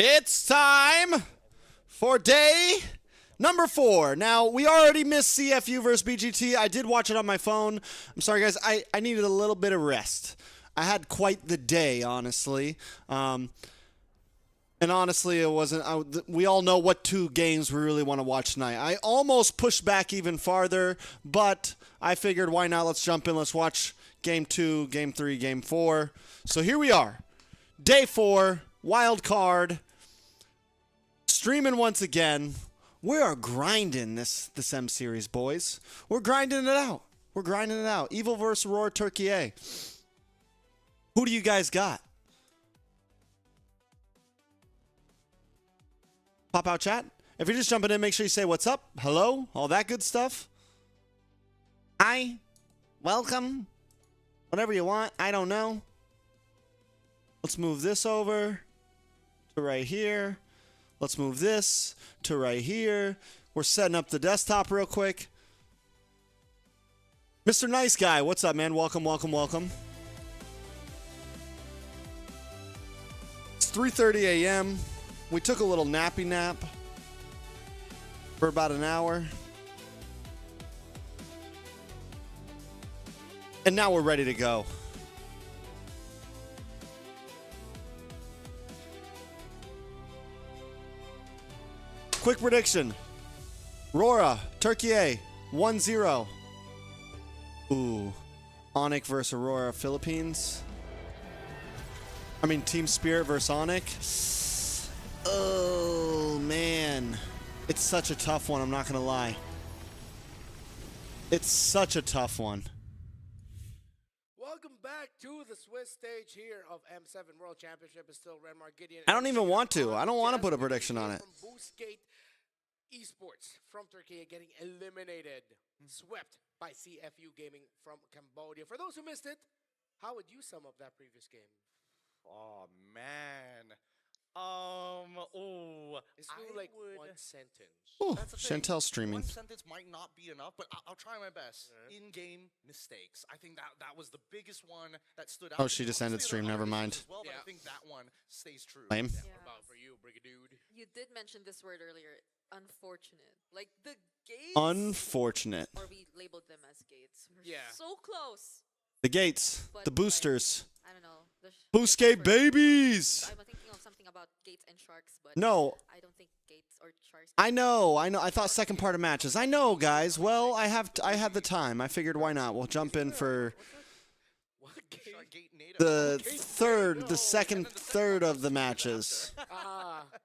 It's time for day number 4. Now, we already missed CFU versus BGT. I did watch it on my phone. I'm sorry, guys. I needed a little bit of rest. I had quite the day, honestly. And honestly, it wasn't. We all know what 2 games we really want to watch tonight. I almost pushed back even farther, but I figured why not? Let's jump in. Let's watch Game 2, Game 3, Game 4. So here we are. Day 4, wild card. Streaming once again. We are grinding this M series, boys. We're grinding it out. We're grinding it out. Evil versus Aurora Turkey A. Who do you guys got? Pop out chat. If you're just jumping in, make sure you say what's up, hello, all that good stuff. Hi, welcome, whatever you want. I don't know. Let's move this over to right here. Let's move this to right here. We're setting up the desktop real quick. Mr. Nice Guy, what's up, man? Welcome, welcome, welcome. It's 3:30 a.m. We took a little nappy nap for about an hour. And now we're ready to go. Quick prediction. Aurora, Turkey A, 1-0. Ooh. Onyx versus Aurora, Philippines. I mean, Team Spirit versus Onyx. Oh, man. It's such a tough one, I'm not going to lie. It's such a tough one. Welcome back to the Swiss stage here of M7 World Championship. Is still Renmark Gideon. I don't even want to. I don't want to put a prediction on it. From Boostgate Esports from Turkey getting eliminated, swept by CFU Gaming from Cambodia. For those who missed it, how would you sum up that previous game? Oh man. It's really like one sentence. Ooh, That's the thing. Chantel streaming. One sentence might not be enough, but I'll try my best. In-game mistakes. I think that was the biggest one that stood out. Oh, she just ended stream. Never mind. As well, but Yeah. I think that one stays true. Lame. What Yeah. about for you, Brigadude? You did mention this word earlier, unfortunate. Like the gates, Unfortunate. or we labeled them as gates. We're Yeah. so close. The gates. But The boosters. I don't know. Boostgate babies! I'm thinking of something about gates and sharks, but No, I don't think gates or sharks. I know. I thought second part of matches. I know, guys. Well, I had the time. I figured why not? We'll jump in for What Shark Gate native. the second third of the matches.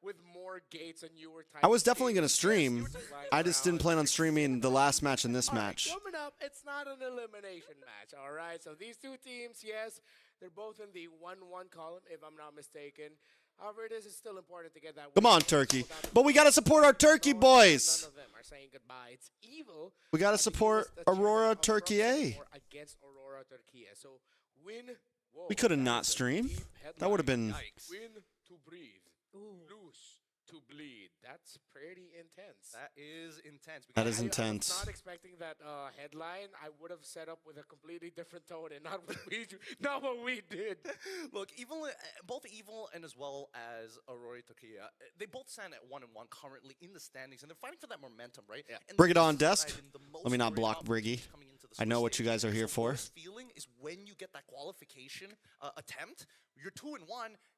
With more gates and you were typing. I was definitely going to gates. stream. I just didn't plan on streaming the last match and this All right, match. coming up, it's not an elimination match, all right? So these two teams, yes, they're both in the 1-1 column, if I'm not mistaken. However, it is still important to get that Come win. on, Turkey. But we got to support our Turkey boys. None of them are saying goodbye. It's evil. We got to and support the chairman Aurora of Turkey A. or against Aurora Turkey. So win. Whoa, We could have that not is a streamed. deep That would have headline. been... Yikes. Win to breathe. Ooh. Lose to bleed. That's pretty intense. That is intense. That is I intense. was not expecting that headline. I would have set up with a completely different tone and not what we did. Look, both Evil and as well as Aurora Tokia, they both stand at 1-1 currently in the standings, and they're fighting for that momentum, right? Yeah. And Bring it the on, best Dest. side and the most Let me not worried block about Briggy. teams coming into the I know Swiss what you stage. guys are here The for. worst feeling is when you get that qualification attempt, you're 2-1,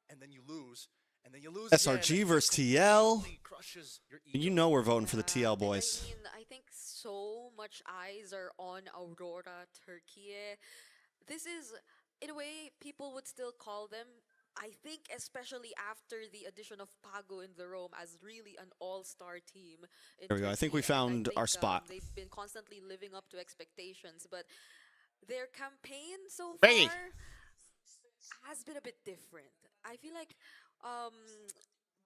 and then you lose. And then you lose SRG again, versus and it TL. completely crushes your ego. You know we're voting for the Yeah, TL and boys. I mean, I think so much eyes are on Aurora Turkey. This is, in a way, people would still call them, I think, especially after the addition of Pago in the Rome as really an all-star team. In There we go. I think we Turkey, and found our spot. They've been constantly living up to expectations, but their campaign so Hey. far has been a bit different. I feel like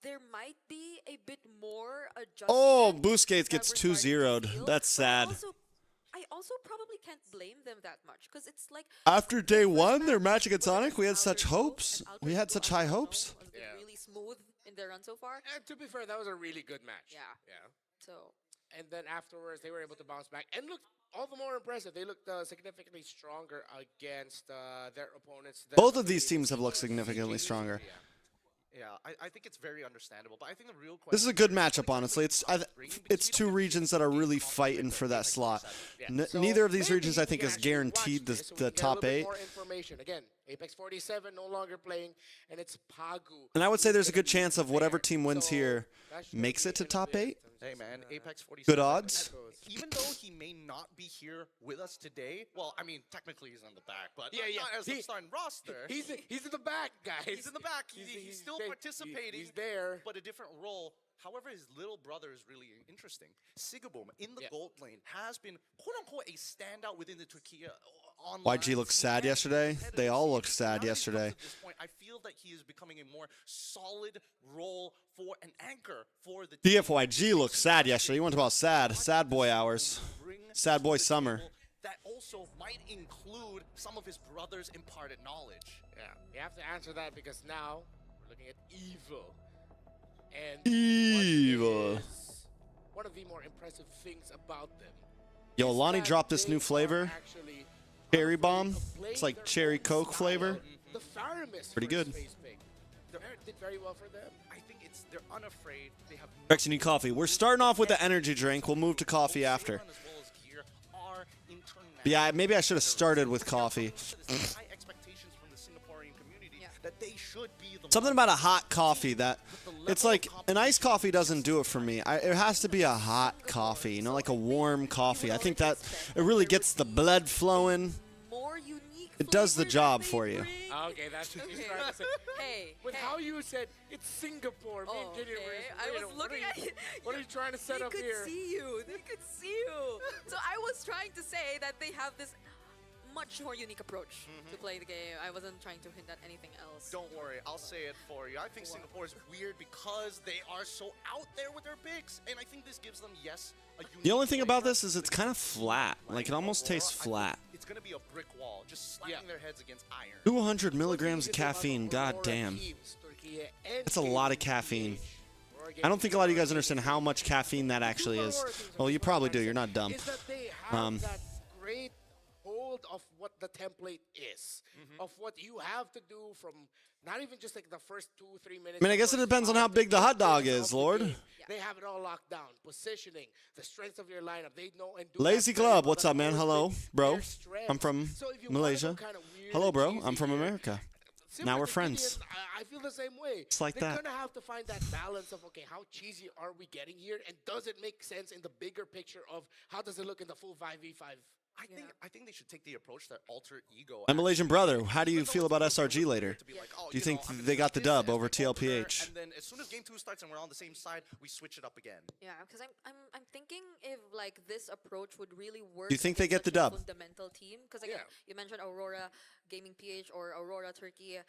there might be a bit more adjustment. Oh, Boostgates that gets we're starting to 2-0'd. feel, That's but sad. I also probably can't blame them that much because it's like After day their first 1, their match against was Sonic, we had against such Outer Blue, hopes. and Outer We had Blue, such I high don't know, hopes. has been Yeah. really smooth in their run so far. And to be fair, that was a really good match. Yeah. Yeah. So And then afterwards, they were able to bounce back and looked all the more impressive. They looked significantly stronger against their opponents. Both of these teams have looked significantly stronger. Yeah. Yeah, I think it's very understandable, but I think the real question. This is a good matchup, honestly. It's two regions that are really fighting for that slot. So Neither of these maybe regions, I we think, can is actually guaranteed watch this, we the can get a little top bit 8. More information. Again, Apex 47 no longer playing, and it's Pagu. And I would say who's there's a gonna good be chance of whatever there. team wins So here that should makes be it to gonna top be it. 8. Hey man, Apex 47. Good odds. Even though he may not be here with us today, well, I mean, technically he's on the back, but Yeah, yeah. not as the starting roster. He's in the back, guys. He's in the back. He's still participating. He's there. But a different role. However, his little brother is really interesting. Sigaboom in the gold lane has been quote unquote a standout within the Turkey online. YG looked sad yesterday. They all looked sad yesterday. At this point, I feel that he is becoming a more solid role for an anchor for the team. DFYG looked sad yesterday. You went about sad. Sad boy hours. Sad boy summer. That also might include some of his brother's imparted knowledge. Yeah, you have to answer that because now we're looking at Evil. And Evil. what is one of the more impressive things about them. Yo, is Lonnie that dropped this they new are flavor. actually Cherry unafraid bomb. of playing It's like their cherry own Coke style. flavor. The Faramis Pretty first good. phase pick. Did very well for them. I think they're unafraid. They have Rex, you need coffee. We're starting off with the energy drink. We'll move to coffee after. as well as gear are international. But yeah, maybe I should have started with coffee. High expectations from the Singaporean community that they should be the Something about a hot coffee that it's like an iced coffee doesn't do it for me. It has to be a hot coffee, you know, like a warm coffee. I think that it really gets the blood flowing. More unique. It does the flavor job that for they you. bring. Okay, that's what he's Okay. trying to say. Hey, With hey. how you said it's Singapore, me and Oh, Gideon were okay. just, I you was know, what looking are you, at it. What are you trying to set up They here? could see you. They could see you. So I was trying to say that they have this much more unique approach to play the game. I wasn't trying to hint at anything else. Don't worry, I'll say it for you. I think Singapore is weird because they are so out there with their picks, and I think this gives them, yes, a unique The only thing about flavor. this is it's kind of flat. Like it almost tastes I think flat. It's gonna be a brick wall, just slapping their heads against iron. 200 milligrams of caffeine. God damn. That's a lot of caffeine. I don't think a lot of you guys understand how much caffeine that actually is. Well, you probably do. You're not dumb. Is that they have Um, that great hold of what the template is, of what you have to do from not even just like the first 2-3 minutes. I mean, I guess it depends on how big the hot dog is, Lord. They have it all locked down. Positioning, the strength of your lineup. They know and do Lazy that very Club, well. what's That's up, man? always Hello, been bro. their strength. I'm from So if you wanna go Malaysia. kinda weird Hello, and bro. cheesy I'm from here, America. similar Now we're to friends. Gideon, I feel the same way. It's like They're that. gonna have to find that balance of, okay, how cheesy are we getting here, and does it make sense in the bigger picture of how does it look in the full 5v5? I think they should take the approach that Alter Ego. And Malaysian brother, how do you Even though feel it's about still SRG good later? to be like, oh, Do you think know, I'm they got gonna the use dub this as over my opener, TLPH? And then as soon as game 2 starts and we're on the same side, we switch it up again. Yeah, because I'm thinking if like this approach would really work. Do you think they with get the such a dub? Fundamental team, because again, Yeah. you mentioned Aurora Gaming PH or Aurora Turkey.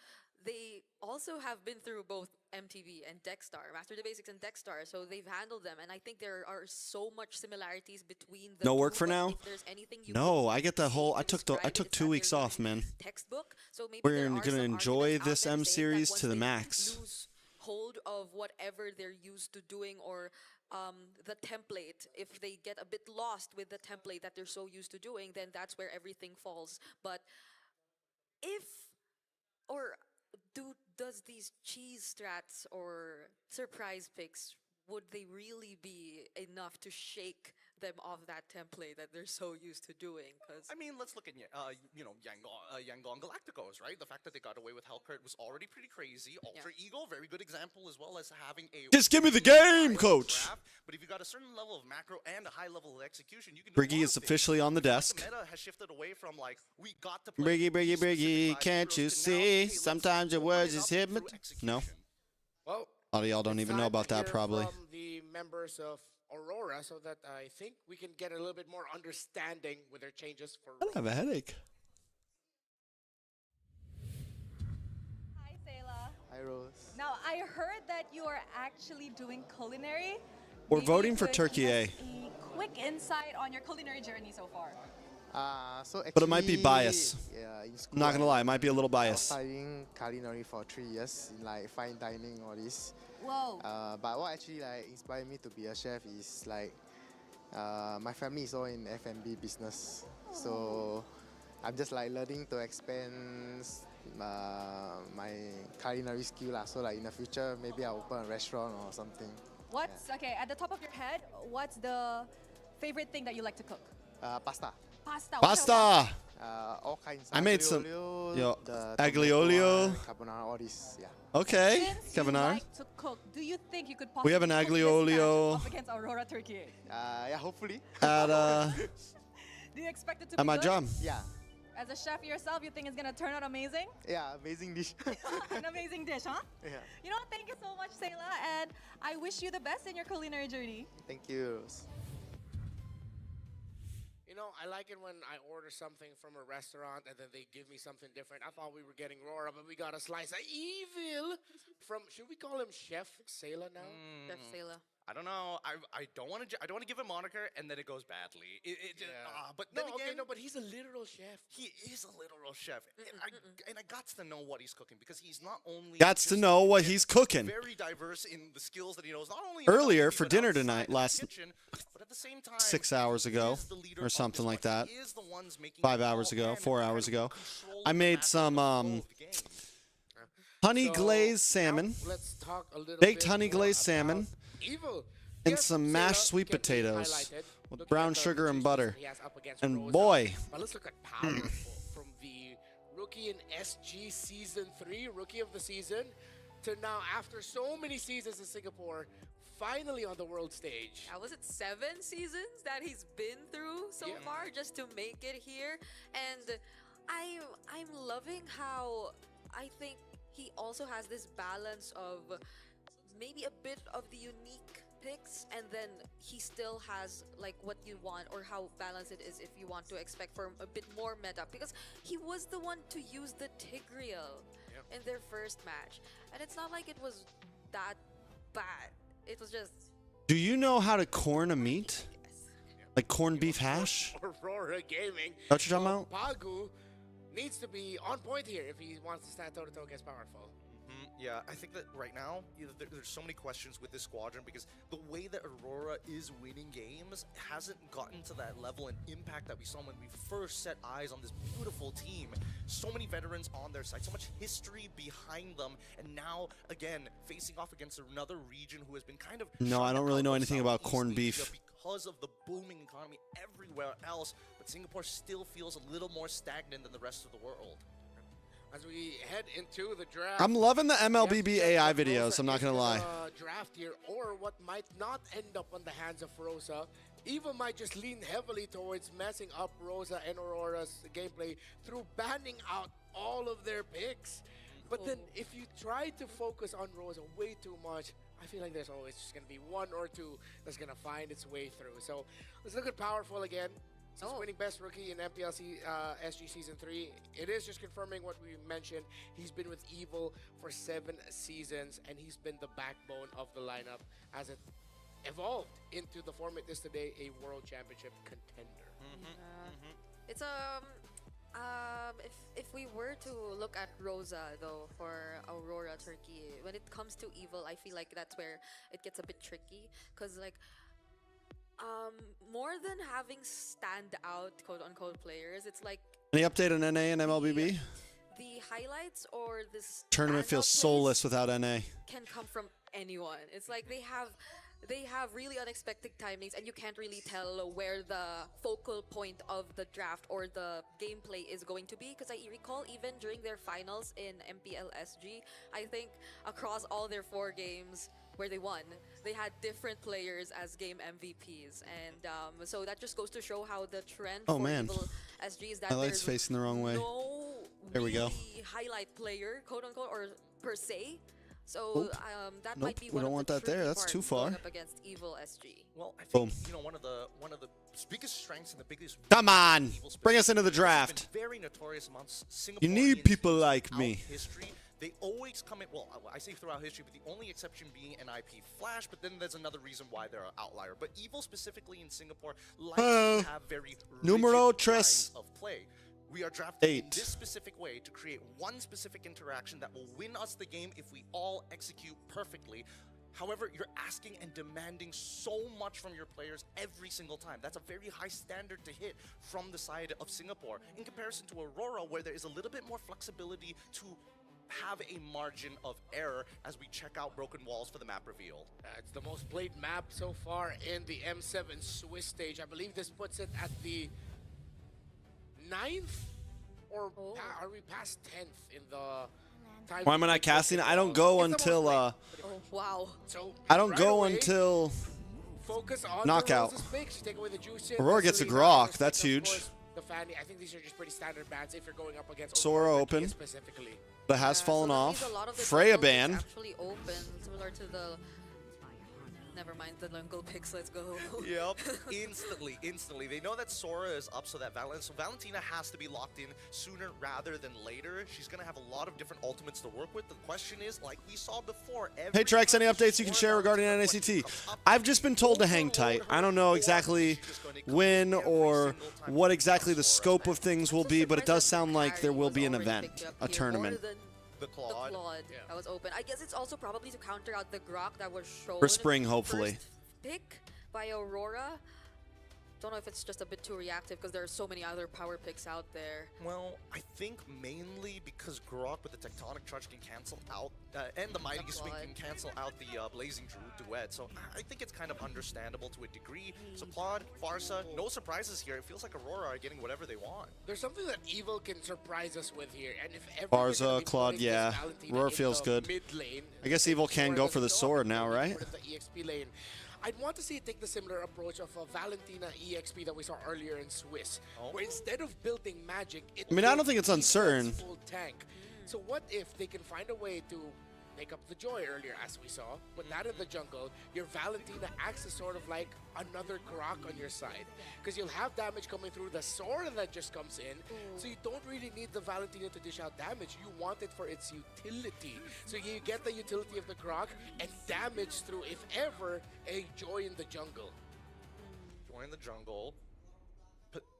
They also have been through both MTV and Dexstar, Master the Basics and Dexstar, so they've handled them, and I think there are so much similarities between the No two, work for but now? If there's anything you No, could I get the say whole. to I took 2 describe it, it's that weeks they're off, man. textbook. So maybe We're there are gonna some enjoy arguments out this there M saying that series once to the they max. lose hold of whatever they're used to doing, or the template, if they get a bit lost with the template that they're so used to doing, then that's where everything falls. But if or does these cheese strats or surprise picks, would they really be enough to shake them off that template that they're so used to doing? Because I mean, let's look at Yangon Galacticos, right? The fact that they got away with Hellcurt was already pretty crazy. Alter Ego, very good example, as well as having a Just give me the game, coach. draft. But if you got a certain level of macro and a high level of execution, you can do a Briggy lot is of things. officially on the The desk. meta has shifted away from like we got to play Briggy, Briggy, these specific Briggy, five can't heroes you to now, see? hey, let's Sometimes your open words it is up through hypnot. No, execution. Well, a lot of y'all don't it's even know time about to that hear probably. From the members of Aurora, so that I think we can get a little bit more understanding with their changes for. I have a headache. Hi, Sayla. Hi, Rose. Now, I heard that you are actually doing culinary. We're Maybe voting you for could Turkey give A. us a quick insight on your culinary journey so far. So actually, But it might be bias. Yeah, in school, I'm not gonna lie, it might be a little I was biased. studying culinary for 3 years in like fine dining, all this. Whoa. But what actually like inspired me to be a chef is like my family is all in F&B business, so I'm just like learning to expand my culinary skill lah. So like in the future, maybe I'll open a restaurant or something. What's okay at the top of your head? What's the favorite thing that you like to cook? Pasta. Pasta. What kind of Pasta. All kinds. I made some- Aglio olio, yo, the aglio olio. tomato one, carbonara, all this. Yeah. Okay, Since you Kevin R. like to cook, do you think you could We possibly have an cook aglio this olio. matchup up against Aurora Turkey? Yeah. Hopefully. At Do you expect it to at be my good? job. Yeah. As a chef yourself, you think it's gonna turn out amazing? Yeah. Amazing dish. An amazing dish, huh? Yeah. You know what? Thank you so much, Sayla, and I wish you the best in your culinary journey. Thank you. You know, I like it when I order something from a restaurant and then they give me something different. I thought we were getting Rora, but we got a slice of evil from. Should we call him Chef Sayla now? Chef Sayla. I don't know. I don't want to give him moniker and then it goes badly. But No, then okay, again, no, but he's a literal chef. he is a literal chef, and I got to know what he's cooking because he's not only Gots to just know what he's cooking. very diverse in the skills that he knows. Not only in the Earlier house, for but dinner outside tonight, of the last kitchen, but at the same time, 6 hours he ago, is the leader or of something this like one. that. He is the ones making 5 it hours all ago, and 4 kind hours of ago. controlling I the made matchup some of the game. honey So, glazed now salmon, let's talk a little baked bit honey more glazed about salmon, Evil. and Yes, some Sayla mashed sweet can be potatoes highlighted, with looking brown at the sugar and two butter. seasons he has up against And Rosa. boy, But let's look at powerful from the rookie in SG Season 3, Rookie of the Season, to now, after so many seasons in Singapore, finally on the world stage. Was it 7 seasons that he's been through so Yeah. far just to make it here? And I'm loving how I think he also has this balance of maybe a bit of the unique picks, and then he still has like what you want or how balanced it is if you want to expect for a bit more meta, because he was the one to use the Tigreal Yep. in their first match, and it's not like it was that bad. It was just do you know how to corn a meat? yes. Like corned beef hash? Aurora Gaming. What you talking about? Pagu needs to be on point here if he wants to stand toe-to-toe against Powerful. Yeah, I think that right now there's so many questions with this squadron because the way that Aurora is winning games hasn't gotten to that level and impact that we saw when we first set eyes on this beautiful team. So many veterans on their side, so much history behind them, and now again facing off against another region who has been kind of No, I shut don't really out know of anything about Southeast corned Asia beef. because of the booming economy everywhere else. But Singapore still feels a little more stagnant than the rest of the world. As we head into the draft. I'm loving the MLBB Yes, AI what videos, Rosa I'm not is gonna lie. Draft here, or what might not end up on the hands of Rosa. Eva might just lean heavily towards messing up Rosa and Aurora's gameplay through banning out all of their picks. But then if you try to focus on Rosa way too much, I feel like there's always just going to be one or two that's going to find its way through. So let's look at Powerful again. Since winning best rookie in MPLC SG Season 3, it is just confirming what we mentioned. He's been with Evil for 7 seasons, and he's been the backbone of the lineup as it evolved into the format is today, a World Championship contender. It's if we were to look at Rosa though for Aurora Turkey, when it comes to Evil, I feel like that's where it gets a bit tricky, because like more than having stand out quote unquote players, it's like Any update on NA and MLBB? the highlights or this Tournament feels soulless without NA. can come from anyone. It's like they have really unexpected timings, and you can't really tell where the focal point of the draft or the gameplay is going to be. Because I recall even during their finals in MPLSG, I think across all their 4 games where they won, they had different players as game MVPs, and so that just goes to show how the trend Oh, for man. Evil SG is that My light's there's facing the wrong way. no There we go. really highlight player, quote unquote, or per se. So Nope. that Nope, might be we one don't of want the that there. tricky That's parts too going far. up against Evil SG. Well, I think Boom. one of the biggest strengths and the biggest Come on, Evil's bring us into the has been draft. very notorious amongst You Singaporeans need people like throughout me. History, they always come in. Well, I say throughout history, but the only exception being NIP Flash. But then there's another reason why they're an outlier. But Evil specifically in Singapore likes to have very Numero rigid tres. lines of play. We are drafted in 8. this specific way to create one specific interaction that will win us the game if we all execute perfectly. However, you're asking and demanding so much from your players every single time. That's a very high standard to hit from the side of Singapore, in comparison to Aurora, where there is a little bit more flexibility to have a margin of error as we check out broken walls for the map reveal. It's the most played map so far in the M7 Swiss stage. I believe this puts it at the 9th, or are we past 10th in the time? Why am I not casting? I don't go until Oh, wow. So I don't right go away, until focus on knockout. The Rosa's picks. You take away the juice. Aurora gets a Grok. That's huge. The Fanny. I think these are just pretty standard bans if you're going up against Sora Aurora open. specifically. but has Yeah, fallen so that off. means a lot of the Freya jungle is ban. actually open, similar to the. Never mind the jungle picks. Let's go. Yep, instantly. They know that Sora is up, so that Valentina has to be locked in sooner rather than later. She's gonna have a lot of different ultimates to work with. The question is, like we saw before, Hey Trex, any updates you can share regarding NICT? I've just been told to hang tight. I don't know exactly when or what exactly the scope of things will be, but it does sound like there will be an event, a tournament. the Claude. That was open. I guess it's also probably to counter out the Grok that was shown For spring, hopefully. first pick by Aurora. Don't know if it's just a bit too reactive because there are so many other power picks out there. Well, I think mainly because Grok with the Tectonic Charge can cancel out, and the Mighty Swing can cancel out the Blazing Duet, so I think it's kind of understandable to a degree. So Claude, Farsa, no surprises here. It feels like Aurora are getting whatever they want. There's something that Evil can surprise us with here, and if ever Farsa, you're gonna be Claude, putting this yeah. Valentina Aurora in feels the good. mid lane, I guess Evil can Sora go doesn't for the show up, sword and now, put it right? in the EXP lane. I'd want to see it take the similar approach of Valentina EXP that we saw earlier in Swiss, where instead of building magic, it I mean, I don't builds think it's defense uncertain. full tank. So what if they can find a way to make up the joy earlier, as we saw, put that in the jungle, your Valentina acts as sort of like another Grok on your side, because you'll have damage coming through the Sora that just comes in, so you don't really need the Valentina to dish out damage. You want it for its utility, so you get the utility of the Grok and damage through, if ever, a joy in the jungle. Join the jungle.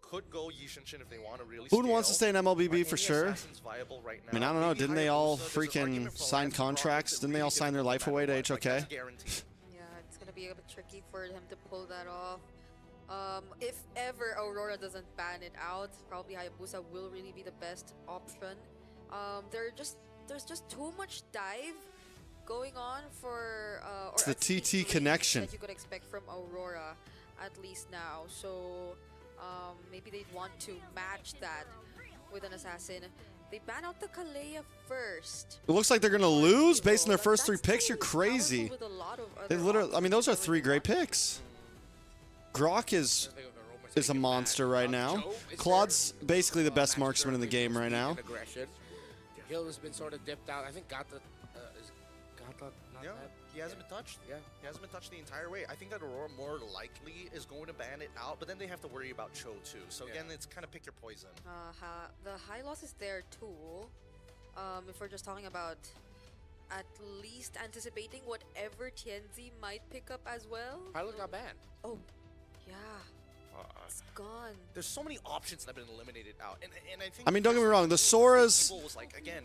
Could go Yishinshin if they want to really Who wants to stay in Are MLBB for any sure? assassins viable right I mean, now? I don't know. Maybe Didn't they all Hayabusa, there's an freaking argument for sign Lance Rock contracts? that's Didn't they all really sign their life difficult no away to matter what. Like, HOK? that's guaranteed. Yeah, it's gonna be a bit tricky for him to pull that off. If ever Aurora doesn't ban it out, probably Hayabusa will really be the best option. There's just too much dive going on for or It's the at least TT connection. that you could expect from Aurora, at least now. So maybe they'd want to match that with an assassin. They ban out the Kalea first. It looks like they're going to lose based on their But first three that's picks. You're still powerful crazy. with a lot of They other literally, I mean, those are options three going great on. picks. Grok is a monster right now. Claude's basically the best marksman in the game right now. Hill has been sort of dipped out. I think Gata is Gata not Yeah, bad? he hasn't been touched. Yeah. He hasn't been touched the entire way. I think that Aurora more likely is going to ban it out, but then they have to worry about Cho too. So again, it's kind of pick your poison. The high loss is there too. If we're just talking about at least anticipating whatever Tianzi might pick up as well. Pilot got banned. Oh, yeah, it's gone. There's so many options that have been eliminated out, and I think. I mean, don't get me wrong, the Sora's Evil was like, again,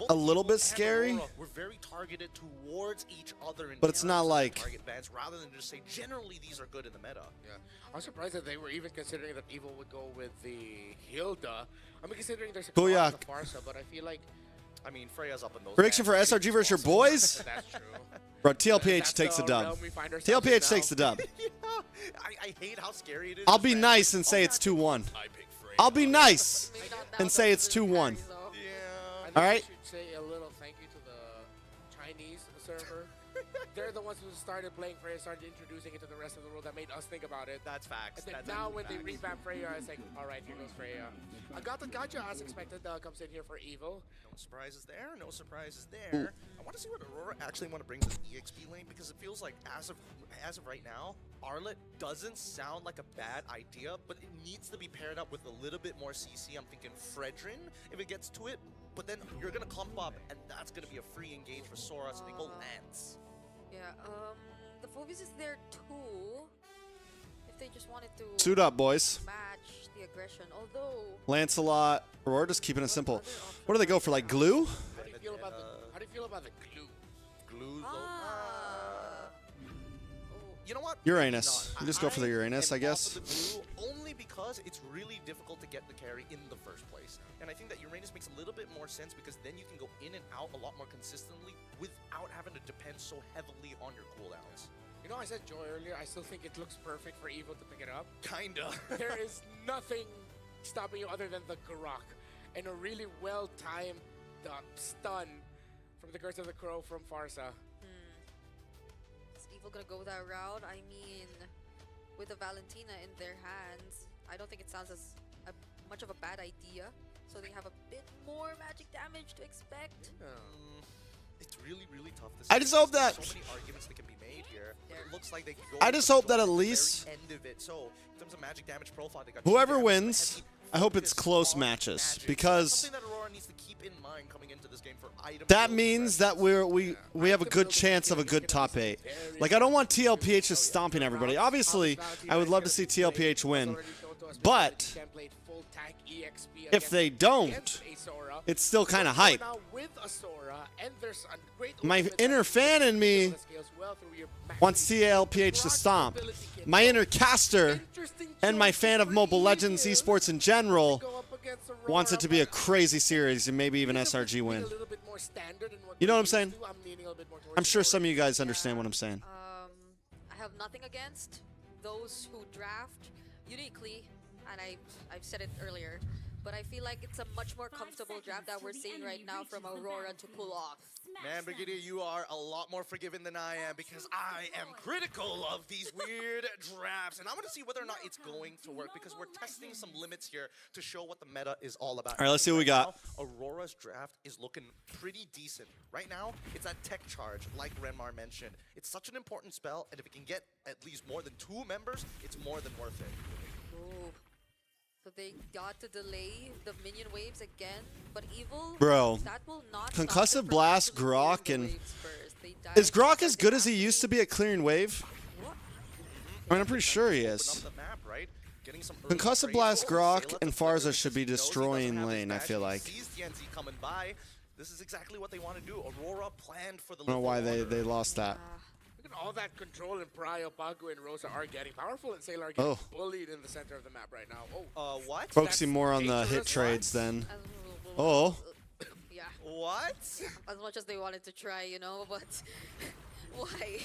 a little bit and scary. Aurora were very targeted towards each other, in But it's not terms of like- target bans, rather than just say generally these are good in the meta. Yeah. I'm surprised that they were even considering that Evil would go with the Hilda. I mean, considering there's a Booyah. the Farsa, but I feel like I mean, Freya's up in those. Prediction for bans. SRG versus your boys? that's true. Bro, TLPH That's takes the dub. realm we find ourselves in TLPH now. takes the dub. Yeah, I hate how scary it is. I'll to be fans. nice and say it's 2-1. I pick Freya. I'll be nice Maybe not now, and but say it's with 2-1. Harry, though. Yeah. I think All we right. should say a little thank you to the Chinese server. They're the ones who started playing Freya, started introducing it to the rest of the world. That made us think about it. That's facts. And then That's now actually when they facts. revamp Freya, it's like, all right, here goes Freya. Agata Gacha, as expected, comes in here for Evil. No surprises there. No surprises there. I want to see what Aurora actually want to bring to the EXP lane, because it feels like as of right now, Arlet doesn't sound like a bad idea, but it needs to be paired up with a little bit more CC. I'm thinking Fredrin if it gets to it, but then you're gonna clump up, and that's gonna be a free engage for Sora, so they go Lance. Yeah, the Phoebus is there too. If they just wanted to Suit up, boys. match the aggression, although Lancelot, Aurora just keeping it simple. What do they go for, like glue? How do you feel about the glue? Glue. ah, you know what? Uranus. Maybe not. Just go for the Uranus, am I guess. off of the blue only because it's really difficult to get the carry in the first place. And I think that Uranus makes a little bit more sense because then you can go in and out a lot more consistently without having to depend so heavily on your cooldowns. You know, I said Joy earlier. I still think it looks perfect for Evo to pick it up. Kinda. There is nothing stopping you other than the Grok and a really well-timed stun from the Curse of the Crow from Farsa. Is Evil gonna go that route? I mean, with the Valentina in their hands, I don't think it sounds as much of a bad idea. So they have a bit more magic damage to expect. It's really, really tough to say. I just hope There's that- so many arguments that can be made here. It looks like they can go I just hope that at to the very least end of it. So in terms of magic damage profile, they got whoever 2 damage, wins, heavy I hope it's focus close on matches, magic. because Something that Aurora needs to keep in mind coming into this game for item that build means that progressions. we have a good chance of a good top 8. Like, I don't want TLPH just stomping everybody. Obviously, I would love to see TLPH win, but if they don't, it's still kind of hype. My inner fan in me wants TLPH to stomp. My inner caster and my fan of Mobile Legends esports in general wants it to be a crazy series and maybe even SRG win. You know what I'm saying? I'm sure some of you guys understand what I'm saying. I have nothing against those who draft uniquely, and I've said it earlier, but I feel like it's a much more comfortable draft that we're seeing right now from Aurora to pull off. Man, Brigadier, you are a lot more forgiving than I am because I am critical of these weird drafts. And I want to see whether or not it's going to work because we're testing some limits here to show what the meta is all about. All right, let's see what we got. Now, Aurora's draft is looking pretty decent. Right now, it's that tech charge, like Renmar mentioned. It's such an important spell, and if it can get at least more than 2 members, it's more than worth it. Ooh. So they got to delay the minion waves again, but Evil, Bro, that will not Concussive stop them from Blast, actually Grok, clearing and- the waves first. They died Is Grok before as they good as he have used to be at clearing wave? What? I mean, I'm pretty sure he Open is. up the map, right? Getting some early Concussive trades. Blast, Oh, Grok, Sayla and to flicker Farza should be because he knows he doesn't destroying have his lane, I dash. feel He like. sees TNZ coming by. This is exactly what they want to do. Aurora planned for the I don't know why they lost that. Look at all that control and Prio, Pagu, and Rosa are getting powerful, and Sailor are getting Oh. bullied in the center of the map right now. What? Focusing more on the hit dangerous trades lines. then. Oh. Yeah, What? as much as they wanted to try, you know, but why?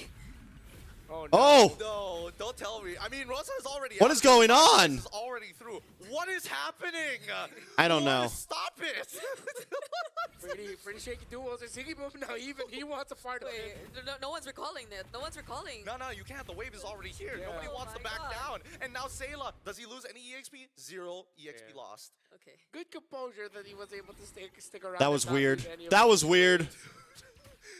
Oh, no. Oh! No, don't tell me. I mean, Rosa is already What out is of going it. on? This is already through. What is happening? I don't Who know. wanna Stop it. Pretty shaky duels. And Ziggy Boom now, even he wants a fart of Wait, it. no one's recalling it. No one's recalling. No, you can't. The wave is already here. Yeah. Nobody Oh wants to my back God. down. And now Sayla, does he lose any EXP? 0 EXP Yeah. lost. Okay. Good composure that he was able to stick around. That and was not weird. lose any of That his was weird.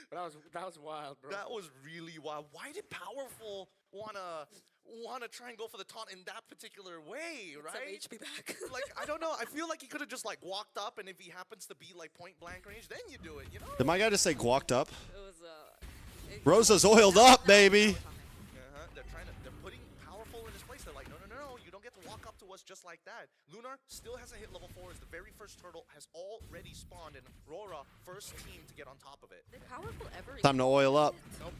But that was wild, bro. That was really wild. Why did Powerful wanna try and go for the taunt in that particular way, Some right? HP back. Like, I don't know. I feel like he could have just like walked up, and if he happens to be like point blank range, then you do it, you know? Did my guy just say guacked up? It was Rosa's oiled up, baby. They're putting Powerful in his place. They're like, no, you don't get to walk up to us just like that. Lunar still hasn't hit level 4 as the very first turtle has already spawned, and Aurora, first team to get on top of it. Did Powerful ever Time to oil up. Nope.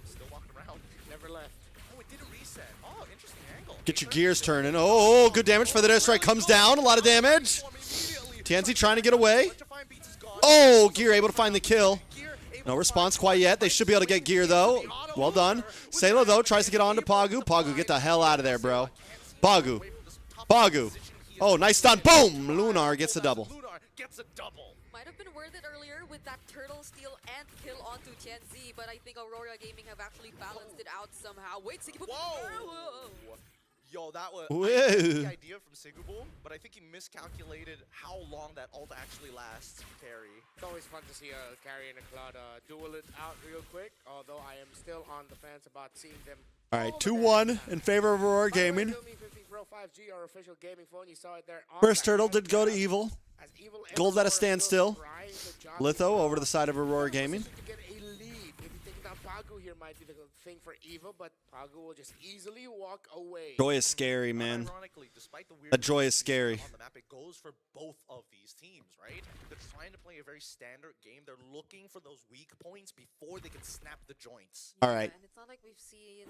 Still walking around. Never left. Oh, it didn't reset. Oh, interesting angle. Get your gears turning. Oh, good damage for the airstrike. Comes down. A lot of damage. TNZ trying to get away. Oh, Gear able to find the kill. No response quite yet. They should be able to get Gear, though. Well done. Sayla, though, tries to get on to Pagu. Pagu, get the hell out of there, bro. Pagu. Oh, nice stun. Boom! Lunar gets a double. Lunar gets a double. Might have been worth it earlier with that turtle steal and kill onto TNZ, but I think Aurora Gaming have actually balanced it out somehow. Wait, Siggy Boom. Whoa! Yo, that was Whoa. I get the idea from Sigurboom, but I think he miscalculated how long that ult actually lasts. Carry. It's always fun to see a carry and a Cloud duel it out real quick, although I am still on the fence about seeing them. All right, all 2-1 in favor of Aurora the way. Gaming. Realme 50 Pro 5G, our official gaming phone. You saw it there. On First that turtle did go to countdown. Evil. As Evil and Gold at a Aurora still standstill. trying to job Litho it over to out. the side of Aurora Gaming. To get a lead. If you think that Pagu here might be the thing for Evil, but Pagu will just easily walk away. Joy is scary, man. Ironically, despite the weird That joy is scary. on the map, it goes for both of these teams, right? They're trying to play a very standard game. They're looking for those weak points before they can snap the joints. All right. And it's not like we've seen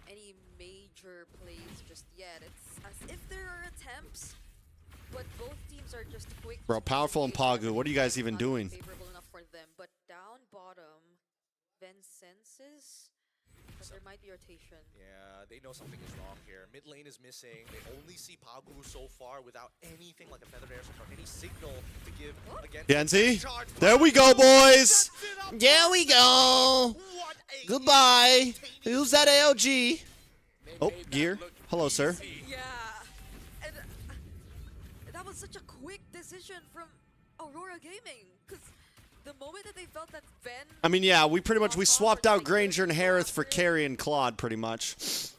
any major plays just yet. It's as if there are attempts, but both teams are just quick. Bro, to Powerful and disengage. Pagu, what are you guys even Not doing? Favorable enough for them, but down bottom, Ben senses that there might be rotation. Yeah, they know something is wrong here. Mid lane is missing. They only see Pagu so far without anything like a feathered airstrike or any signal to give against Genzi, charge. there we go, boys. Sets it up. There we go. What a Goodbye. Who's that ALG? They Oh, made that Gear. look Hello, sir. easy. Yeah, and that was such a quick decision from Aurora Gaming, because the moment that they felt that Ben, I mean, yeah, we swapped out Granger and Harith for Carry and Claude, pretty much.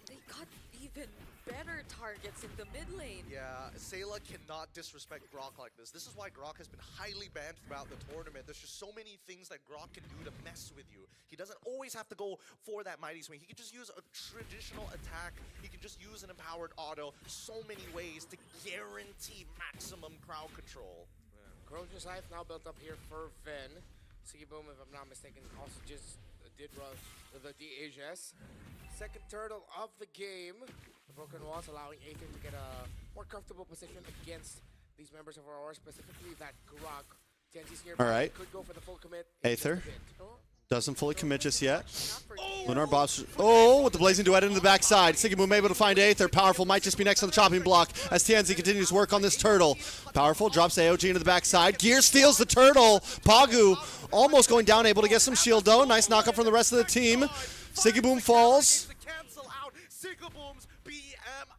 they got even better targets in the mid lane. Yeah, Sayla cannot disrespect Grok like this. This is why Grok has been highly banned throughout the tournament. There's just so many things that Grok can do to mess with you. He doesn't always have to go for that mighty swing. He can just use a traditional attack. He can just use an empowered auto. So many ways to guarantee maximum crowd control. Crozier Scythe now built up here for Ven. Boom, if I'm not mistaken, also just did run the DHS. Second turtle of the game. The broken walls allowing Aether to get a more comfortable position against these members of Aurora, specifically that Grok. Genzi's nearby. All right. Could go for the full commit. in just a Aether. bit. Oh, Doesn't fully commit just yet. not for Lunar Boss. Oh, with the Blazing Duet into the backside. Sigiboom able to find Aether. Powerful might just be next on the chopping block as TNZ continues work on this turtle. Powerful drops AOG into the backside. Gear steals the turtle. Pagu almost going down, able to get some shield though. Nice knockup from the rest of the team. Sigiboom falls.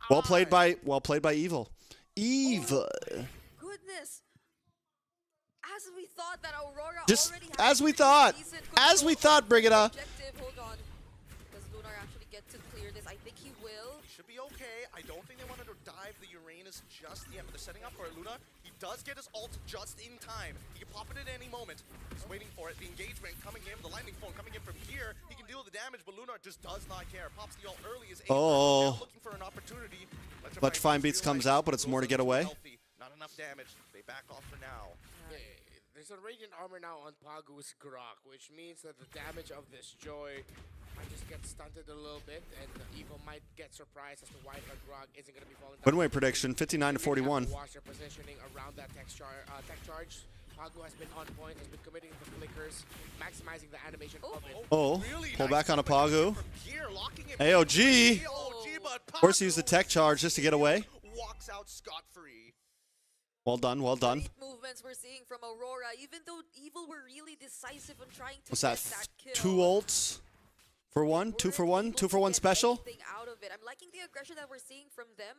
Well played by Evil. Evil. goodness. As we thought that Aurora Just already as had we pretty thought. decent As we control thought, of Brigida. the objective. Hold on. Does Lunar actually get to clear this? I think he will. Should be okay. I don't think they wanted to dive the Uranus just yet, but they're setting up for it. Luna, he does get his ult just in time. He can pop it at any moment. He's waiting for it. The engagement coming in, the lightning form coming in from here. He can deal with the damage, but Lunar just does not care. Pops the ult early. Is Oh. looking for an opportunity. Electrifying Beats comes out, but it's more to get away. Healthy. Not enough damage. They back off for now. There's a Radiant Armor now on Pagu's Grok, which means that the damage of this Joy might just get stunted a little bit, and Evil might get surprised as to why the Grok isn't going to be falling down. Win-win prediction, 59 to 41. Watch their positioning around that tech charge. Pagu has been on point, has been committing the flickers, maximizing the animation of it. Oh, Really pull nice back on a movement Pagu. from here, locking him AOG. in. AOG, but Of course, he used the Pagu tech charge just to get away. walks out scot-free. Well done, well done. Great movements we're seeing from Aurora, even though Evil were really decisive in trying to What's get that? kill. 2 ults for one? 2 for 1? 2 for 1 special? Anything out of it. I'm liking the aggression that we're seeing from them.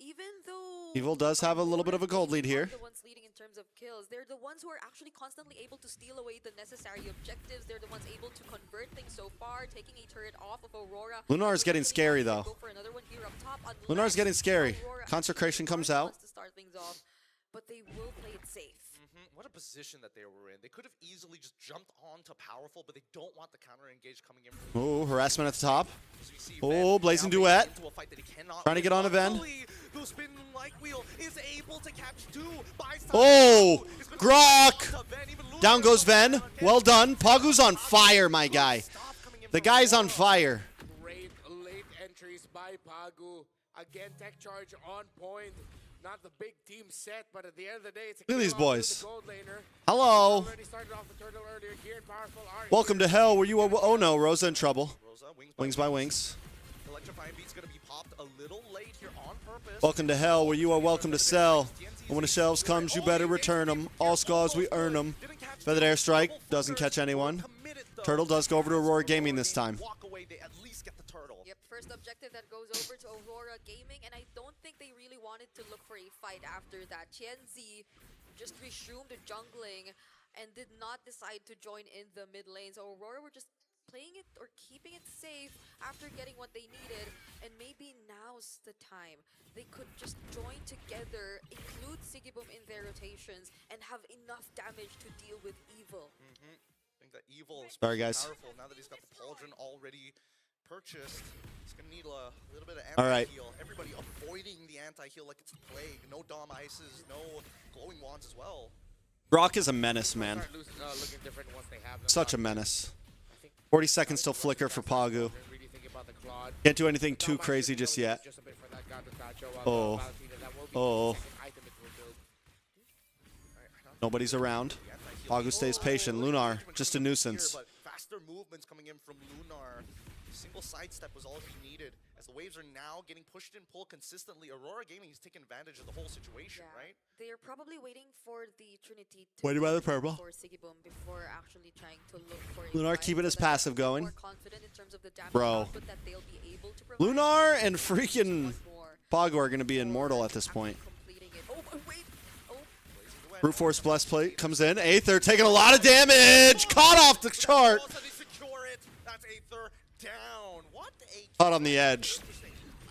Even though Evil does have a little bit of a gold lead here. Aren't the ones leading in terms of kills. They're the ones who are actually constantly able to steal away the necessary objectives. They're the ones able to convert things so far, taking a turret off of Aurora. Lunar is getting scary though. Go for another one here up top, Lunar is unless getting scary. Aurora Consecration actually comes out. wants to start things off, but they will play it safe. What a position that they were in. They could have easily just jumped onto Powerful, but they don't want the counter-engage coming in from Oh, harassment at the top. as we see Oh, Ven Blazing now Duet. into a fight that he cannot Trying to get win. on a Ven. Luckily, the spin light wheel is able to catch two. Buys time. Oh, It's gonna Grok. be on to Ven. Even Lunar Down goes is Ven. on Well done. Pagu's on fire, my guy. Stop coming in The from guy's on Aurora. fire. Great late entries by Pagu. Again, tech charge on point. Not the big team set, but at the end of the day, it's a Look at these kill off to boys. the gold laner. Hello. Already started off the turtle earlier. Gear and Powerful are Welcome to hell. Were you? Oh no, Rosa in trouble. Rosa, Wings by wings. Electrifying Beat's gonna be popped a little late here on purpose. Welcome to hell, where you are welcome to sell. And when the shelves comes, you better return them. All scars, we earn them. Feathered Airstrike doesn't catch anyone. Turtle does go over to Aurora Gaming this time. Walk away, they at least get the turtle. Yep, first objective that goes over to Aurora Gaming, and I don't think they really wanted to look for a fight after that. Tianzi just resumed jungling and did not decide to join in the mid lane. So Aurora were just playing it or keeping it safe after getting what they needed, and maybe now's the time. They could just join together, include Sigiboom in their rotations, and have enough damage to deal with Evil. I think that Evil is Sorry, guys. powerful now that he's got the pauldron already purchased. He's gonna need a little bit of All right. anti-heal. Everybody avoiding the anti-heal like it's the plague. No Dom Ices, no glowing wands as well. Brock is a menace, man. Start looking different once they have them. Such a menace. I think 40 seconds till flicker for Pagu. really but Can't do anything not too much crazy really just going yet. just a bit for that guy to catch up, Oh. Valentina. That will be Oh. the second item it will build. Nobody's around. Pagu stays patient. Lunar, just a nuisance. But faster movements coming in from Lunar. Single sidestep was all he needed. As the waves are now getting pushed and pulled consistently, Aurora Gaming is taking advantage of the whole situation, right? They are probably waiting for the Trinity to Waiting by the purple. for Sigiboom before actually trying to look for a Lunar fight keeping his so that they're passive going. more confident in terms of the damage Bro. output that they'll be able to provide. Lunar and freaking One more Pagu are going to be immortal at this point. completing it. Oh, wait. Oh, Brute Force Blast Plate comes in. Aether taking a lot of damage. Caught off the chart. Also, they secure it. That's Aether down. What a Caught on the edge.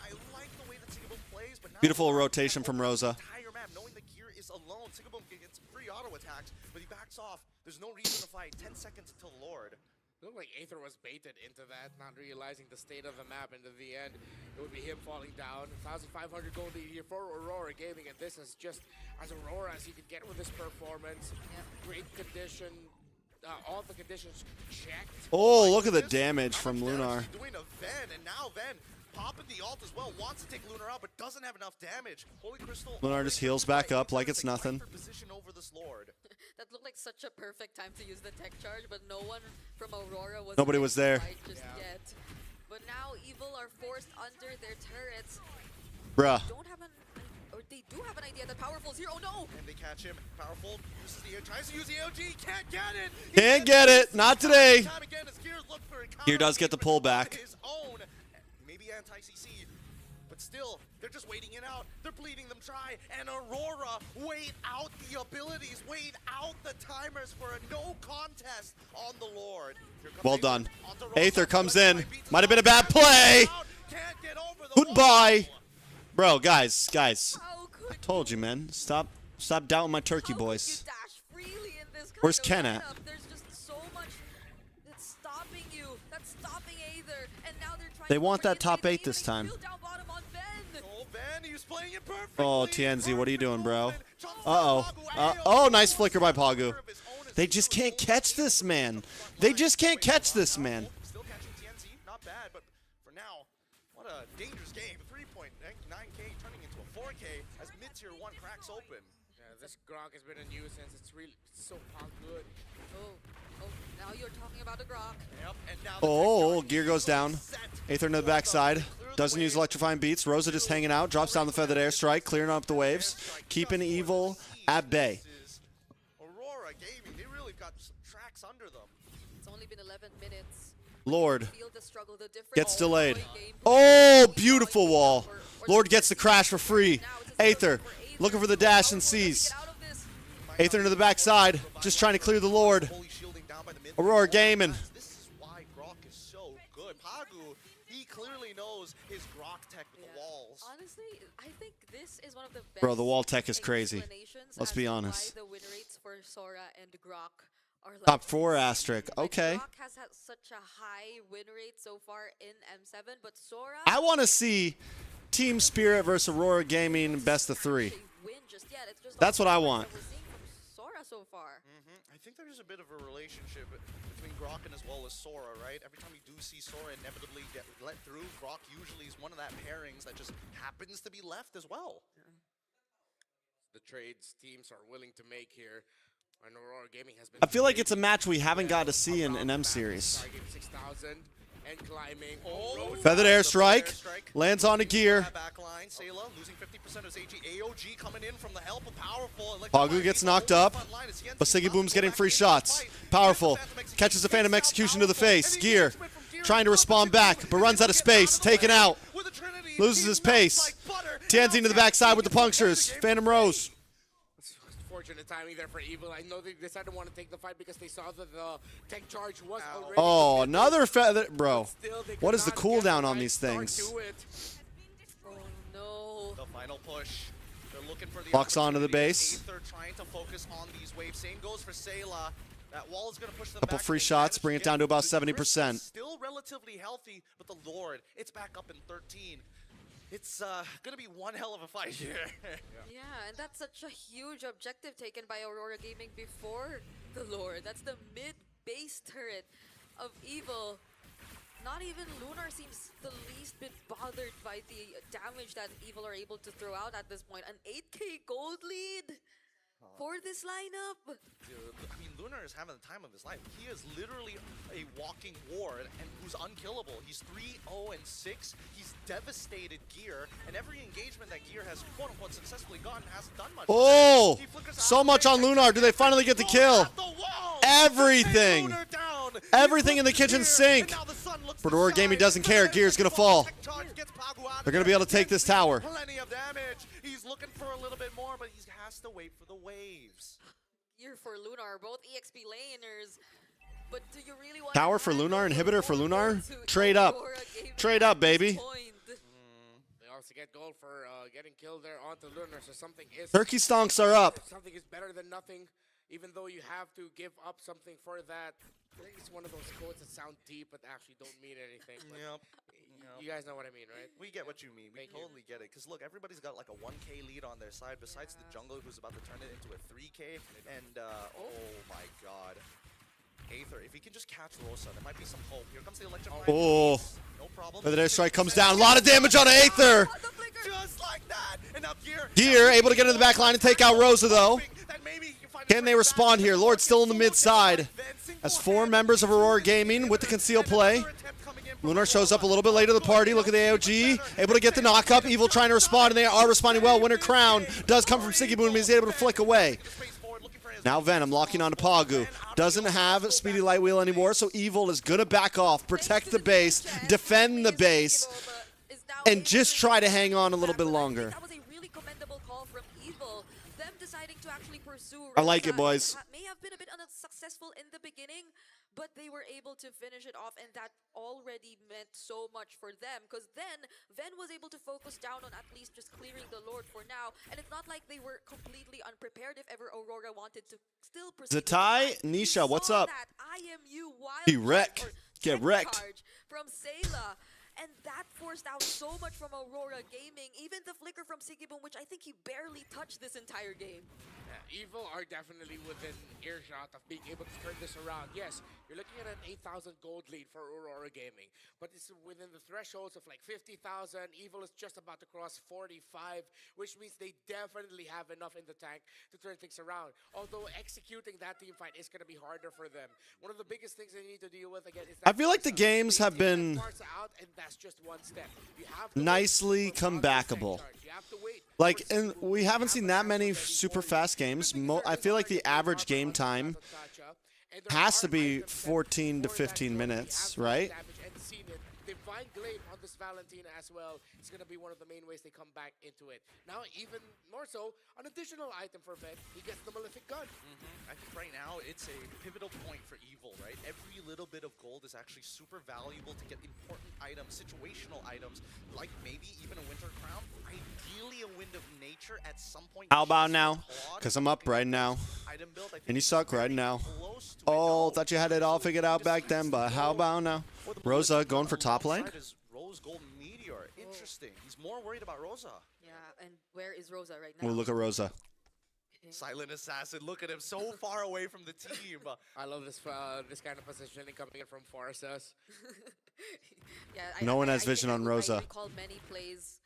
I like the way that Sigaboom plays, but now Beautiful rotation from Rosa. entire map, knowing the gear is alone. Sigaboom gets free auto attacks, but he backs off. There's no reason to fight. 10 seconds until Lord. Looked like Aether was baited into that, not realizing the state of the map, and in the end, it would be him falling down. 1,500 gold lead here for Aurora Gaming, and this is just as Aurora as he could get with his performance. Great condition, all the conditions checked. Oh, look at the This- damage how from much damage Lunar. is he doing to Ven, and now Ven popping the ult as well, wants to take Lunar out, but doesn't have enough damage. Holy Crystal. Lunar just heals back up like it's nothing. Position over this Lord. that looked like such a perfect time to use the tech charge, but no one from Aurora was Nobody ready was to there. fight just yet. But now Evil are forced under their turrets. Bruh. Don't have an, or they do have an idea that Powerful's here. Oh no! And they catch him. Powerful. Uses the tries to use the OG. Can't get it. He Can't gets get it. Not today. Time again as Gears look for a Gear does get the counter pullback. of His own. Maybe anti-CC. But still, they're just waiting it out. They're bleeding them dry. And Aurora wait out the abilities. Wait out the timers for a no contest on the Lord. Here comes Well Aether done. onto Rosa. Aether comes Let's in. try, beats Might have been a him bad out. play. Can't get over the Goodbye. wall. Bro, guys. How could Told you, man. Stop doubting my turkey how could boys. you dash freely in this kind Where's of Ken at? lineup? There's just so much that's stopping you. That's stopping Aether. And now they're trying They to want bring that it top in, 8 this even time. still down bottom on Ben. Oh, Ben, he was playing it perfectly. Oh, TNZ, what are you doing, bro? Perfect. Jumps Uh-oh. on Pagu. Oh, nice flicker by Pagu. Of his own is They just super can't cool. catch this man. They just can't catch this man. Still catching TNZ, not bad, but for now, what a dangerous game. 3.9K turning into a 4K as mid-tier 1 cracks open. Yeah, this Gronk has been a nuisance. It's really so good. Oh, now you're talking about the Grok. Yep, and now Oh, Gear goes down. Aether into the backside. Doesn't use electrifying beats. Rosa just hanging out. Drops down the feathered airstrike, clearing up the waves. Keeping Evil at bay. Aurora Gaming, they really got some tracks under them. It's only been 11 minutes. Lord Feel the struggle, the difference. gets delayed. Game. Oh, beautiful wall. Lord gets the crash for free. Aether looking for the dash and sees. Get out of this. Aether into the backside. Just trying to clear the Lord. Fully shielding down by the mid. Aurora Gaming. This is why Grok is so good. Pagu, he clearly knows his Grok tech with the walls. Honestly, I think this is one of the best. Bro, the wall tech is crazy. explanations Let's as be to honest. Why the win rates for Sora and Grok are like Top 4 this. asterisk. Like, Okay. Grok has had such a high win rate so far in M7, but Sora I want to see Team Spirit versus Aurora Gaming best of 3. actually win just yet. It's just That's all what I the want. that we're seeing from Sora so far. I think there's a bit of a relationship between Grok and as well as Sora, right? Every time you do see Sora inevitably get let through, Grok usually is one of that pairings that just happens to be left as well. The trades teams are willing to make here. And Aurora Gaming has been. I feel like it's a match we haven't got to see in an M series. Target 6,000 and climbing. Feathered airstrike. Lands on a gear. That back line, Sayla losing 50% of his AG. AOG coming in from the help of Powerful. Pagu gets knocked up, but Siggy Boom's getting free shots. Powerful catches a Phantom Execution to the face. Gear trying to respond back, but runs out of space. Taken out. Loses his pace. Tianzi to the backside with the punctures. Phantom Rose. Fortunate timing there for Evil. I know they decided to want to take the fight because they saw that the tech charge was already. Oh, committed, another feather. Bro, but still they what could is the not get cooldown the on right these start things? to it. Oh no. The final push. They're looking for the Locks onto the opportunity. base. Aether trying to focus on these waves. Same goes for Sayla. That wall is going to push them Couple back. free They shots, managed bring it get down to about the Crystal 70%. Still relatively healthy, but the Lord, it's back up in 13. It's going to be one hell of a fight here. Yeah, and that's such a huge objective taken by Aurora Gaming before the Lord. That's the mid-base turret of Evil. Not even Lunar seems the least bit bothered by the damage that Evil are able to throw out at this point. An 8k gold lead for this lineup. Dude, I mean, Lunar is having the time of his life. He is literally a walking ward and who's unkillable. He's 3-0-6. He's devastated Gear, and every engagement that Gear has quote-unquote successfully gotten hasn't done much. Oh, He flickers so out much there, on Lunar. Do they finally get the kill? at the wall. Everything. Lunar down. Everything He in the flips kitchen Gear, sink. and now the sun looks But to Aurora the Gaming side. doesn't care. Gear's gonna fall. Tech charge gets Pagu out of They're gonna be there. able to take this tower. Plenty of damage. He's looking for a little bit more, but he has to wait for the waves. Here for Lunar, both EXP laners. But do you really want Tower to for hand Lunar, over inhibitor for gold Lunar. to Trade up. Aurora Gaming Trade at up, this baby. point? They also get gold for getting killed there onto Lunar, so something is Turkey stonks are up. something is better than nothing, even though you have to give up something for that. I think it's one of those quotes that sound deep but actually don't mean anything. But Yep. you guys know what I mean, right? We get what you mean. We Thank you. totally get it. Because look, everybody's got like a 1k lead on their side, besides the jungler who's about to turn it into a 3k. And, oh my god. Aether, if he can just catch Rosa, there might be some hope. Here comes the electric. Oh. No problem. Feather Strike comes down. A lot of damage on Aether. Oh, the flicker! Just like that. And now Gear. Gear able to get into the back line and take out Rosa, though. That maybe he can find Can they his way respond back. here? Lord still in the mid side. Advancing As for 4 him. members of Aurora Gaming with the conceal play. Another attempt coming in from Lunar shows up a little bit late to the party. Look at the AOG. Able to get the knock up. Evil trying to respond, and they are responding well. Winter Crown does come from Siggy Boom. He's able to flick away. Now Venom locking onto Pagu. Doesn't have Speedy Light Wheel anymore, so Evil is going to back off, protect the base, defend the base, and just try to hang on a little bit longer. That was a really commendable call from Evil. Them deciding to actually pursue I like it, Rosa boys. may have been a bit unsuccessful in the beginning, but they were able to finish it off, and that already meant so much for them, because then Ven was able to focus down on at least just clearing the Lord for now, and it's not like they were completely unprepared if ever Aurora wanted to still proceed. with the Zatai, fight. We Nisha, what's saw up? that IMU wild He wreck. or Get tech wrecked. charge from Sayla. And that forced out so much from Aurora Gaming, even the flicker from Sigibum, which I think he barely touched this entire game. Yeah, Evil are definitely within earshot of being able to turn this around. Yes, you're looking at an 8,000 gold lead for Aurora Gaming, but it's within the thresholds of like 50,000. Evil is just about to cross 45, which means they definitely have enough in the tank to turn things around. Although executing that team fight is going to be harder for them. One of the biggest things they need to deal with again is that I feel like the Barca. games They have take that been Barca out, and that's just one step. You have to wait nicely for Barca's tech comebackable. charge. You have to wait Like, for and Sigibum we to haven't have seen an that answer many ready super for you. fast games. I feel like the average game time has to be 14 to 15 minutes, right? Divine Glaive on this Valentina as well. It's going to be one of the main ways they come back into it. Now, even more so, an additional item for Ven, he gets the Malefic Gun. I think right now it's a pivotal point for Evil, right? Every little bit of gold is actually super valuable to get important items, situational items, like maybe even a Winter Crown, ideally a Wind of Nature at some point. How about just now? for Claude, Because I'm up right now. item build, I think And you is suck right very now. close to it. Oh, No. thought you had it all figured out back then, but how about now? Or the Rosa bullet going for top lane? alongside his Rose Gold Meteor. Interesting. He's more worried about Rosa. Yeah, and where is Rosa right now? We'll look at Rosa. Silent Assassin, look at him, so far away from the team. I love this this kind of positioning coming in from Farsas. Yeah, No one has think vision on Rosa. I recall many plays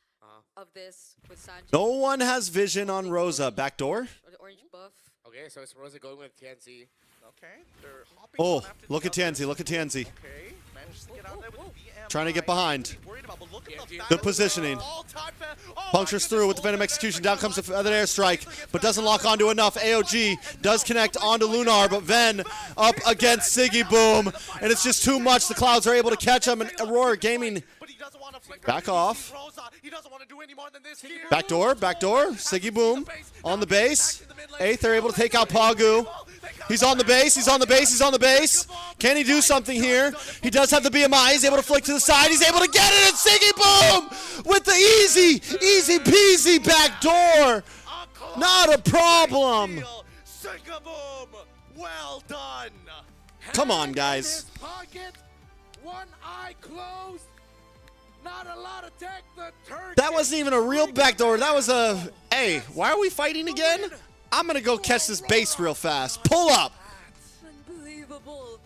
of this with Sanji. No one has vision on Rosa. Back door? Or the orange buff. Okay, so it's Rosa going with TNC. Okay, they're hopping Oh, on after look the at others. Tianzi. Look at Tianzi. Okay, manages to get out there with the BM. Trying to get behind. Worried about, but look at the Good battle. positioning. All-time fan- oh my Punctures through with the Venom execution. Down comes the other airstrike, but doesn't lock onto enough. AOG does connect onto Lunar, but Ven up against Siggy Boom, and it's just too much. The Clouds are able to catch him, and Aurora Gaming But he doesn't want to flicker. back He off. sees Rosa. He doesn't want to do any more than this here. Back door. Siggy Boom on the base. Eighth, they're able to take out Pagu. He's on the base. He's on the base. He's on the base. Can he do something here? He does have the BMI. He's able to flick to the side. He's able to get it. And Siggy Boom with the easy peasy back door. Not a problem. Boom. Well done. Come on, guys. His pocket, one eye closed. Not a lot of tech. The turn. That wasn't even a real backdoor. That was a, hey, why are we fighting again? I'm going to go catch this base real fast. Pull up. Unbelievable.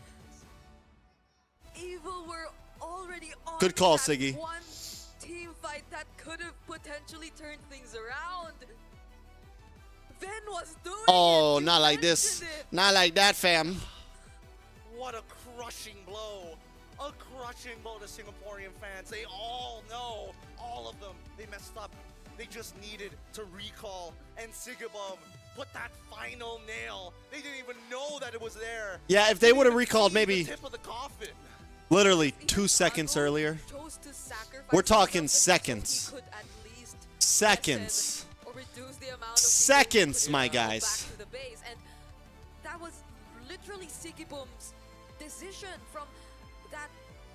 Evil were already already on Good call, that Siggy. one team fight that could have potentially turned things around. Ven was doing Oh, it. You not like this. mentioned it. Not like that, fam. What a crushing blow. A crushing blow to Singaporean fans. They all know, all of them, they messed up. They just needed to recall, and Sigabum put that final nail. They didn't even know that it was there. Yeah, if they Didn't would have even recalled see maybe the tip of the coffin. literally Even 2 seconds Pago earlier. chose to sacrifice We're talking himself seconds. so he could at least Seconds. lessen or reduce the amount of Seconds, people my who could go guys. back to the base. And that was literally Sigibum's decision from that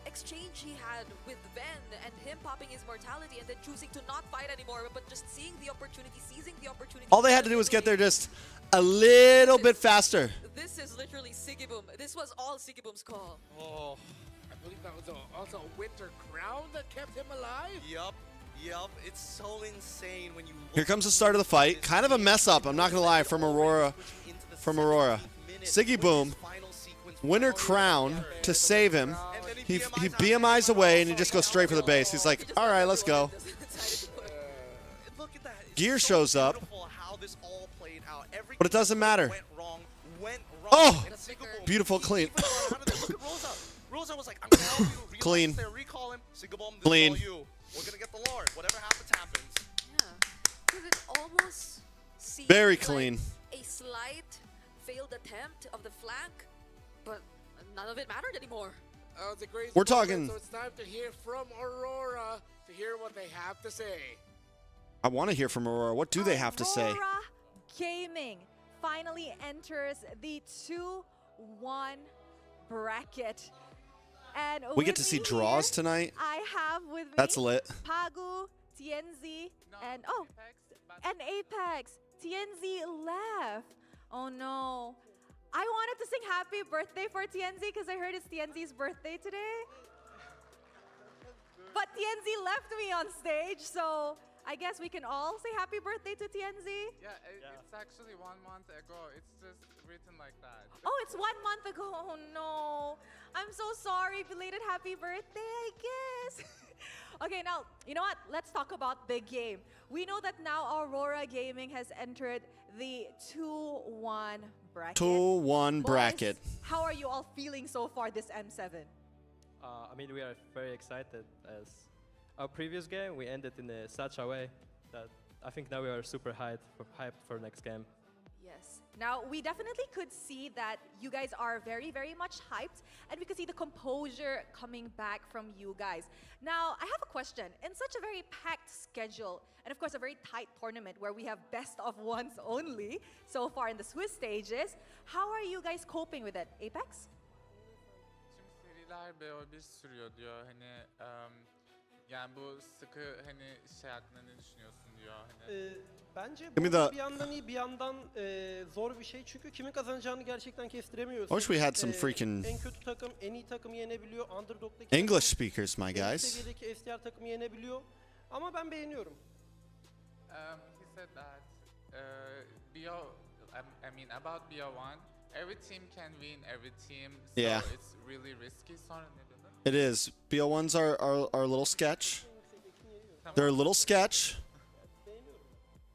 exchange he had with Ven and him popping his mortality and then choosing to not fight anymore, but just seeing the opportunity, seizing the opportunity. All they had to do was get there just a little bit faster. This is literally Sigibum. This was all Sigibum's call. Oh, I believe that was also a winter crown that kept him alive. yup. It's so insane when you Here comes the start of the fight. Kind of a mess up, I'm not gonna lie, from Aurora. Siggy Boom, winter crown to save him. He BMIs away and he just goes straight for the base. He's like, all right, let's go. Look at that. It's Gear so shows up. beautiful how this all played out. Everything But it doesn't matter. Went wrong. Oh! And Sigabum, Beautiful, he clean. even got out of there. Look at Rosa. Rosa was like, I'm gonna help you. Realize Clean. they recall him. Sigabum, this Clean. is all you. We're gonna get the Lord. Whatever happens, happens. Yeah, because it almost seemed Very like clean. a slight failed attempt of the flank, but none of it mattered anymore. Oh, it's a crazy We're moment, talking- So it's time to hear from Aurora to hear what they have to say. I want to hear from Aurora. What do they have to say? Aurora Gaming finally enters the 2-1 bracket. And We get with to see me draws here, tonight. I have with me That's lit. Pagu, TNZ, and and Apex. TNZ left. Oh no. I wanted to sing happy birthday for TNZ because I heard it's TNZ's birthday today. But TNZ left me on stage, so I guess we can all say happy birthday to TNZ. Yeah, it's actually 1 month ago. It's just written like that. Oh, it's 1 month ago. Oh no. I'm so sorry. Belated happy birthday, I guess. Okay, now, you know what? Let's talk about the game. We know that now Aurora Gaming has entered the 2-1 bracket. 2-1 Boys, bracket. how are you all feeling so far this M7? I mean, we are very excited as our previous game, we ended in such a way that I think now we are super hyped for next game. Yes. Now, we definitely could see that you guys are very, very much hyped, and we could see the composure coming back from you guys. Now, I have a question. In such a very packed schedule, and of course a very tight tournament where we have best of ones only so far in the Swiss stages, how are you guys coping with it? Apex? Tüm seriler BO1 sürüyor diyor. Hani yani bu sıkı hani şey hakkında ne düşünüyorsun diyor. Hani Bence Give me bu the- bir yandan iyi bir yandan zor bir şey çünkü kimin kazanacağını gerçekten kestiremiyorsun. I wish we had some freaking En kötü takım en iyi takımı yenebiliyor. Underdog'daki English takım speakers, my en guys. seviyedeki STR takımı yenebiliyor. Ama ben beğeniyorum. he said that BO I mean about BO1 every team can win every team. So Yeah. it's really risky. Sonra ne dedin? It is. BO1s are a little sketch. They're a little sketch.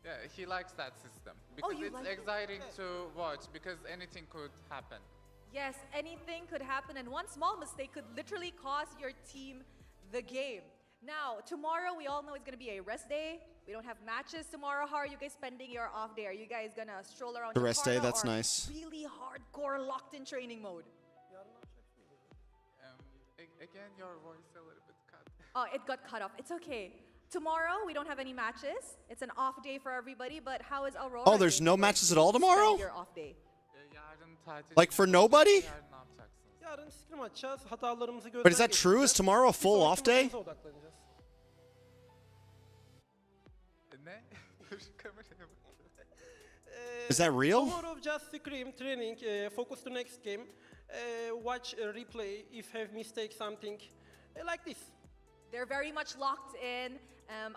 Yeah, he likes that system Oh, because you it's like it? exciting to watch because anything could happen. Yes, anything could happen, and one small mistake could literally cost your team the game. Now, tomorrow we all know it's gonna be a rest day. We don't have matches tomorrow. How are you guys spending your off day? Are you guys gonna stroll around The rest day, Jakarta that's or nice. really hardcore locked in training mode? Again, your voice a little bit cut. Oh, it got cut off. It's okay. Tomorrow we don't have any matches. It's an off day for everybody. But how is Aurora? Oh, there's no going matches to at all spend tomorrow? Your off day. Yarın tatil. Like for nobody? Yarın ne yapacaksınız? Yarın scrim atacağız. Hatalarımızı gözden But is that true? Is geçireceğiz. tomorrow a Bir full sonraki off day? maçımıza odaklanacağız. Ne? Dur kameraya bak. Is that real? Tomorrow just scrim training, focus to next game, watch replay if have mistake something like this. They're very much locked in.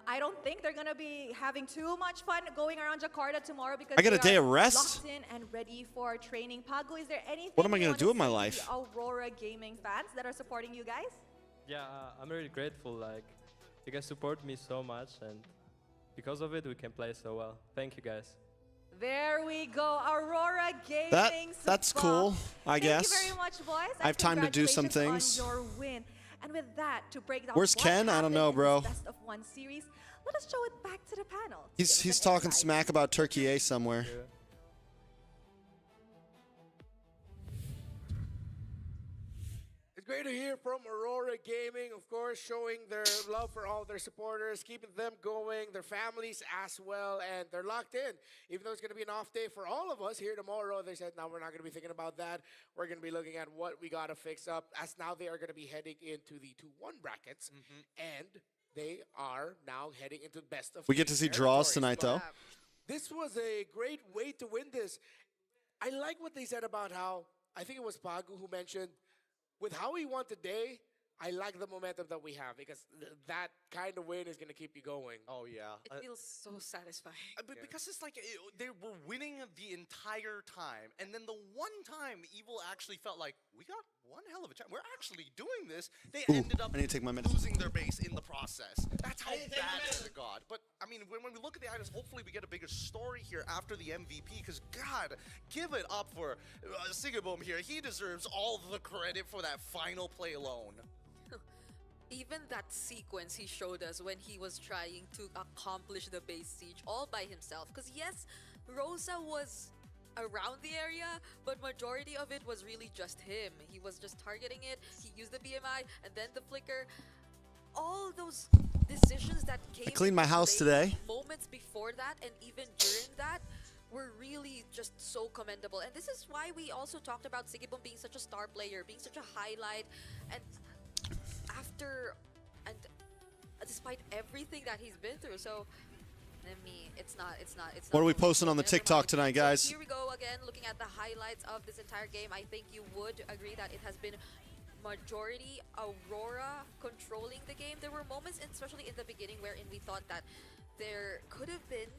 I don't think they're gonna be having too much fun going around Jakarta tomorrow because I got a they day are of rest. locked in and ready for training. Pagu, is there anything What am I you gonna wanna do with my say to life? the Aurora Gaming fans that are supporting you guys? Yeah, I'm really grateful. Like, you guys support me so much, and because of it, we can play so well. Thank you, guys. There we go, Aurora Gaming. That's cool, I guess. Thank you very much, boys. I have time to do some Congratulations things. on your win. And with that, to break down Where's what Ken? I don't happened know, in bro. this Best of One series, let us show it back to the panel. He's talking smack about Turkey A somewhere. Yeah. It's great to hear from Aurora Gaming, of course, showing their love for all their supporters, keeping them going, their families as well, and they're locked in. Even though it's going to be an off day for all of us here tomorrow, they said, no, we're not going to be thinking about that. We're going to be looking at what we got to fix up, as now they are going to be heading into the 2-1 brackets, and they are now heading into the best of We get to see draws tonight, though. This was a great way to win this. I like what they said about how, I think it was Pagu who mentioned, with how he won today, I like the momentum that we have because that kind of win is going to keep you going. Oh, yeah. It feels so satisfying. Because it's like they were winning the entire time. And then the one time Evil actually felt like, we got one hell of a chance. We're actually doing this. They ended up I need to take my medicine. losing their base in the process. That's how bad it got. But, I mean, when we look at the items, hopefully we get a bigger story here after the MVP. Because, God, give it up for Sigaboom here. He deserves all the credit for that final play alone. Even that sequence he showed us when he was trying to accomplish the base siege all by himself. Because yes, Rosa was around the area, but majority of it was really just him. He was just targeting it. He used the BMI and then the flicker. All those decisions that came I cleaned my into house play today. moments before that and even during that were really just so commendable. And this is why we also talked about Sigiboom being such a star player, being such a highlight. And after and despite everything that he's been through, so it's not. What are we only posting on the never TikTok mind. tonight, So guys? here we go again, looking at the highlights of this entire game. I think you would agree that it has been majority Aurora controlling the game. There were moments, especially in the beginning, wherein we thought that there could have been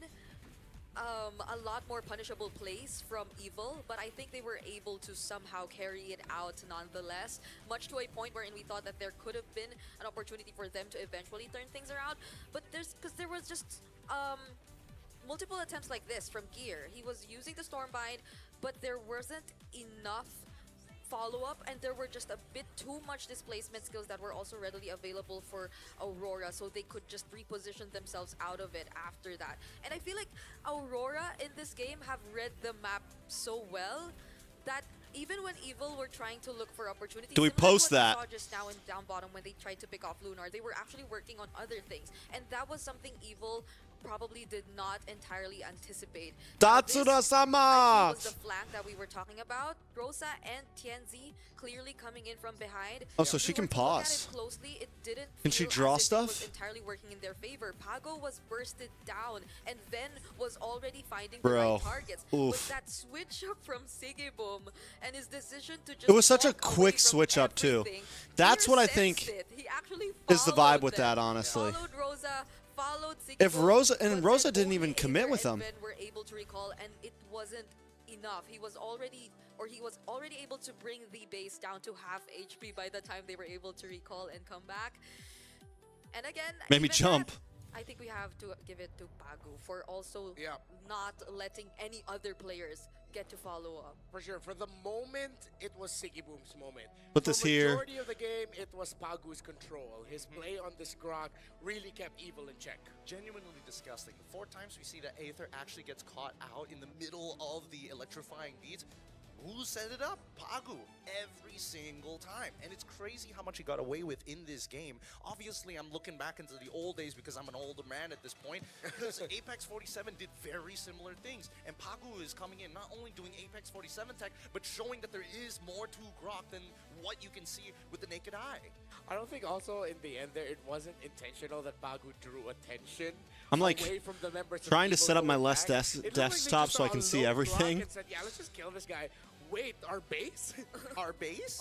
a lot more punishable plays from Evil, but I think they were able to somehow carry it out nonetheless, much to a point wherein we thought that there could have been an opportunity for them to eventually turn things around. But because there was just multiple attempts like this from Gear. He was using the Stormbind, but there wasn't enough follow-up, and there were just a bit too much displacement skills that were also readily available for Aurora, so they could just reposition themselves out of it after that. And I feel like Aurora in this game have read the map so well that even when Evil were trying to look for opportunities, Do we similar to post what that? we saw just now in down bottom when they tried to pick off Lunar, they were actually working on other things, and that was something Evil probably did not entirely anticipate. Datsura-sama! Was the flank that we were talking about. Rosa and Tianzi clearly coming in from behind. Oh, so If she we can were to look at pause. it closely, it didn't Can she feel draw as if it stuff? was entirely working in their favor. Pago was bursted down and then was already finding Bro. the right targets. Oof. But that switch up from Sigeboom and his decision to just It was such a walk away quick from switch up, too. everything, That's Fear what I sensed think it. He actually is the vibe followed with them. that, honestly. Followed Rosa, followed If Sigeboom, Rosa- and but Rosa then didn't only even commit Aether with and them. Ben were able to recall, and it wasn't enough. He was already able to bring the base down to half HP by the time they were able to recall and come back. And again, Made me even jump. that, I think we have to give it to Pagu for also Yeah. not letting any other players get to follow up. For sure. For the moment, it was Sigiboom's moment. Put For this here. majority of the game, it was Pagu's control. His play on this Grok really kept Evil in check. Genuinely disgusting. 4 times we see that Aether actually gets caught out in the middle of the electrifying beats. Who set it up? Pagu. Every single time. And it's crazy how much he got away with in this game. Obviously, I'm looking back into the old days because I'm an older man at this point. Because Apex 47 did very similar things. And Pagu is coming in, not only doing Apex 47 tech, but showing that there is more to Grok than what you can see with the naked eye. I don't think also in the end there it wasn't intentional that Pagu drew attention I'm like away from the members of trying to Evil set up my going less back. des- It looked like they desktop just so I saw can a see low Grok everything. and said, yeah, let's just kill this guy. Wait, our base? Our base?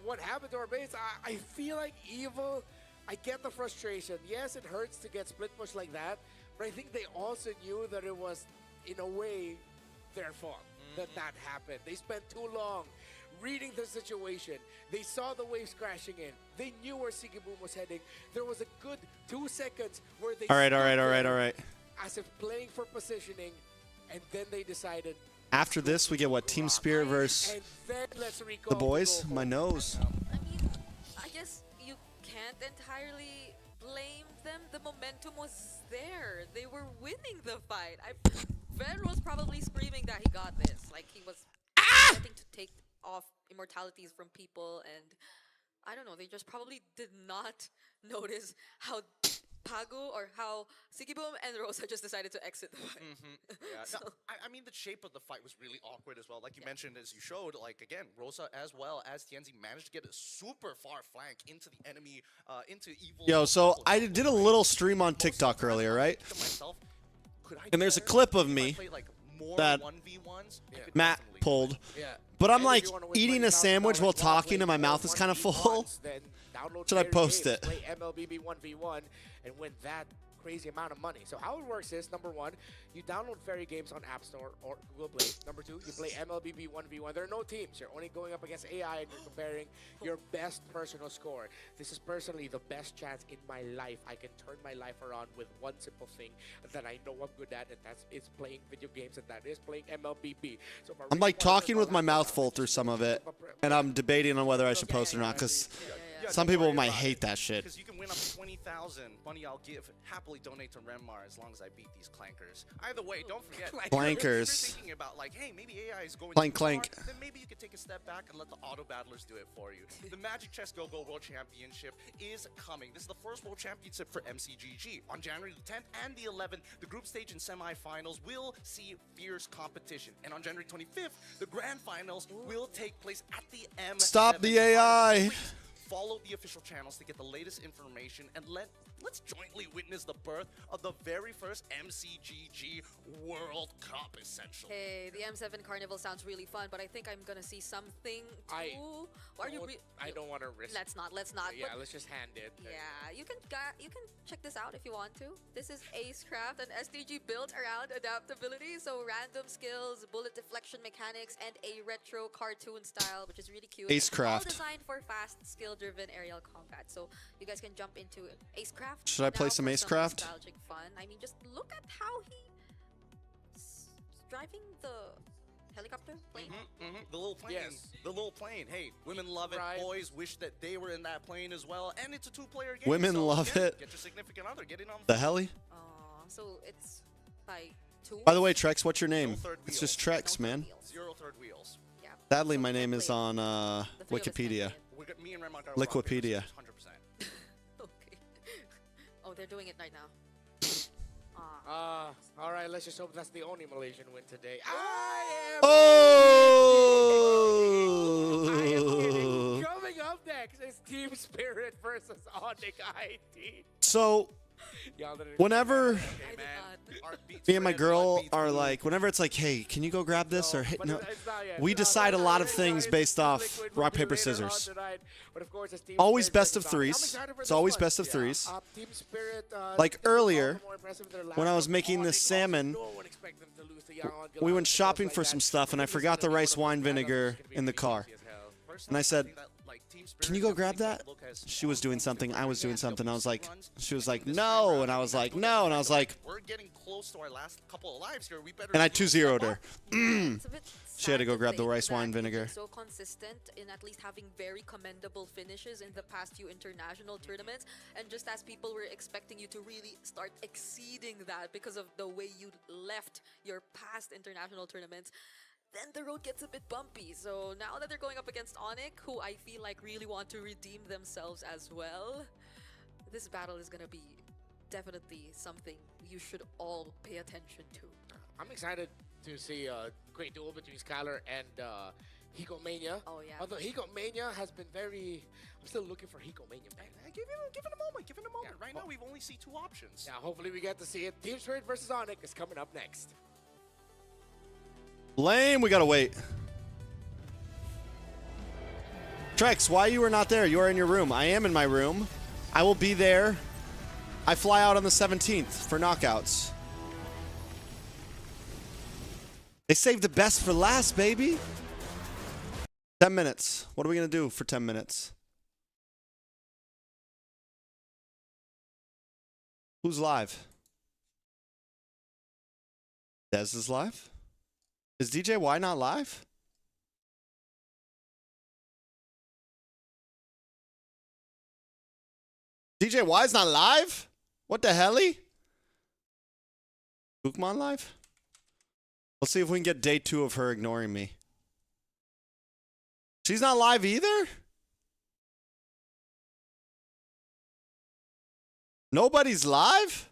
What happened to our base? I feel like Evil, I get the frustration. Yes, it hurts to get split push like that, but I think they also knew that it was, in a way, their fault that happened. They spent too long reading the situation. They saw the waves crashing in. They knew where Sigiboom was heading. There was a good 2 seconds where they All right. stood there as if playing for positioning, and then they decided. After this, we get what? Team Spirit versus And then let's recall the boys? go My home. nose. I mean, I guess you can't entirely blame them. The momentum was there. They were winning the fight. Ben was probably screaming that he got this. Like, he was getting to take off immortalities from people, and I don't know, they just probably did not notice how Pagu or how Sigiboom and Rosa just decided to exit the fight. Yeah. So- No, I mean, the shape of the fight was really awkward as well. Like you mentioned, as you showed, like, again, Rosa as well as Tienzi managed to get a super far flank into the enemy, into evil. Yo, so I did a little stream on TikTok earlier, right? And there's a clip of me that Matt pulled. Yeah. But I'm And if like you wanna win eating a $20,000 sandwich while while talking playing and my mouth more is kind of 1v1s, full. then download Should I Fairy post Games, it? Play MLBB 1v1 and win that crazy amount of money. So how it works is, number one, you download Fairy Games on App Store or Google Play. Number two, you play MLBB 1v1. There are no teams. You're only going up against AI and you're comparing your best personal score. This is personally the best chance in my life. I can turn my life around with one simple thing that I know I'm good at, and it's playing video games, and that is playing MLBB. So if I I'm really like wanna turn talking my with my life mouth around, full I through just some go of to it, the- and I'm debating on whether I should post it or not because some people might hate that shit. Because you can win up to 20,000. Money I'll give. Happily donate to Renmar as long as I beat these clankers. Either way, don't forget. Clankers. If you're thinking about like, hey, maybe AI is going Clank, too far, clank. then maybe you could take a step back and let the auto battlers do it for you. The Magic Chess Go-Go World Championship is coming. This is the first World Championship for MCGG. On January the 10th and the 11th, the group stage and semifinals will see fierce competition. And on January 25th, the grand finals will take place at the M7. Stop the AI. Please follow the official channels to get the latest information, and let's jointly witness the birth of the very first MCGG World Cup, essentially. Hey, the M7 Carnival sounds really fun, but I think I'm gonna see something too. I don't want to risk. Let's not. Yeah, but let's just hand it. yeah, you can check this out if you want to. This is Acecraft, an SDG built around adaptability, so random skills, bullet deflection mechanics, and a retro cartoon style, which is really cute. Acecraft. All designed for fast, skill-driven aerial combat. So you guys can jump into Acecraft. Should I play now some for Acecraft? Nostalgic fun. I mean, just look at how he's driving the helicopter plane. The little plane. Yes. The little plane. Hey, women love it. Right. Boys wish that they were in that plane as well. And it's a 2-player game. Women so love again, it. Get your significant other. Get in on The heli? So it's by 2. By the way, Trex, what's your name? No third It's wheel. just Trex, man. 0 third wheels. Yeah. Sadly, So my you can name is play on the three of us can Wikipedia. play it. Me and Renmark are Liquipedia. 100%. Okay. Oh, they're doing it right now. All right, let's just hope that's the only Malaysian win today. I am Oh! Coming up next is Team Spirit versus Onyx ID. So, Y'all didn't whenever I did not. me and my girl are like, whenever it's like, hey, can you go grab this or hit? No, we decide a lot of things based off rock, paper, scissors. Always best of threes. It's always best of threes. Team Spirit, Like earlier, more impressive than their when I last was making Onyx. this salmon, No one expect them to lose to Young on we Goliath went shopping like for that. some stuff, and I This is forgot the gonna be rice one wine of those battles vinegar that's gonna be in the really car. easy as hell. And I said, can you go grab that? She was doing something. I was doing something. I was like, she was like, no. And I was like, no. And I was like, we're getting close to our last couple of lives here. We better. and I 2-0'd her. It's a bit She had to sad go grab the think rice wine that you've been vinegar. So consistent in at least having very commendable finishes in the past few international tournaments, and just as people were expecting you to really start exceeding that because of the way you left your past international tournaments, then the road gets a bit bumpy. So now that they're going up against Onyx, who I feel like really want to redeem themselves as well, this battle is gonna be definitely something you should all pay attention to. I'm excited to see a great duel between Skylar and Hikomania. Oh yeah. Although Hikomania has been very... I'm still looking for Hikomania, man. Give it a moment. Give it a moment. Right now, we've only seen 2 options. Yeah, hopefully we get to see it. Team Spirit versus Onyx is coming up next. Lame, we gotta wait. Trex, why you are not there? You are in your room. I am in my room. I will be there. I fly out on the 17th for knockouts. They saved the best for last, baby. 10 minutes. What are we going to do for 10 minutes? Who's live? Dez is live? Is DJ Y not live? DJ Y's not live? What the helly? Bookmon live? Let's see if we can get day 2 of her ignoring me. She's not live either? Nobody's live?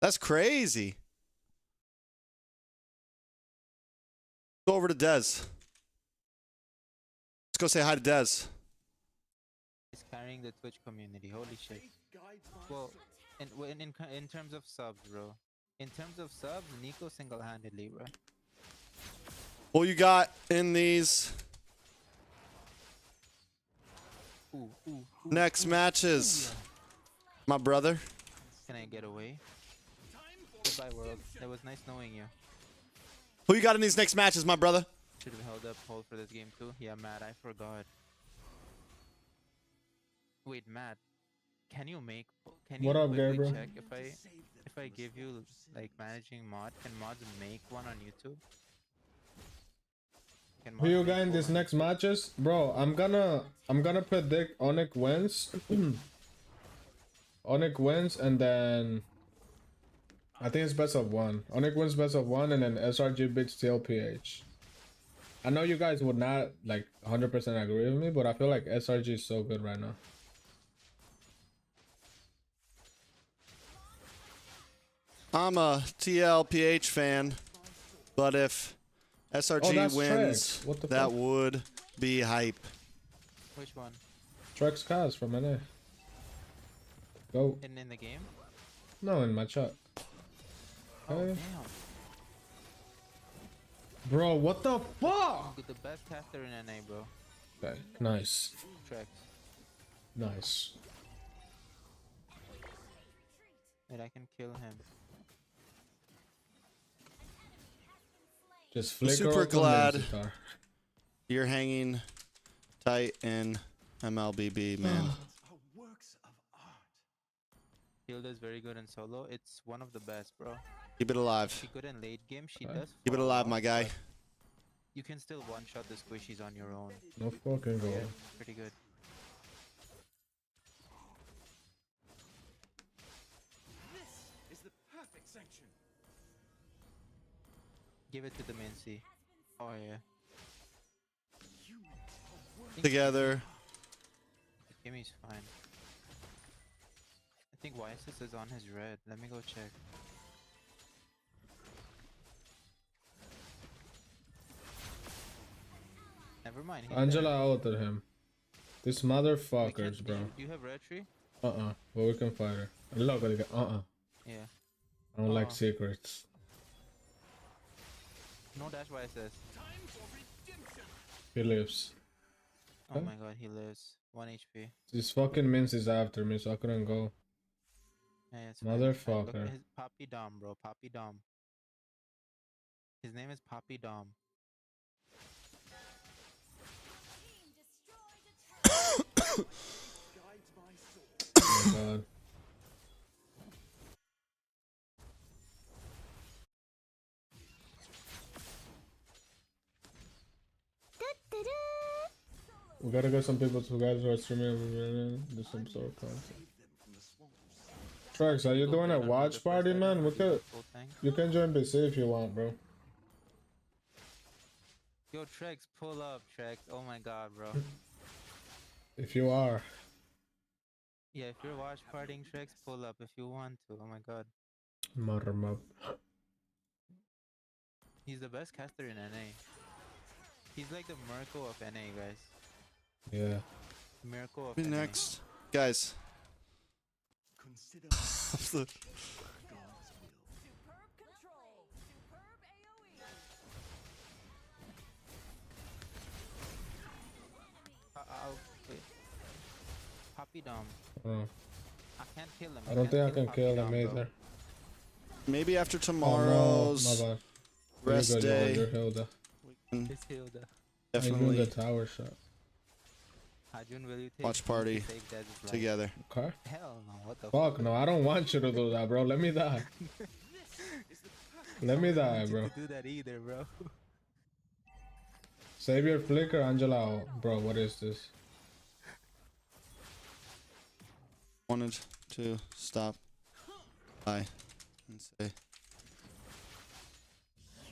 That's crazy. Go over to Dez. Let's go say hi to Dez. He's carrying the Twitch community. Holy shit. Well, in terms of subs, bro. In terms of subs, Nico single-handedly, bro. Who you got in these next matches? My brother. Can I get away? Goodbye, world. It was nice knowing you. Who you got in these next matches, my brother? Should have held up hold for this game too. Yeah, Matt, I forgot. Wait, Matt. Can you What up, quickly Gabriel? check if I give you like managing mod, can mods make one on YouTube? Can Who you mods got make in these one? next matches? Bro, I'm gonna predict Onyx wins. Onyx wins and then I think it's best of 1. Onyx wins best of 1 and then SRG beats TLPH. I know you guys would not like 100% agree with me, but I feel like SRG is so good right now. I'm a TLPH fan, but if SRG that's wins, Trex. What the that fuck? would be hype. Which one? TREXCASTS from NA. Go. In the game? No, in my chat. Oh Okay. damn. Bro, what the fuck? You're the best caster in NA, bro. Okay, nice. Trex. Nice. Wait, I can kill him. Just flicker Super up the glad Minzitar. you're hanging tight in MLBB, man. Hilda's very good in solo. It's one of the best, bro. Keep it alive. She good in late game. She Okay. does. Keep it fall alive, off, my guy. but you can still one-shot the squishies on your own. No fucking goal. Yeah, pretty good. Give it to the Mincy. Oh yeah. Together. Kimmy's fine. I think Wysis is on his red. Let me go check. Never mind. he's Angela dead. outed him. These We can- motherfuckers, bro. Do you have red tree? But we can fight her. Look, Yeah. I don't like Uh-uh. secrets. No dash Wysis. He lives. Oh Huh? my god, he lives. 1 HP. This fucking Mince is after me, so I couldn't go. Yeah, it's fine, it's fine. Look at Motherfucker. his Poppy Dom, bro. Poppy Dom. His name is Poppy Dom. Oh my god. We gotta get some people to guys who are streaming do some sort of content. Trex, are you Go doing get a another watch first party, item man? for We the could. full tank. You can join BC if you want, bro. Yo, Trex, pull up, Trex. Oh my god, bro. If you are. Yeah, if you're watch partying, Trex, pull up if you want to. Oh my god. Marmab. He's the best caster in NA. He's like the Mirko of NA, guys. Yeah. Mirko of Be NA. next. Guys. I'll wait. Poppy Dom. Oh. I can't kill him. I don't think I can kill Poppy him Dom, bro. either. maybe after Oh no, tomorrow's my bad. rest You're day, good, you're Hilda. It's Hilda. I doing definitely the tower shot. Hajun, will you take watch party to save Dad's life? together. Okay. Hell no, what the Fuck no, I don't want you to do that, bro. Let me die. Let me die, bro. To do that either, bro. Save your flicker, Angela. Bro, what is this? Wanted to stop by and say,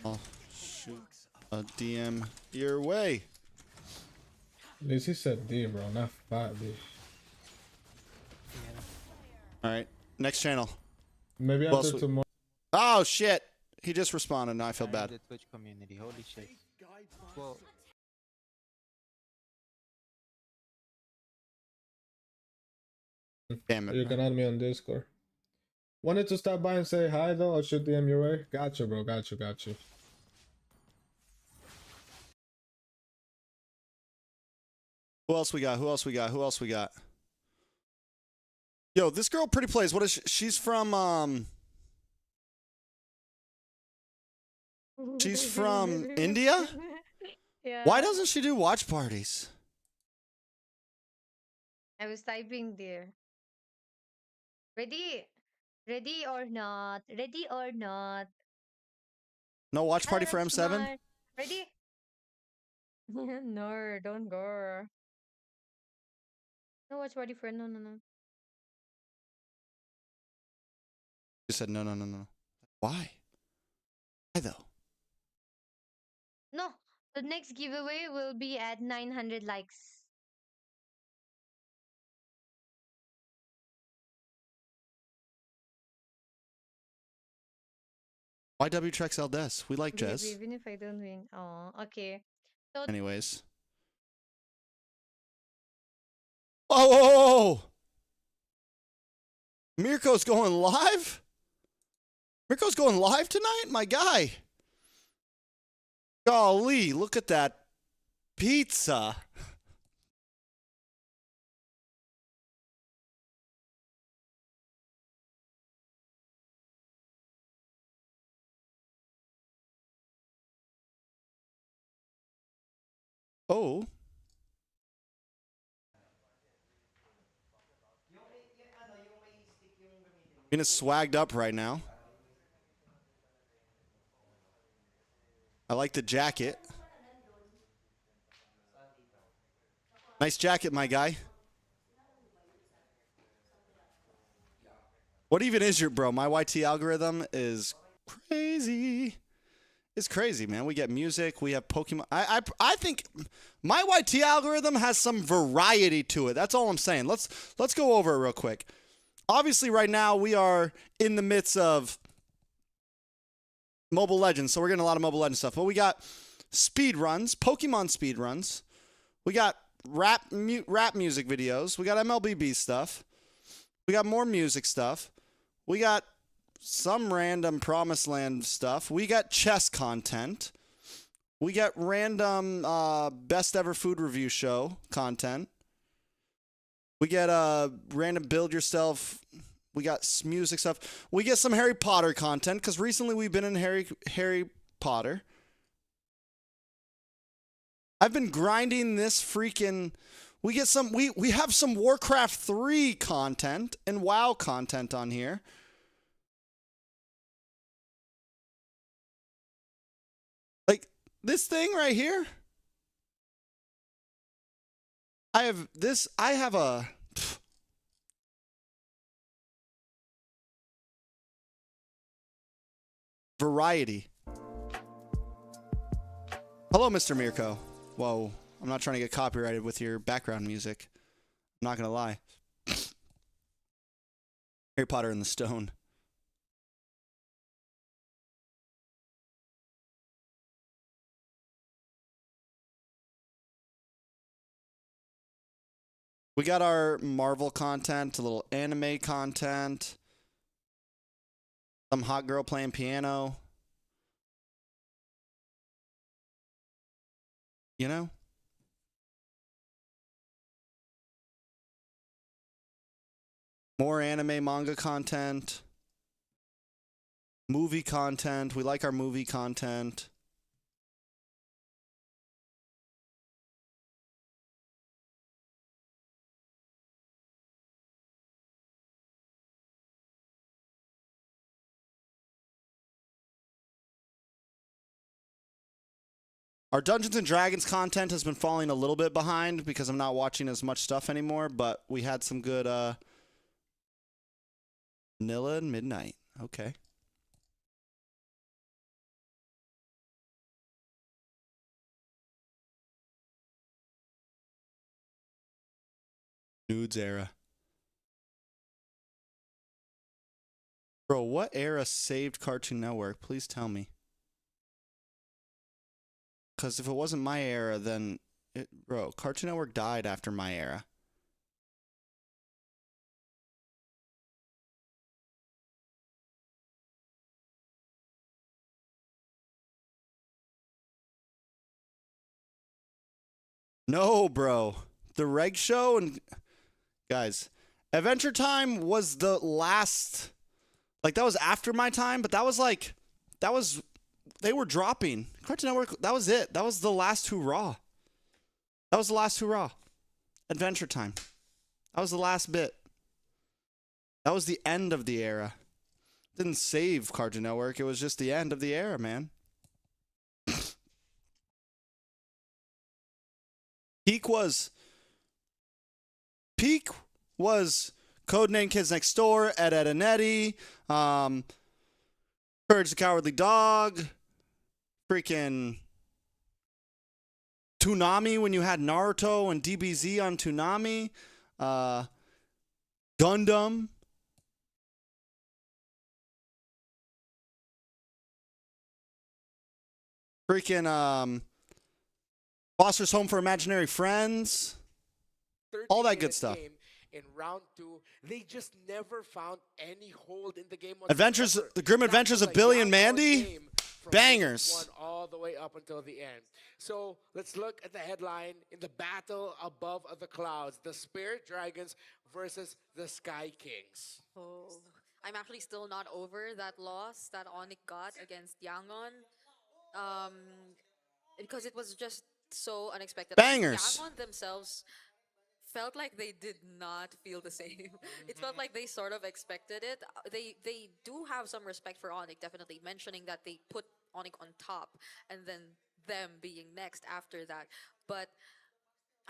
I'll shoot a DM your way. At least he said D, bro, not 5D. All right, next channel. Maybe Who else after we- tomorrow. Oh shit! He just responded. Now I feel Carrying bad. the Twitch community, holy shit. Well, Damn You it. can add me on Discord. Wanted to stop by and say hi though, or should DM your way? Gotcha, bro. Got you. Who else we got? Yo, this girl pretty plays. What is she? She's from She's from India? Yeah. Why doesn't she do watch parties? I was typing there. Ready? Ready or not? Ready or not? No watch party for I'm M7? smart. Ready? No, don't go. No watch party for no. She said no. Why? Why though? No, the next giveaway will be at 900 likes. Why WTREXCASTS? We like Jess. Even if I don't win. Oh, okay. So Anyways. Whoa! Mirko's going live? Mirko's going live tonight? My guy. Golly, look at that pizza. Oh. Being swagged up right now. I like the jacket. Nice jacket, my guy. What even is your bro? My YT algorithm is crazy. It's crazy, man. We get music. We have Pokemon. I think my YT algorithm has some variety to it. That's all I'm saying. Let's go over it real quick. Obviously, right now we are in the midst of Mobile Legends, so we're getting a lot of Mobile Legends stuff. But we got speed runs, Pokemon speed runs. We got rap music videos. We got MLBB stuff. We got more music stuff. We got some random Promised Land stuff. We got chess content. We got random best ever food review show content. We get random build yourself. We got music stuff. We get some Harry Potter content because recently we've been in Harry Potter. I've been grinding this freaking. We get some. We have some Warcraft 3 content and WoW content on here. Like this thing right here. I have a. Variety. Hello, Mr. Mirko. Whoa, I'm not trying to get copyrighted with your background music. I'm not gonna lie. Harry Potter and the Stone. We got our Marvel content, a little anime content, some hot girl playing piano. You know? More anime manga content. Movie content. We like our movie content. Our Dungeons and Dragons content has been falling a little bit behind because I'm not watching as much stuff anymore, but we had some good Vanilla and Midnight. Okay. Nudes era. Bro, what era saved Cartoon Network? Please tell me. Because if it wasn't my era, then bro, Cartoon Network died after my era. No, bro. The Reg Show and guys, Adventure Time was the last, like that was after my time, but that was they were dropping. Cartoon Network, that was it. That was the last hurrah. That was the last hurrah. Adventure Time. That was the last bit. That was the end of the era. Didn't save Cartoon Network. It was just the end of the era, man. Peak was Codename Kids Next Door, Ed, Ed, and Eddie, Courage the Cowardly Dog, freaking Toonami when you had Naruto and DBZ on Toonami, Gundam. Freaking Foster's Home for Imaginary Friends. All that good stuff. In round 2, they just never found any hold in the game. Adventures, the Grim Adventures of Billy and Mandy, bangers. All the way up until the end. So let's look at the headline in the battle above the clouds: the Spirit Dragons versus the Sky Kings. Oh, I'm actually still not over that loss that Onyx got against Yangon. Because it was just so unexpected. Bangers. Yangon themselves felt like they did not feel the same. It felt like they sort of expected it. They do have some respect for Onyx, definitely, mentioning that they put Onyx on top and then them being next after that. But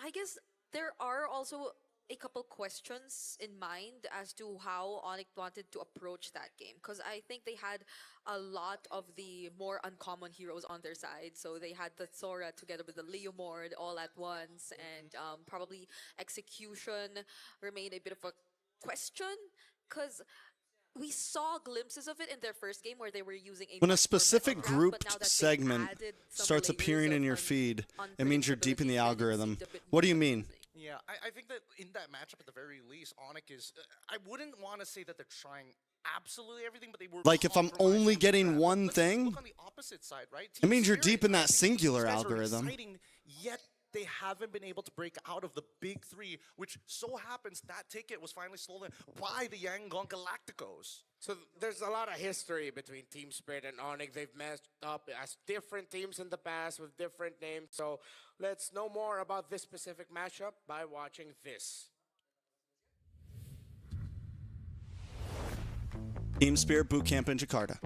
I guess there are also a couple questions in mind as to how Onyx wanted to approach that game, because I think they had a lot of the more uncommon heroes on their side. So they had the Sora together with the Leomord all at once, and probably execution remained a bit of a question, because we saw glimpses of it in their first game where they were using when a specific grouped segment starts appearing in your feed, it means you're deep in the algorithm. What do you mean? Yeah, I think that in that matchup, at the very least, Onyx is. I wouldn't want to say that they're trying absolutely everything, but they were. Like if I'm only getting one thing, look on the opposite side, right? It means you're deep in that singular these guys are algorithm. exciting, yet they haven't been able to break out of the big three, which so happens that ticket was finally stolen by the Yangon Galacticos. So there's a lot of history between Team Spirit and Onyx. They've messed up as different teams in the past with different names. So let's know more about this specific matchup by watching this. Team Spirit Boot Camp in Jakarta.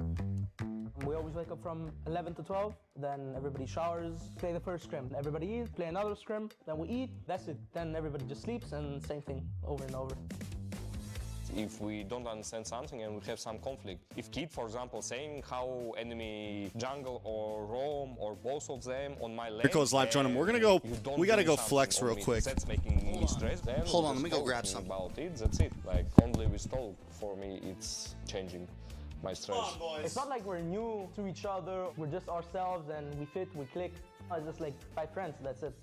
We always wake up from 11 to 12, then everybody showers, play the first scrim. Everybody eats, play another scrim, then we eat, that's it. Then everybody just sleeps, and same thing over and over. If we don't understand something and we have some conflict, if Kid, for example, saying how enemy jungle or roam or both of them on my lane, Here goes live join him. We're gonna go. We gotta go flex real quick. That's making me stressed. Then Hold on, let me go grab some. some. About it, that's it. Like only with talk, for me, it's changing my stress. It's not like we're new to each other. We're just ourselves, and we fit, we click. It's just like 5 friends. That's it.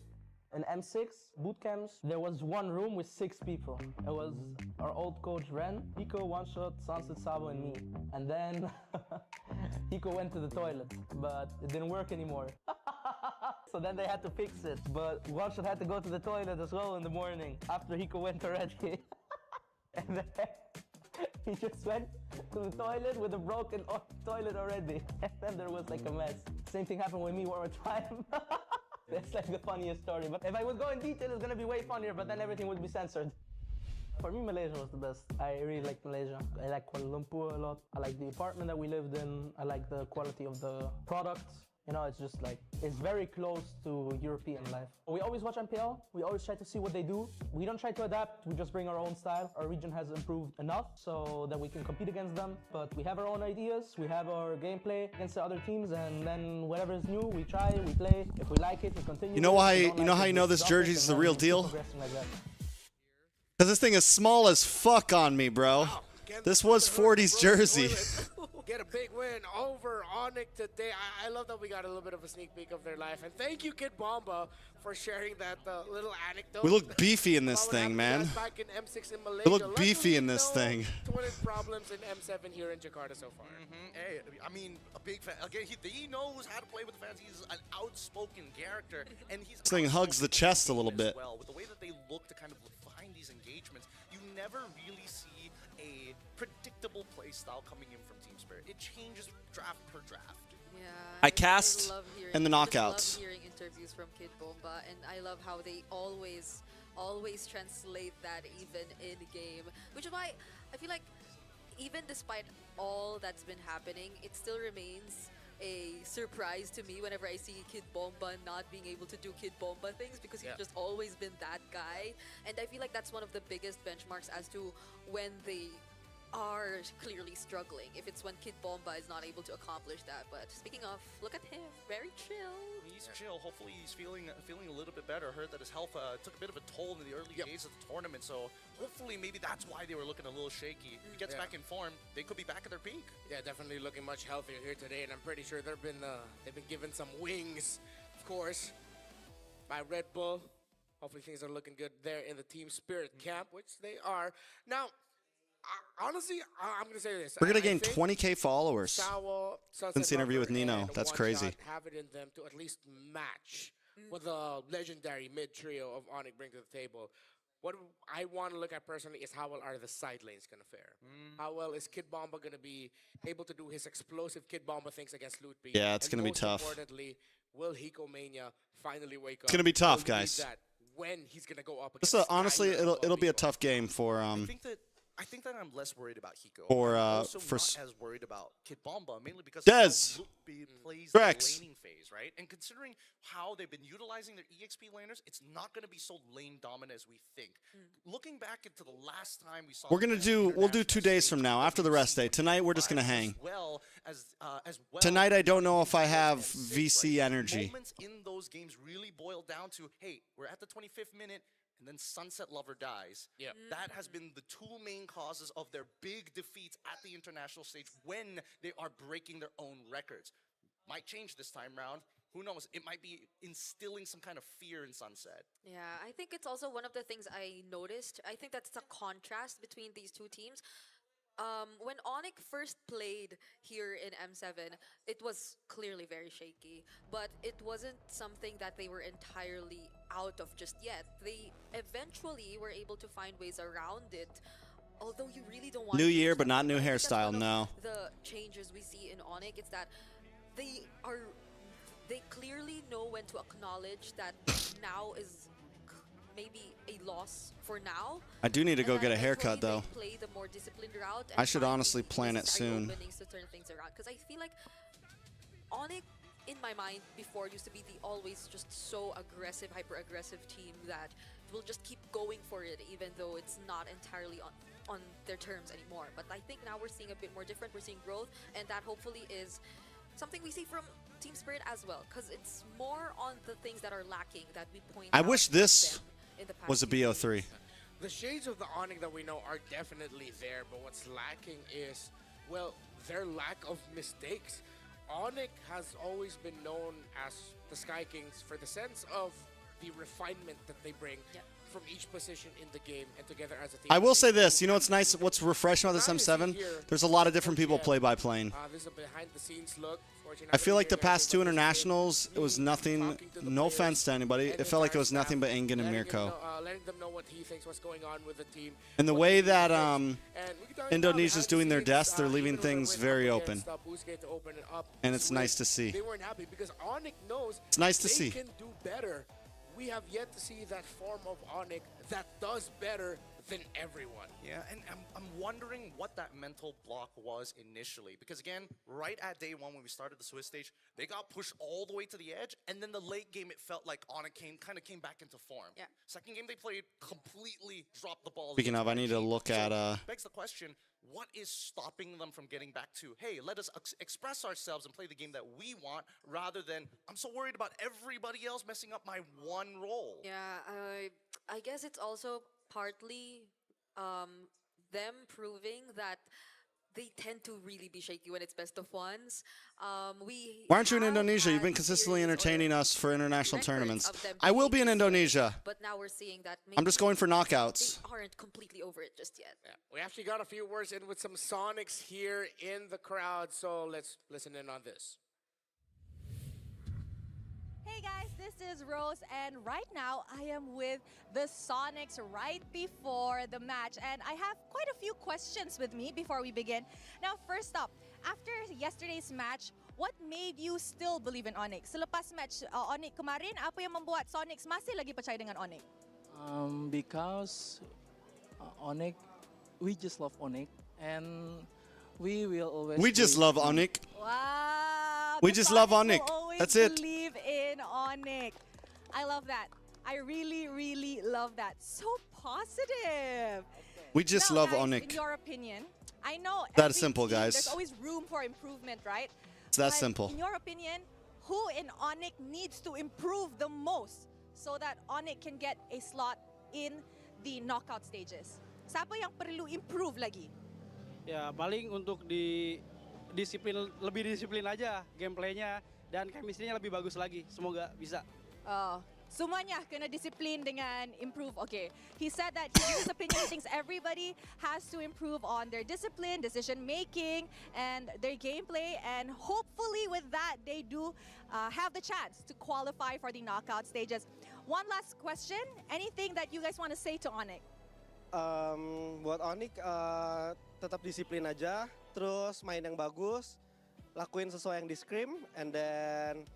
In M6 boot camps, there was one room with 6 people. It was our old coach Ren, Hiko, One Shot, Sunset Sabo, and me. And then Hiko went to the toilet, but it didn't work anymore. So then they had to fix it. But One Shot had to go to the toilet as well in the morning after Hiko went already. and He just went to the toilet with a broken toilet already. And then there was like a mess. Same thing happened with me one more time. That's like the funniest story. But if I would go in detail, it's gonna be way funnier, but then everything would be censored. For me, Malaysia was the best. I really like Malaysia. I like Kuala Lumpur a lot. I like the apartment that we lived in. I like the quality of the products. You know, it's just like, it's very close to European life. We always watch MPL. We always try to see what they do. We don't try to adapt. We just bring our own style. Our region has improved enough so that we can compete against them. But we have our own ideas. We have our gameplay against the other teams. And then whatever is new, we try, we play. If we like it, we continue. You know why? You know how you know this jersey's the real deal? Because this thing is small as fuck on me, bro. This was 40's jersey. Get a big win over Onyx today. I love that we got a little bit of a sneak peek of their life. And thank you, Kid Bomba, for sharing that little anecdote. We look beefy in this thing, man. Back in M6 in Malaysia. We look beefy in this thing. Twin problems in M7 here in Jakarta so far. Hey, I mean, a big fan. Again, he knows how to play with the fans. He's an outspoken character, and he's. This thing hugs the chest a little bit. Well, with the way that they look to kind of find these engagements, you never really see a predictable play style coming in from Team Spirit. It changes draft per draft. Yeah, I cast love hearing, in the I just knockouts. love hearing interviews from Kid Bomba, and I love how they always translate that even in game, which is why I feel like even despite all that's been happening, it still remains a surprise to me whenever I see Kid Bomba not being able to do Kid Bomba things, because he's just always been that guy. And I feel like that's one of the biggest benchmarks as to when they are clearly struggling, if it's when Kid Bomba is not able to accomplish that. But speaking of, look at him, very chill. He's chill. Hopefully he's feeling a little bit better. Heard that his health took a bit of a toll in the early days of the tournament, so hopefully maybe that's why they were looking a little shaky. If he gets back in form, they could be back at their peak. Yeah, definitely looking much healthier here today, and I'm pretty sure they've been given some wings, of course, by Red Bull. Hopefully things are looking good there in the Team Spirit camp, which they are. Now, honestly, I'm going to say this. We're going to gain 20K followers Sunset since the interview Lover with Nino. and That's One crazy. Shot have it in them to at least match what the legendary mid trio of Onyx bring to the table. What I want to look at personally is how well are the side lanes going to fare. How well is Kid Bomba going to be able to do his explosive Kid Bomba things against Loot B? Yeah, it's going to be tough. Most importantly, will Hiko Mania finally wake up? It's going to be tough, Will he guys. need that when he's going to go up This, against honestly, Skyler it'll be a Bobby? tough game for I think that I'm less worried about Hiko. For, I'm also for not as worried about Kid Bomba, mainly because Dez. Luke plays the Trex. laning phase, right? And considering how they've been utilizing their EXP laners, it's not going to be so lane dominant as we think. Looking back into the last time we saw, we'll do 2 days from now after the rest day. Tonight we're just gonna hang. As well. Tonight I don't know if I have VC energy. Moments in those games really boil down to, hey, we're at the 25th minute. And then Sunset Lover dies. Yeah. That has been the two main causes of their big defeats at the international stage when they are breaking their own records. Might change this time round. Who knows? It might be instilling some kind of fear in Sunset. Yeah, I think it's also one of the things I noticed. I think that's the contrast between these two teams. When Onyx first played here in M7, it was clearly very shaky, but it wasn't something that they were entirely out of just yet. They eventually were able to find ways around it, although you really don't want New to year, use but them. not new I think that's hairstyle, one of no. The changes we see in Onyx, it's that they clearly know when to acknowledge that now is maybe a loss for now. I do need to go And get then a haircut eventually though. they play the more disciplined route and I should find honestly the plan it necessary soon. openings to turn things around, because I feel like Onyx in my mind before used to be the always just so aggressive, hyper aggressive team that will just keep going for it even though it's not entirely on their terms anymore. But I think now we're seeing a bit more different. We're seeing growth, and that hopefully is something we see from Team Spirit as well, because it's more on the things that are lacking that we point I out wish from this them in the past was a few BO3. The shades of the Onyx that we know are definitely there, but what's lacking is, well, their lack of mistakes. Onyx has always been known as the Sky Kings for the sense of the refinement that they bring from each position in the game and together as a team. I will say this. You know what's nice? What's refreshing about this M7? There's a lot of different people play by plane. This is a behind-the-scenes look. I feel like the past 2 internationals, it was nothing. No offense to anybody. It felt like it was nothing but Engin and Mirko. Letting them know what he thinks, what's going on with the team. And the way that Indonesia's doing their desk, they're leaving things very open. And it's nice to see. They weren't happy because Onyx knows it's nice to they see. can do better. We have yet to see that form of Onyx that does better than everyone. Yeah, and I'm wondering what that mental block was initially. Because again, right at day one when we started the Swiss stage, they got pushed all the way to the edge, and then the late game it felt like Onyx kind of came back into form. Yeah. Second game they played completely dropped the ball. Speaking of, I need to look at begs the question, what is stopping them from getting back to, hey, let us express ourselves and play the game that we want, rather than, I'm so worried about everybody else messing up my one role. Yeah, I guess it's also partly them proving that they tend to really be shaky when it's best of ones. Why aren't you in Indonesia? You've been consistently entertaining us for international tournaments. I will be in Indonesia. But now we're seeing that I'm just going for knockouts. they aren't completely over it just yet. Yeah. We actually got a few words in with some Sonics here in the crowd, so let's listen in on this. Hey guys, this is Rose, and right now I am with the Sonics right before the match, and I have quite a few questions with me before we begin. Now, first up, after yesterday's match, what made you still believe in Onyx? Selepas match Onyx kemarin, apa yang membuat Sonics masih lagi percaya dengan Onyx? Because Onyx, we just love Onyx, and we will always. We just love Onyx. Wow. We just love Onyx. That's it. Believe in Onyx. I love that. I really, really love that. So positive. We just now, love guys, Onyx. In your opinion, I know That every simple, team, guys. There's always room for improvement, right? It's that But simple. In your opinion, who in Onyx needs to improve the most so that Onyx can get a slot in the knockout stages? Siapa yang perlu improve lagi? Ya, paling untuk lebih disiplin aja gameplaynya dan chemistry-nya lebih bagus lagi. Semoga bisa. Semuanya kena disiplin dengan improve. Okay, he said that in his opinion, he thinks everybody has to improve on their discipline, decision making, and their gameplay. And hopefully with that, they do have the chance to qualify for the knockout stages. One last question. Anything that you guys want to say to Onyx? Buat Onyx, tetap disiplin aja, terus main yang bagus, lakuin sesuai yang di scrim, and then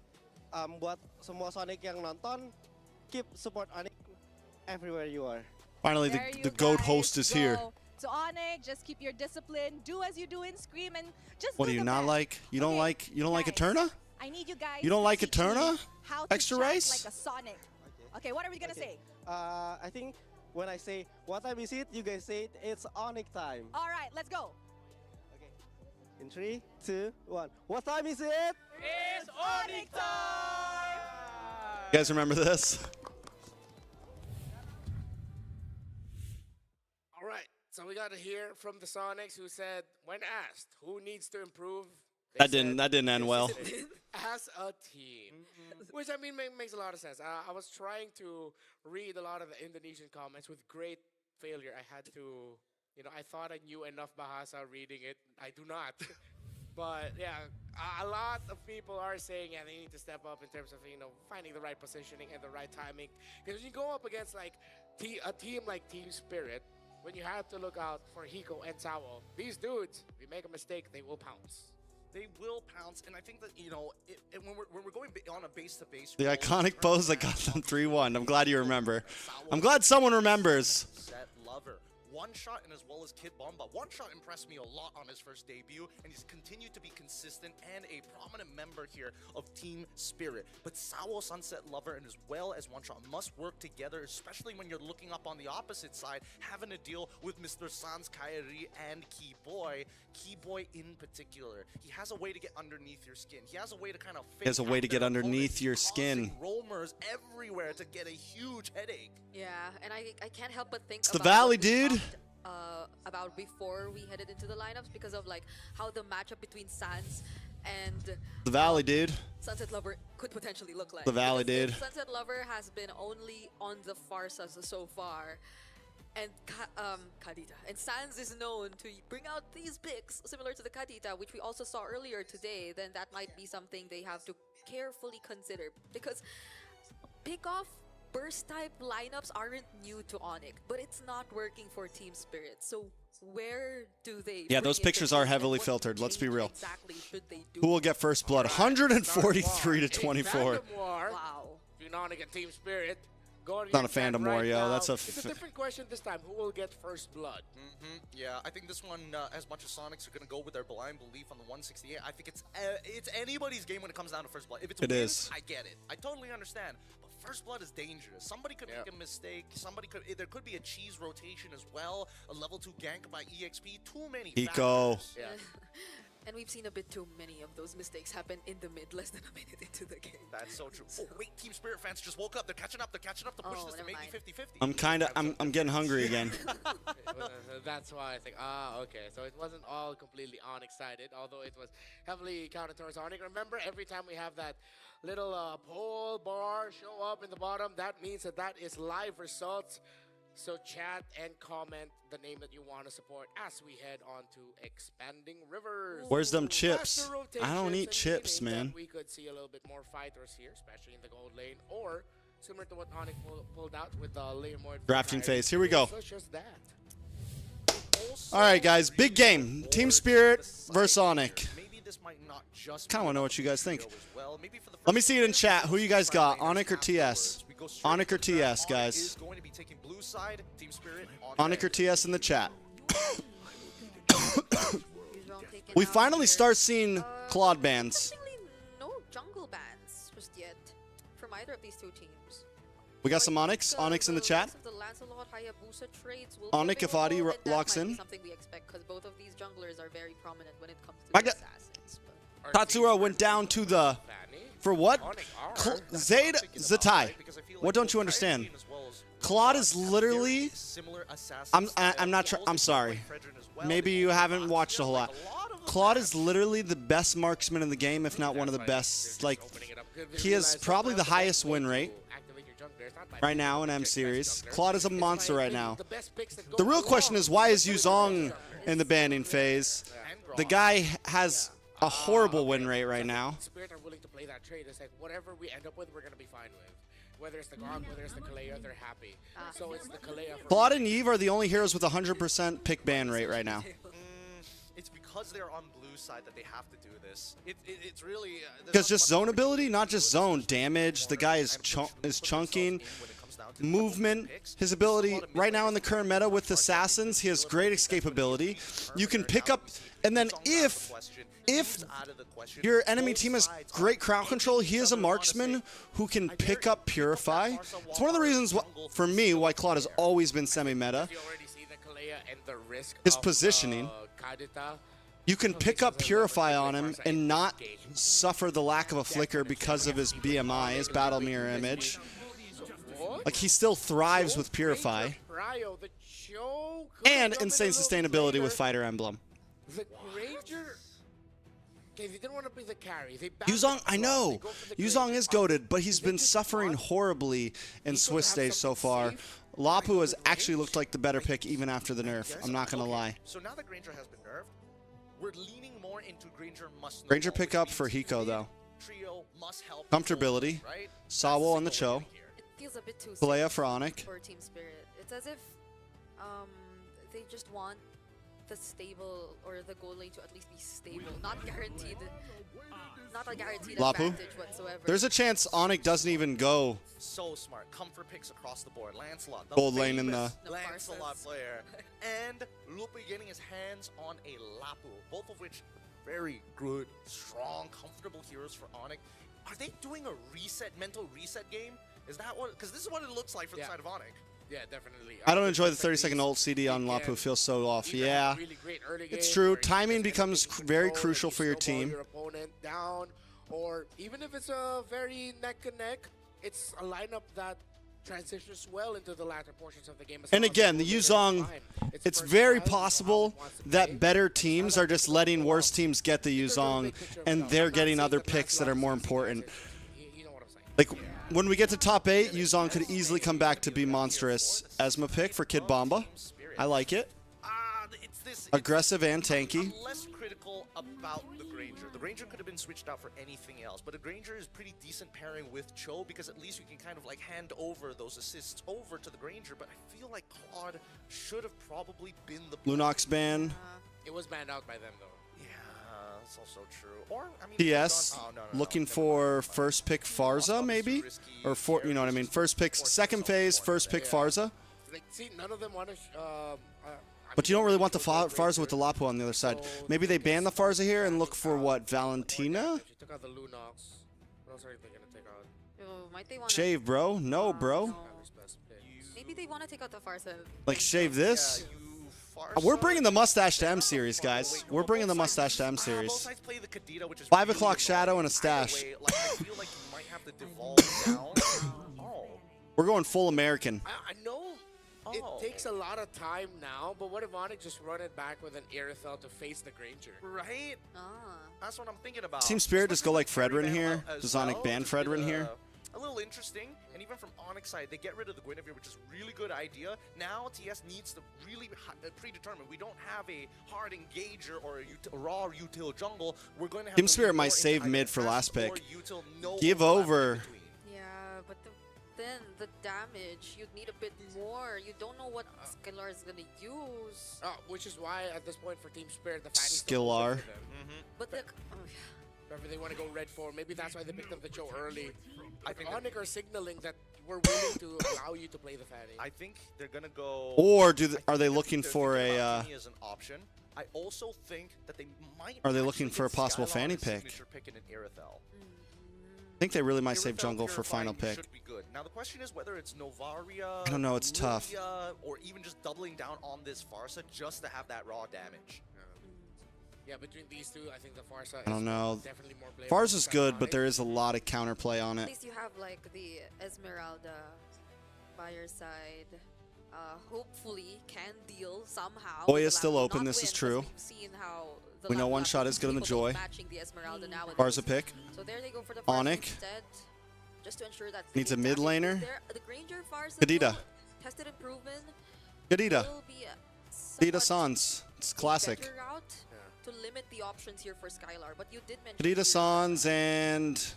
buat semua Sonic yang nonton, keep support Onyx everywhere you are. Finally, the GOAT host is here. To Onyx, just keep your discipline, do as you do in Scream, and just What do you not like? You don't like Eterna? I need you guys. You don't like to teach me Eterna? how to Extra shout race? like a Sonic. Okay, what are we gonna say? I think when I say what time is it, you guys say it's Onyx time. All right, let's go. In 3, 2, 1. What time is it? It's Onyx time! You guys remember this? All right, so we got to hear from the Sonics who said, when asked who needs to improve, That didn't end well. as a team. Which, I mean, makes a lot of sense. I was trying to read a lot of the Indonesian comments with great failure. I had to, I thought I knew enough Bahasa reading it. I do not. But, yeah, a lot of people are saying, yeah, they need to step up in terms of, finding the right positioning and the right timing. Because when you go up against, like, a team like Team Spirit, when you have to look out for Hiko and Sao, these dudes, if you make a mistake, they will pounce. They will pounce, and I think that, when we're going on a base-to-base... The iconic pose that got them 3-1. I'm glad you remember. I'm glad someone remembers. Set Lover. One Shot and as well as Kid Bomba. One Shot impressed me a lot on his first debut, and he's continued to be consistent and a prominent member here of Team Spirit. But Sao, Sunset Lover, and as well as One Shot must work together, especially when you're looking up on the opposite side, having to deal with Mr. Sans Kairi and Keyboy. Keyboy in particular. He has a way to get underneath your skin. He has a way to kind of He has a way to get underneath your skin. Roamers everywhere to get a huge headache. Yeah, and I can't help but think It's the about Valley, what we dude. talked, about before we headed into the lineups because of like how the matchup between Sans and The Valley, dude. Sunset Lover could potentially look like. The Valley, Because dude. Sunset Lover has been only on the Farsas so far. And Kadita. And Sans is known to bring out these picks similar to the Kadita, which we also saw earlier today. Then that might be something they have to carefully consider. Because pick-off burst type lineups aren't new to Onyx, but it's not working for Team Spirit. So where do they? Yeah, bring those in pictures the are heat, and heavily what filtered. Let's be change real. Exactly should they do? Who will get first blood? 143 to A 24. fandom war Wow. between Onyx and Team Spirit. Going Not a against that fandom war, right yo. now. That's a It's a different question this time. Who will get first blood? Yeah, I think this one, as much as Sonics are going to go with their blind belief on the 168, I think it's anybody's game when it comes down to first blood. If it's It wins, is. I get it. I totally understand. But first blood is dangerous. Somebody could make a mistake. There could be a cheese rotation as well. A level 2 gank by EXP. Too many Eco. factors. Yeah. And we've seen a bit too many of those mistakes happen in the mid, less than a minute into the game. That's so true. Oh, wait, Team Spirit fans just woke up. They're catching up. They're catching up to push this to maybe 50-50. I'm getting hungry again. That's why I think, okay. So it wasn't all completely Onyx-sided, although it was heavily counted towards Onyx. Remember, every time we have that little poll bar show up in the bottom, that means that is live results. So chat and comment the name that you want to support as we head on to Expanding Rivers. Where's them chips? Faster I don't rotations eat and chips, meaning that man. we could see a little bit more fighters here, especially in the gold lane, or similar to what Onyx pulled out with the Leomord. Drafting phase. Here we go. So it's just that. All right, guys. Big game. Team Spirit versus Onyx. Maybe this might not just Kind of want to know what you guys think. as well. Maybe for the Let me see it in chat. Who you guys got? Onyx or TS? Onyx or TS, guys? is going to be taking blue side, Team Spirit on Onyx or TS in the chat. We finally start seeing Claude bans. Interestingly, no jungle bans just yet from either of these two teams. We got some Onyx. Onyx in the chat. The Lancelot Hayabusa trades will Onyx be if Adi available, and that locks might be in. something we expect because both of these junglers are very prominent when it comes to My the God. assassins. Tatsuro went down to the... For what? Zayd Zatai. What don't you understand? Claude is literally... I'm not trying... I'm sorry. Maybe you haven't watched a whole lot. Claude is literally the best marksman in the game, if not one of the best. Like, he has probably the highest win rate right now in M Series. Claude is a monster right now. The real question is, why is Yuzong in the banning phase? The guy has a horrible win rate right now. Spirit are willing to play that trade. It's like whatever we end up with, we're gonna be fine with. Whether it's the Gog, whether it's the Kalea, they're happy. So it's the Kalea. Claude and Yves are the only heroes with 100% pick ban rate right now. It's because they're on blue side that they have to do this. It's really Because just zone ability, not just zone damage. The guy is chunking. Movement, his ability right now in the current meta with assassins, he has great escapability. You can pick up, and then if your enemy team has great crowd control, he is a marksman who can pick up Purify. It's one of the reasons for me why Claude has always been semi-meta. His positioning. You can pick up Purify on him and not suffer the lack of a flicker because of his BMI, his battle mirror image. Like, he still thrives with Purify. And insane sustainability with Fighter Emblem. The Ranger. Okay, they didn't want to be the carry. Yuzong, I know. Yuzong is goated, but he's been suffering horribly in Swiss stage so far. Lapu has actually looked like the better pick even after the nerf. I'm not going to lie. So now that Granger has been nerfed, we're leaning more into Granger must know. Granger pick up for Hiko, though. Trio must help. Comfortability. Sawo on the Cho. It feels a bit too Kalea safe for Onyx. for Team Spirit. It's as if they just want the stable or the goal lane to at least be stable, not guaranteed. Not a guaranteed Lapu. advantage whatsoever. There's a chance Onyx doesn't even go So smart. Comfort picks across the board. Lancelot, the gold lane in the... famous Lancelot player. And Lupe getting his hands on a Lapu. Both of which very good, strong, comfortable heroes for Onyx. Are they doing a mental reset game? Is that what? Because this is what it looks like for the side of Onyx. Yeah, definitely. I don't enjoy the 30-second ult CD on Lapu. Feels so off. Yeah, it's true. Timing becomes very crucial for your team. Your opponent down, or even if it's a very neck and neck, it's a lineup that transitions well into the latter portions of the game. And again, the Yuzong, it's very possible that better teams are just letting worse teams get the Yuzong, and they're getting other picks that are more important. Like, when we get to top 8, Yuzong could easily come back to be monstrous. Esma pick for Kid Bomba. I like it. Aggressive and tanky. I'm less critical about the Granger. The Granger could have been switched out for anything else, but a Granger is pretty decent pairing with Cho because at least you can kind of like hand over those assists over to the Granger, but I feel like Claude should have probably been the Lunox ban. It was banned out by them, though. Yeah, that's also true. Or, I mean, TS looking for first pick Farza, maybe? Or, you know what I mean? First pick, second phase, first pick Farza. Like, see, none of them want to... But you don't really want the Farza with the Lapu on the other side. Maybe they ban the Farza here and look for, what, Valentina? She took out the Lunox. What else are they going to take out? Might they wanna, Shave, bro. No, bro. maybe they want to take out the Farsa. Like, shave this? We're bringing the Mustache to M series, guys. We're bringing the Mustache to M series. 5 o'clock Shadow and a stash. We're going full American. I know it takes a lot of time now, but what if Onyx just run it back with an Aerithel to face the Granger? Right? That's what I'm thinking about. Team Spirit just go like Fredrin here. Does Onyx ban Fredrin here? A little interesting, and even from Onyx side, they get rid of the Guinevere, which is a really good idea. Now TS needs to really predetermine. We don't have a hard engager or a raw util jungle. We're going to have Team Spirit might save mid for last pick. Give over. Yeah, but then the damage, you'd need a bit more. You don't know what Skylar is going to use. Which is why, at this point, for Team Spirit, the Fanny's Skillar. But the... Whatever they want to go red for, maybe that's why they picked up the Cho early. I think Onyx are signaling that we're willing to allow you to play the Fanny. I think they're gonna go. Or are they looking for a? As an option. I also think that they might. Are they looking for a possible Fanny pick? I think they really might save jungle for final pick. Should be good. Now the question is whether it's Novaria. I don't know. It's tough. Or even just doubling down on this Farsa just to have that raw damage. Yeah, between these two, I think the Farsa I don't know. is definitely more playable. Farsa's good, but there is a lot of counterplay on At it. least you have like the Esmeralda by your side. Hopefully can deal somehow. Joy is still open. This is true. We know one shot is good on the Joy. Farsa pick. So there they go for the Onyx. instead, just to ensure that Needs a mid laner. The Granger Farsa Kadita. tested and proven. Kadita. Will be Kadita Sans. It's classic. better route to limit the options here for Skylar, but you did mention Kadita Sans and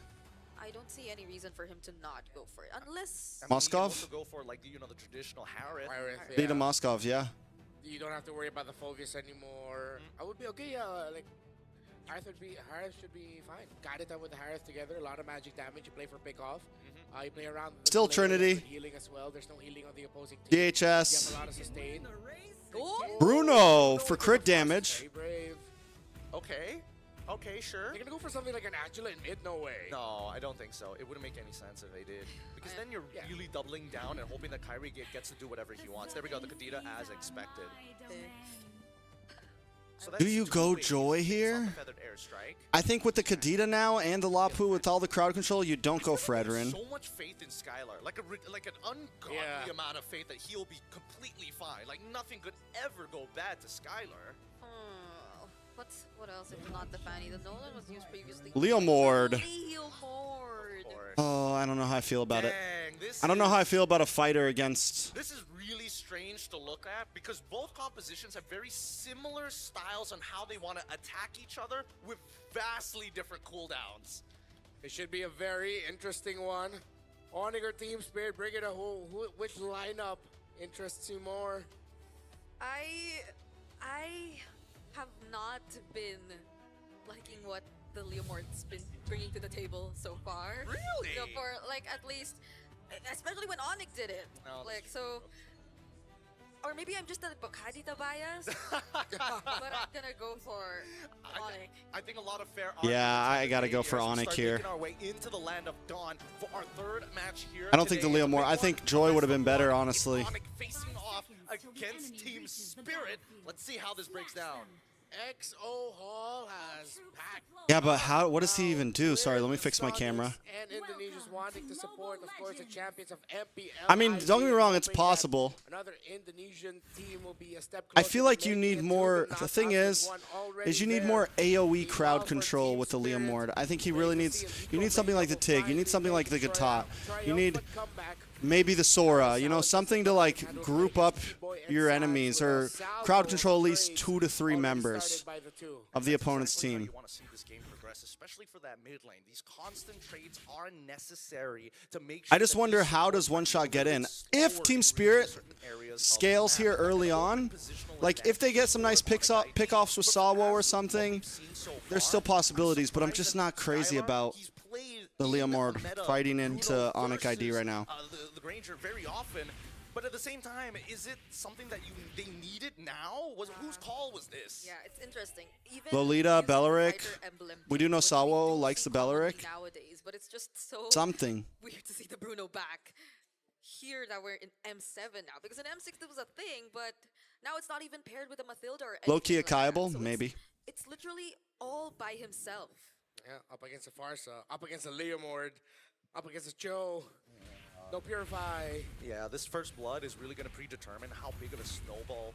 I don't see any reason for him to not go for it, unless Moskov. You can also go for like the traditional Harith. Kadita Moskov, yeah. You don't have to worry about the focus anymore. I would be okay. Like Harith should be fine. Kadita with the Harith together, a lot of magic damage. You play for pick off. You play around. Still Trinity. Healing as well. There's no healing on the opposing team. DHS. You have a lot of sustain. Bruno for crit damage. Very brave. Okay. Okay, sure. They're gonna go for something like an Angela in mid? No way. No, I don't think so. It wouldn't make any sense if they did. Because then you're really doubling down and hoping that Kyrie gets to do whatever he wants. There we go, the Kadita as expected. So Do you go Joy here? I think with the Kadita now and the Lapu with all the crowd control, you don't go Fredrin. So much faith in Skylar, like an ungodly amount of faith that he'll be completely fine. Like nothing could ever go bad to Skylar. What else if not the Fanny? The Nolan was used previously. Leomord. Leomord. Oh, I don't know how I feel about it. I don't know how I feel about a fighter against. This is really strange to look at because both compositions have very similar styles on how they want to attack each other with vastly different cooldowns. It should be a very interesting one. Onyx or Team Spirit, bring it home. Which lineup interests you more? I have not been liking what the Leomord's been bringing to the table so far. Really? So for like at least, especially when Onyx did it. No, like so, or maybe I'm just a Kadita bias, but I'm gonna go for Onyx. I think a lot of fair. Yeah, I gotta go for Onyx here. Our way into the land of Dawn for our third match here. I don't think the Leomord. I think Joy would have been better, honestly. Onyx facing off against Team Spirit. Let's see how this breaks down. XO Hall has packed. Yeah, but how? What does he even do? Sorry, let me fix my camera. And Indonesia's wanting to support, of course, the champions of MPL. I mean, don't get me wrong, it's possible. Another Indonesian team will be a step I closer feel to like you making need it more. to The thing is you need more AOE crowd control with the Liam Ward. I think he really needs. You need something like the Tig. You need something like the Gata. You need maybe the Sora. You know, something to like group up your enemies or crowd control at least 2 to 3 members of the opponent's team. You want to see this game progress, especially for that mid lane. These constant trades are necessary to make sure I just wonder, how does One Shot get in? If Team Spirit scales here early on, like if they get some nice pick-offs with Sawo or something, there's still possibilities, but I'm just not crazy about the Liam Ward fighting into Onyx ID right now. The Granger very often. But at the same time, is it something that they needed now? Whose call was this? Yeah, it's interesting. Even Lolita, using the Belleric. fighter emblem We do know which we Sawo do likes see the Belleric. nowadays, but it's just so Something. weird to see the Bruno back here that we're in M7 now. Because in M6 there was a thing, but now it's not even paired with a Mathilda or anything Low-key a like that. Kaible, So maybe. It's literally all by himself. Yeah, up against a Farsa, up against a Leomord, up against a Joe. No Purify. Yeah, this first blood is really going to predetermine how big of a snowball,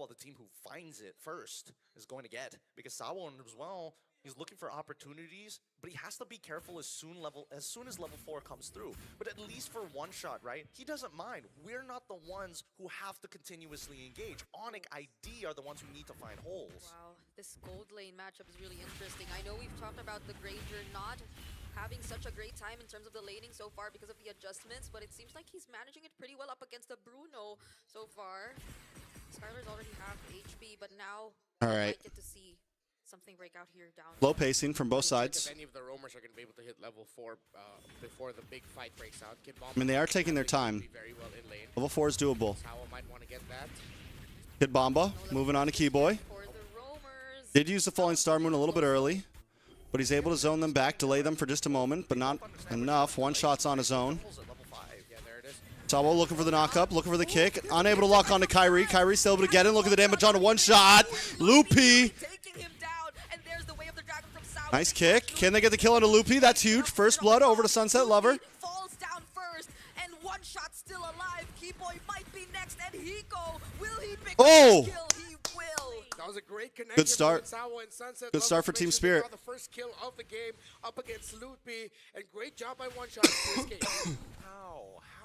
the team who finds it first is going to get. Because Sawo as well, he's looking for opportunities, but he has to be careful as soon as level 4 comes through. But at least for One Shot, right? He doesn't mind. We're not the ones who have to continuously engage. Onyx ID are the ones who need to find holes. Wow, this gold lane matchup is really interesting. I know we've talked about the Granger not having such a great time in terms of the laning so far because of the adjustments, but it seems like he's managing it pretty well up against the Bruno so far. Skylar's already half HP, but now All we right. might get to see something break out here down. Low pacing from both sides. If any of the roamers are going to be able to hit level 4 before the big fight breaks out. I mean, they are taking their time. Very well in lane. Level 4 is doable. Sawo might want to get that. Kid Bomba moving on to Keyboy. Did use the Falling Star Moon a little bit early, but he's able to zone them back, delay them for just a moment, but not enough. One shot's on his own. Sawo looking for the knock-up, looking for the kick. Unable to lock onto Kyrie. Kyrie still able to get in. Look at the damage on a One Shot. Loopy. Nice kick. Can they get the kill onto Loopy? That's huge. First blood over to Sunset Lover. Falls down first, and One Shot still alive. Keyboy might be next, and Hiko, will he pick Oh! up the kill? He will. That was a great connection. Good start. between Sawo and Sunset. Good start for Team Spirit. Got the first kill of the game up against Loopy, and great job by One Shot to escape.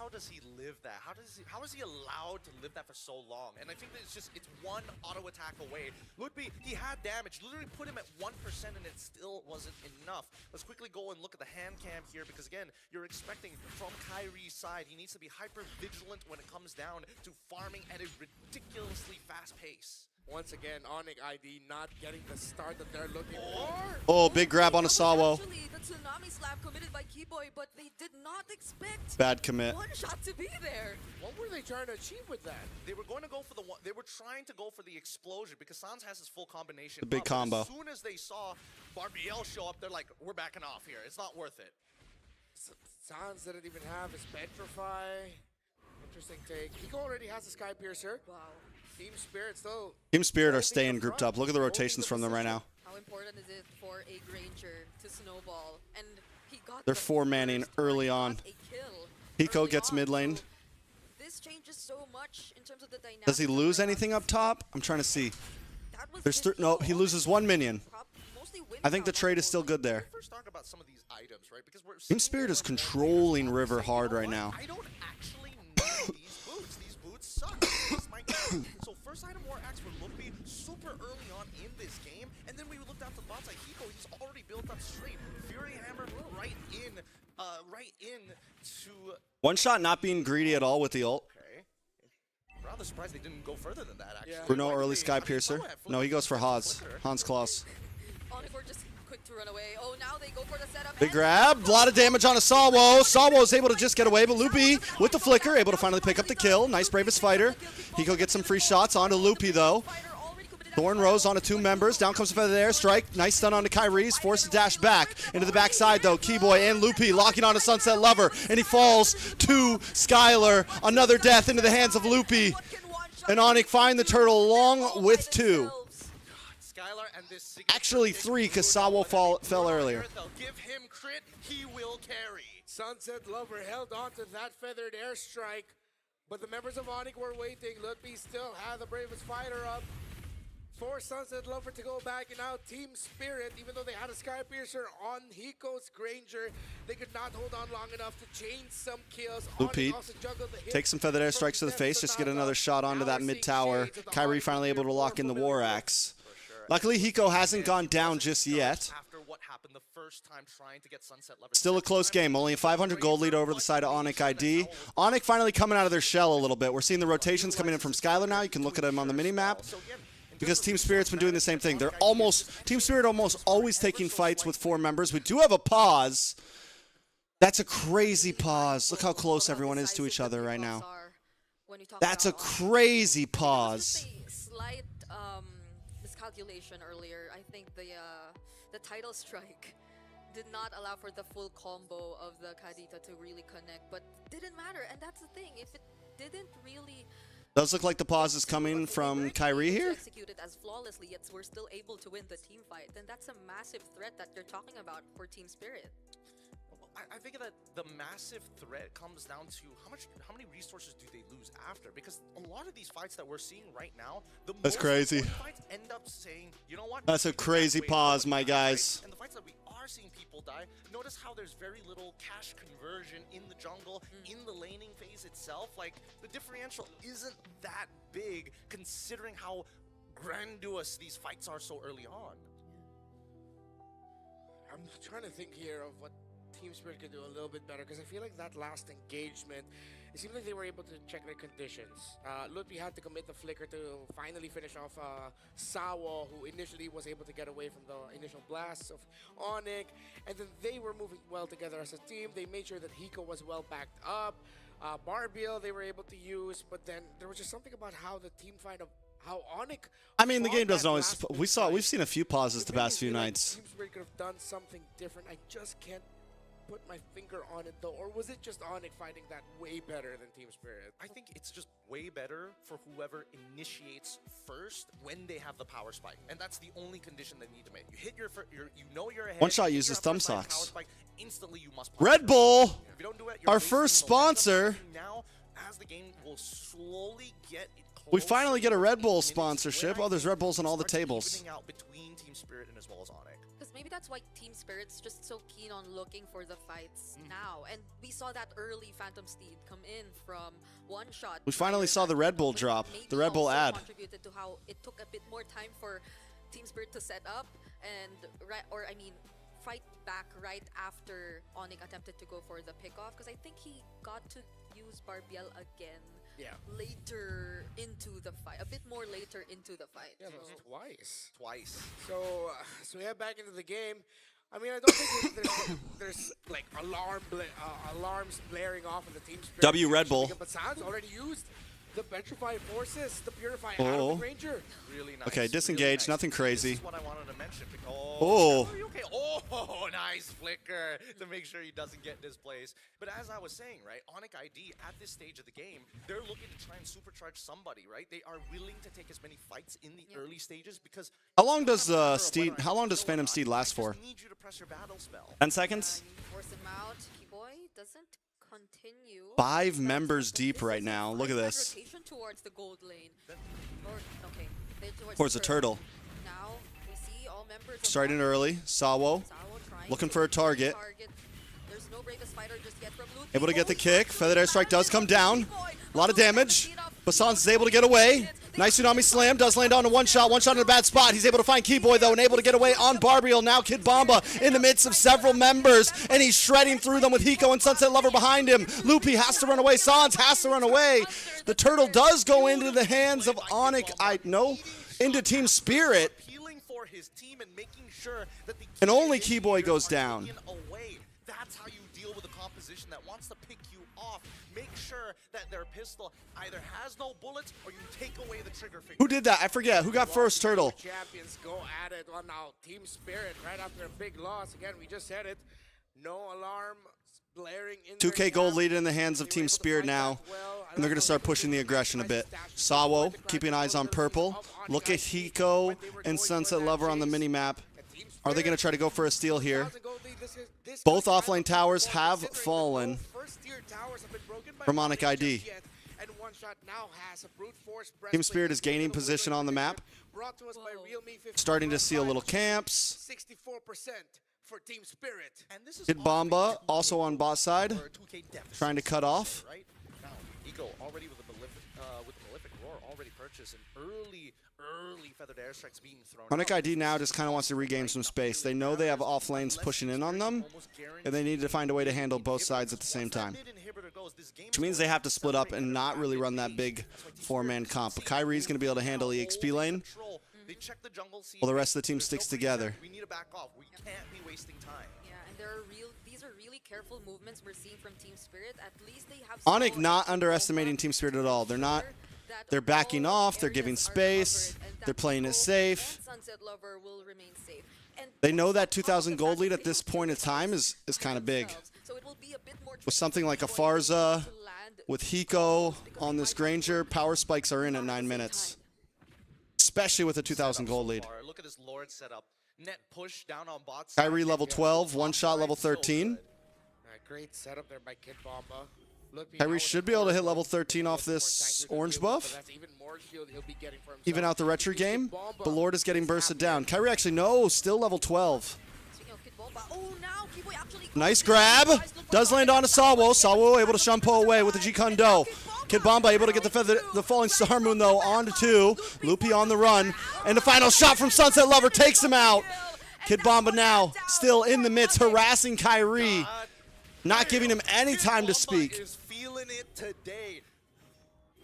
How does he live that? How is he allowed to live that for so long? And I think that it's one auto attack away. Loopy, he had damage, literally put him at 1% and it still wasn't enough. Let's quickly go and look at the hand cam here because again, you're expecting from Kyrie's side, he needs to be hyper vigilant when it comes down to farming at a ridiculously fast pace. Once again, Onyx ID not getting the start that they're looking for. Oh, big grab on a Sawo. Actually, the Tsunami Slap committed by Keyboy, but they did not expect Bad commit. One Shot to be there. What were they trying to achieve with that? They were going to go for the one. They were trying to go for the explosion because Sans has his full combination. The big up, but combo. As soon as they saw Barbiel show up, they're like, "We're backing off here. It's not worth it." Sans didn't even have his Petrify. Interesting take. He already has a Sky Piercer. Wow. Team Spirit still. Team Spirit are staying grouped up. Look at the rotations from them right now. How important is it for a Granger to snowball? And he got They're the 4-manning early on. a kill. Hiko gets mid lane. This changes so much in terms of the dynamic. Does he lose anything up top? I'm trying to see. There's no, he loses 1 minion. I think the trade is still good there. First talk about some of these items, right? Because we're Team Spirit is controlling River hard right now. I don't actually know these boots. These boots suck. This is my game. So first item war axe for Loopy super early on in this game, and then we look down to the bot side. Hiko, he's already built up straight. Fury Hammer right in to One Shot not being greedy at all with the ult. Okay. Rather surprised they didn't go further than that actually. Bruno early Sky Piercer. No, he goes for Hans Claus. Onyx just quick to run away. Oh, now they go for the setup. Big grab, a lot of damage on a Sawo. Sawo is able to just get away, but Loopy with the flicker, able to finally pick up the kill. Nice bravest fighter. Hiko gets some free shots onto Loopy though. Thorn Rose onto 2 members. Down comes the feather there. Strike. Nice stun onto Kyrie's. Forced to dash back into the backside though. Keyboy and Loopy locking onto Sunset Lover, and he falls to Skylar. Another death into the hands of Loopy. And Onyx find the turtle along with 2. Skylar and this signature Actually 3, because Sawo fell earlier. They'll give him crit, he will carry. Sunset Lover held on to that feathered airstrike, but the members of Onyx were waiting. Ludwig still had the bravest fighter up for Sunset Lover to go back, and now Team Spirit, even though they had a Sky Piercer on Hiko's Granger, they could not hold on long enough to chain some kills. Loopy takes some feathered airstrikes to the face, just to get another shot onto that mid tower. Kyrie finally able to lock in the War Axe. Luckily, Hiko hasn't gone down just yet. Still a close game, only a 500 gold lead over the side of Onyx ID. Onyx finally coming out of their shell a little bit. We're seeing the rotations coming in from Skylar now. You can look at him on the mini-map. Because Team Spirit's been doing the same thing. Team Spirit almost always taking fights with 4 members. We do have a pause. That's a crazy pause. Look how close everyone is to each other right now. That's a crazy pause. Slight miscalculation earlier. I think the title strike did not allow for the full combo of the Kadita to really connect, but didn't matter. And that's the thing. If it didn't really Does look like the pause is coming from Kyrie here. Executed as flawlessly, yet we're still able to win the team fight. Then that's a massive threat that you're talking about for Team Spirit. I think that the massive threat comes down to how many resources do they lose after? Because a lot of these fights that we're seeing right now, That's crazy. Fights end up saying, you know what? That's a crazy pause, my guys. And the fights that we are seeing people die, notice how there's very little cash conversion in the jungle, in the laning phase itself. Like, the differential isn't that big considering how grandiose these fights are so early on. I'm trying to think here of what Team Spirit could do a little bit better, because I feel like that last engagement, it seemed like they were able to check their conditions. Ludwig had to commit the flicker to finally finish off Sawo, who initially was able to get away from the initial blasts of Onyx, and then they were moving well together as a team. They made sure that Hiko was well backed up. Barbiel they were able to use, but then there was just something about how the team fight of how Onyx. I mean, the game doesn't always. We've seen a few pauses the past few nights. Team Spirit could have done something different. I just can't put my finger on it though, or was it just Onyx fighting that way better than Team Spirit? I think it's just way better for whoever initiates first when they have the power spike, and that's the only condition they need to make. You hit you're ahead. One shot uses thumb socks. Spike, instantly you must Red Bull, if you don't do it, you're our first sponsor. Now, as the game will slowly get We finally get a Red Bull sponsorship. Oh, there's Red Bulls on all the tables. evening out between Team Spirit and as well as Onyx. Because maybe that's why Team Spirit's just so keen on looking for the fights now. And we saw that early Phantom Steed come in from one shot. We finally saw the Red Bull drop, the Red Bull ad. Contributed to how it took a bit more time for Team Spirit to set up and fight back right after Onyx attempted to go for the pickoff, because I think he got to use Barbiel again. Yeah. Later into the fight, a bit more later into the fight. Yeah, that was twice. So we head back into the game. I mean, I don't think there's like alarms blaring off in the Team Spirit. W Red Bull. But Sans already used the Petrify Forces, the Purify out of the Ranger. Really nice. Okay, disengage, nothing crazy. This is what I wanted to mention. Oh. Are you okay? Oh, nice flicker to make sure he doesn't get displaced. But as I was saying, right, Onyx ID at this stage of the game, they're looking to try and supercharge somebody, right? They are willing to take as many fights in the early stages because. How long does Phantom Steed last for? I need you to press your battle spell. 10 seconds. Force him out. Keyboy doesn't continue. 5 members deep right now. Look at this. Rotation towards the gold lane. Towards the turtle. Now we see all members Starting early. Sawo looking for a target. There's no bravest fighter just yet from Ludwig. Able to get the kick. Feathered Airstrike does come down. A lot of damage. Basans is able to get away. Nice Tsunami Slam. Does land on a one shot in a bad spot. He's able to find Keyboy, though, and able to get away on Barbiel. Now Kid Bomba in the midst of several members, and he's shredding through them with Hiko and Sunset Lover behind him. Loopy has to run away. Sans has to run away. The turtle does go into the hands of Onyx. Into Team Spirit. And only Keyboy goes down. That's how you deal with a composition that wants to pick you off. Make sure that their pistol either has no bullets or you take away the trigger finger. Who did that? I forget. Who got first turtle? Champions go at it. Well, now Team Spirit right after a big loss. Again, we just said it. No alarm blaring in 2K gold lead in the hands of Team Spirit now, and they're going to start pushing the aggression a bit. Sawo keeping eyes on purple. Look at Hiko and Sunset Lover on the mini-map. Are they going to try to go for a steal here? Both offlane towers have fallen from Onyx ID. Team Spirit is gaining position on the map. Starting to see a little camps. 64% for Team Spirit. Kid Bomba also on bot side, trying to cut off. Right now, Eco already with the Malefic Roar already purchased an early feathered airstrikes being thrown. Onyx ID now just kind of wants to regain some space. They know they have off lanes pushing in on them, and they need to find a way to handle both sides at the same time. Which means they have to split up and not really run that big four-man comp. But Kyrie's going to be able to handle the EXP lane, while the rest of the team sticks together. We need to back off. We can't be wasting time. Yeah, and these are really careful movements we're seeing from Team Spirit. At least they have Onyx not underestimating Team Spirit at all. They're backing off, they're giving space, they're playing it safe. They know that 2,000 gold lead at this point in time is kind of big. With something like a Farza, with Hiko on this Granger, power spikes are in at 9 minutes. Especially with a 2,000 gold lead. Look at this Lord setup. Net push down on bot. Kyrie level 12, one shot level 13. Great setup there by Kid Bomba. Kyrie should be able to hit level 13 off this orange buff. Even out the retro game. But Lord is getting bursted down. Kyrie actually, no, still level 12. Nice grab. Does land on a Sawo. Sawo able to Shumpo away with the G-Kun Do. Kid Bomba able to get the falling Star Moon though onto 2. Loopy on the run. And the final shot from Sunset Lover takes him out. Kid Bomba now still in the midst, harassing Kyrie. Not giving him any time to speak. Is feeling it today.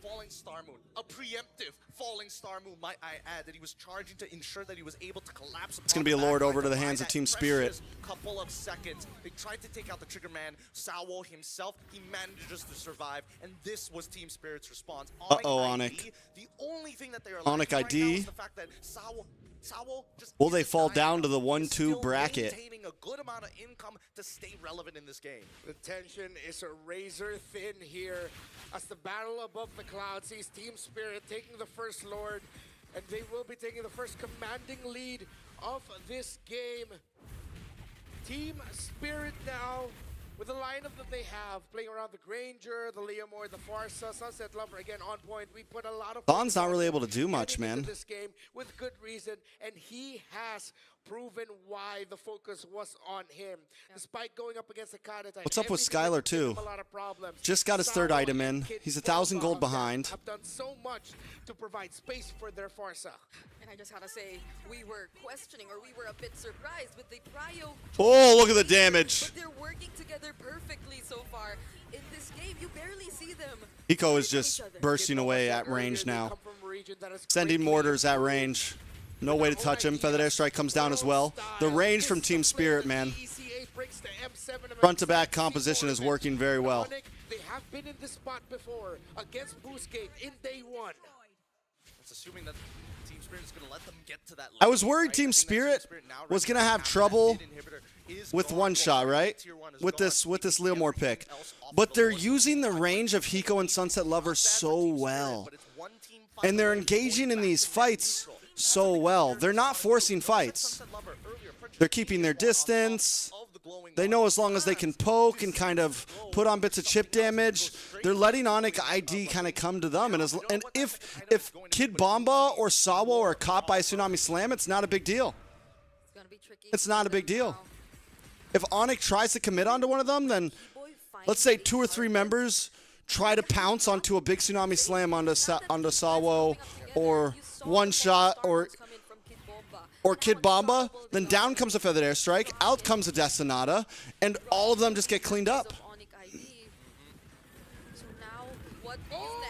Falling Star Moon, a preemptive falling Star Moon, might I add, that he was charging to ensure that he was able to collapse. It's going to be a Lord over to the hands of Team Spirit. Couple of seconds. They tried to take out the Trigger Man, Sawo himself. He manages to survive, and this was Team Spirit's response. Uh-oh, Onyx. The only thing that they are Onyx ID. Right now is the fact that Sawo just Will they fall down to the 1-2 bracket? Maintaining a good amount of income to stay relevant in this game. The tension is razor thin here as the battle above the clouds sees Team Spirit taking the first Lord, and they will be taking the first commanding lead of this game. Team Spirit now, with the lineup that they have, playing around the Granger, the Leomore, the Farsa, Sunset Lover again on point. We put a lot of Don's not really able to do much, man. This game with good reason, and he has proven why the focus was on him. Despite going up against the Kadata. What's up with Skylar too? Just got his third item in. He's 1,000 gold behind. Have done so much to provide space for their Farsa. And I just gotta say, we were questioning, or we were a bit surprised with the Prio. Oh, look at the damage. But they're working together perfectly so far. In this game, you barely see them. Hiko is just bursting away at range now. Sending mortars at range. No way to touch him. Feathered Airstrike comes down as well. The range from Team Spirit, man. Front to back composition is working very well. They have been in this spot before against Boostgate in day 1. That's assuming that Team Spirit is going to let them get to that level. I was worried Team Spirit was going to have trouble with one shot, right? With this Leomore pick. But they're using the range of Hiko and Sunset Lover so well. And they're engaging in these fights so well. They're not forcing fights. They're keeping their distance. They know as long as they can poke and kind of put on bits of chip damage, they're letting Onyx ID kind of come to them. And if Kid Bomba or Sawo are caught by a Tsunami Slam, it's not a big deal. It's not a big deal. If Onyx tries to commit onto one of them, then let's say 2 or 3 members try to pounce onto a big Tsunami Slam onto Sawo or one shot or Kid Bomba, then down comes a Feathered Airstrike, out comes a Destinata, and all of them just get cleaned up.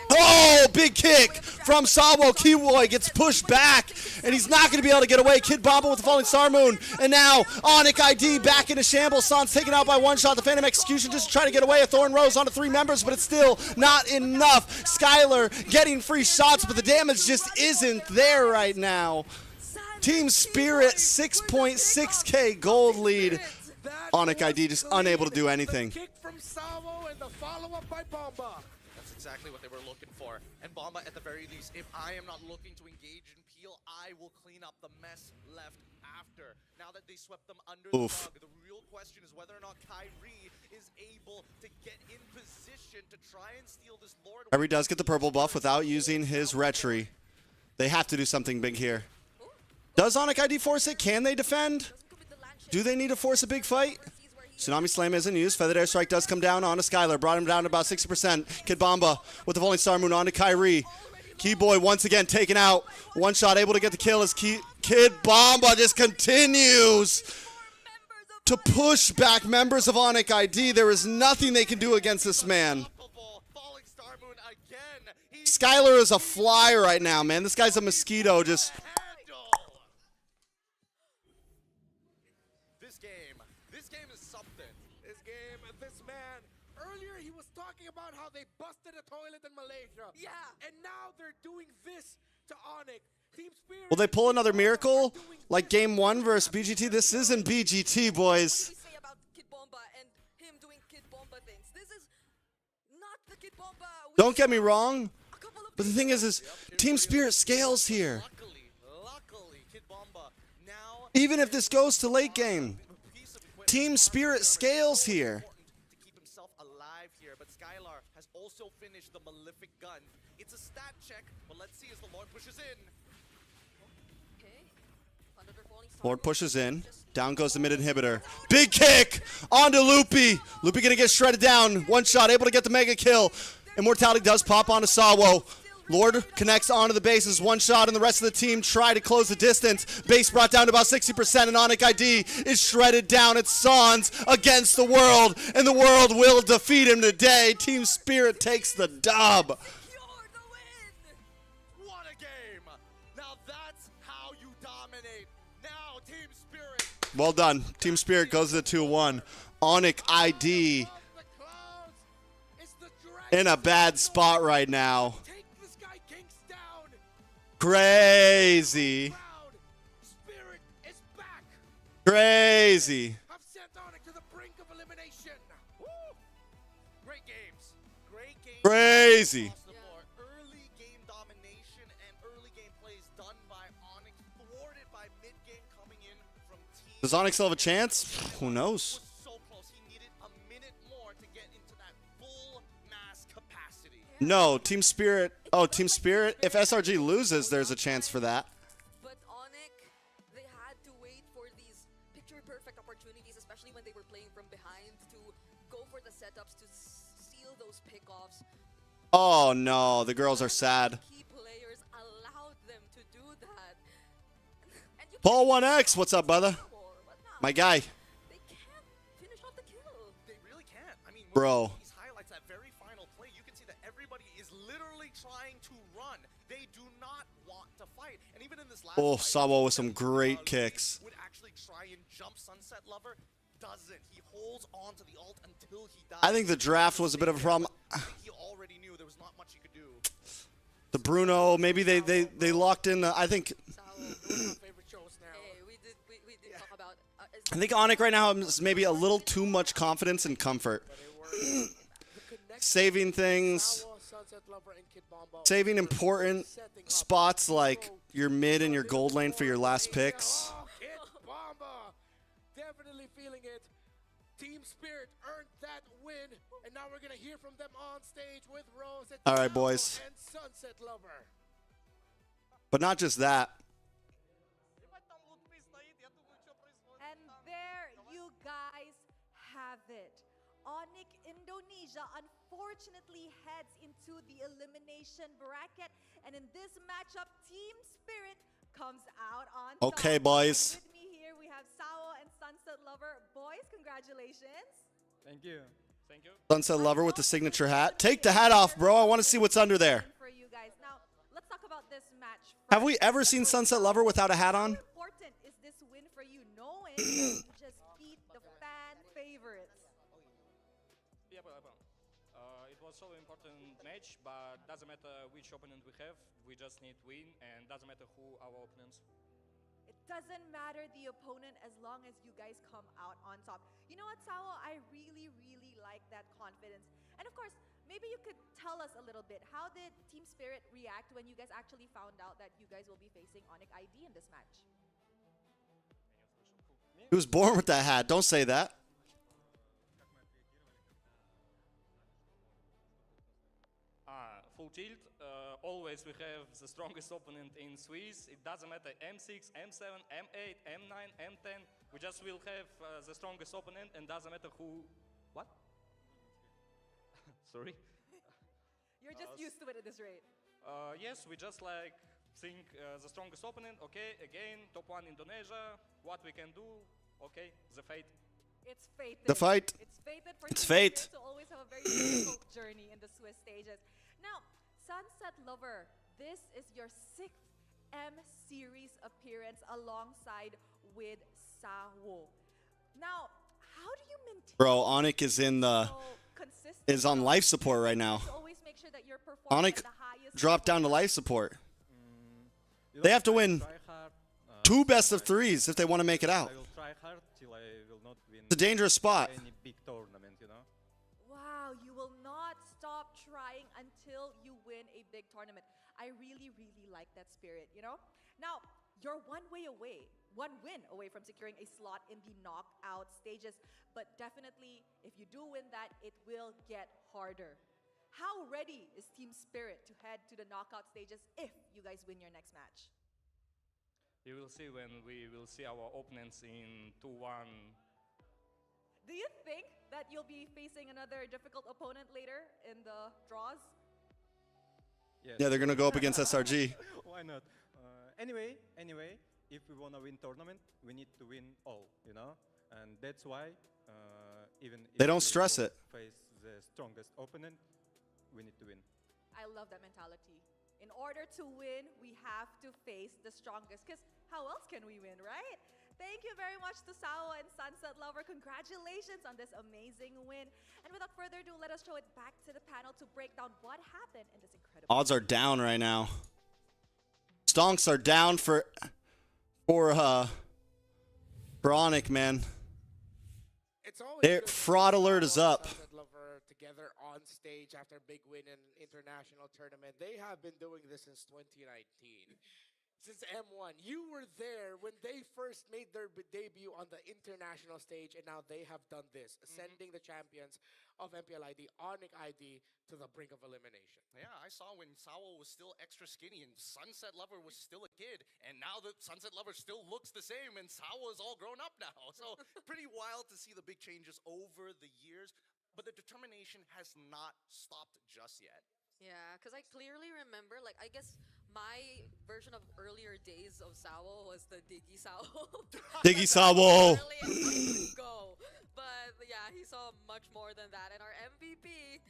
Oh, big kick from Sawo. Kiwoy gets pushed back, and he's not going to be able to get away. Kid Bomba with the falling Star Moon, and now Onyx ID back into shambles. Sans taken out by one shot. The Phantom Execution just trying to get away. A Thorn Rose onto 3 members, but it's still not enough. Skylar getting free shots, but the damage just isn't there right now. Team Spirit 6.6k gold lead. Onyx ID just unable to do anything. Kick from Salvo and the follow-up by Bomba. That's exactly what they were looking for. And Bomba, at the very least, if I am not looking to engage in Peel, I will clean up the mess left after. Now that they swept them under the rug, the real question is whether or not Kyrie is able to get in position to try and steal this Lord. Kyrie does get the purple buff without using his retry. They have to do something big here. Does Onyx ID force it? Can they defend? Do they need to force a big fight? Tsunami Slam isn't used. Feathered Airstrike does come down onto Skylar. Brought him down to about 60%. Kid Bomba with the Falling Star Moon onto Kyrie. Keyboy once again taken out. One shot able to get the kill as Kid Bomba just continues to push back members of Onyx ID. There is nothing they can do against this man. Skylar is a fly right now, man. This guy's a mosquito just... About how they busted a toilet in Malaysia. Yeah. And now they're doing this to Onyx. Team Spirit. Will they pull another miracle like game 1 versus BGT? This isn't BGT, boys. What do we say about Kid Bomba and him doing Kid Bomba things? This is not the Kid Bomba. Don't get me wrong, but the thing is Team Spirit scales here. Luckily, Kid Bomba now. Even if this goes to late game, Team Spirit scales here. Also finished the Malefic gun. It's a stat check, but let's see as the Lord pushes in. Lord pushes in. Down goes the mid inhibitor. Big kick onto Loopy. Loopy gonna get shredded down. One shot, able to get the mega kill. Immortality does pop onto Sawo. Lord connects onto the bases. One shot, and the rest of the team try to close the distance. Base brought down to about 60%, and Onyx ID is shredded down. It's Sans against the world, and the world will defeat him today. Team Spirit takes the dub. What a game! Now that's how you dominate. Now Team Spirit. Well done. Team Spirit goes to 2-1. Onyx ID in a bad spot right now. Crazy. Crazy. I've sent Onyx to the brink of elimination. Great games. Great games. Crazy. Early game domination and early game plays done by Onyx, thwarted by mid game coming in from Team. Does Onyx still have a chance? Who knows? So close. He needed a minute more to get into that full mass capacity. No, Team Spirit. Oh, Team Spirit. If SRG loses, there's a chance for that. But Onyx, they had to wait for these picture-perfect opportunities, especially when they were playing from behind, to go for the setups to steal those pickoffs. Oh no, the girls are sad. Key players allowed them to do that. Paul 1X, what's up, brother? My guy. They can't finish off the kill. They really can't. I mean, Bro. These highlights, that very final play, you can see that everybody is literally trying to run. They do not want to fight. And even in this last Oh, fight, Sawo with some great kicks. would actually try and jump Sunset Lover. Doesn't. He holds on to the ult until he dies. I think the draft was a bit of a problem. He already knew there was not much he could do. The Bruno, maybe they locked in. I think Onyx right now is maybe a little too much confidence and comfort. Saving things. Saving important spots like your mid and your gold lane for your last picks. Definitely feeling it. Team Spirit earned that win, and now we're gonna hear from them on stage with Rose All right, boys. and Sunset Lover. But not just that. And there you guys have it. Onyx Indonesia unfortunately heads into the elimination bracket, and in this matchup, Team Spirit comes out on top. Okay, boys. With me here, we have Sawo and Sunset Lover. Boys, congratulations. Thank you. Thank you. Sunset Lover with the signature hat. Take the hat off, bro. I want to see what's under there. For you guys. Now, let's talk about this match. Have we ever seen Sunset Lover without a hat on? How important is this win for you, knowing that you just beat the fan favorites? Yeah, it was so important match, but doesn't matter which opponent we have. We just need win, and doesn't matter who our opponents. It doesn't matter the opponent as long as you guys come out on top. You know what, Sawo? I really, really like that confidence. And of course, maybe you could tell us a little bit, how did Team Spirit react when you guys actually found out that you guys will be facing Onyx ID in this match? He was born with that hat. Don't say that. Full tilt. Always we have the strongest opponent in Swiss. It doesn't matter M6, M7, M8, M9, M10. We just will have the strongest opponent, and doesn't matter who. What? Sorry. You're just used to it at this rate. Yes, we just like think the strongest opponent. Okay, again, top one Indonesia. What we can do? Okay, the fate. It's fated. The fight. It's fated for It's Team fate. Spirit to always have a very difficult journey in the Swiss stages. Now, Sunset Lover, this is your 6th M Series appearance alongside with Sawo. Now, how do you maintain Bro, Onyx is in the is on life support right now. to always make sure that you're performing Onyx at the highest dropped down to life support. They have to win 2 best of 3s if they want to make it out. I will try hard till I will not win It's a dangerous spot. any big tournament, you know? Wow, you will not stop trying until you win a big tournament. I really, really like that spirit, you know? Now, you're one win away from securing a slot in the knockout stages. But definitely, if you do win that, it will get harder. How ready is Team Spirit to head to the knockout stages if you guys win your next match? You will see when we will see our opponents in 2-1. Do you think that you'll be facing another difficult opponent later in the draws? Yes. Yeah, they're going to go up against SRG. Why not? Anyway, if we want to win tournament, we need to win all, you know? And that's why, even if They don't we stress will it. face the strongest opponent, we need to win. I love that mentality. In order to win, we have to face the strongest. Because how else can we win, right? Thank you very much to Sawo and Sunset Lover. Congratulations on this amazing win. And without further ado, let us throw it back to the panel to break down what happened in this incredible... Odds are down right now. Stonks are down for Onyx, man. It's always Their good to see fraud alert is Sawo and up. Sunset Lover together on stage after a big win in international tournament. They have been doing this since 2019. Since M1, you were there when they first made their debut on the international stage, and now they have done this, sending the champions of MPLID, Onyx ID, to the brink of elimination. Yeah, I saw when Sawo was still extra skinny and Sunset Lover was still a kid, and now the Sunset Lover still looks the same, and Sawo is all grown up now. So pretty wild to see the big changes over the years, but the determination has not stopped just yet. Yeah, because I clearly remember, like, I guess my version of earlier days of Sawo was the Diggy Sawo. Diggy Sawo. Really go. But yeah, he saw much more than that. And our MVP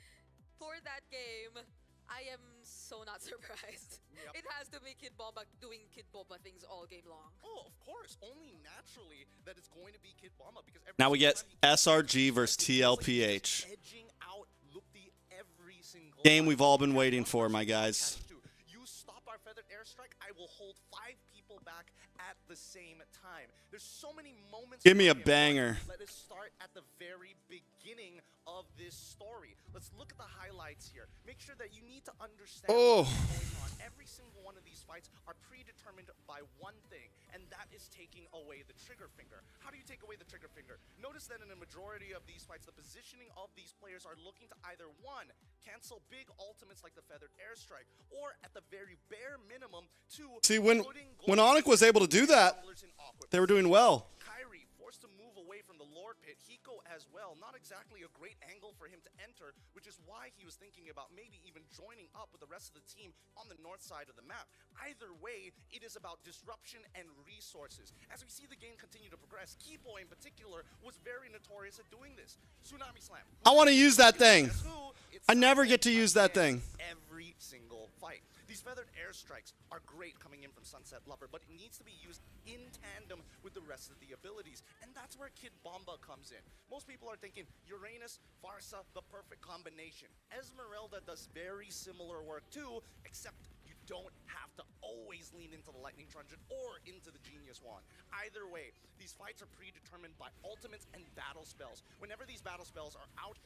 for that game, I am so not surprised. Yep. It has to be Kid Bomba doing Kid Bomba things all game long. Oh, of course. Only naturally that it's going to be Kid Bomba because every Now we get single time SRG he versus TLPH. edging out Lupti every single Game time. we've all been waiting for, my guys. You stop our feathered airstrike, I will hold 5 people back at the same time. There's so many moments. Give me a for him. banger. Let us start at the very beginning of this story. Let's look at the highlights here. Make sure that you need to understand what's going on. Every single one of these fights are predetermined by one thing, and that is taking away the trigger finger. How do you take away the trigger finger? Notice that in a majority of these fights, the positioning of these players are looking to either one, cancel big ultimates like the feathered airstrike, or at the very bare minimum, two, See, when Onyx was able to do that, they were doing well. Kyrie forced to move away from the Lord Pit. Hiko as well. Not exactly a great angle for him to enter, which is why he was thinking about maybe even joining up with the rest of the team on the north side of the map. Either way, it is about disruption and resources. As we see the game continue to progress, Kipo in particular was very notorious at doing this. Tsunami Slam. I want to use that thing. Guess who? It's I never Sawo get to use that thing. every single fight. These feathered airstrikes are great coming in from Sunset Lover, but it needs to be used in tandem with the rest of the abilities, and that's where Kid Bomba comes in. Most people are thinking Uranus, Farsa, the perfect combination. Esmeralda does very similar work too, except you don't have to always lean into the Lightning Truncheon or into the Genius Wand. Either way, these fights are predetermined by ultimates and battle spells. Whenever these battle spells are out,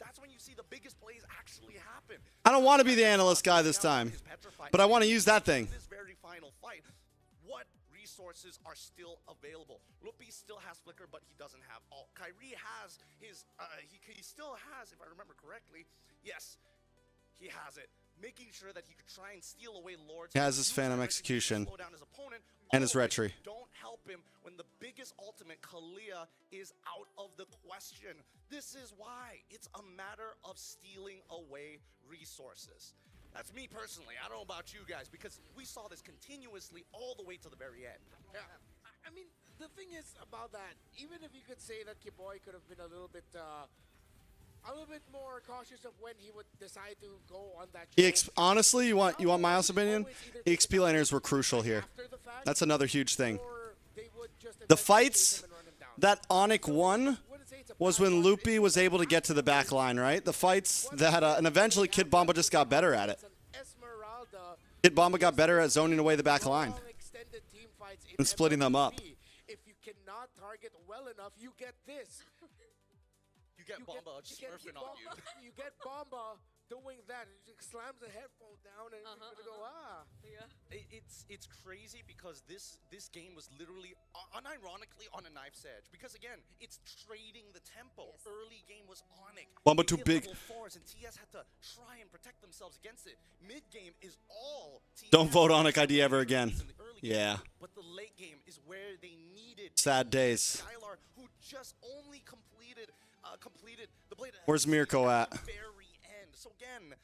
that's when you see the biggest plays actually happen. I don't want to be the analyst guy this time, but I want to use that thing. This very final fight, what resources are still available? Lupi still has Flicker, but he doesn't have all. Kyrie has his, he still has, if I remember correctly, yes, he has it. Making sure that he could try and steal away Lords. He has his Phantom Execution slow down his opponent. and his Retry. Don't help him when the biggest ultimate, Kalia, is out of the question. This is why it's a matter of stealing away resources. That's me personally. I don't know about you guys, because we saw this continuously all the way to the very end. Yeah, I mean, the thing is about that, even if you could say that Kiboy could have been a little bit more cautious of when he would decide to go on that show. Honestly, you want my honest opinion? EXP laners were crucial here. That's another huge thing. The fights that Onyx won was when Loopy was able to get to the back line, right? The fights that, and eventually Kid Bomba just got better at it. Kid Bomba got better at zoning away the back line and splitting them up. If you cannot target well enough, you get this. You get Bomba smurfing on you. You get Bomba doing that. He just slams the headphone down and you're gonna go, It's crazy because this game was literally, unironically, on a knife's edge. Because again, it's trading the tempo. Early game was Onyx. Bomba too big. And TS had to try and protect themselves against it. Mid game is all TS. Don't vote Onyx ID ever again. Yeah. But the late game is where they needed Sad days. Skylar, who just only completed the blade. Where's Mirko at? Very end. So again,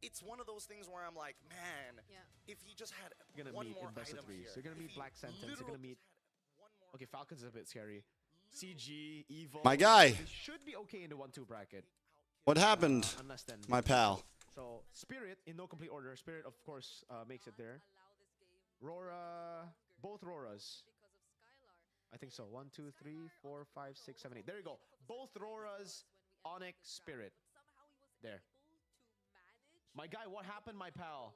it's one of those things where I'm like, man, if he just had one more item here. So you're gonna meet Black Sentence. You're gonna meet. Okay, Falcon's is a bit scary. CG, Evo. My guy. They should be okay in the 1-2 bracket. What happened, Unless then my pal? So Spirit in no complete order. Spirit, of course, makes it there. Rora, both Roras. I think so. 1, 2, 3, 4, 5, 6, 7, 8. There you go. Both Roras, Onyx, Spirit. There. My guy, what happened, my pal?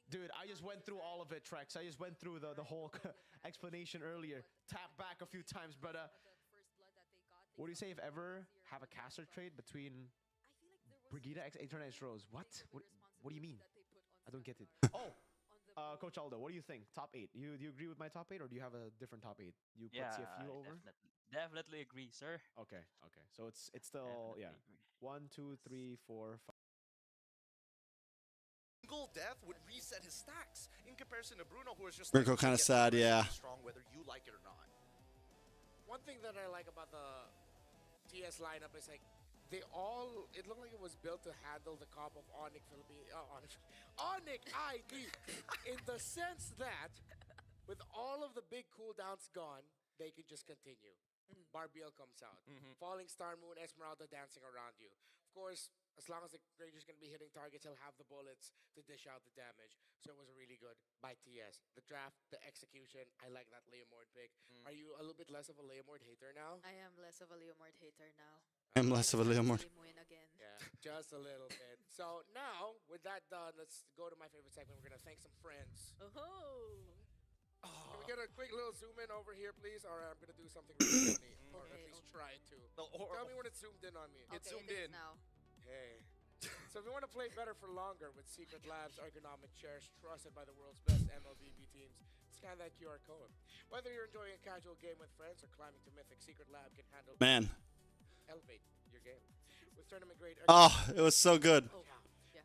Dude, I just went through all of it, Trex. I just went through the whole explanation earlier. Tap back a few times, but what do you say if ever have a caster trade between Brigida X Eternite Rose? What do you mean? I don't get it. Oh, Coach Aldo, what do you think? Top 8. Do you agree with my top 8, or do you have a different top 8? You put CFU over? Definitely agree, sir. Okay. So it's still Definitely agree. 1, 2, 3, 4, 5. Single death would reset his stacks in comparison to Bruno, who is just Mirko kind of sad, yeah. strong whether you like it or not. one thing that I like about the TS lineup is like it looked like it was built to handle the comp of Onyx Onyx ID in the sense that with all of the big cooldowns gone, they can just continue. Barbiel comes out. Falling Star Moon, Esmeralda dancing around you. Of course, as long as the Granger's going to be hitting targets, he'll have the bullets to dish out the damage. So it was really good by TS. The draft, the execution, I like that Leomord pick. Are you a little bit less of a Leomord hater now? I am less of a Leomord hater now. I'm less of a Leomord. Win again. Yeah, just a little bit. So now, with that done, let's go to my favorite segment. We're going to thank some friends. Can we get a quick little zoom in over here, please? Or I'm going to do something really funny. Or at least try to. Tell me when it's zoomed in on me. It's zoomed in now. Hey. So if you want to play better for longer with Secret Labs ergonomic chairs trusted by the world's best MLBB teams, scan that QR code. Whether you're enjoying a casual game with friends or climbing to Mythic, Secret Lab can handle elevate your game. With tournament grade it was so good.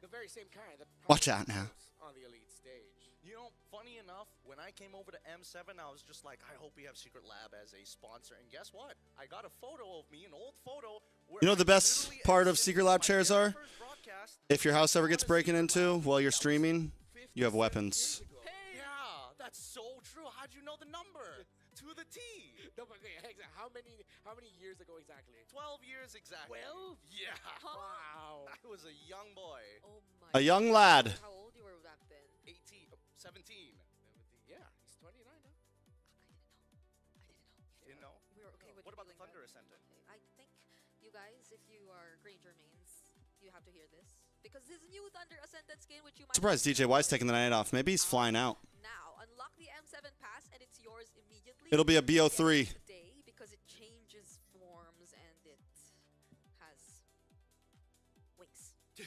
the very same kind that Watch out now. on the elite stage. You know, funny enough, when I came over to M7, I was just like, I hope we have Secret Lab as a sponsor. And guess what? I got a photo of me, an old photo. Where You know what the best part of Secret Lab chairs are? If your house ever gets broken into while you're streaming, you have weapons. Yeah, that's so true. How'd you know the number? To the T. No, but okay, how many years ago exactly? 12 years exactly. 12? Yeah. Wow. I was a young boy. Oh my. A young lad. How old you were back then? 17. Yeah, he's 29 now. You didn't know? We were okay with What about the feeling Thunder that. Ascendant? I think you guys, if you are Granger mains, you have to hear this. because his new Thunder Ascendant skin, which you might Surprised DJ Y's taking the night off. Maybe he's flying out. now unlock the M7 pass and it's yours immediately. It'll be a BO3. Today because it changes forms and it has wings. What?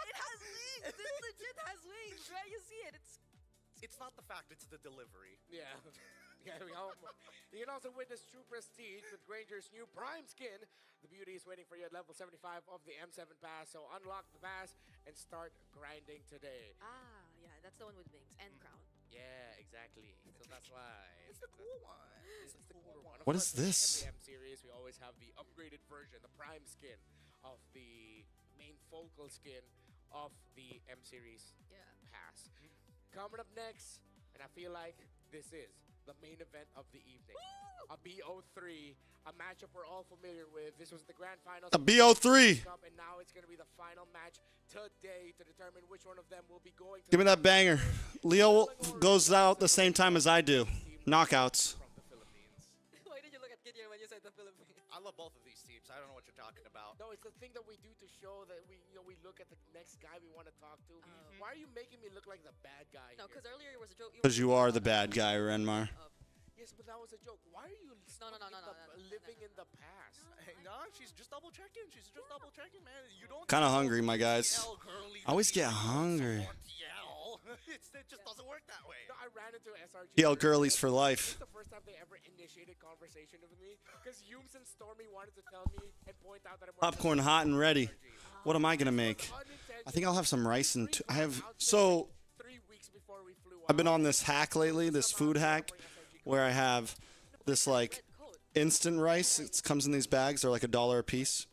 It has wings. It legit has wings, right? You see it. It's not the fact, it's the delivery. Yeah. Yeah, you can also witness true prestige with Granger's new Prime skin. The beauty is waiting for you at level 75 of the M7 pass, so unlock the pass and start grinding today. Ah, yeah, that's the one with wings and crown. Yeah, exactly. So that's why. It's the cool one. It's the cooler one. Of What course, is this? Every M series, we always have the upgraded version, the Prime skin of the main focal skin of the M series pass. Coming up next, and I feel like this is the main event of the evening. A BO3, a matchup we're all familiar with. This was the grand finals. A BO3. Cup, and now it's going to be the final match today to determine which one of them will be going to Give me that banger. Leo goes out the same time as I do. Knockouts. Why did you look at Gideon when you said the Philippines? I love both of these teams. I don't know what you're talking about. No, it's the thing that we do to show that we look at the next guy we want to talk to. Why are you making me look like the bad guy? No, because earlier it was a joke. Because you are the bad guy, Renmar. Yes, but that was a joke. Why are you living in the past? Hey, no, she's just double checking. She's just double checking, man. You don't Kind of hungry, my guys. I always get hungry. It just doesn't work that way. No, I ran into SRG. TL girlies for life. It's the first time they ever initiated conversation with me because Yums and Stormy wanted to tell me and point out that I'm Popcorn hot and ready. What am I gonna make? I think I'll have some rice and I have so. I've been on this hack lately, this food hack, where I have this like instant rice. It comes in these bags. They're like $1 a piece.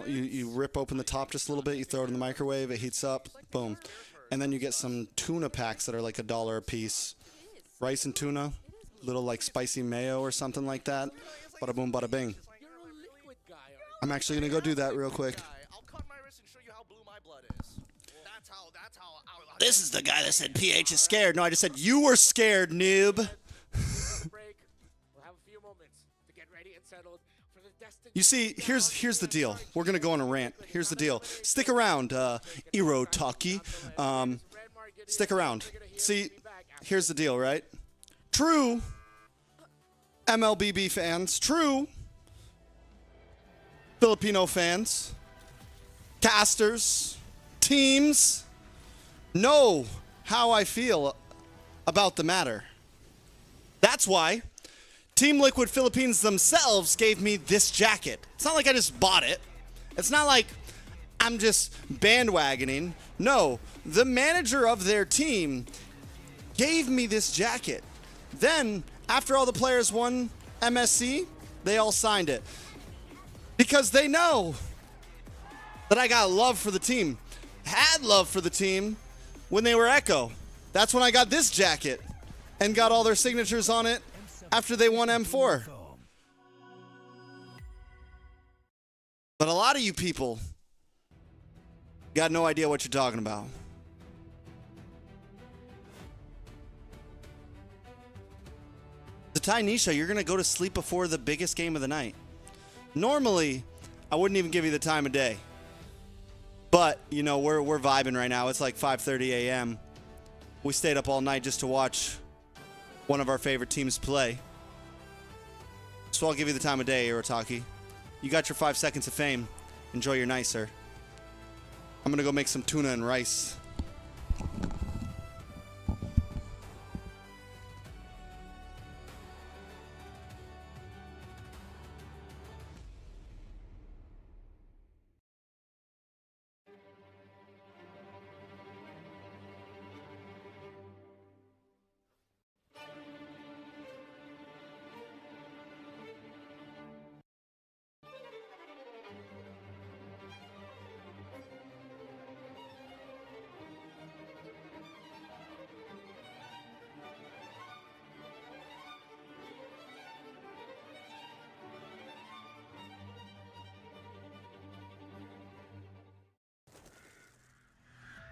You rip open the top just a little bit. You throw it in the microwave. It heats up. Boom. And then you get some tuna packs that are like $1 a piece. Rice and tuna, little like spicy mayo or something like that. Bada boom, bada bing. I'm actually gonna go do that real quick. I'll cut my wrist and show you how blue my blood is. That's how. This is the guy that said PH is scared. No, I just said you were scared, noob. We'll have a few moments to get ready and settled for the destiny. You see, here's the deal. We're gonna go on a rant. Here's the deal. Stick around, Iro Taki. Stick around. See, here's the deal, right? True MLBB fans, true Filipino fans, casters, teams know how I feel about the matter. That's why Team Liquid Philippines themselves gave me this jacket. It's not like I just bought it. It's not like I'm just bandwagoning. No, the manager of their team gave me this jacket. Then, after all the players won MSC, they all signed it. Because they know that I got love for the team. Had love for the team when they were Echo. That's when I got this jacket and got all their signatures on it after they won M4. But a lot of you people got no idea what you're talking about. Zatai Nisha, you're going to go to sleep before the biggest game of the night. Normally, I wouldn't even give you the time of day. But, you know, we're vibing right now. It's like 5:30 a.m. We stayed up all night just to watch one of our favorite teams play. So I'll give you the time of day, Irotaki. You got your 5 seconds of fame. Enjoy your night, sir. I'm going to go make some tuna and rice.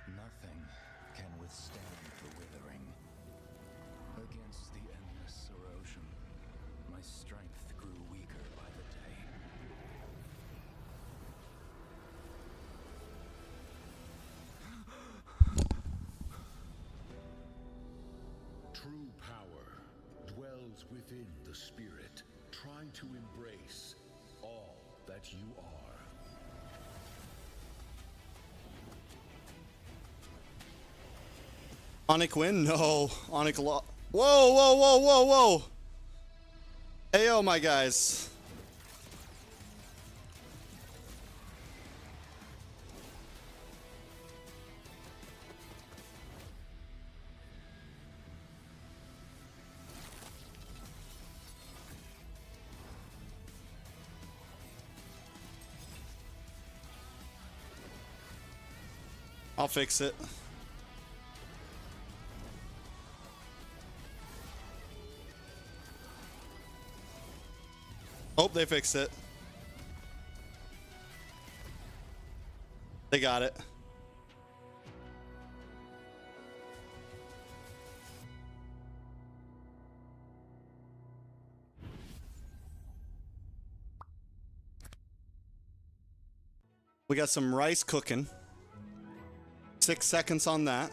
Nothing can withstand the withering. Against the endless erosion, my strength grew weaker by the day. dwells within the spirit. Try to embrace all that you are. Onic win? No. Onic Whoa, whoa, whoa, whoa, whoa. Ayo, my guys. I'll fix it. Hope they fixed it. They got it. We got some rice cooking. 6 seconds on that.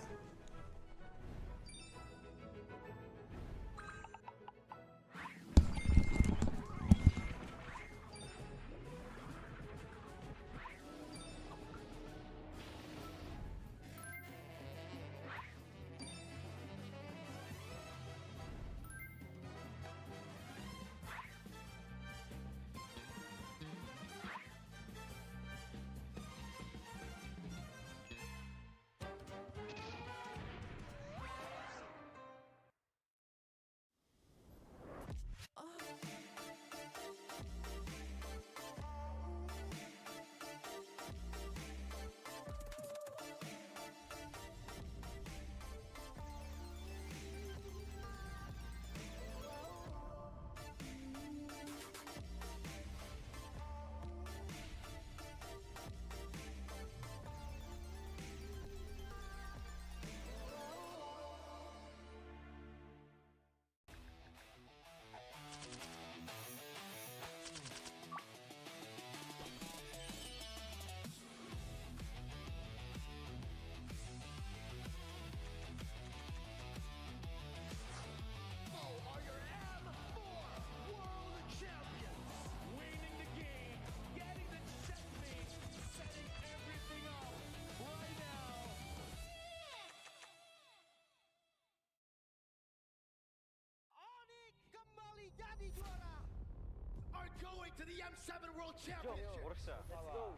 Are going to the M7 World Championship. Let's go.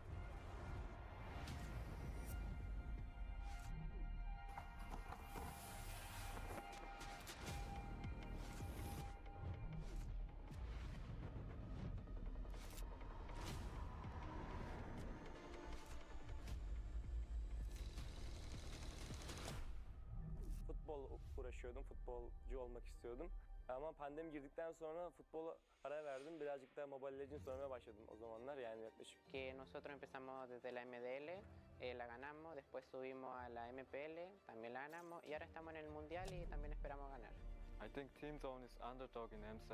Futbol uğraşıyordum, futbolcu olmak istiyordum. Ama pandemi girdikten sonra futbola ara verdim. Birazcık da Mobile Legends oynamaya başladım o zamanlar, yani yaklaşık. Que nosotros empezamos desde la MDL, la ganamos, después subimos a la MPL, también la ganamos y ahora estamos en el Mundial y también esperamos ganar. I think Team Zone is underdog in M7.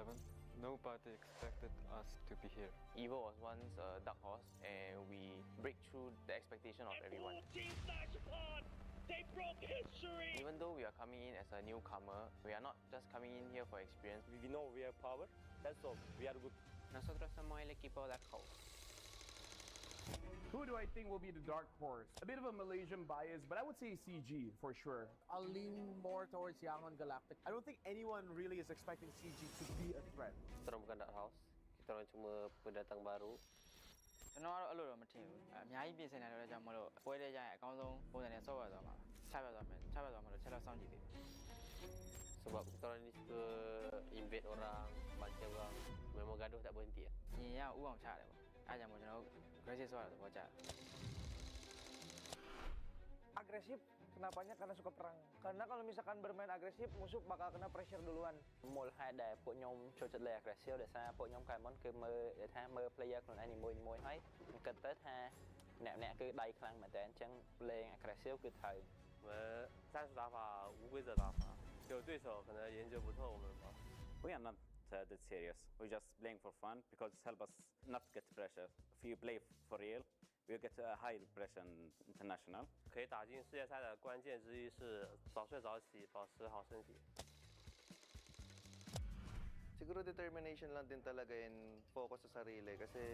Nobody expected us to be here. Evo was once a dark horse and we break through the expectation of everyone. They broke history! Even though we are coming in as a newcomer, we are not just coming in here for experience. We know we have power, that's all. We are good. Nosotros somos el equipo Dark Horse. Who do I think will be the dark horse? A bit of a Malaysian bias, but I would say CG for sure. I'll lean more towards Yangon Galactic. I don't think anyone really is expecting CG to be a threat. Kita orang bukan dark house. Kita orang cuma pendatang baru. ကျွန်တော်ကတော့အဲ့လိုတော့မထင်ဘူးအများကြီးပြင်ဆင်နေတယ်ကြောင့်မလို့ပွဲတဲ့ကြရင်အကောင်းဆုံးပုံစံနဲ့ဆော့ရသွားမှာချပြသွားမယ်ချပြသွားမှာလို့ချက်တော့စောင့်ကြည့်သေးတယ် Sebab kita orang ni suka invade orang, baca orang, memang gaduh tak berhenti. ညီရဥအောင်ချရတယ်ပေါ့အဲ့ကြောင့်မို့ကျွန်တော်တို့ aggressive ဆော့ရတဲ့ဘောကြတယ် Agresif, kenapanya? Karena suka perang. Karena kalau misalkan bermain agresif, musuh bakal kena pressure duluan. មូលហេតុដែលពួកខ្ញុំចូលចិត្តលេង aggressive ដោយសារពួកខ្ញុំខែមុនគឺមើលថាមើល player ខ្លួនឯងនីមួយៗហើយគិតទៅថាអ្នកគឺដៃខ្លាំងមែនតើអញ្ចឹងលេង aggressive គឺត្រូវ我们战术打法无规则打法，有对手可能研究不透我们吧。 We are not that serious. We just playing for fun because it helps us not get pressure. If you play for real, we get a high pressure international. 可以打进世界赛的关键之一是早睡早起，保持好身体。Siguro determination lang din talaga and focus sa sarili kasi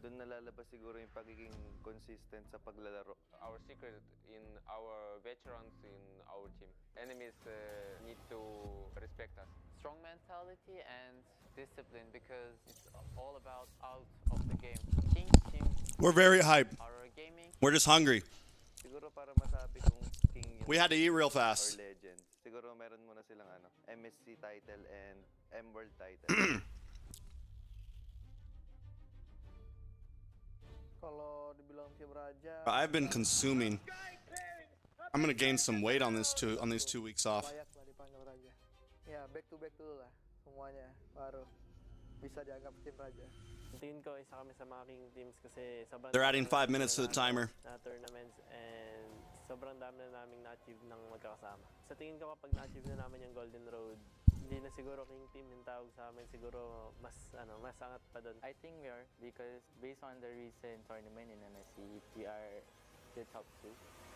doon nalalabas siguro yung pagiging consistent sa paglalaro. Our secret in our veterans in our team. Enemies need to respect us. Strong mentality and discipline because it's all about out of the game. Team. We're very hyped. Our gaming. We're just hungry. Siguro para masabi kung king yun We had to eat real fast. or legend. Siguro meron muna silang MSC title and M-World title. Kalau dibilang tim raja. I've been consuming. I'm gonna gain some weight on these 2 weeks off. Layak lah dipanggil raja. Ya, back to back dulu lah semuanya baru bisa dianggap tim raja. Tingin ko isa kami sa mga king teams kasi sobrang They're adding 5 minutes to the timer. na tournaments and sobrang dami na naming na-achieve ng magkakasama. Sa tingin ko kapag na-achieve na namin yung Golden Road, hindi na siguro king team yung tawag sa amin, siguro mas angat pa doon. I think we are because based on the recent tournament in MSC, we are the top 2.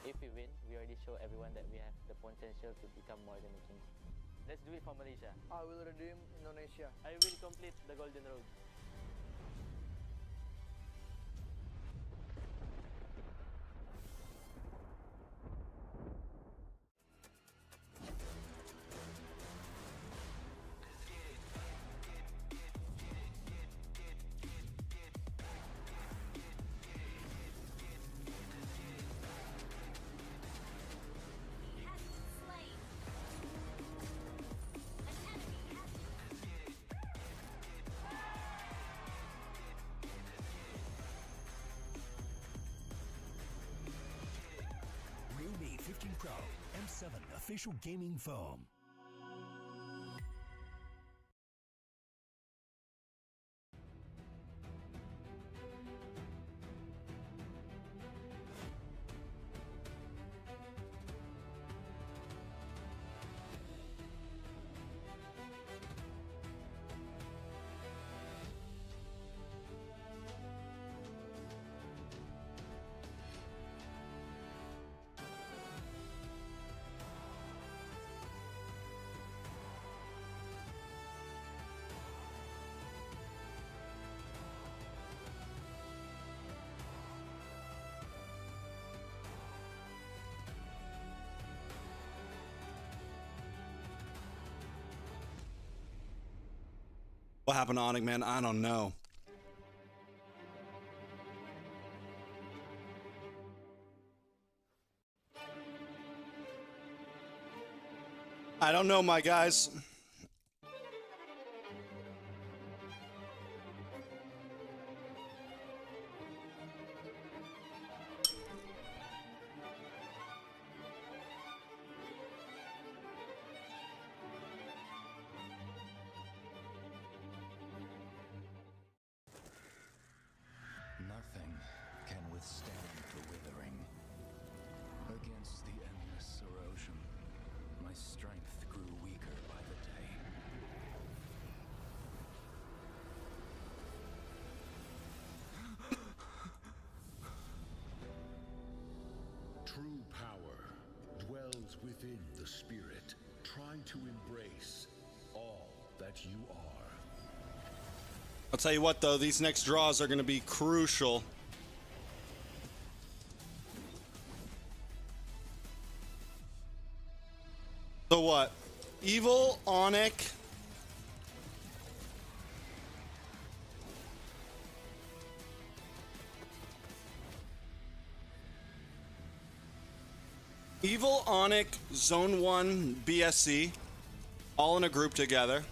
If we win, we already show everyone that we have the potential to become more than a king. Let's do it for Malaysia. I will redeem Indonesia. I will complete the Golden Road. Realme 15 Pro M7 official gaming foam. What happened to Onyx, man? I don't know. I don't know, my guys. Nothing can withstand the withering. Against the endless erosion, my strength grew weaker by the day. True power dwells within the spirit. Try to embrace all that you are. I'll tell you what, though, these next draws are going to be crucial. So what? Evil, Onyx. Evil, Onyx, Zone 1, BSC, all in a group together.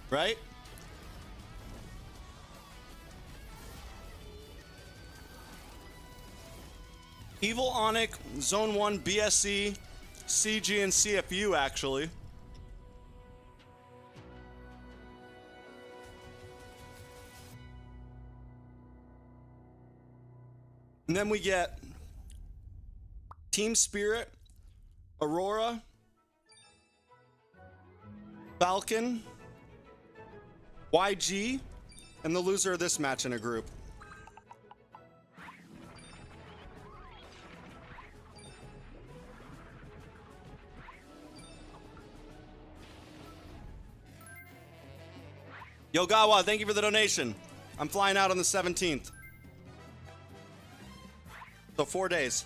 Right? Evil, Onyx, Zone 1, BSC, CG, and CFU, actually. And then we get Team Spirit, Aurora, Falcon, YG, and the loser of this match in a group. Yogawa, thank you for the donation. I'm flying out on the 17th. So 4 days.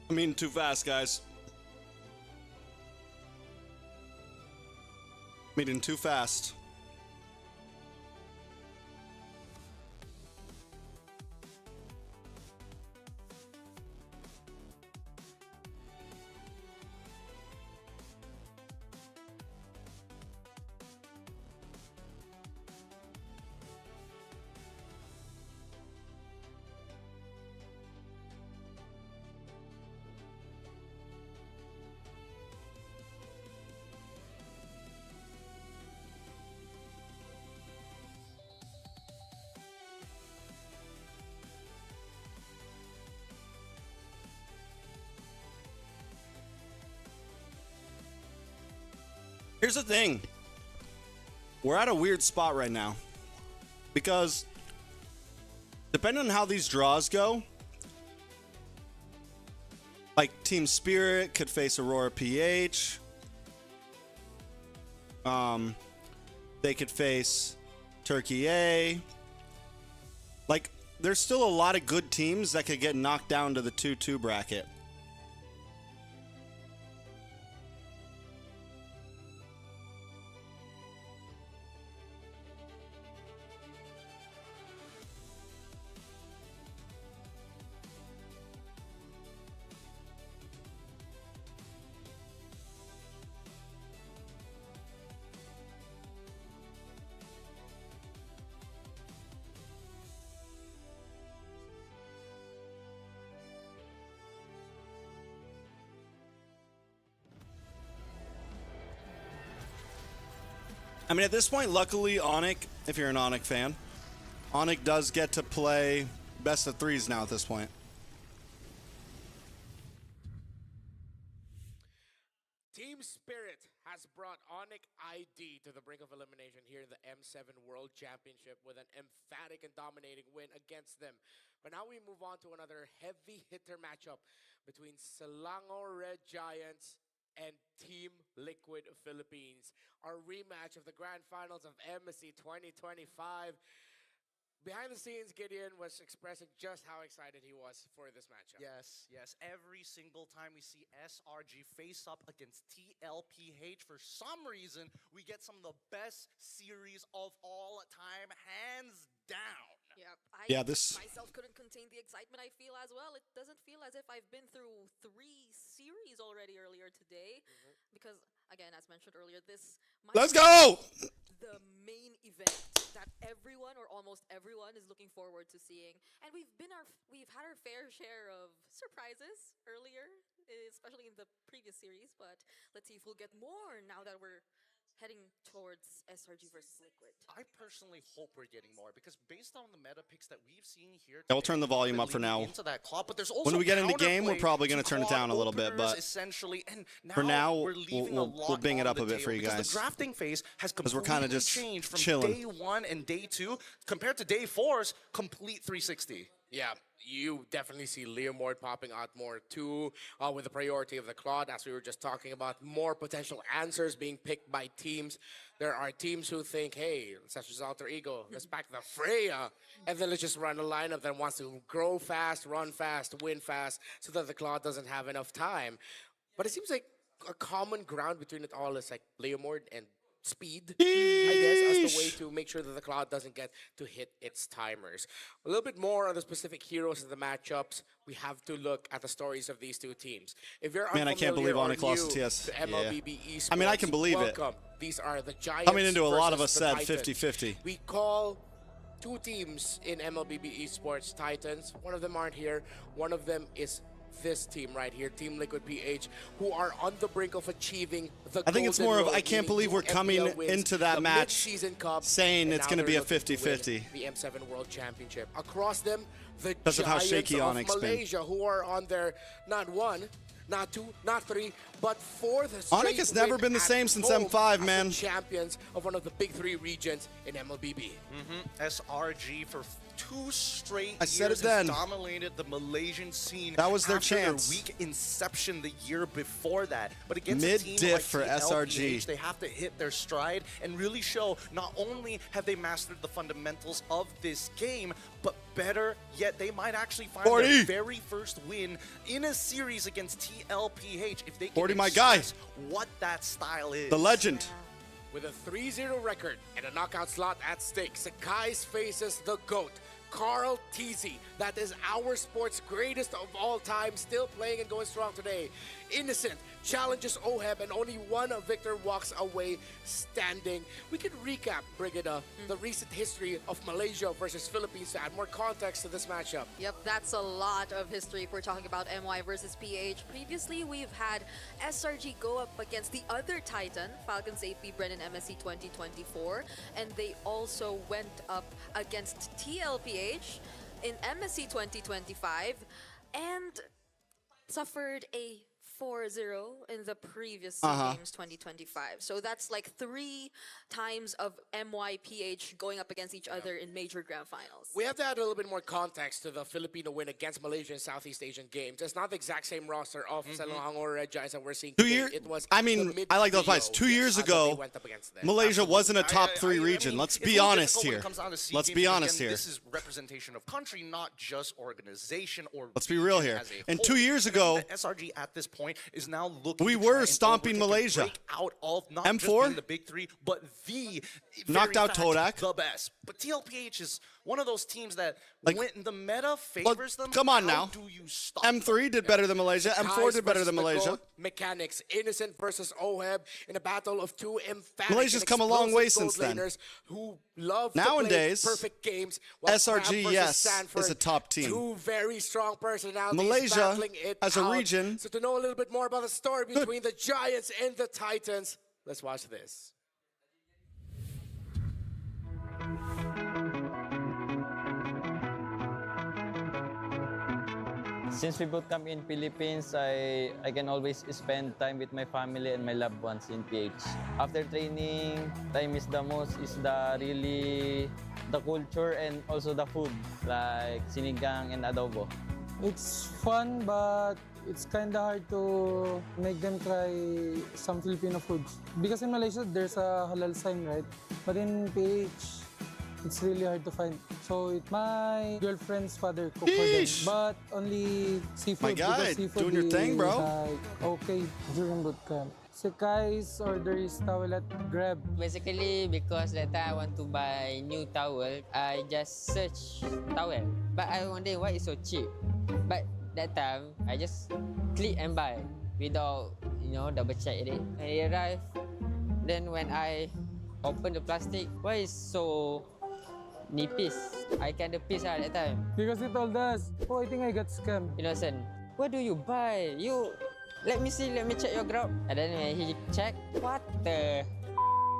I'm eating too fast, guys. I'm eating too fast. Here's the thing. We're at a weird spot right now. Because depending on how these draws go, like Team Spirit could face Aurora PH. They could face Turkey A. Like, there's still a lot of good teams that could get knocked down to the 2-2 bracket. I mean, at this point, luckily, Onyx, if you're an Onyx fan, Onyx does get to play best of threes now at this point. Team Spirit has brought Onyx ID to the brink of elimination here in the M7 World Championship with an emphatic and dominating win against them. But now we move on to another heavy hitter matchup between Selangor Red Giants and Team Liquid Philippines. Our rematch of the Grand Finals of MSC 2025. Behind the scenes, Gideon was expressing just how excited he was for this matchup. Yes, yes. Every single time we see SRG face up against TLPH, for some reason, we get some of the best series of all time, hands down. Yep. Yeah, this myself couldn't contain the excitement I feel as well. It doesn't feel as if I've been through 3 series already earlier today. Because, again, as mentioned earlier, this might Let's go! The main event that everyone or almost everyone is looking forward to seeing. And we've had our fair share of surprises earlier, especially in the previous series, but let's see if we'll get more now that we're heading towards SRG versus Liquid. I personally hope we're getting more, because based on the meta picks that we've seen here, Yeah, we'll turn the volume up for now. Into that clock, but there's also when we get into game, counterplay we're probably going to turn it quad down a little bit, openers, but essentially, and for now, we're leaving a lot we'll bing it on up the a bit for table, you because guys. the drafting phase has Because we're completely kind of just changed from chilling. day 1 and day 2 compared to day 4's complete 360. Yeah, you definitely see Leomord popping out more too, with the priority of the Claude, as we were just talking about, more potential answers being picked by teams. There are teams who think, hey, let's just alter ego, let's pack the Freya, and then let's just run a lineup that wants to grow fast, run fast, win fast, so that the Claude doesn't have enough time. But it seems like a common ground between it all is like Leomord and speed, I guess, as the way to make sure that the Cloud doesn't get to hit its timers. A little bit more on the specific heroes and the matchups. We have to look at the stories of these two teams. If you're Man, I can't believe unfamiliar or Onyx lost new to TS. to MLBB Esports, I mean, I can believe it. welcome. These are the Giants. Coming into a lot of us versus said the 50-50. We call two teams in MLBB Esports Titans. One of them aren't here. One of them is this team right here, Team Liquid PH, who are on the brink of achieving the I think it's golden more of, road, I can't meaning believe we're two coming MPL wins, into that the match mid-season cup, saying and it's now going to they're be a looking to win 50-50. the M7 World Championship. Across them, the Because of how Giants shaky of Onyx been. Malaysia, who are on their not one, not two, not three, but fourth Onyx straight has never win been the at same since home M5, as the man. champions of one of the big three regions in MLBB. SRG for 2 straight I said years it then. has dominated the Malaysian scene. That was their after chance. Their weak inception the year before that. But against a Mid-diff team like for TLPH, SRG. they have to hit their stride and really show not only have they mastered the fundamentals of this game, but better yet, they might actually find 40. their very first win in a series against TLPH if they can 40, my guy. express what that style is. The legend. With a 3-0 record and a knockout slot at stake, Sakai's faces the GOAT, Carl Teasy. That is our sport's greatest of all time, still playing and going strong today. Innocent challenges Oheb, and only one victor walks away standing. We can recap, Brigida, the recent history of Malaysia versus Philippines to add more context to this matchup. Yep, that's a lot of history if we're talking about MY versus PH. Previously, we've had SRG go up against the other Titan, Falcons AP Brennan MSC 2024, and they also went up against TLPH in MSC 2025 and suffered a 4-0 in the previous games 2025. So that's like 3 times of MYPH going up against each other in major grand finals. We have to add a little bit more context to the Filipino win against Malaysia in Southeast Asian Games. It's not the exact same roster of Selangor or Red Giants that we're seeing 2 today. years. It was I mean, I like those fights. 2 years ago, Malaysia wasn't a top 3 region. Let's be honest here. Let's be honest here. This is representation of country, not just organization or. Let's be real here. as a And whole. 2 years I think ago, that SRG at this point is now looking. we to were try and stomping overtake and Malaysia. break out of not M4? just being the big 3, but the Knocked very out fact, Todak. the best. But TLPH is one of those teams that Like, when the meta favors them. come on how now. do you stop M3 did better than Malaysia. M4 did better than Malaysia. Mechanics, Innocent versus Oheb in a battle of 2 emphatic Malaysia's and come a long way explosive since gold then. laners who love Nowadays, to play perfect games. While SRG, Crab versus yes, Sanford, is a top team. 2 very strong personalities Malaysia, battling it as a out. region- So to know a little bit more about the story between the Giants and the Titans, let's watch this. Since we both come in Philippines, I can always spend time with my family and my loved ones in PH. After training, I miss the most is the culture and also the food, like sinigang and adobo. It's fun, but it's kind of hard to make them try some Filipino foods. Because in Malaysia, there's a halal sign, right? But in PH, it's really hard to find. So my girlfriend's father cooked for them, but only seafood. My guy, because seafood doing your thing, bro. Like, okay, during boot camp. Sakai's order is towel at Grab. Basically, because that time I want to buy new towel, I just search towel. But I wonder why it's so cheap. But that time, I just click and buy without, double check it. And it arrived. Then when I open the plastic, why is so nipis? I kind of pissed at that time. Because he told us, oh, I think I got scammed. Innocent. What do you buy? Let me see, let me check your grab. And then when he checked, what the?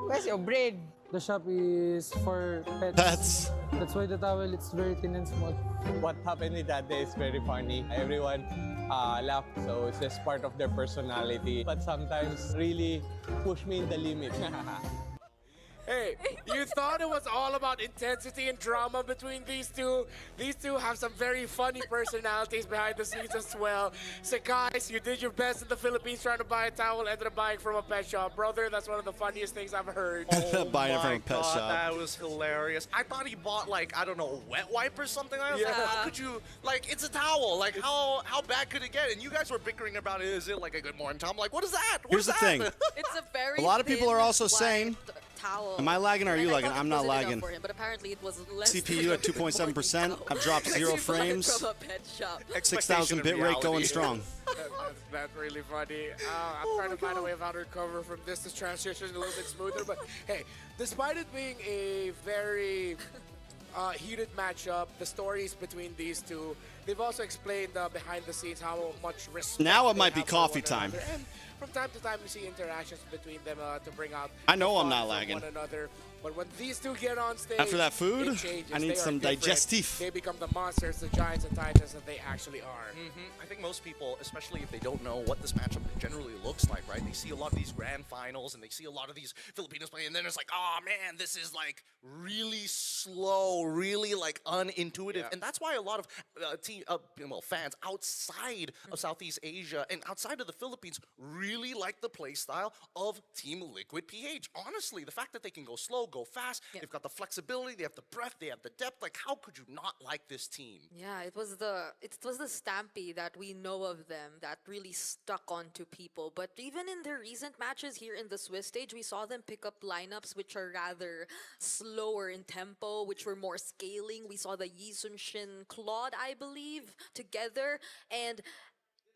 Where's your brain? The shop is for pets. That's why the towel it's very thin and small. What happened with that day is very funny. Everyone laughed, so it's just part of their personality. But sometimes really push me in the limit. Hey, you thought it was all about intensity and drama between these two? These two have some very funny personalities behind the scenes as well. So guys, you did your best in the Philippines trying to buy a towel, ended up buying from a pet shop. Brother, that's one of the funniest things I've heard. Buying it from My a pet God, shop. that was hilarious. I thought he bought like, I don't know, a wet wipe or something. I was like, Yeah. how could you, like, it's a towel. Like, how bad could it get? And you guys were bickering about it. Is it like a good morning towel? I'm like, what is that? What Here's is the that? thing. It's a very A lot of people are also thin, saying, wide towel. am I lagging or are And you I lagging? thought it I'm not wasn't enough lagging. for him, but apparently it was less CPU than at a 2.7%. I've dropped 0 He bought it frames. from a pet shop. 6,000 bit rate going strong. That's really funny. I'm trying to find a way of how to recover from this to transition a little bit smoother. But hey, despite it being a very heated matchup, the stories between these two, they've also explained behind the scenes how much respect Now it they might be have for coffee one time. another. And from time to time, we see interactions between them to bring out I know the I'm fun not from lagging. one another. But when these two get on stage, After that food, it changes. I need They are some different. digestif. They become the monsters, the giants and titans that they actually are. I think most people, especially if they don't know what this matchup generally looks like, right? They see a lot of these grand finals and they see a lot of these Filipinos play, and then it's like, oh man, this is like really slow, really like unintuitive, and that's why a lot of fans outside of Southeast Asia and outside of the Philippines really like the play style of Team Liquid PH. Honestly, the fact that they can go slow, go fast, they've got the flexibility, they have the breadth, they have the depth. Like, how could you not like this team? Yeah, it was the Stampy that we know of them that really stuck onto people. But even in their recent matches here in the Swiss stage, we saw them pick up lineups which are rather slower in tempo, which were more scaling. We saw the Yi Sun Shin Claude, I believe, together. And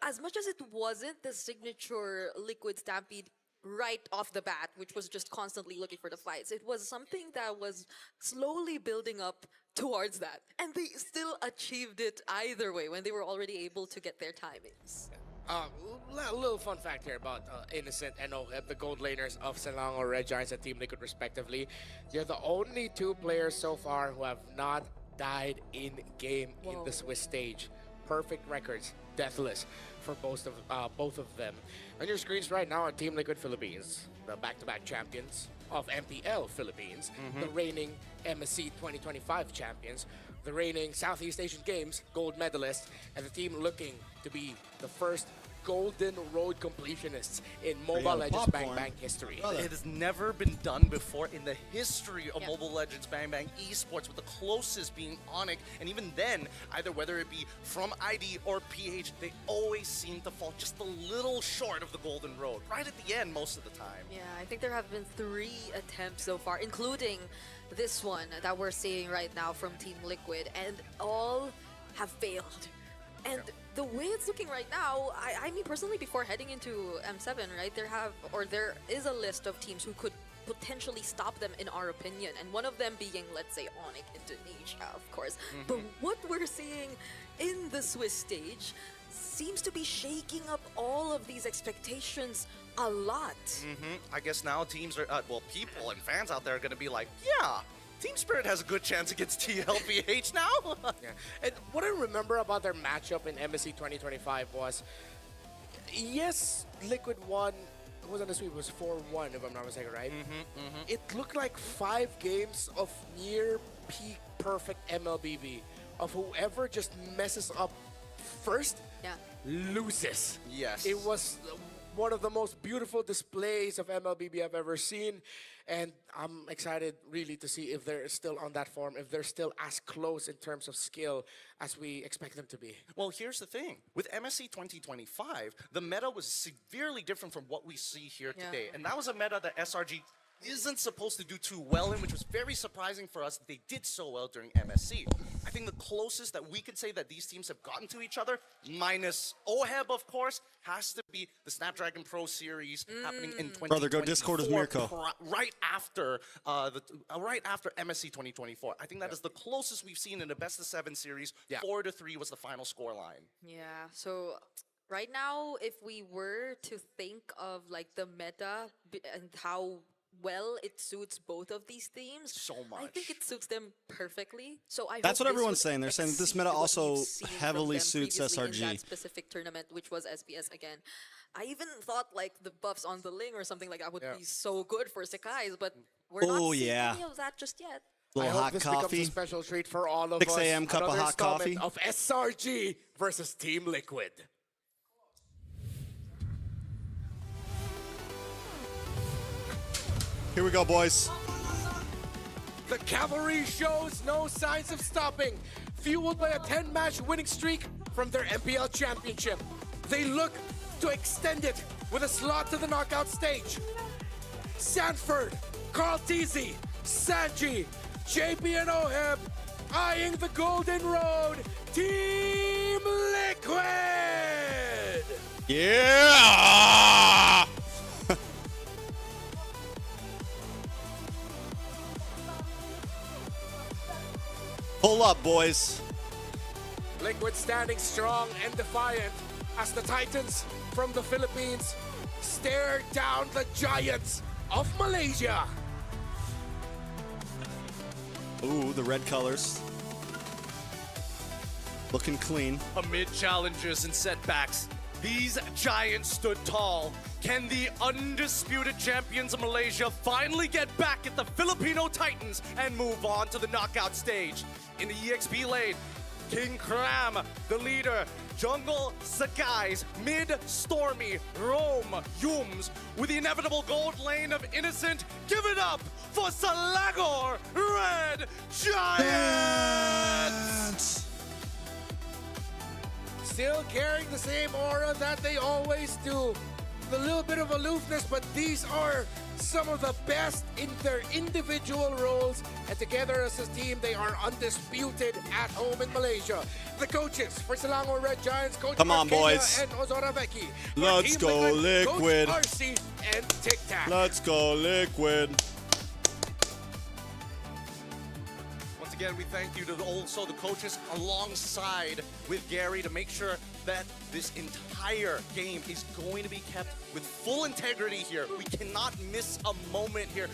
as much as it wasn't the signature Liquid Stampede right off the bat, which was just constantly looking for the fights, it was something that was slowly building up towards that. And they still achieved it either way when they were already able to get their timings. A little fun fact here about Innocent and Oheb, the gold laners of Selangor Red Giants and Team Liquid respectively. They're the only two players so far who have not died in game in the Swiss stage. Perfect records, deathless for both of them. On your screens right now are Team Liquid Philippines, the back-to-back champions of MPL Philippines, the reigning MSC 2025 champions, the reigning Southeast Asian Games gold medalists, and the team looking to be the first Golden Road completionists in Mobile Legends Bang Bang history. It has never been done before in the history of Mobile Legends Bang Bang esports, with the closest being Onyx, and even then, either whether it be from ID or PH, they always seem to fall just a little short of the Golden Road, right at the end most of the time. Yeah, I think there have been 3 attempts so far, including this one that we're seeing right now from Team Liquid, and all have failed. And the way it's looking right now, I mean personally, before heading into M7, right, there is a list of teams who could potentially stop them in our opinion, and one of them being, let's say, Onyx Indonesia, of course. But what we're seeing in the Swiss stage seems to be shaking up all of these expectations a lot. I guess now teams are, people and fans out there are going to be like, yeah, Team Spirit has a good chance against TLPH now. Yeah. And what I remember about their matchup in MSC 2025 was, yes, Liquid won. It wasn't a sweep, it was 4-1 if I'm not mistaken, right? It looked like 5 games of near peak perfect MLBB, of whoever just messes up first loses. Yes. It was one of the most beautiful displays of MLBB I've ever seen, and I'm excited really to see if they're still on that form, if they're still as close in terms of skill as we expect them to be. Well, here's the thing. With MSC 2025, the meta was severely different from what we see here today. And that was a meta that SRG isn't supposed to do too well in, which was very surprising for us that they did so well during MSC. I think the closest that we could say that these teams have gotten to each other, minus OHEB, of course, has to be the Snapdragon Pro Series happening in 2024. Brother, go Discord with Mirko. Right after MSC 2024. I think that is the closest we've seen in a best of 7 series. 4-3 was the final score line. Yeah, so right now, if we were to think of like the meta and how well it suits both of these themes. So much. I think it suits them perfectly. So I That's hope what this everyone's would saying. They're saying that this exceed meta what also we've seen from heavily them suits previously in SRG. that specific tournament, which was SPS again. I even thought like the buffs on the Ling or something like that would be so good for Sekai's, but we're Oh, not seeing yeah. any of that just yet. Little I hope hot this coffee. becomes a special treat for all of 6 us. a.m. cup of Another hot coffee. installment of SRG versus Team Liquid. Here we go, boys. The cavalry shows no signs of stopping, fueled by a 10-match winning streak from their MPL championship. They look to extend it with a slot to the knockout stage. Sanford, Carl Teasy, Sanji, JP and Oheb eyeing the golden road. Team Liquid! Yeah! Pull up, boys. Liquid standing strong and defiant as the Titans from the Philippines stare down the giants of Malaysia. Ooh, the red colors. Looking clean. Amid challenges and setbacks, these giants stood tall. Can the undisputed champions of Malaysia finally get back at the Filipino Titans and move on to the knockout stage? In the EXP lane, King Cram, the leader, Jungle Sakai's, Mid Stormy, Rome, Yums, with the inevitable gold lane of Innocent. Give it up for Selangor Red Giants! Still carrying the same aura that they always do. A little bit of aloofness, but these are some of the best in their individual roles. And together as a team, they are undisputed at home in Malaysia. The coaches for Selangor Red Giants, Coach Come on, Marqueña boys. and Ozora Vecchi. For Let's Team go, Liquid. Coach RC and Tic Tac. Let's go, Liquid. Once again, we thank you to also the coaches alongside with Gary to make sure that this entire game is going to be kept with full integrity here. We cannot miss a moment here.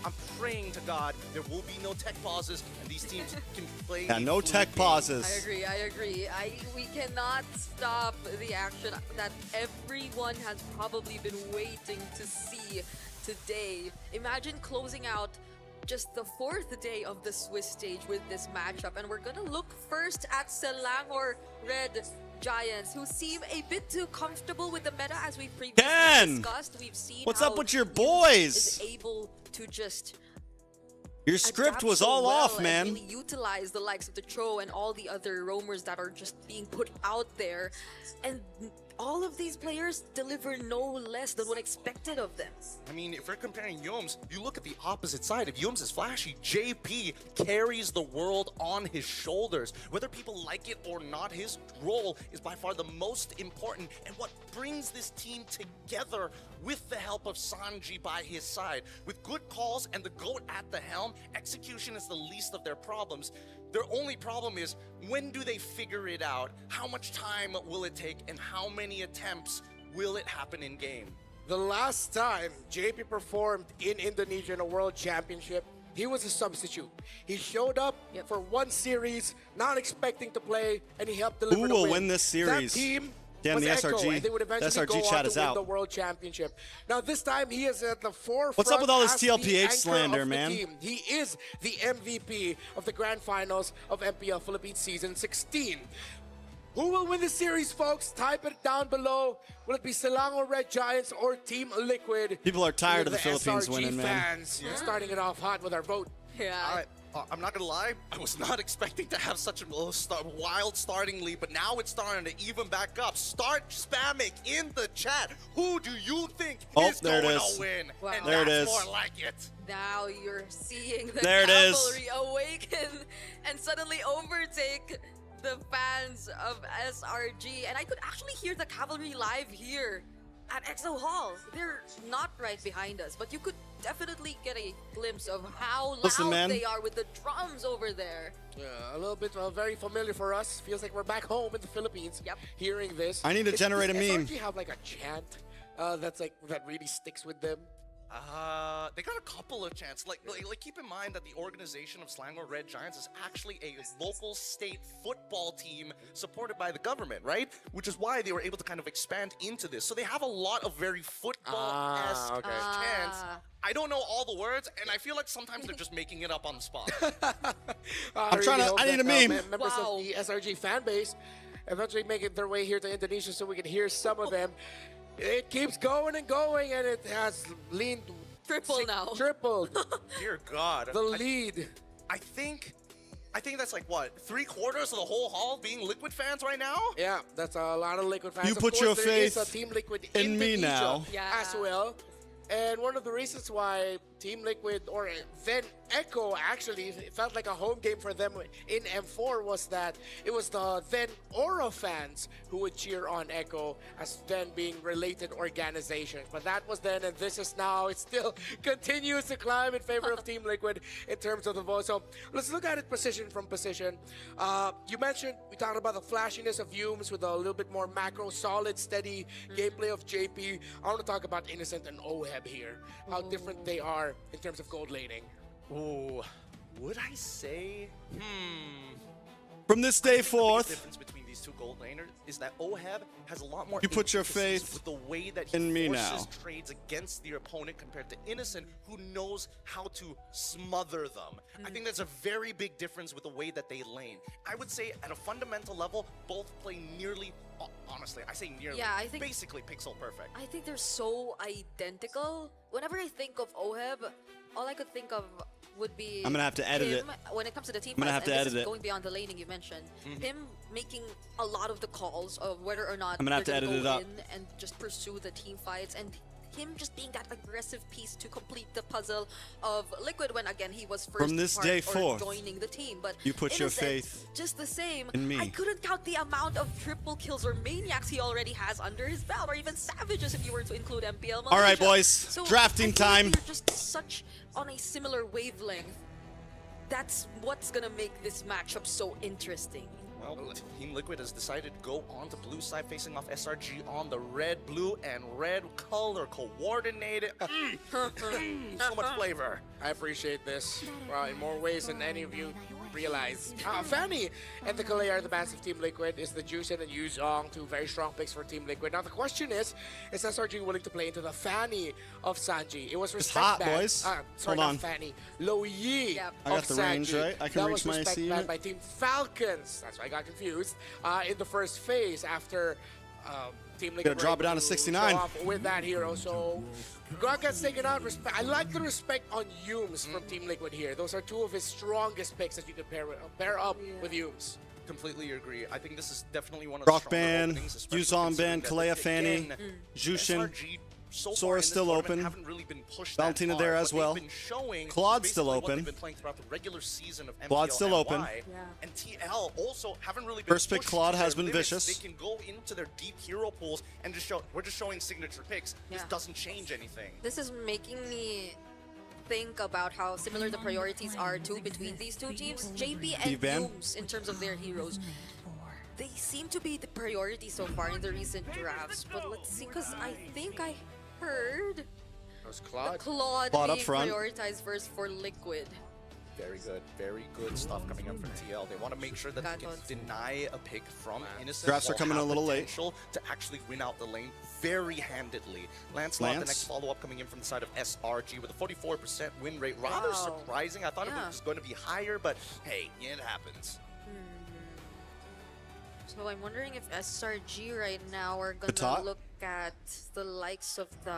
I'm praying to God there will be no tech pauses and these teams can play. Yeah, no tech pauses. I agree. We cannot stop the action that everyone has probably been waiting to see today. Imagine closing out just the 4th day of the Swiss stage with this matchup, and we're gonna look first at Selangor Red Giants, who seem a bit too comfortable with the meta as we previously discussed. We've seen What's how up with your Yums boys? is able to just Your script adapt was so all well off, and man. really utilize the likes of the Tro and all the other roamers that are just being put out there, and all of these players deliver no less than what expected of them. I mean, if we're comparing Yums, you look at the opposite side. If Yums is flashy, JP carries the world on his shoulders. Whether people like it or not, his role is by far the most important and what brings this team together with the help of Sanji by his side. With good calls and the GOAT at the helm, execution is the least of their problems. Their only problem is, when do they figure it out? How much time will it take and how many attempts will it happen in game? The last time JP performed in Indonesia in a World Championship, he was a substitute. He showed up for one series, not expecting to play, and he helped deliver Who the will win. win this series? That team Damn, was the Echo, SRG. and they would eventually The SRG go chat on is to win out. the World Championship. Now this time he is at the forefront. What's up with all this as the TLPH anchor slander, of the man? team. He is the MVP of the Grand Finals of MPL Philippines Season 16. Who will win this series, folks? Type it down below. Will it be Selangor Red Giants or Team Liquid? People are tired of the The Philippines SRG winning, man. fans, we're starting it off hot with our vote. Yeah. All right. I'm not gonna lie, I was not expecting to have such a wild starting lead, but now it's starting to even back up. Start spamming in the chat. Who do you think is there it going is. to win? Wow. And There it that's is. more like it. Now you're seeing the There it is. cavalry awaken and suddenly overtake the fans of SRG. And I could actually hear the cavalry live here at EXO Hall. They're not right behind us, but you could definitely get a glimpse of how Listen, loud man. they are with the drums over there. Yeah, a little bit very familiar for us. Feels like we're back home in the Philippines. Yep. Hearing this. I need to generate a does meme. SRG have like a chant that really sticks with them? They got a couple of chances. Like, keep in mind that the organization of Selangor Red Giants is actually a local state football team supported by the government, right? Which is why they were able to kind of expand into this. So they have a lot of very football-esque chants. I don't know all the words, and I feel like sometimes they're just making it up on the spot. I need a meme. Members of the SRG fan base eventually making their way here to Indonesia so we can hear some of them. It keeps going and going, and it has leaned tripled. Dear God. The lead. I think that's like what, 3/4 of the whole hall being Liquid fans right now? Yeah, that's a lot of Liquid fans. You Of put course, your there faith is a Team Liquid in me Indonesia now. as well. And one of the reasons why Team Liquid, or then Echo, actually it felt like a home game for them in M4 was that it was the then Aura fans who would cheer on Echo as then being related organizations. But that was then, and this is now. It still continues to climb in favor of Team Liquid in terms of the vote. So let's look at it position from position. You mentioned, we talked about the flashiness of Yumes with a little bit more macro, solid, steady gameplay of JP. I want to talk about Innocent and OHEB here. How different they are in terms of gold laning. Ooh, would I say? From this day The forth, difference between these two gold laners is that OHEB has a lot more. You put your intricacies faith with the way that he in me forces now. trades against their opponent compared to Innocent, who knows how to smother them. I think that's a very big difference with the way that they lane. I would say at a fundamental level, both play nearly. Honestly, I say nearly. Yeah, I think basically pixel perfect. I think they're so identical. Whenever I think of OHEB, all I could think of would be I'm gonna have to edit him, it. when it comes to the team I'm gonna fights, have to and edit this is it. going beyond the laning you mentioned. Him making a lot of the calls of whether or not I'm gonna have they're to gonna edit go it up. in and just pursue the team fights, and him just being that aggressive piece to complete the puzzle of Liquid when again he was first From this part day or forth, joining the team. But you put your Innocent, faith just the same. in me. I couldn't count the amount of triple kills or maniacs he already has under his belt, or even savages if you were to include MPL Malaysia. All right, boys, So drafting I feel time. like we're just such on a similar wavelength. That's what's gonna make this matchup so interesting. Well, Team Liquid has decided to go on to blue side, facing off SRG on the red, blue, and red color coordinated. So much flavor. I appreciate this in more ways than any of you realize. Fanny and the Kalei are the massive Team Liquid. Is the Juicen and Yuzong, two very strong picks for Team Liquid. Now the question is SRG willing to play into the Fanny of Sanji? It was respect hot, ban. boys. Sorry, Hold not on. Lo Yi Yep. I got of the range, Sanji. right? I can that reach was my respect AC ban unit. by Team Falcons. That's why I got confused. In the first phase after Team Liquid Gotta drop were it down to able 69. show off with that hero. So Grog gets taken out. I like the respect on Yumes from Team Liquid here. Those are two of his strongest picks that you could pair up with Yumes. Completely agree. I think this is definitely one of Rock the stronger Band, openings, especially Yuzon considering Band, that, Kalea Fanny, again, Jushin, SRG so far Sora's in this still tournament open. haven't really been pushed Valentina that there hard. as What well. they've been showing is Claude's still basically what open. they've been playing throughout the regular season of MPL Claude's still open. NY. And TL also haven't really been First pick pushed Claude to has their been limits. vicious. They can go into their deep hero pools and just show, we're just showing signature picks. This Yeah. doesn't change anything. This is making me think about how similar the priorities are too between these two teams. JP and D-Van? Yumes in terms of their heroes. They seem to be the priority so far in the recent drafts, but let's see, because I think I heard That was the Claude. Claude Claude up being front. prioritized first for Liquid. Very good stuff coming up from TL. They want to make sure that they can deny a pick from Innocent. Drafts are while coming a have little late. potential to actually win out the lane very handedly. Lancelot, the Lance? next follow-up coming in from the side of SRG with a 44% win rate. Rather Wow. surprising. I thought it Yeah. was going to be higher, but hey, it happens. So I'm wondering if SRG right now are Batot? gonna look at the likes of the...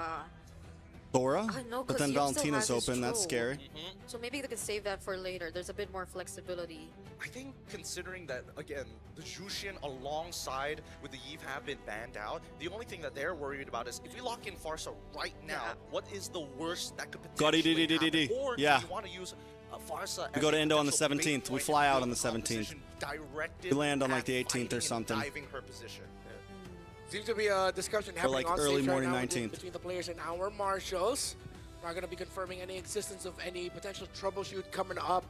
Thora, no, but 'cause then Yume still Valentina's has his open. That's troll. scary. So maybe they could save that for later. There's a bit more flexibility. I think considering that, again, the Jushin alongside with the Yves have been banned out, the only thing that they're worried about is if we lock in Farsa right now, what is the worst that could Got potentially it. happen? Or Yeah. do you want to use Farsa We as go to a Indo on the potential bait 17th. We point fly and out on the build 17th. composition directed We land on like at the 18th or fighting and something. diving her position. Seems to be a discussion happening like on early stage morning right now 19th. between the players and our marshals. Not going to be confirming any existence of any potential troubleshoot coming up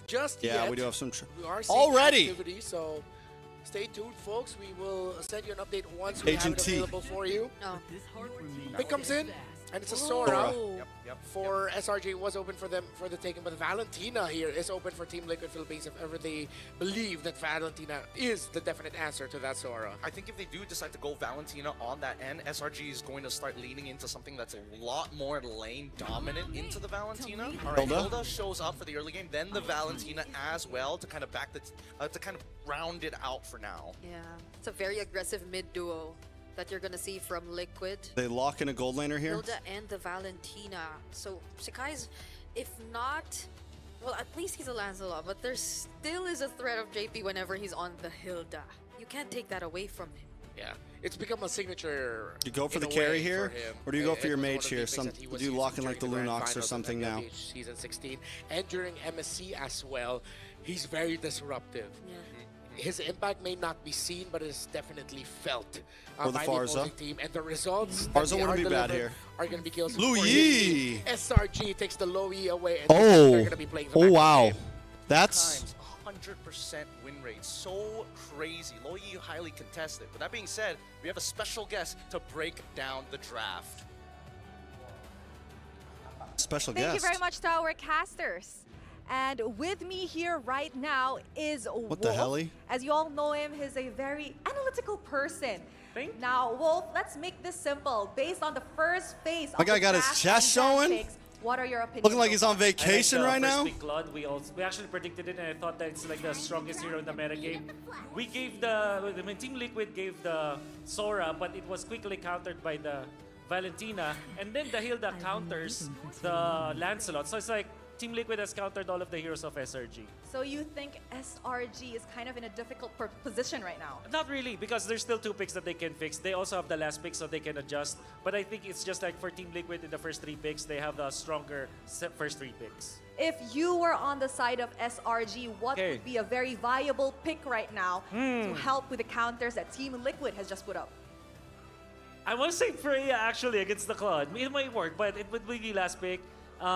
just Yeah, yet. we do have some We are seeing already. activity, so stay tuned, folks. We will send you an update once we Agent have it T. available for you. No. Pick comes in. And it's a Sora. Yep. For SRG, it was open for them for the taking, but Valentina here is open for Team Liquid Philippines if ever they believe that Valentina is the definite answer to that Sora. I think if they do decide to go Valentina on that end, SRG is going to start leaning into something that's a lot more lane dominant into the Valentina. All right, Hilda shows up for the early game, then the Valentina as well to kind of back the to kind of round it out for now. Yeah, it's a very aggressive mid duo that you're gonna see from Liquid. They lock in a gold laner here. Hilda and the Valentina. So Sekai's, if not, well, at least he's a Lancelot, but there still is a threat of JP whenever he's on the Hilda. You can't take that away from him. Yeah, it's become a signature. You go for the carry here, or do you go for your mage here? Do you lock in like the Lunox or something now? Season 16 and during MSC as well, he's very disruptive. Yeah. His impact may not be seen, but it's definitely felt Or the by Farza. the opposing team. And the results Farza wouldn't be bad here. are going to be kills. Louis! SRG takes the low E away, and Oh, they're going to be playing the oh back wow, game. that's 100% win rate, so crazy. Low E highly contested. With that being said, we have a special guest to break down the draft. special Thank guest. you very much to our casters. And with me here right now is Wolf. What the hell? As you all know him, he's a very analytical person. Now, Wolf, let's make this simple. Based on the first phase My of guy the got his draft chest and showing? picks, what are your opinions? Looking like so he's on far? vacation I like right the now. First pick Claude. We actually predicted it, and I thought that it's like the strongest hero in the metagame. We gave Team Liquid gave the Sora, but it was quickly countered by the Valentina, and then the Hilda counters the Lancelot. So it's like Team Liquid has countered all of the heroes of SRG. So you think SRG is kind of in a difficult position right now? Not really, because there's still 2 picks that they can fix. They also have the last pick, so they can adjust. But I think it's just like for Team Liquid in the first 3 picks, they have the stronger first 3 picks. If you were on the side of SRG, what would be a very viable pick right now to help with the counters that Team Liquid has just put up? I want to say Freya actually against the Claude. It might work, but it would be the last pick.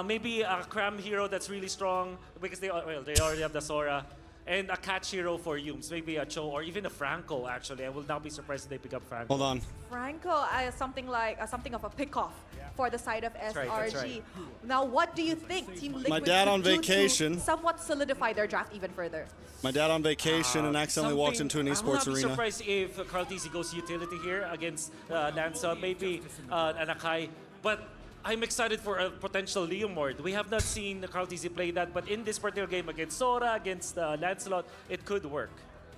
Maybe a Cram hero that's really strong because they already have the Sora. And a catch hero for Yumes. Maybe a Cho or even a Franco actually. I will not be surprised if they pick up Franco. Hold on. Franco, something of a pick-off for the side of SRG. That's right. Now, what do you think Team Liquid My dad could on do to vacation. somewhat solidify their draft even further? My dad on vacation and accidentally walked into an I will esports not be arena. surprised if Carl TC goes utility here against Lanza, maybe an Akai. But I'm excited for a potential Leomord. We have not seen Carl TC play that, but in this particular game against Sora, against Lancelot, it could work.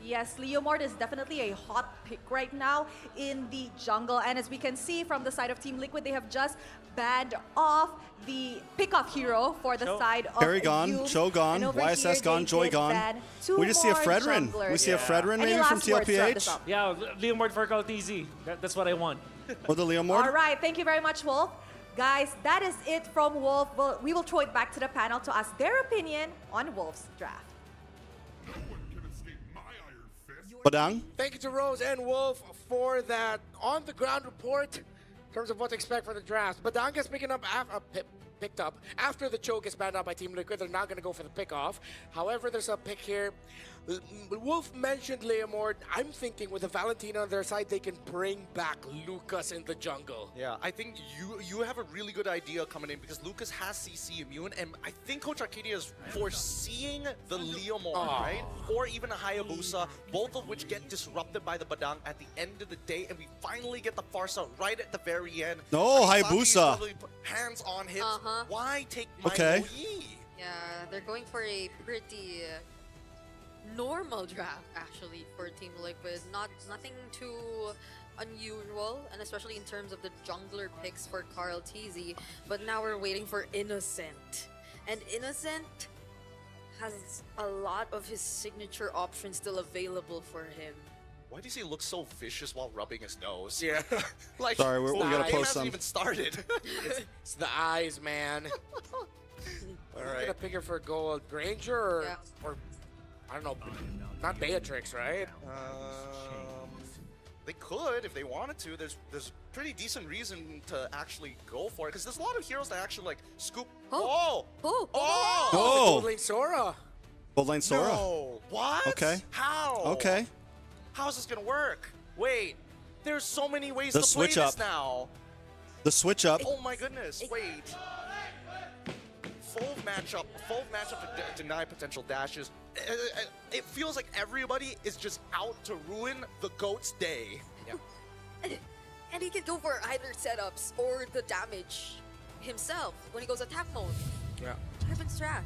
Yes, Leomord is definitely a hot pick right now in the jungle. And as we can see from the side of Team Liquid, they have just banned off the pick-off hero for the side of Harry gone, Yume. Cho gone, And over YSS here, gone, they Joy did gone. ban 2 We just see a more Fredrin. junglers. We see a Fredrin Any maybe from last words to wrap this TLPH? up? Yeah, Leomord for Carl TC. That's what I want. Or the Leomord? All right, thank you very much, Wolf. Guys, that is it from Wolf. We will throw it back to the panel to ask their opinion on Wolf's draft. Badang? Thank you to Rose and Wolf for that on-the-ground report in terms of what to expect for the draft. Badang is picking up picked up after the choke is banned out by Team Liquid. They're not going to go for the pick-off. However, there's a pick here. Wolf mentioned Leomord. I'm thinking with the Valentina on their side, they can bring back Lucas in the jungle. Yeah, I think you have a really good idea coming in because Lucas has CC immune, and I think Coach Arcadia is foreseeing the Leomord, right? Or even a Hayabusa, both of which get disrupted by the Badang at the end of the day, and we finally get the Farsa right at the very end. No, Saki's Hayabusa. probably put hands on hits. Why take my Okay. OE? Yeah, they're going for a pretty normal draft actually for Team Liquid. Nothing too unusual, and especially in terms of the jungler picks for Carl TZ. But now we're waiting for Innocent, and Innocent has a lot of his signature options still available for him. Why does he look so vicious while rubbing his nose? Yeah. Like, Sorry, we gotta the game post hasn't some. even started. It's the eyes, man. All right. Gonna pick her for gold, Granger or I don't know, not Beatrix, right? They could if they wanted to. There's pretty decent reason to actually go for it because there's a lot of heroes that actually like scoop. Oh! Gold lane Sora. Gold lane Sora. No. What? Okay. How? Okay. How is this gonna work? Wait, there's so many ways The to play switch this up. now. The switch up. Oh my goodness, wait. Full matchup to deny potential dashes. It feels like everybody is just out to ruin the GOAT's day. Yeah. And he can go for either setups or the damage himself when he goes attack mode. Yeah. Trap and strat.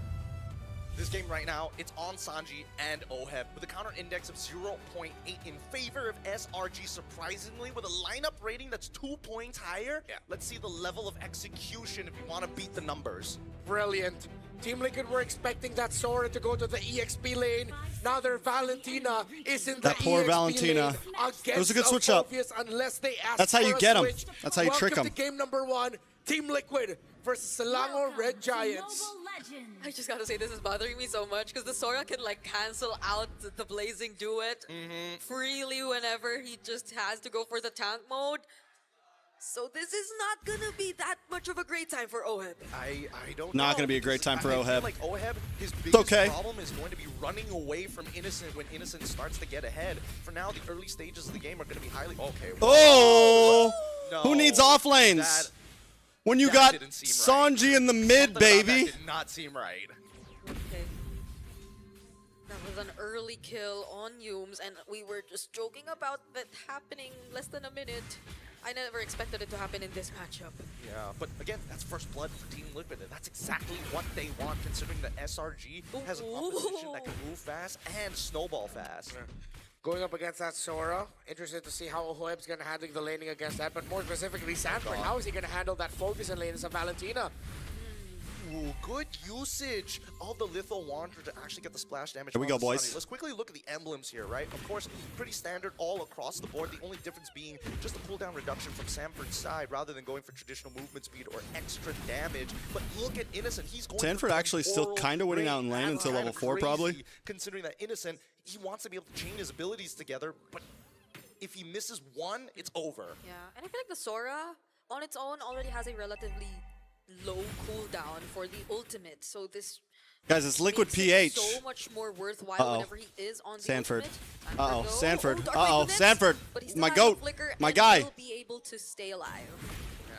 This game right now, it's on Sanji and Oheb with a counter index of 0.8 in favor of SRG, surprisingly, with a lineup rating that's 2 points higher. Yeah. Let's see the level of execution if you want to beat the numbers. Brilliant. Team Liquid were expecting that Sora to go to the EXP lane. Now their Valentina is in that the poor EXP Valentina. lane. It was a good switch up. Unless they ask That's how you for a get them. switch. That's how you trick them. Welcome to game number 1. Team Liquid versus Selangor Red Giants. I just gotta say, this is bothering me so much because the Sora can like cancel out the Blazing Duet freely whenever he just has to go for the tank mode. So this is not gonna be that much of a great time for Oheb. I don't know. Not gonna be a great time for I Oheb. feel like Oheb, his biggest okay. problem is going to be running away from Innocent when Innocent starts to get ahead. For now, the early stages of the game are going to be highly... Okay. Oh! No, Who needs off lanes? When you got Sanji in the mid, baby. That did not seem right. Okay. That was an early kill on Yumes, and we were just joking about that happening less than a minute. I never expected it to happen in this matchup. Yeah, but again, that's first blood for Team Liquid, and that's exactly what they want, considering that SRG has an opposition that can move fast and snowball fast. Yeah. Going up against that Sora, interested to see how Oheb's going to handle the laning against that, but more specifically Sanford, how is he going to handle that focus and lane as a Valentina? Ooh, good usage of the Litho Wanderer to actually get the splash damage. Here we go, boys. Sunny. Let's quickly look at the emblems here, right? Of course, pretty standard all across the board. The only difference being just a cooldown reduction from Sanford's side rather than going for traditional movement speed or extra damage. But look at Innocent. He's going Sanford for actually still kind of winning out in lane That's until level 4, crazy, probably. Considering that Innocent, he wants to be able to chain his abilities together, but if he misses one, it's over. Yeah, and I feel like the Sora on its own already has a relatively low cooldown for the ultimate, so this Guys, it's liquid makes pH. it so much more worthwhile whenever he is on the Sanford. ultimate. Sanford. Oh, Sanford. But he still My has goat. the flicker My and guy. will be able to stay alive.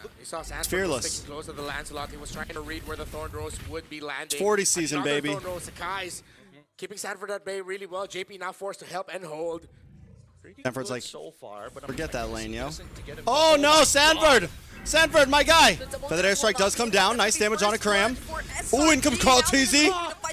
Yeah. You saw Sanford fearless. sticking close to the Lancelot. He was trying to read where the Thorn Rose would be landing. 40 season, Another baby. Thorn Rose, Sakai's keeping Sanford at bay really well. JP now forced to help and hold. Sanford's like, so far, but forget that lane, yo. to get him Oh no, Sanford! Sanford, my guy! Feathered Airstrike does come down. Nice damage on a Cram. Ooh, in comes Carl TZ.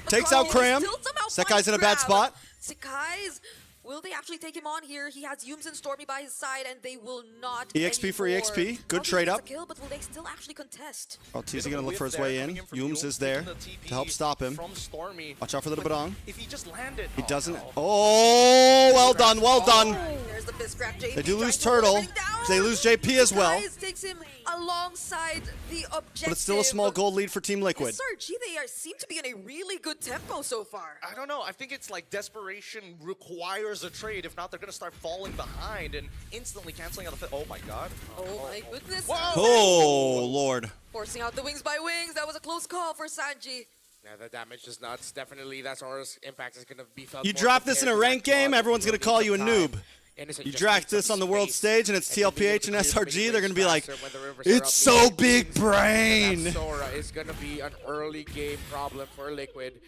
Takes out Cram. Sekai's in a bad spot. Sekai's, will they actually take him on here? He has Yumes and Stormy by his side, and they will not EXP for anymore. EXP. Good Carl trade TZ up. gets a kill, but will they still actually contest? Oh, TZ gonna look for his way in. Yumes is there to help stop him. From Stormy. Watch out for the Badong. If he just landed, He doesn't. Oh, well done, well done. There's the fist grab. JP They do lose trying to hold Turtle. everything down. They lose JP as well. Sekai's takes him alongside the objective. But it's still a small gold lead for Team Liquid. SRG, they seem to be in a really good tempo so far. I don't know. I think it's like desperation requires a trade. If not, they're going to start falling behind and instantly canceling out the... Oh, my God. Oh, my goodness. Oh, Lord. Forcing out the wings by wings. That was a close call for Sanji. Yeah, the damage is nuts. Definitely, that Sora's impact is going to be felt. You more drop this in a compared to ranked that game, draw. everyone's going to call you a noob. Innocent You just draft needs this some on the world space stage and it's and can be able TLPH to and clear the SRG, they're going to be like, faster when the rivers are it's up. so It big means brain. that Sora is going to be an early game problem for Liquid.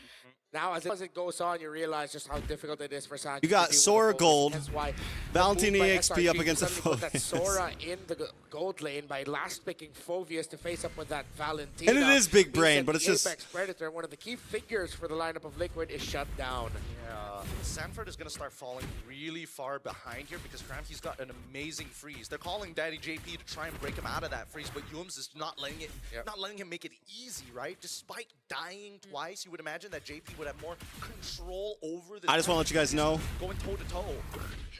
Now, as it goes on, you realize just how difficult it is for Sanji. You got to deal with Sora the focus. gold, That's why Valentina the move by EXP up SRG against the suddenly put that Phovius. Sora in the gold lane by last picking Phovius to face up with that Valentina. And it is big means brain, that but it's the just... Apex Predator, one of the key figures for the lineup of Liquid, is shut down. Yeah, Sanford is going to start falling really far behind here because Cramty's got an amazing freeze. They're calling Daddy JP to try and break him out of that freeze, but Yumes is not letting him make it easy, right? Despite dying twice, you would imagine that JP would have more control over the... I just want to let you guys know, going toe to toe.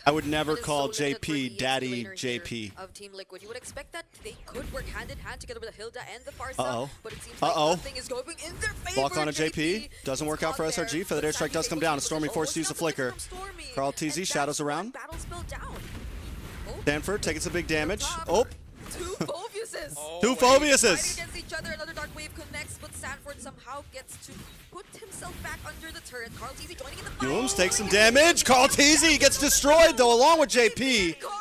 I would never That is call so limited for JP the Daddy laner here JP. Of Team Liquid. You would expect that they could work hand in hand together with Hilda and the Farsa, Uh-oh. but it seems like nothing is going in their favor. Block on a JP. Doesn't work out for SRG. Feathered Airstrike does come down. A Stormy forced to use a flicker. Carl TZ shadows around. Battle spell down. Stanford taking some big damage. Oh, Two Phoviuses. two Fighting Phoviuses. against each other. Another Dark Wave connects, but Sanford somehow gets to put himself back under the turret. Carl TZ joining in the fight. Yumes takes some damage. Carl TZ gets destroyed though, along with JP. Carl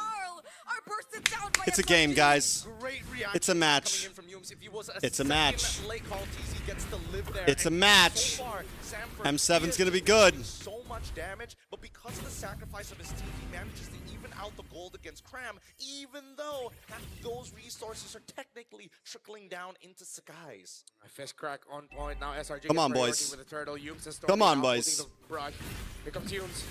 are bursted down by It's a game, guys. great reaction It's a match. coming in from Yums. If he was It's a match. late call, TZ gets to live there. It's a And match. So far, Sanford M7's gonna be is good. doing so much damage, but because of the sacrifice of his team, he manages to even out the gold against Cram, even though those resources are technically trickling down into Sakai's. A fist crack on point. Now SRG Come gets on, priority boys. with the turtle. Yums is Come storming on, out, boys. holding the brush. Here comes Yums.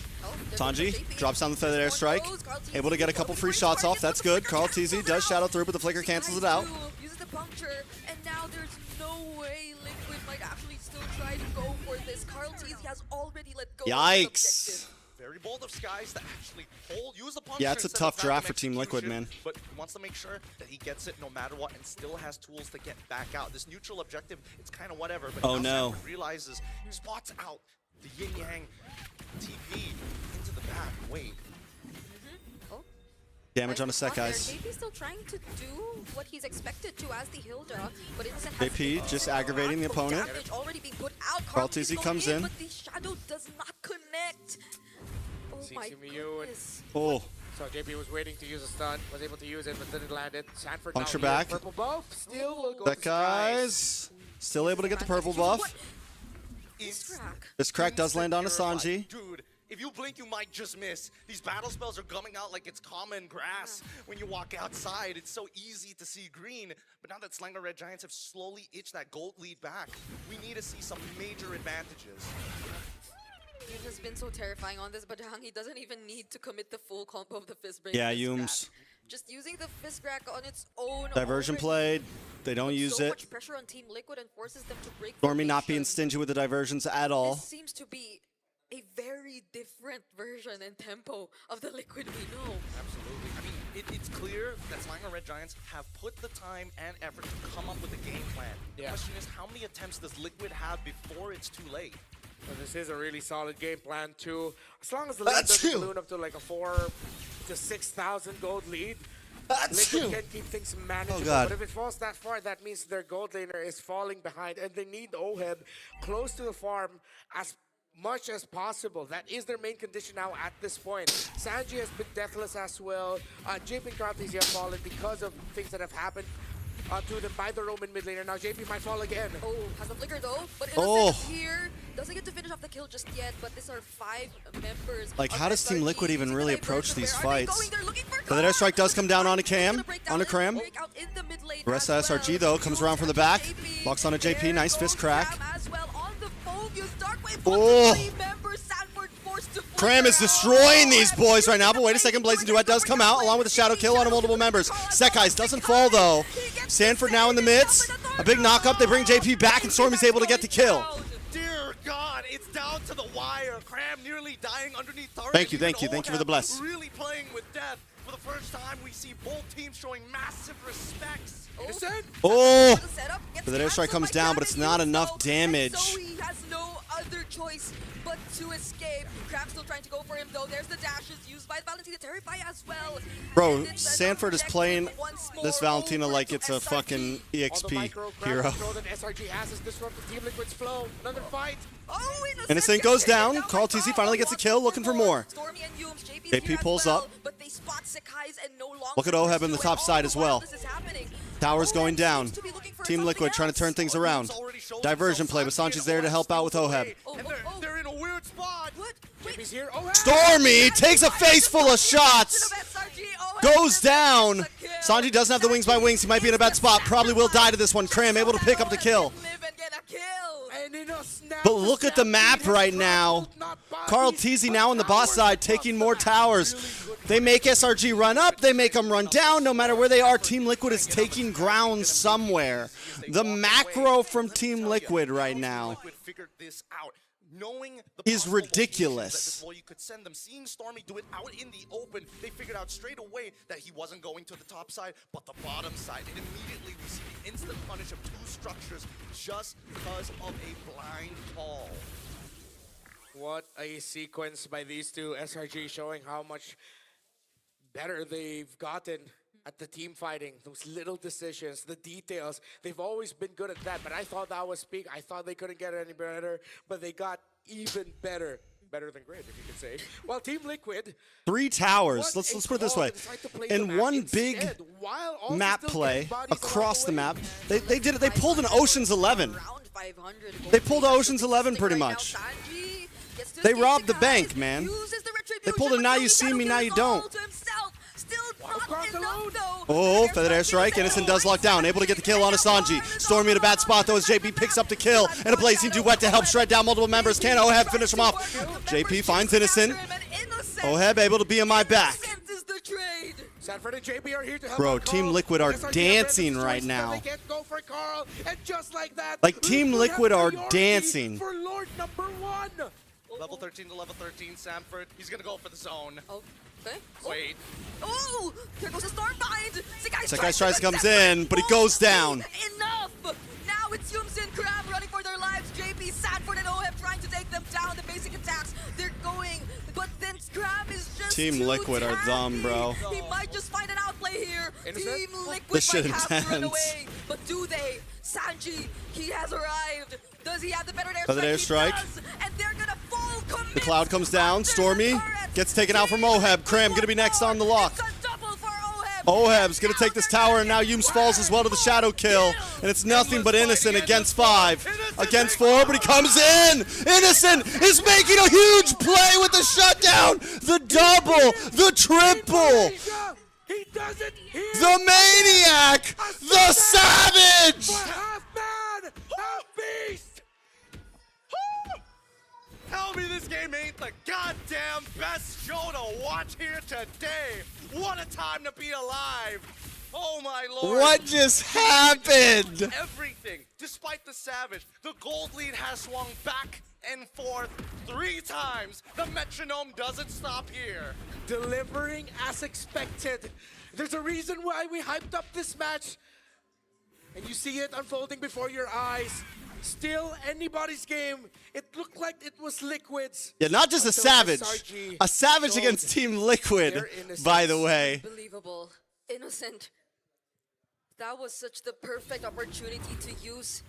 Sanji drops down the feathered airstrike. Able to get a couple free shots off. That's good. Carl TZ does shadow through, but the flicker cancels it out. Uses the puncture, and now there's no way Liquid might actually still try to go for this. Carl TZ has already let go of his Yikes. objective. Very bold of Skies to actually use the punch. Yeah, it's a tough draft for Team Liquid, man. But he wants to make sure that he gets it no matter what and still has tools to get back out. This neutral objective, it's kind of whatever. But Oh, now no. Sanford realizes he spots out the Yin Yang TV into the back. Wait. Damage on a sec, There, guys. JP's still trying to do what he's expected to as the Hilda, but Innocent JP has just aggravating the opponent. damage already being put out. Carl TZ comes in. But the shadow does not connect. Oh my goodness. Oh. So JP was waiting to use a stun, was able to use it, but didn't land it. Sanford Puncture now here. back. Purple buff still will go That to Skies. guys. Still able to get the purple buff. This crack does land on a Sanji. Dude, if you blink, you might just miss. These battle spells are coming out like it's common grass. When you walk outside, it's so easy to see green. But now that Slanger Red Giants have slowly itched that gold lead back, we need to see some major advantages. It has been so terrifying on this, but Hangi doesn't even need to commit the full combo of the fist break. Yeah, fist Yums. crack. Just using the fist crack on its own. Diversion already played. They don't puts use so it. much pressure on Team Liquid and forces them to break. Stormy not being stingy with the diversions at all. This seems to be a very different version and tempo of the Liquid we know. Absolutely. I mean, it's clear that Slanger Red Giants have put the time and effort to come up with a game plan. The question is, how many attempts does Liquid have before it's too late? So this is a really solid game plan too. As long as the lead doesn't balloon up to like a 4,000 to 6,000 gold lead, Liquid can keep things manageable. God. But if it falls that far, that means their gold laner is falling behind, and they need Oheb close to the farm as much as possible. That is their main condition now at this point. Sanji has been deathless as well. JP and Kratis have fallen because of things that have happened to them by the Roman mid laner. Now JP might fall again. Oh, has the flicker though, but Oh. Innocent is here. Doesn't get to finish off the kill just yet, but these are 5 members. Like, of how does Team SRG Liquid even using really the approach diversion. these Where are they fights? going? They're looking for But the airstrike does come down on a Cram. On a Cram. break out in the mid lane The rest of as well. SRG, though, comes around from the back. Locks on a JP. Nice fist crack. As well on the Phobius Darkwave. Oh. 3 members. Sanford forced to Cram is destroying these boys right now, but wait a second, Blazing Duet does come out along with a shadow kill on multiple members. Sekai's doesn't fall though. Sanford now in the midst. A big knock up, they bring JP back and Stormy's able to get the kill. Dear God, it's down to the wire. Cram nearly dying underneath turret. Thank you Even thank you for the Oheb bless. Really playing with death. For the first time, we see both teams showing massive respects. Innocent? Oh! But the airstrike comes down, but it's not enough damage. So he has no other choice but to escape. Crab's still trying to go for him though. There's the dashes used by Valentina. Terrify as well. Bro, Sanford is playing this Valentina like it's a fucking EXP hero. That SRG has is disrupted Team Liquid's flow. Another fight. Oh, Innocent goes down. Carl TZ finally gets a kill, looking for more. Stormy and Yums, JP's JP here as pulls well, up. but they spot Sakai's and no longer Look at Oheb in the pursue top it. side All as the while well. this is happening. Tower's going down. Team Liquid trying to turn things around. Diversion play, but Sanji's there to help out with Oheb. They're in a weird spot. What? JP's here. Oh, Stormy takes a face full of shots. Goes down. Sanji doesn't have the wings by wings. He might be in a bad spot. Probably will die to this one. Cram able to pick up the kill. But look at the map right now. Carl TZ now on the boss side taking more towers. They make SRG run up. They make them run down. No matter where they are, Team Liquid is taking ground somewhere. The macro from Team Liquid right now is ridiculous. You could send them. Seeing Stormy do it out in the open, they figured out straight away that he wasn't going to the top side, but the bottom side. And immediately we see the instant punish of 2 structures just because of a blind call. What a sequence by these two. SRG showing how much better they've gotten at the team fighting. Those little decisions, the details. They've always been good at that, but I thought that was peak. I thought they couldn't get any better, but they got even better. Better than great, if you could say. Well, Team Liquid. 3 towers. Let's put it this way. In one big while also map still play getting bodies across the along map. They did it. They pulled an Ocean's 11. They pulled Ocean's 11 pretty much. They robbed the bank, man. They pulled a now you see me, now you don't. Oh, feathered airstrike. Innocent does lock down. Able to get the kill on Asanji. Stormy in a bad spot though as JP picks up the kill. And a blazing duet to help shred down multiple members. Can Oheb finish him off? JP finds Innocent. Oheb able to be in my back. Sanford and JP are here to help Bro, out Team Carl. Liquid are SRG dancing have right read the now. situation, but they can't go for Carl, and just like that, Like, Team Liquid have Liquid are priority dancing. For Lord number 1. Level 13 to level 13, Sanford. He's gonna go for the zone. Okay. Wait. Oh, there goes a Stormbind. Sakai Strikes comes in, but he goes down. Enough! Now it's Yumsin Crab running for their lives. JP, Sanford, and Oheb trying to take them down. The basic attacks, they're going, but then Crab is just Team too Liquid are dumb, bro. He might just find an outplay here. Team Liquid This shit might have to run intense. away, but do they? Sanji, he has arrived. Does he have the better airstrike? Feathered airstrike. He does, and they're gonna fall. The cloud comes down. Stormy gets taken out from Oheb. Cram gonna be next on the lock. Oheb's gonna take this tower, and now Yums falls as well to the shadow kill. And it's nothing but Innocent against 5. Against 4, but he comes in! Innocent is making a huge play with the shutdown! The double! The triple! He does it here. The maniac! The savage! Half man, half beast. Tell me this game ain't the goddamn best show to watch here today. What a time to be alive. Oh my lord. What just happened? Everything. Despite the savage, the gold lead has swung back and forth 3 times. The metronome doesn't stop here. Delivering as expected. There's a reason why we hyped up this match. And you see it unfolding before your eyes. Still anybody's game. It looked like it was Liquid's. Yeah, not just a until savage. SRG A savage showed against Team Liquid, their innocence. by the way. Unbelievable. Innocent. That was such the perfect opportunity to use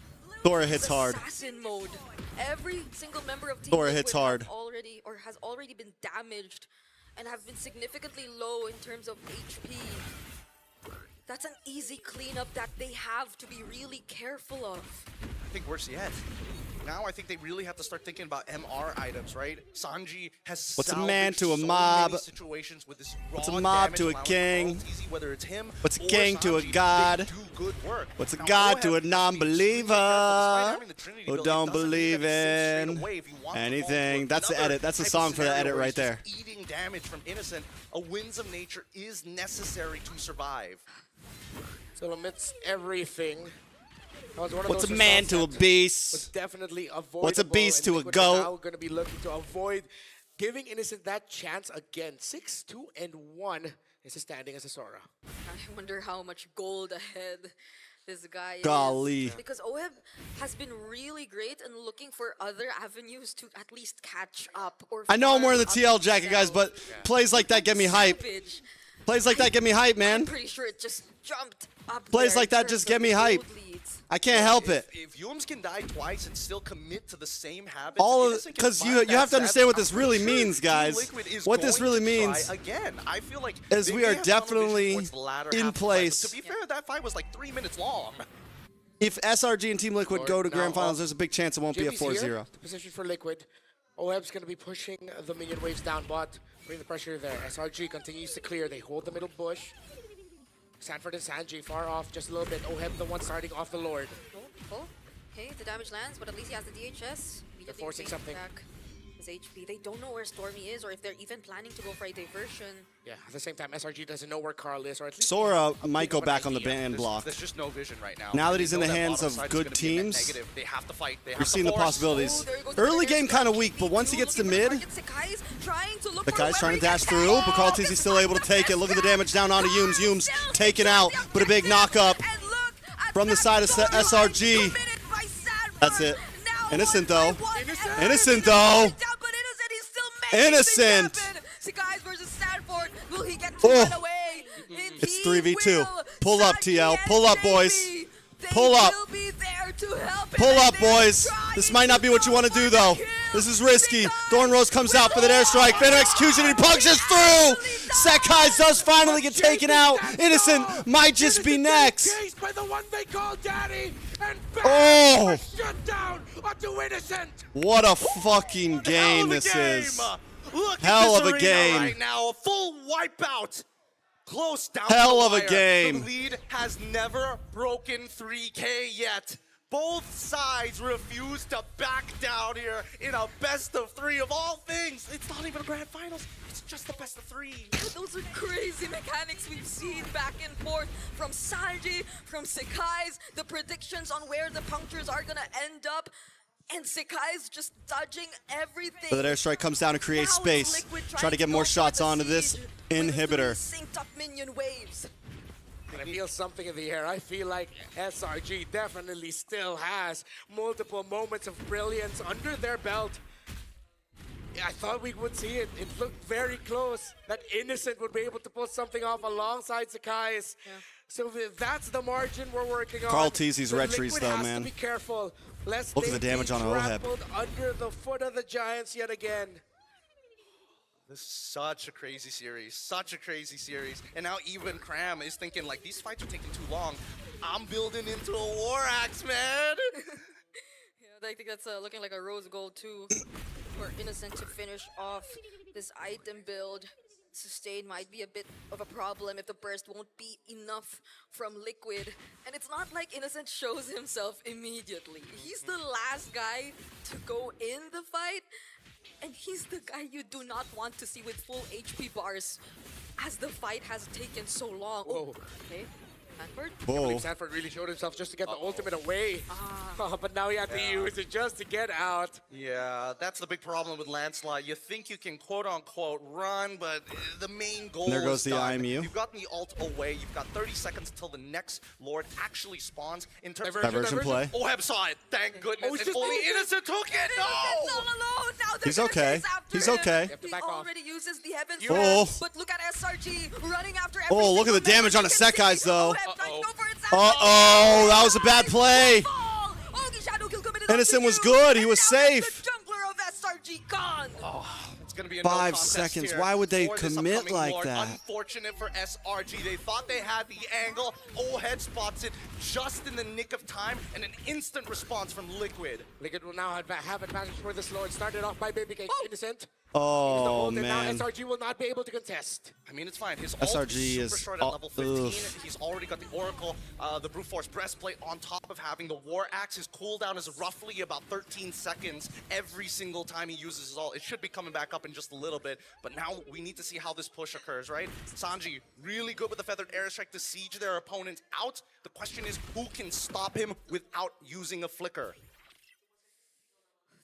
Thora hits hard. assassin mode. Every single member of Team Thora Liquid hits hard. has already been damaged and have been significantly low in terms of HP. That's an easy cleanup that they have to be really careful of. I think worse yet. Now I think they really have to start thinking about MR items, right? Sanji has What's a man salvaged to a so mob? many situations with this What's a raw mob damage, to a allowing king? Carl easy, whether it's him What's a or king to a Sanji, god? they do good work. What's a Now, god to Oheb a has to be non-believer having the Trinity who build, don't he doesn't believe need them to sit in straight away if you want the ball to anything? work. That's the Another edit. That's a type of song for the scenario edit where right he's there. just eating damage from Innocent. A Winds of Nature is necessary to survive. So amidst everything, that was one of What's those a man results to a that beast? was definitely avoidable. What's a beast and to a Liquid goat? are now going to be looking to avoid giving Innocent that chance again. 6-2-1 is standing as a Sora. I wonder how much gold ahead this guy Golly. is. Because Oheb has been really great and looking for other avenues to at least catch up. Or I know I'm wearing the farm TL jacket, guys, himself. but plays like that get me hype. Savage. Plays like that get me hype, man. I'm pretty sure it just jumped up Plays there like in that terms just of get the me hype. gold leads. I can't help it. If Yums can die twice and still commit to the same habits, All of Innocent can because find you that have to understand what savage, this I'm really pretty sure means, Team guys. Liquid is What this going really to try means again. I feel like is they we may are have tunnel vision definitely towards the latter in half of the fight, place. but to be fair, that fight was like 3 minutes long. If SRG and Team Liquid Lord, go to now, Grand Finals, there's a big chance it won't be a JP's here, 4-0. the position for Liquid. Oheb's going to be pushing the minion waves down bot, putting the pressure there. SRG continues to clear. They hold the middle bush. Sanford and Sanji far off just a little bit. Oheb the one starting off the Lord. Oh, okay, the damage lands, but at least he has the DHS. They're forcing something. Back his HP. They don't know where Stormy is or if they're even planning to go for a diversion. Yeah, at the same time, SRG doesn't know where Carl is, or at least Sora a might bit go of an back on the idea. ban block. There's just no vision right now. Now that They he's in know the that hands bottom of side is good gonna be a net teams, negative. They have to fight. They have you're to seeing the force. possibilities. Oh, there goes the Early better game airstrike. kind of weak, but once he gets to Looking for mid, target. Sakai's trying to look the for guy's trying to whoever dash he can through, get. but Carltesi's still able to take it. Look at the damage down onto Yums. Yums taken out, but a big knock up from the side of SRG. That's it. Innocent though. Innocent though. Innocent. Sakai's versus Stanford. Will he get to Oh. run away? It's 3v2. Pull up, TL. Pull up, boys. Pull up. Pull up, boys. This might not be what you want to do, though. This is risky. Thorn Rose comes out for the airstrike. Phantom Execution, he punches through. Sekai's does finally get taken out. Innocent might just be next. Chased by the one they call Daddy, and Oh! shut down onto Innocent. What a fucking game this is. Look Hell at of this a arena game. right now. A full wipeout. Close down Hell the of a wire. game. The lead has never broken 3K yet. Both sides refuse to back down here in a best of 3 of all things. It's not even a grand finals. It's just the best of 3. Those are crazy mechanics we've seen back and forth from Sanji, from Sekai's, the predictions on where the punctures are gonna end up, and Sekai's just dodging everything. So that airstrike comes down and creates Now it's space. Liquid Try trying to get go more for shots the onto this siege inhibitor. synced up minion waves. I feel something in the air. I feel like SRG definitely still has multiple moments of brilliance under their belt. I thought we would see it. It looked very close that Innocent would be able to pull something off alongside Sekai's. So that's the margin we're working on. Carl Teasy's But retries, Liquid though, has man. To be careful. Lest Look at they the damage be on Oheb. trampled under the foot of the Giants yet again. This is such a crazy series. Such a crazy series. And now even Cram is thinking, like, these fights are taking too long. I'm building into a war axe, man. Yeah, I think that's looking like a rose gold too for Innocent to finish off this item build. Sustain might be a bit of a problem if the burst won't be enough from Liquid. And it's not like Innocent shows himself immediately. He's the last guy to go in the fight. And he's the guy you do not want to see with full HP bars as the fight has taken so long. Whoa. Okay. Sanford? I believe Sanford really showed himself just to get the ultimate away. But now he had to use it just to get out. Yeah, that's the big problem with Lancelot. You think you can quote-unquote run, but the main goal There goes is the done. IMU. You've gotten the ult away. You've got 30 seconds until the next Lord actually spawns. In terms Diversion play. Oheb saw it, thank goodness. it's and just only Innocent. Innocent took it, no! Innocent's all alone. Now they're He's gonna okay. chase after He's him. okay. He already uses the heavens Oh. Flash, but look at SRG running after every Oh, look at the single damage on member the he can Sekai's, see. though. Oheb trying to go for it. Uh-oh, that was a bad play. Shadow kill committed Innocent onto was you, good. He and was now that's safe. The jungler of SRG gone. It's gonna be a 5 no contest seconds. here Why would they for this commit upcoming like Lord. that? Unfortunate for SRG. They thought they had the angle. Oheb spots it just in the nick of time, and an instant response from Liquid. Liquid will now have advantage for this Lord. Started off by Baby Cake Innocent. Oh, And now man. SRG will not be able to contest. I mean, it's fine. His SRG ult is super is short at level 15. oof. He's already got the Oracle, the Brute Force Breastplate on top of having the War Axe. His cooldown is roughly about 13 seconds every single time he uses his ult. It should be coming back up in just a little bit, but now we need to see how this push occurs, right? Sanji, really good with the Feathered Airstrike to siege their opponents out. The question is, who can stop him without using a Flicker?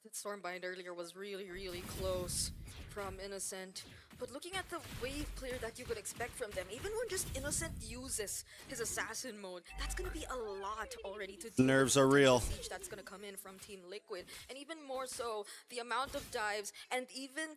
That Stormbind earlier was really, really close from Innocent. But looking at the wave clear that you could expect from them, even when just Innocent uses his assassin mode, that's gonna be a lot already to deal Nerves with are the real. siege that's gonna come in from Team Liquid. And even more so, the amount of dives and even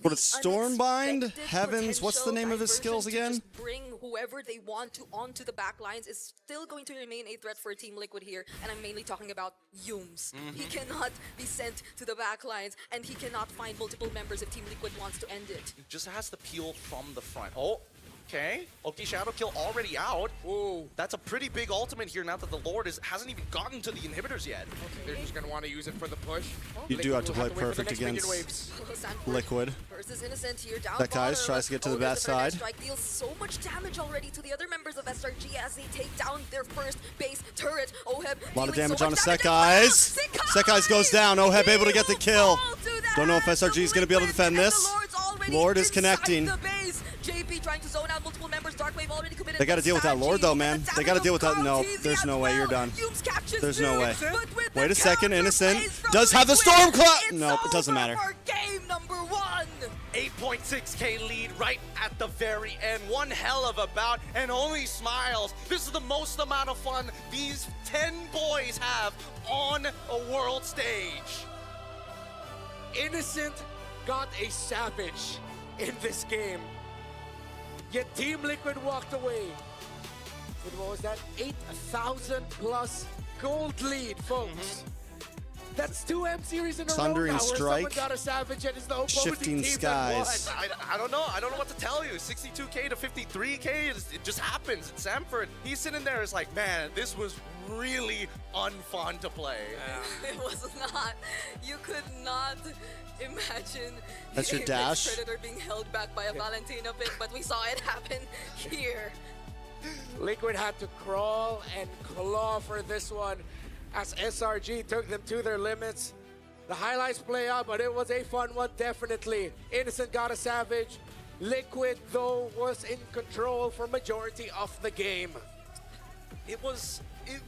What is Stormbind? unexpected Heavens, what's the name of his potential skills diversion again? to just bring whoever they want to onto the back lines is still going to remain a threat for Team Liquid here, and I'm mainly talking about Yumes. He cannot be sent to the back lines, and he cannot find multiple members if Team Liquid wants to end it. He just has to peel from the front. Oh, okay. Okay, Shadow Kill already out. Ooh. That's a pretty big ultimate here now that the Lord hasn't even gotten to the inhibitors yet. They're just going to want to use it for the push. You do have to Liquid will play wait for the perfect next minion against waves. Sanford Liquid. versus Innocent here down That guy bottom. tries to get to the there's bad a third side. Strike deals so much damage already to the other members of SRG as they take down their first base turret. Oheb A lot of dealing damage so on the much damage as Sekai's. well. Sekai's goes down. Oheb able to get the kill. Fall to the Don't know if hands of SRG is going to be able to defend Liquid, and this. the Lord's already Lord is inside connecting. the base. JP trying to zone out multiple members. Darkwave already committed. They got to deal with that Lord, though, man. They got to deal with that. No, Damage of there's no way. You're done. Yumes catches There's no way. but with Wait the a second. counter Innocent plays from does have the Liquid, Storm Cloud. it's No, it doesn't over matter. for game number 1. 8.6k lead right at the very end. One hell of a bout, and only smiles. This is the most amount of fun these 10 boys have on a world stage. Innocent got a savage in this game. Yet Team Liquid walked away with, what was that, 8,000 plus gold lead, folks. That's 2 M series in a row Sundering now where strike. someone got a Savage and it's the opposing Shifting team skies. that won. I don't know. I don't know what to tell you. 62K to 53K, it just happens. It's Samford. He's sitting there. It's like, man, this was really unfun to play. It was not. You could not imagine That's the your Apex dash? Predator being held back by a Valentina pick, but we saw it happen here. Liquid had to crawl and claw for this one as SRG took them to their limits. The highlights play out, but it was a fun one, definitely. Innocent got a Savage. Liquid, though, was in control for majority of the game. It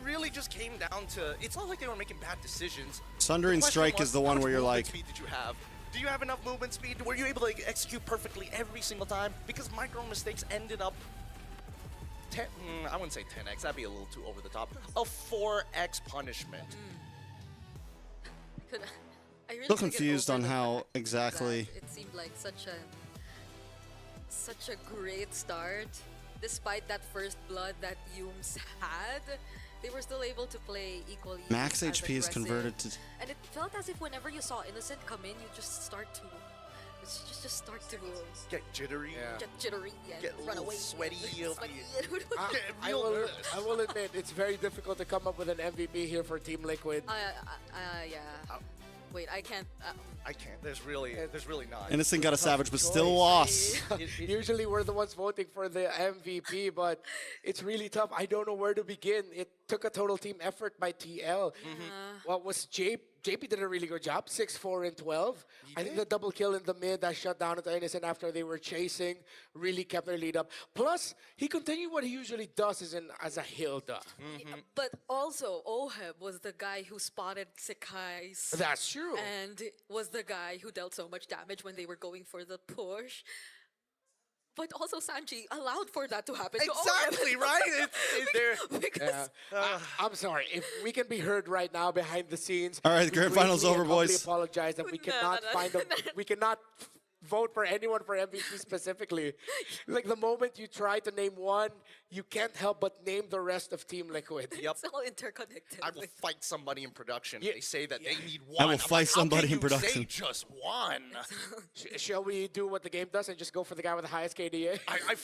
really just came down to, it's not like they were making bad decisions. Sundering The question strike was, is the how one much where you're movement like, speed did you have? Do you have enough movement speed? Were you able to execute perfectly every single time? Because micro mistakes ended up I wouldn't say 10x, that'd be a little too over the top. A 4x punishment. I really Still couldn't get confused over on the how fact exactly. that it seemed like such a great start. Despite that first blood that Yums had, they were still able to play equally. Max as HP is aggressive. converted to. And it felt as if whenever you saw Innocent come in, you just start to Get jittery. get jittery and Get a run little away. sweaty. I will admit, it's very difficult to come up with an MVP here for Team Liquid. Yeah. Wait, I can't. I can't. There's really not. Innocent got a Savage, but still choice. lost. Usually we're the ones voting for the MVP, but it's really tough. I don't know where to begin. It took a total team effort by TL. What was JP did a really good job, 6-4 and 12. I think the double kill in the mid that shut down into Innocent after they were chasing really kept their lead up. Plus, he continued what he usually does as a Hilda. But also, Oheb was the guy who spotted Sekai's. That's true. And was the guy who dealt so much damage when they were going for the push. But also Sanji allowed for that to happen. to Oheb. Exactly, right? Because I'm sorry. If we can be heard right now behind the scenes. All right, we grand finals briefly over, and humbly boys. Apologize that we cannot find them. We cannot vote for anyone for MVP specifically. Like the moment you try to name one, you can't help but name the rest of Team Liquid. Yep. it's all interconnected. I will fight somebody in production. Yeah. They say that they need one. I will I'm fight like, how somebody can in you say production. just one. Shall we do what the game does and just go for the guy with the highest KDA? I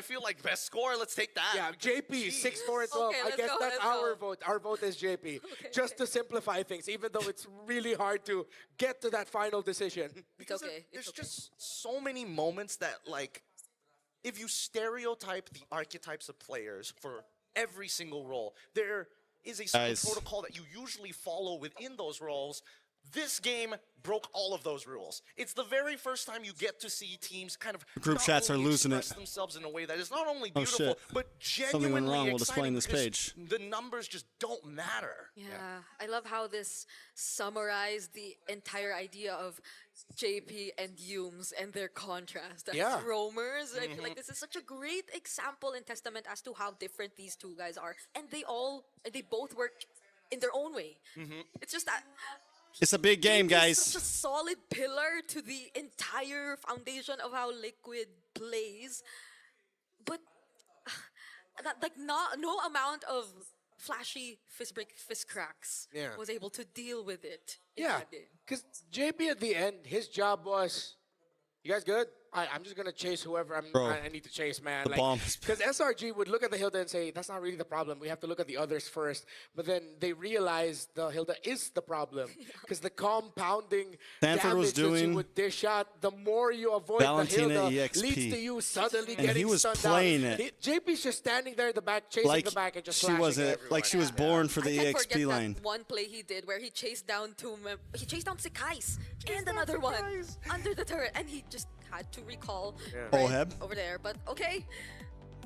feel like best score. Let's take that. Yeah, JP, 6-4 and 12. Okay, I let's guess go, that's let's our go. vote. Our vote is JP. Just to simplify things, even though it's really hard to get to that final decision. Because okay, there's it's okay. just so many moments that, like, if you stereotype the archetypes of players for every single role, there is a certain Guys. protocol that you usually follow within those roles. This game broke all of those rules. It's the very first time you get to see teams kind of Group not chats are only losing express it. themselves in a way that is not only Oh, beautiful, shit. but Something genuinely went wrong while exciting displaying this because page. the numbers just don't matter. Yeah, I love how this summarized the entire idea of JP and Yums and their contrast as Yeah. roamers. I feel like this is such a great example and testament as to how different these two guys are, and they both work in their own way. It's just that It's a big game, JP is guys. such a solid pillar to the entire foundation of how Liquid plays, but no amount of flashy fist cracks Yeah. was able to deal with it. in Yeah, that game. because JP at the end, his job was, you guys good? I'm just going to chase whoever Bro, I need to chase, man. the bomb is- Because SRG would look at the Hilda and say, that's not really the problem. We have to look at the others first. But then they realize the Hilda is the problem. Because the compounding Stanford was damage that you doing would dish out, the more you avoid Valentina the Hilda, EXP. leads to you suddenly And getting he was stunned playing out. it. JP's just standing there in the back, chasing Like the back and just she slashing wasn't, everyone. like she was born for I the can't EXP forget line. that one play he did where he chased down Sekai's and another one under the turret, and he just had to recall Oheb. over there. But okay,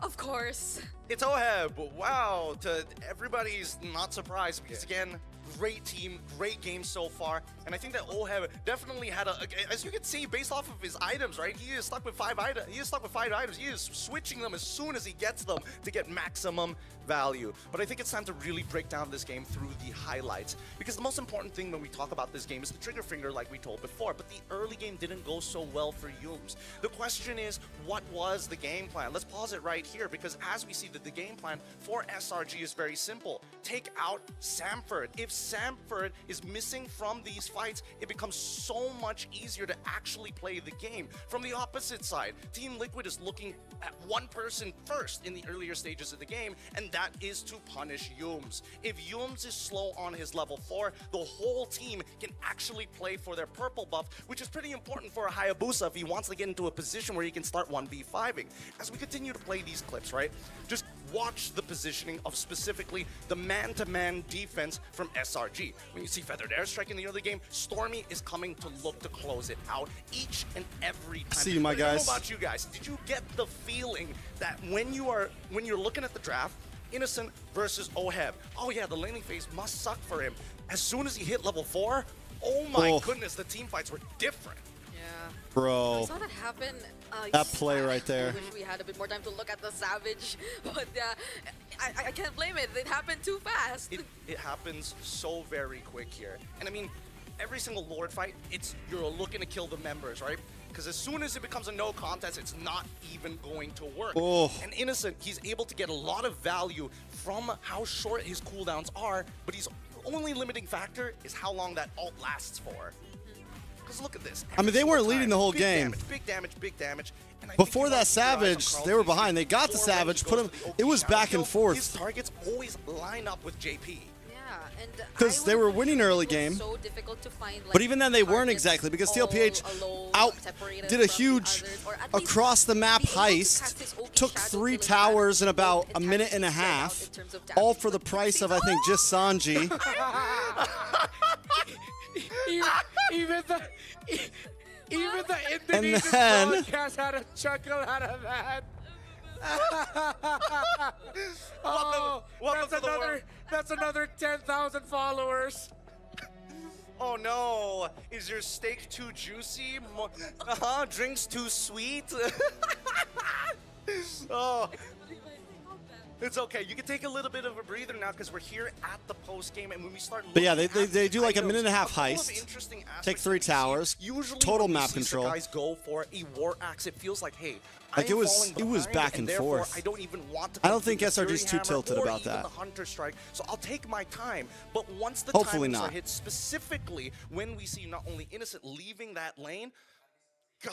of course. It's Oheb. Wow. To everybody's not surprised because again, great team, great game so far, and I think that Oheb definitely had as you can see, based off of his items, right? He is stuck with 5 items. He is switching them as soon as he gets them to get maximum value. But I think it's time to really break down this game through the highlights, because the most important thing when we talk about this game is the trigger finger, like we told before. But the early game didn't go so well for Yums. The question is, what was the game plan? Let's pause it right here, because as we see that the game plan for SRG is very simple. Take out Samford. If Sanford is missing from these fights, it becomes so much easier to actually play the game. From the opposite side, Team Liquid is looking at one person first in the earlier stages of the game, and that is to punish Yums. If Yums is slow on his level 4, the whole team can actually play for their purple buff, which is pretty important for a Hayabusa if he wants to get into a position where he can start 1v5ing. As we continue to play these clips, right, just watch the positioning of specifically the man-to-man defense from SRG. When you see Feathered Airstrike in the early game, Stormy is coming to look to close it out each and every time. See you, my But I don't know guys. about you guys, did you get the feeling that when you're looking at the draft, Innocent versus Oheb, oh yeah, the laning phase must suck for him. As soon as he hit level 4, oh my goodness, the team fights were different. Yeah. Bro. I saw that happen. That play right there. I wish we had a bit more time to look at the Savage, but I can't blame it. It happened too fast. It happens so very quick here. And I mean, every single Lord fight, you're looking to kill the members, right? Because as soon as it becomes a no contest, it's not even going to work. Oh. And Innocent, he's able to get a lot of value from how short his cooldowns are, but his only limiting factor is how long that ult lasts for. Because look at this. I mean, they weren't leading the whole Big game. Damage, big damage, big damage. And I Before think you that Savage, they were behind. They got the Savage, put him. It was back and his forth targets always line up with JP. Yeah, and because they were winning early game. so difficult to find, like, But even then, they weren't exactly because TLPH did a huge across the map heist, took 3 towers in about a minute and a half, all for the price of I think just Sanji. Even the And Indonesian then- broadcast had a chuckle out of that. That's another 10,000 followers. Oh no, is your steak too juicy? Drinks too sweet? Oh. It's okay. You can take a little bit of a breather now because we're here at the post game, and when we start. But yeah, looking at they do like a items, minute and a half couple of heist, interesting take aspects 3 that we see. towers, Usually total when we map see control. guys go for a war axe, it feels like, hey, Like, I'm it was- falling it was behind, back and therefore forth. I don't even want to. I don't complete think the SRG's too Fury tilted Hammer or about even that. the Hunter Strike, so I'll take my time. But once the Hopefully timings not. are hit, specifically when we see not only Innocent leaving that lane, God.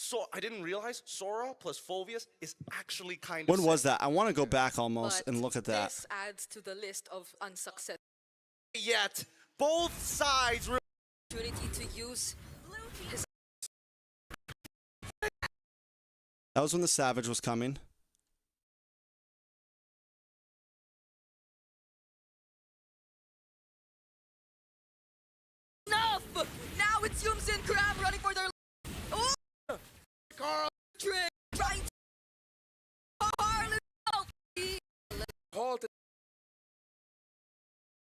So I didn't realize Sora plus Phoveus is actually kind of. When was that? I want to go back almost But and look at that. This adds to the list of unsuccessful Yet both sides were opportunity to use his. That was when the Savage was coming. Enough! Now it's Yums and Crab running for their. Oh! Carl Trick trying to. Hold it.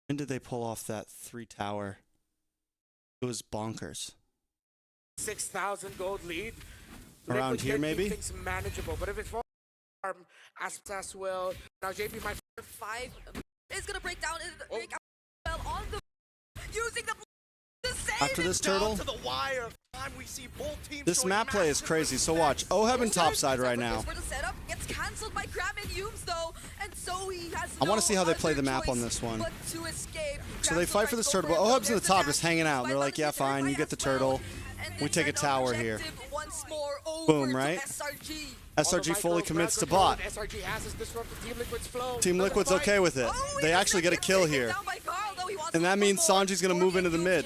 When did they pull off that 3 tower? It was bonkers. 6,000 gold lead. Around Liquid here, can keep maybe? things manageable, but if it's as well, now JP might. 5 is gonna break down. Break out well on the using the save. After this turtle, to the wire. Time we see both teams this showing map play is crazy. So watch, Oheb in topside right now. For the setup gets cancelled by Crab and Yums though, and so he has. I want no to see how they play the other map on choice this one. but to escape. So they fight for this turtle, but Oheb's in the top just hanging out. They're like, yeah, fine, you get the turtle. We take a tower here. Once more over Boom, to right? SRG. SRG fully commits to bot. SRG has his disrupted Team Liquid's flow. Team Liquid's okay with it. They actually get a kill here. And that means Sanji's going to move into the mid.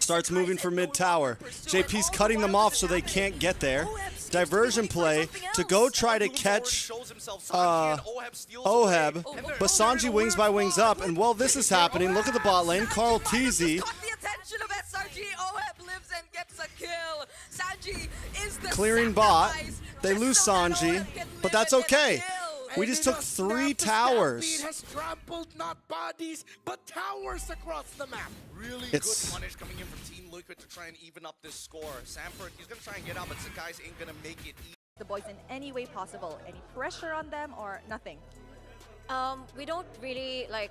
Starts moving for mid tower. JP's cutting them off so they can't get there. Diversion play to go try to catch Oheb. But Sanji wings by wings up. And while this is happening, look at the bot lane. Carl Teasy Attention of SRG. Oheb lives and gets a kill. Sanji is the clearing bot. They lose Sanji, but that's okay. We just took 3 towers. Stampede has trampled not bodies, but towers across the map. Really It's- good punish coming in from Team Liquid to try and even up this score. Sanford, he's gonna try and get out, but the guys ain't gonna make it easy. The boys in any way possible. Any pressure on them or nothing? We don't really like,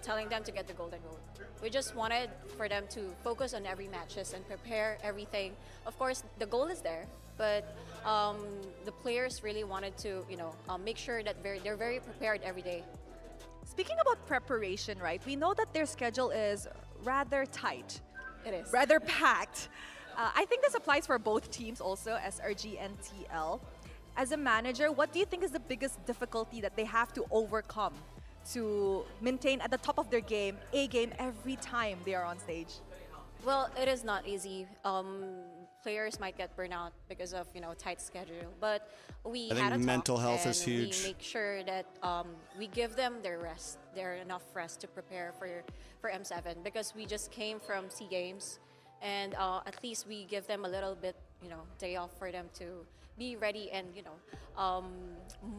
telling them to get the golden goal. We just wanted for them to focus on every matches and prepare everything. Of course, the goal is there, but the players really wanted to, make sure that they're very prepared every day. Speaking about preparation, right? We know that their schedule is rather tight. It is. Rather packed. I think this applies for both teams also, SRG and TL. As a manager, what do you think is the biggest difficulty that they have to overcome to maintain at the top of their game, A game, every time they are on stage? Well, it is not easy. Players might get burnout because of tight schedule, but we I had think a mental talk health and is huge. we make sure that we give them their rest, their enough rest to prepare for M7 because we just came from SEA Games, and at least we give them a little bit day off for them to be ready and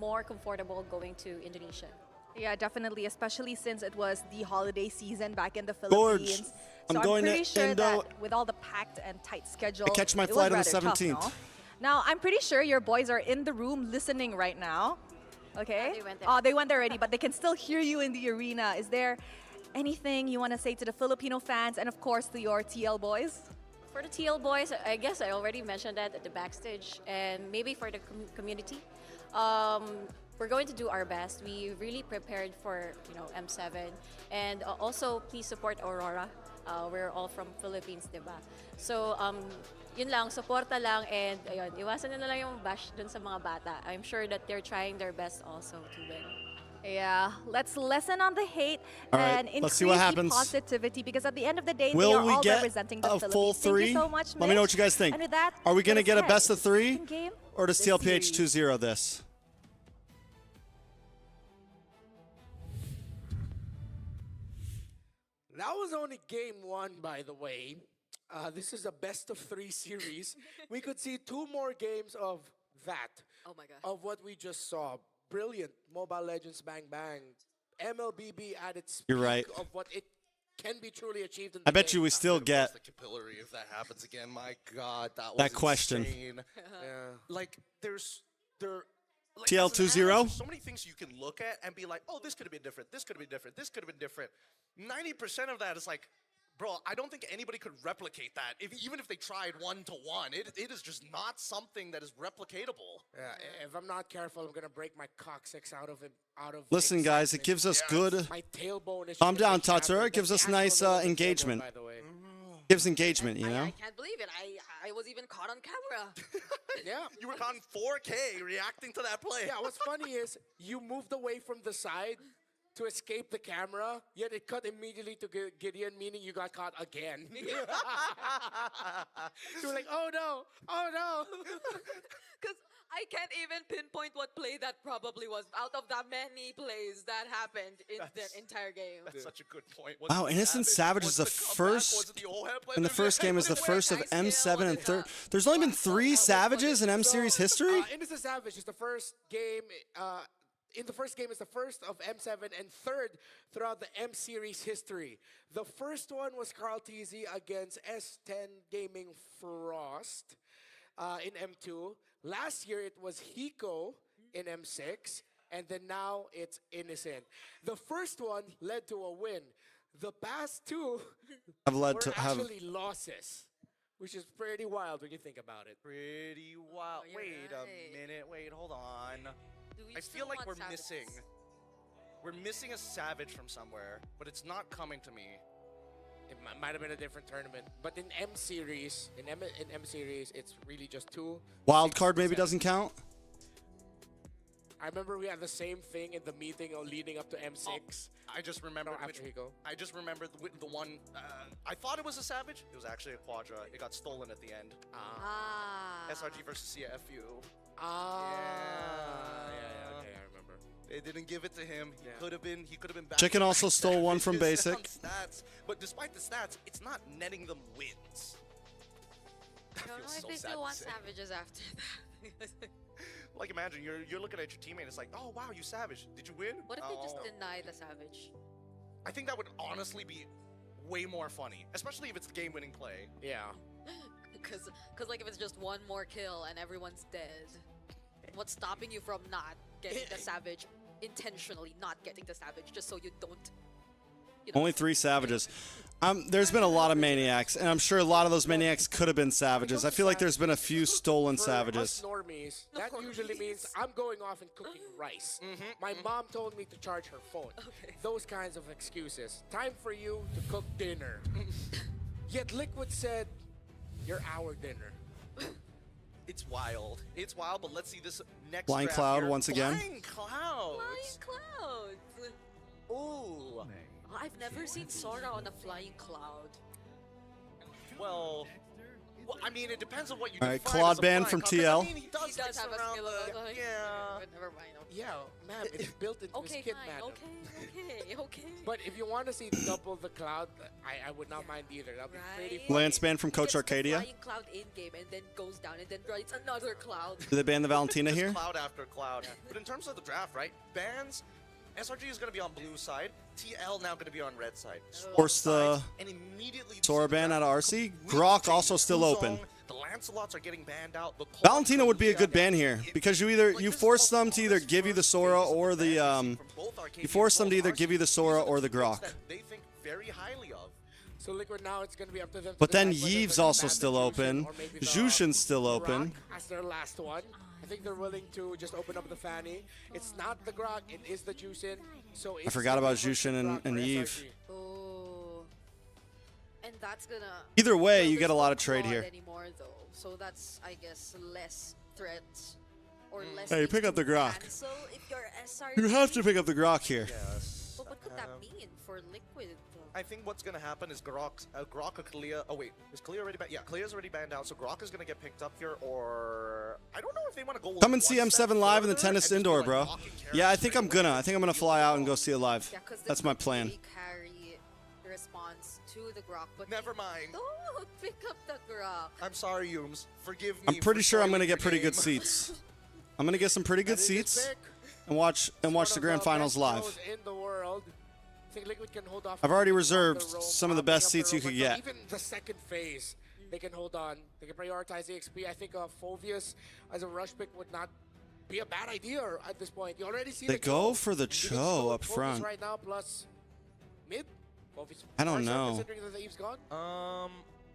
more comfortable going to Indonesia. Yeah, definitely, especially since it was the holiday season back in the Gorge. Philippines. I'm So going to pretty sure Indo. that with all the packed and tight schedule, I catch my it was flight on the rather tough, 17th. no? Now, I'm pretty sure your boys are in the room listening right now. Okay? They went there. Oh, they went there already, but they can still hear you in the arena. Is there anything you want to say to the Filipino fans and, of course, to your TL boys? For the TL boys, I guess I already mentioned that at the backstage, and maybe for the community, we're going to do our best. We really prepared for M7, and also please support Aurora. We're all from Philippines, diba? So yun lang, suporta lang, and ayun, iwasan nyo na lang yung bash dun sa mga bata. I'm sure that they're trying their best also to win. Yeah, let's lessen on the hate All right, and increase let's see what happens. the positivity because at the end of the day, they Will are we all get representing the a Philippines. full Thank three? you so much, Let me know what Mitch. you guys think. And with that, Are we going to let get us a best head of three? second game Or does this TLPH series. 2-0 this? That was only game one, by the way. This is a best of three series. We could see two more games of that. Oh my god. Of what we just saw. Brilliant. Mobile Legends Bang Bang. MLBB at its You're peak right. of what it can be truly achieved in I the bet game. you we still get The capillary if that happens again. My God, that was that question. insane. Like like, TL as an 2-0? analyst, there's so many things you can look at and be like, oh, this could have been different. This could have been different. This could have been different. 90% of that is like, bro, I don't think anybody could replicate that. Even if they tried 1-to-1, it is just not something that is replicatable. Yeah, if I'm not careful, I'm gonna break my coccyx out of Listen, guys, it gives us good. My tailbone is. Calm down, shaking. Tatsura. It gives us That's the nice actual name of the engagement. channel, by the way. Gives engagement, you know? I can't believe it. I was even caught on camera. Yeah. You were caught in 4K reacting to that play. Yeah, what's funny is you moved away from the side to escape the camera, yet it cut immediately to Gideon, meaning you got caught again. You were like, oh no, oh no. Because I can't even pinpoint what play that probably was out of the many plays that happened in the entire game. That's such a good point. Wow, Innocent Savage is the first. In the first game is the first of M7 and third. There's only been 3 Savages in M Series history? Innocent Savage is the first game. In the first game, is the first of M7 and third throughout the M Series history. The first one was Carl TZ against S10 Gaming Frost in M2. Last year, it was Hiko in M6. And then now, it's Innocent. The first one led to a win. The past two Have led were to have. actually losses, which is pretty wild when you think about it. Pretty wild. you're Wait right. a minute. Wait, hold on. Do we I still feel like want we're missing. savages? We're missing a Savage from somewhere, but it's not coming to me. It might have been a different tournament, but in M Series, in M Series, it's really just 2. Wild 6, card maybe 7. doesn't count? I remember we had the same thing in the meeting leading up to M6. I just remembered after Hiko. I just remembered the one. I thought it was a Savage. It was actually a Quadra. It got stolen at the end. SRG versus CFU. Yeah, okay, I remember. They didn't give it to him. He could have been. He could have been. back Chicken to also back stole one from savages Basic. on Stats, but despite the stats, it's not netting them wins. I don't know if they still want savages after that. Like imagine you're looking at your teammate. It's like, oh wow, you Savage. Did you win? What if they just Oh. deny the savage? I think that would honestly be way more funny, especially if it's the game-winning play. Yeah. Because like if it's just one more kill and everyone's dead, what's stopping you from not getting the savage, intentionally not getting the savage, just so you don't? Only 3 Savages. There's been a lot of maniacs, and I'm sure a lot of those maniacs could have been savages. I feel like there's been a few stolen For savages. us normies, that usually means I'm going off and cooking rice. My mom told me to charge her phone. Those kinds of excuses. Time for you to cook dinner. Yet Liquid said, "You're our dinner." It's wild. It's wild, but let's see this next Flying draft Cloud here. once again. Flying Clouds. Flying clouds. Ooh. I've never seen Sora on a flying cloud. Well, I mean, it depends on what you All right, define Claude as a Ban flying from cloud, 'cause, TL. I mean, he does He does have a around skill the- of flying. yeah. But never mind. Yeah, man, it's built into Okay, his kit, fine. man. Okay. But if you want to see double the cloud, I would not mind either. That'd be pretty Right? funny. Lance ban from Coach Gets the Arcadia. flying cloud in game and then goes down and then rides another cloud. Do they ban the Valentina Just here? cloud after cloud. But in terms of the draft, right? Bans, SRG is going to be on blue side. TL now going to be on red side. Force the And immediately Sora ban out of RC. Grok also still open. the Lancelots are getting banned out. The Valentina would be a good ban here because you force them to either give you the Sora or the you force them to either give you the Sora or the Grok. they think very highly of. So Liquid now, it's going to be up to them to But then decide whether Yve's they're also gonna ban still the open. Jushin or maybe the Jushin's still open. Grok as their last one. I think they're willing to just open up the Fanny. It's not the Grok, it is the Jushin. So I forgot about Jushin and Yve. Oh. And that's gonna. Either way, well, you get a there's lot no of trade Claude here. Anymore, though. So that's, I guess, less threats or less. Hey, things pick up to the Grok. cancel if you're SRG. You have to pick up the Grok here. Yes. But what could that mean for Liquid? I think what's going to happen is Grok or Kalia. Oh, wait. Is Kalia already banned? Yeah, Kalia's already banned out. So Grok is going to get picked up here. Or I don't know if they want to go. Come and see one step M7 live in the further tennis and just be, indoor, like, bro. locking Yeah, I characters think straight I'm gonna. I think I'm gonna fly out and go see it live. Yeah, 'cause That's this my would plan. really carry response to the Grok. But Never mind. don't pick up the Grok. I'm sorry, Yums. Forgive me. I'm pretty for sure I'm gonna spoiling get the pretty game. good seats. I'm gonna get some pretty good That is his seats pick. and watch One the of grand finals best live. shows in the world. I think Liquid can hold off. I've already on reserved the rope, some of the picking best up seats you rope, could but get. Even the second phase, they can hold on. They can prioritize EXP. I think Phoveus as a rush pick would not be a bad idea at this point. You already see They the go kill. for the You can just Cho go with up Phoveus front. right now plus mid. Phoveus I don't Marshall, know. Considering that the Eve's gone. I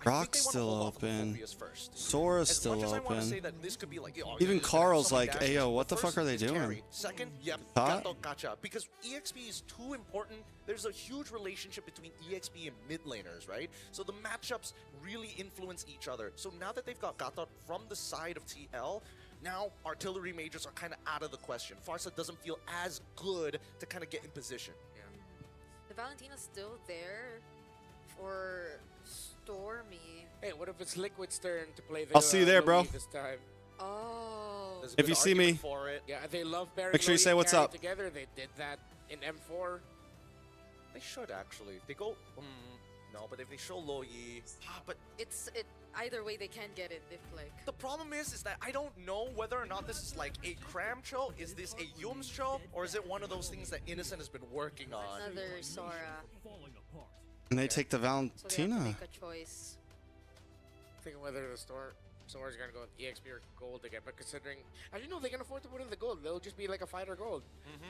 think Rock's they wanna still hold off on open. Phoveus first. Sora's As still much as I want to say open. that this could be like, oh, Even yeah, Carl's someone like, dashes. "Hey, yo, what the First fuck are they is doing?" carry. Second, yep, Thought? gato gacha. Because EXP is too important. There's a huge relationship between EXP and mid laners, right? So the matchups really influence each other. So now that they've got gato from the side of TL, now artillery majors are kind of out of the question. Farsa doesn't feel as good to kind of get in position. The Valentina's still there for Stormy. Hey, what if it's Liquid's turn to play the I'll see you there, bro. This time? Oh. There's a If good you see me, argument for it. Yeah, they love pairing Make sure you Loyi say and what's Carry up. together. They did that in M4. They should actually. They go. No, but if they show Loyi, but Either way they can get it if like. the problem is that I don't know whether or not this is like a cram cho, is this a Yums cho, or is it one of those things that Innocent has been working on? Another Sora. And they take the So they have to Valentina. make a choice. Thinking whether the Sora's gonna go with EXP or gold again, but considering, as you know, they can afford to put in the gold. They'll just be like a fighter gold.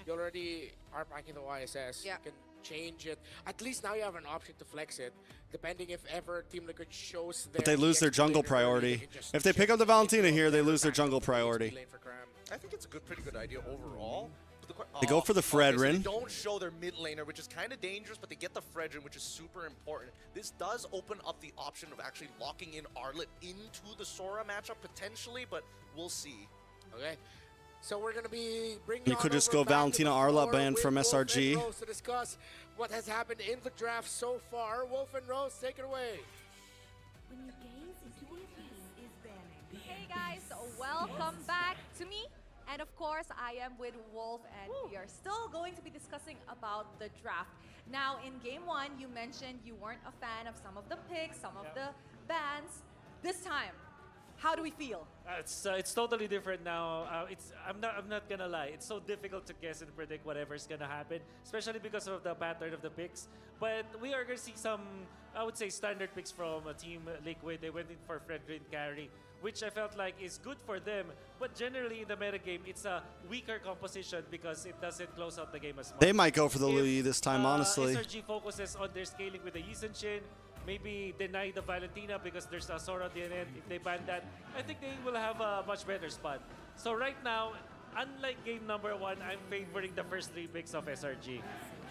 You already are packing the YSS. Yeah. You can change it. At least now you have an option to flex it, depending if ever Team Liquid shows their But they lose their EXP jungle laner early, they priority. can just If they pick shift up the into Valentina here, they their lose their back jungle of the EXP priority. lane for Cram. I think it's a pretty good idea overall. But They go for the so Fredrin. they don't show their mid laner, which is kind of dangerous, but they get the Fredrin, which is super important. This does open up the option of actually locking in Arlet into the Sora matchup potentially, but we'll see. Okay. So we're gonna be bringing. You could on just over go back to Valentina the Arla floor banned with from Wolf SRG. and Rose to discuss what has happened in the draft so far. Wolf and Rose, take it away. Hey guys, welcome back to me. And of course, I am with Wolf, and we are still going to be discussing about the draft. Now, in game one, you mentioned you weren't a fan of some of the picks, some of the bans. This time, how do we feel? It's totally different now. I'm not gonna lie. It's so difficult to guess and predict whatever's gonna happen, especially because of the pattern of the picks. But we are gonna see some, I would say, standard picks from Team Liquid. They went in for Fredrin carry. which I felt like is good for them. But generally in the metagame, it's a weaker composition because it doesn't close out the game as much. They might go for the If, Lui this time, honestly. SRG focuses on their scaling with the Yi Shin, maybe deny the Valentina because there's a Sora DNN. If they ban that, I think they will have a much better spot. So right now, unlike game number 1, I'm favoring the first 3 picks of SRG.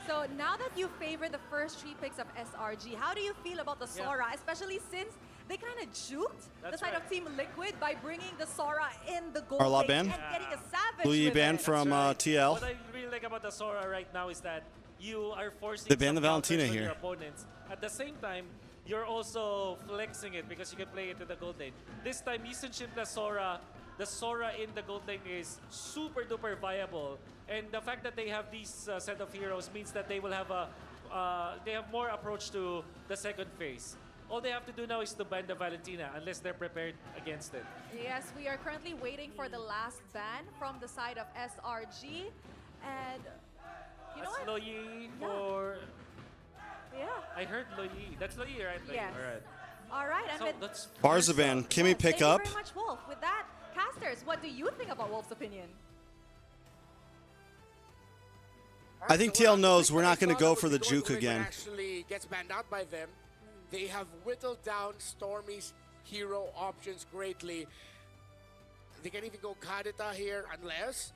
So now that you favor the first 3 picks of SRG, how do you feel about the Sora, especially since they kind of juked the side of Team Liquid by bringing the Sora in the gold Arla lane ban? and getting a savage Lui with ban it. from TL. What I really like about the Sora right now is that you are forcing They banned some the Valentina counters on here. your opponents. At the same time, you're also flexing it because you can play it to the gold lane. This time, Yisun plus Sora, the Sora in the gold lane is super duper viable. And the fact that they have these set of heroes means that they will have they have more approach to the second phase. All they have to do now is to ban the Valentina unless they're prepared against it. Yes, we are currently waiting for the last ban from the side of SRG. And you know That's what? Loyi for... Yeah. I heard Loyi. That's Loyi, right? Loyi. Yes. All right. All right, and So with that's Barzaban, Kimmy pick thank up. you very much, Wolf. With that, casters, what do you think about Wolf's opinion? I think TL knows we're not going to go for the juke Liquid again. Actually gets banned out by them. They have whittled down Stormy's hero options greatly. They can even go Kadita here unless.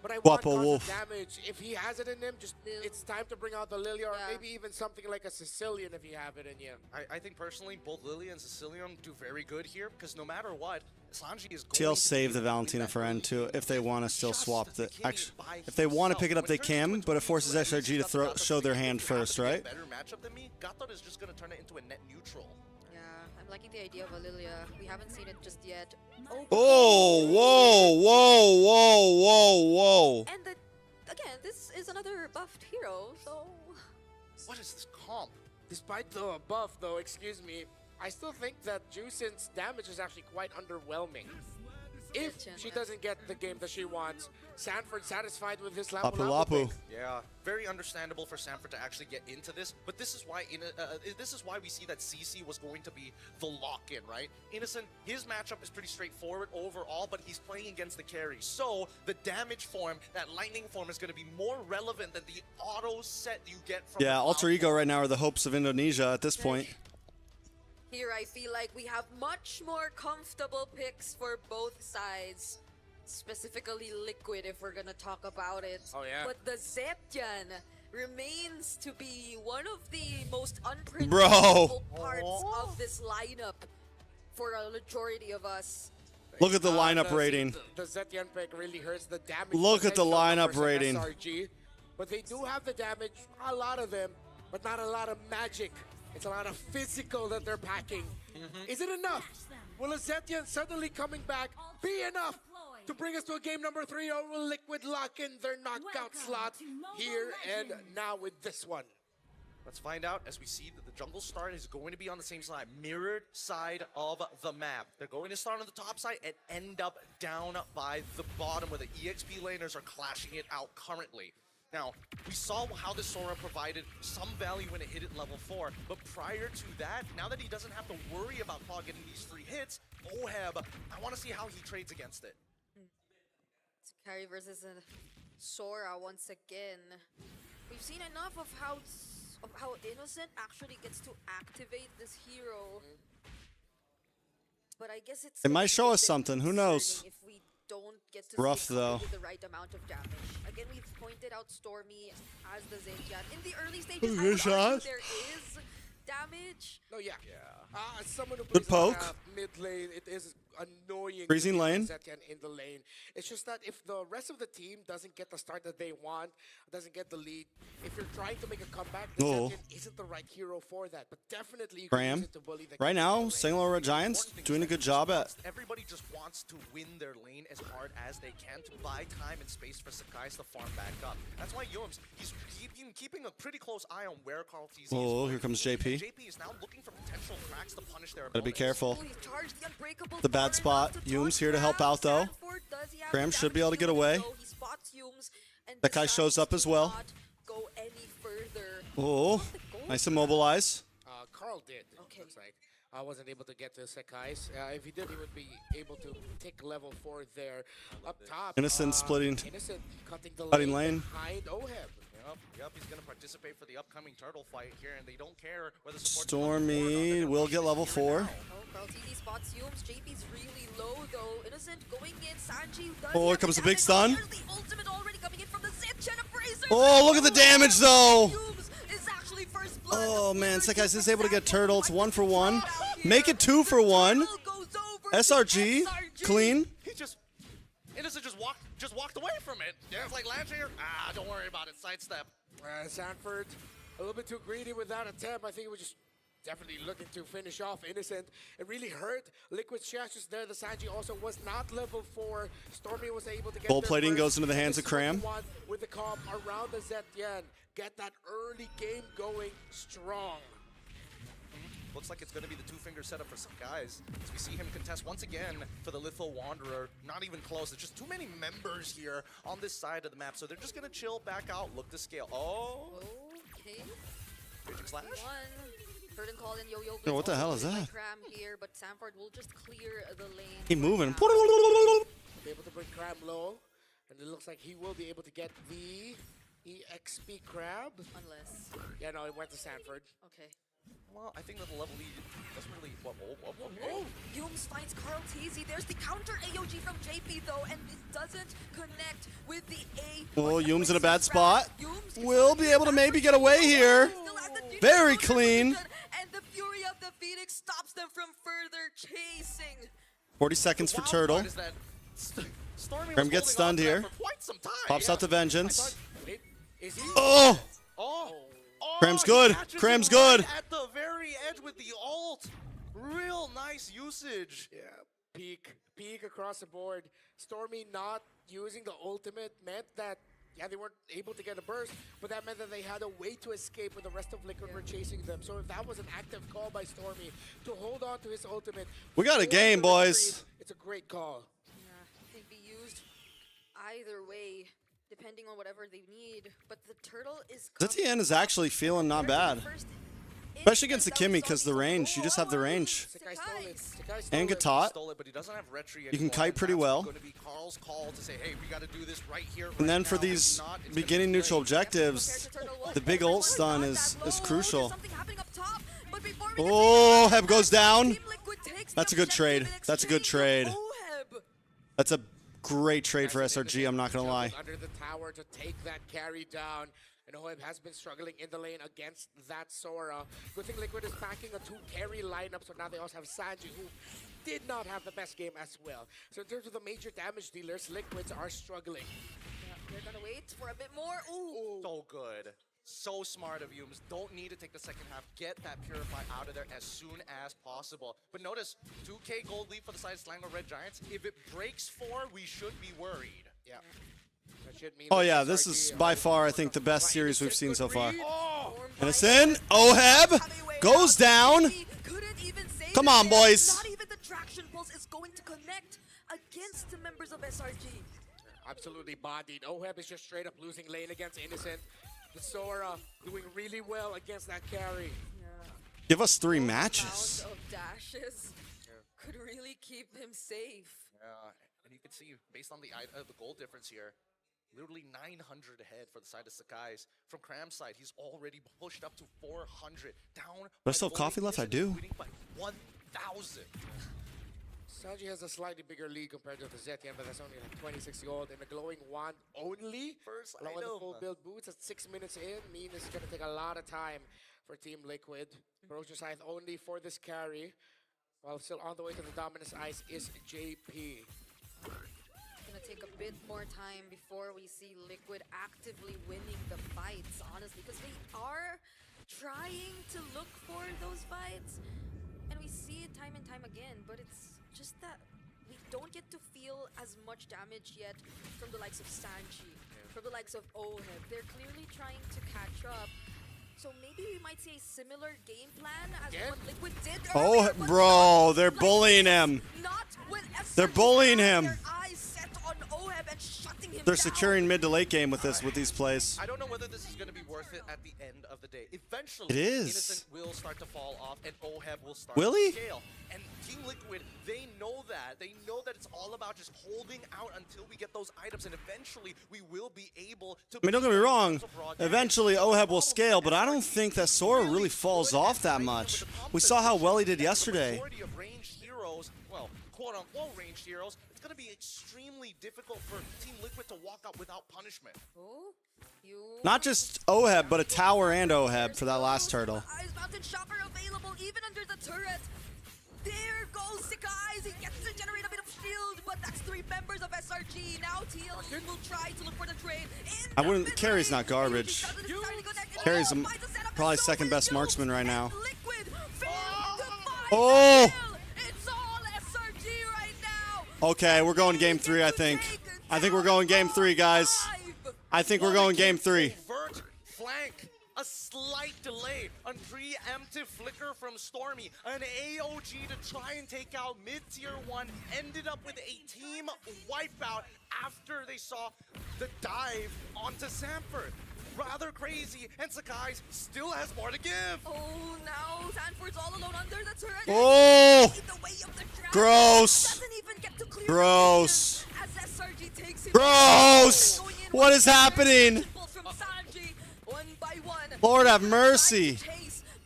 But I want Guapo constant Wolf. damage. If he has it in him, just it's time to bring out the Lilia or maybe even something like a Sicilian if you have it in you. I think personally, both Lilia and Sicilian do very good here because no matter what, Sanji is going TL to save be the Valentina for end too if they want to still swap the. Actually, if they want to pick it up, they can, but it forces SRG to show their hand first, right? better matchup than me. Gatot is just going to turn it into a net neutral. Yeah, I'm liking the idea of a Lilia. We haven't seen it just yet. Oh, whoa, whoa, whoa, whoa, whoa. And again, this is another buffed hero, so... What is this comp? Despite the buff, though, excuse me, I still think that Jusin's damage is actually quite underwhelming. If she doesn't get the game that she wants, Sanford satisfied with his Lapu Lapu Lapu Lapu. pick. Yeah, very understandable for Sanford to actually get into this, but this is why we see that CC was going to be the lock-in, right? Innocent, his matchup is pretty straightforward overall, but he's playing against the carry. So the damage form, that lightning form, is going to be more relevant than the auto set you get from Yeah, the Alter Ego right now are the hopes of Indonesia at this point. Here I feel like we have much more comfortable picks for both sides. Specifically Liquid if we're gonna talk about it. Oh yeah. But the Zetian remains to be one of the most Bro. unpredictable parts of this lineup for a majority of us. Look at the lineup The rating. The Zetian pick really hurts the damage. Look at the potential lineup numbers of rating. SRG, but they do have the damage, a lot of them, but not a lot of magic. It's a lot of physical that they're packing. Is it enough? Will a Zetian suddenly coming back be enough to bring us to a game number 3, or will Liquid lock in their knockout slot here and now with this one? Let's find out as we see that the jungle start is going to be on the same side, mirrored side of the map. They're going to start on the top side and end up down by the bottom where the EXP laners are clashing it out currently. Now, we saw how the Sora provided some value when it hit at level 4, but prior to that, now that he doesn't have to worry about Claw getting these 3 hits, Oheb, I want to see how he trades against it. It's Carry versus a Sora once again. We've seen enough of how Innocent actually gets to activate this hero. But I guess it's... It might show us something, who knows? If we don't get to Rough, stick though. with the right amount of damage. Again, we've pointed out Stormy as the Zetian. In the early stages, I Good would shot. argue there is damage. No, yeah. As someone who Good plays a lot poke. of mid lane, it is annoying Freezing to be lane. Zetian in the lane. It's just that if the rest of the team doesn't get the start that they want, doesn't get the lead, if you're trying to make a comeback, the Oh. Zetian isn't the right hero for that. But definitely you can Graham. use it to bully the Right now, Singapore Giants doing a good job at. Everybody just wants to win their lane as hard as they can to buy time and space for Sakai's to farm back up. That's why Yums, he's keeping a pretty close eye on where Carl TZ is Oh, going. here comes JP. JP is now looking for potential cracks to punish their Gotta be opponents. careful. Oh, he charged the unbreakable The bad spot. Hume's here to help out though. Sanford, does he have Graham the should be damage able to get to away. go? He spots Humes and That guy shows up as well. decides to not go any further. Oh, nice immobilize. Carl did, looks like. wasn't able to get to Sekai's. If he did, he would be able to take level 4 there. Up top, Innocent splitting. Innocent cutting the Cutting lane. behind Oheb. Yep, he's gonna participate for the upcoming turtle fight here, and they don't care whether support Stormy will get level 4. TZ spots Yums. JP's really low though. Innocent going in. Sanji does Oh, here comes the big stun. There's the ultimate already coming in from the Zit. Bracer. Oh, look at the damage though. Yums is actually first blood. Oh man, Sekai's is able to get turtle. It's 1 for 1. Make it 2 for 1. SRG, clean. He Innocent just walked away from it. Yeah, it's like launch here. Don't worry about it. Sidestep. Sanford a little bit too greedy with that attempt. I think it was just definitely looking to finish off Innocent. It really hurt Liquid's chances there. The Sanji also was not level 4. Stormy was able to get Gold there plating first. goes into the hands of Cram. With the comp around the Zetien. Get that early game going strong. Looks like it's going to be the two-finger setup for some guys. As we see him contest once again for the Litho Wanderer. Not even close. There's just too many members here on this side of the map. So they're just going to chill back out, look to scale. Oh. Okay. Raging Slash. Curtain call in Yo-Yo. Yo, what the hell is that? Cram here, but Sanford will just clear the lane. He moving. Be able to bring Crab low. And it looks like he will be able to get the EXP Crab. Unless. Yeah, no, it went to Sanford. Okay. Well, I think that the level lead doesn't really... Yums finds Carl TZ. There's the counter AOG from JP though, and it doesn't connect with the A. Oh, Yums in a bad spot. Will be able to maybe get away here. Very clean. And the fury of the Phoenix stops them from further chasing. 40 seconds for Turtle. Cram gets stunned here. Pops out the Vengeance. Oh! Cram's good. Cram's good. At the very edge with the ult. Real nice usage. Yeah, peak across the board. Stormy not using the ultimate meant that, yeah, they weren't able to get a burst, but that meant that they had a way to escape when the rest of Liquid were chasing them. So if that was an active call by Stormy to hold on to his ultimate. We got a game, boys. It's a great call. Yeah, it can be used either way, depending on whatever they need. But the turtle is Zetien is actually feeling not bad. Especially against the Kimmy because the range. You just have the range. And Gatot. You can kite pretty well. And then for these beginning neutral objectives, the big ult stun is crucial. Oh, Heb goes down. That's a good trade. That's a good trade. That's a great trade for SRG, I'm not going to lie. Under the tower to take that carry down. And Oheb has been struggling in the lane against that Sora. Good thing Liquid is packing a 2-carry lineup, so now they also have Sanji, who did not have the best game as well. So in terms of the major damage dealers, Liquids are struggling. Yeah, they're gonna wait for a bit more. Ooh. So good. So smart of Yums. Don't need to take the second half. Get that Purify out of there as soon as possible. But notice, 2K gold lead for the side of Slango Red Giants. If it breaks 4, we should be worried. Yeah. Oh yeah, this is by far, I think, the best series we've seen so far. Innocent, Oheb goes down. Come on, boys. Not even the traction pulse is going to connect against the members of SRG. Absolutely bodied. Oheb is just straight up losing lane against Innocent. The Sora doing really well against that carry. Give us 3 matches. Of dashes could really keep him safe. Yeah, and you can see, based on the goal difference here, literally 900 ahead for the side of Sakai's. From Cram's side, he's already pushed up to 400. Down. Do I still have coffee left? I do. 1,000. Sanji has a slightly bigger lead compared to the Zetien, but that's only like 26 gold. And the glowing wand only, along with the full build boots at 6 minutes in, mean it's going to take a lot of time for Team Liquid. Ferocious Scythe only for this carry, while still on the way to the Dominus Ice is JP. Gonna take a bit more time before we see Liquid actively winning the fights, honestly, because they are trying to look for those fights, and we see it time and time again, but it's just that we don't get to feel as much damage yet from the likes of Sanji, from the likes of Oheb. They're clearly trying to catch up. So maybe we might see a similar game plan as what Liquid did earlier, Oh, bro, they're bullying him. They're bullying him. On Oheb and shutting him They're down. securing mid to late game with these plays. I don't know whether this is going to be worth worth it at the end of the day. Eventually, It is. Innocent will start to fall off, and OHEB will start Will he? to scale. And Team Liquid, they know that. They know that it's all about just holding out until we get those items, and eventually we will be able to. I mean, don't get me wrong. Eventually, OHEB will scale, but I don't think that Sora really falls off that much. We saw how well he did yesterday. Majority of ranged heroes, well, quote-unquote ranged heroes, it's going to be extremely difficult for Team Liquid to walk out without punishment. Not just OHEB, but a tower and OHEB for that last turtle. Eyes Mountain Shopper available even under the turret. There goes Eyes. He gets to generate a bit of shield, but that's 3 members of SRG. Now TL will try to look for the trade. I wouldn't. Carry's not garbage. Carry's probably second best marksman right now. Oh! It's all SRG right now. Okay, we're going game 3, I think. I think we're going game 3, guys. I think we're going game 3. Overt flank. A slight delay. A preemptive flicker from Stormy. An AOG to try and take out mid-tier 1. Ended up with a team wipeout after they saw the dive onto Sanford. Rather crazy, and Sakai still has more to give. Oh, now Sanford's all alone under the turret. Oh! Gross. Gross. As SRG takes him Gross! What is happening? from Sanji, 1 by 1. Lord have mercy.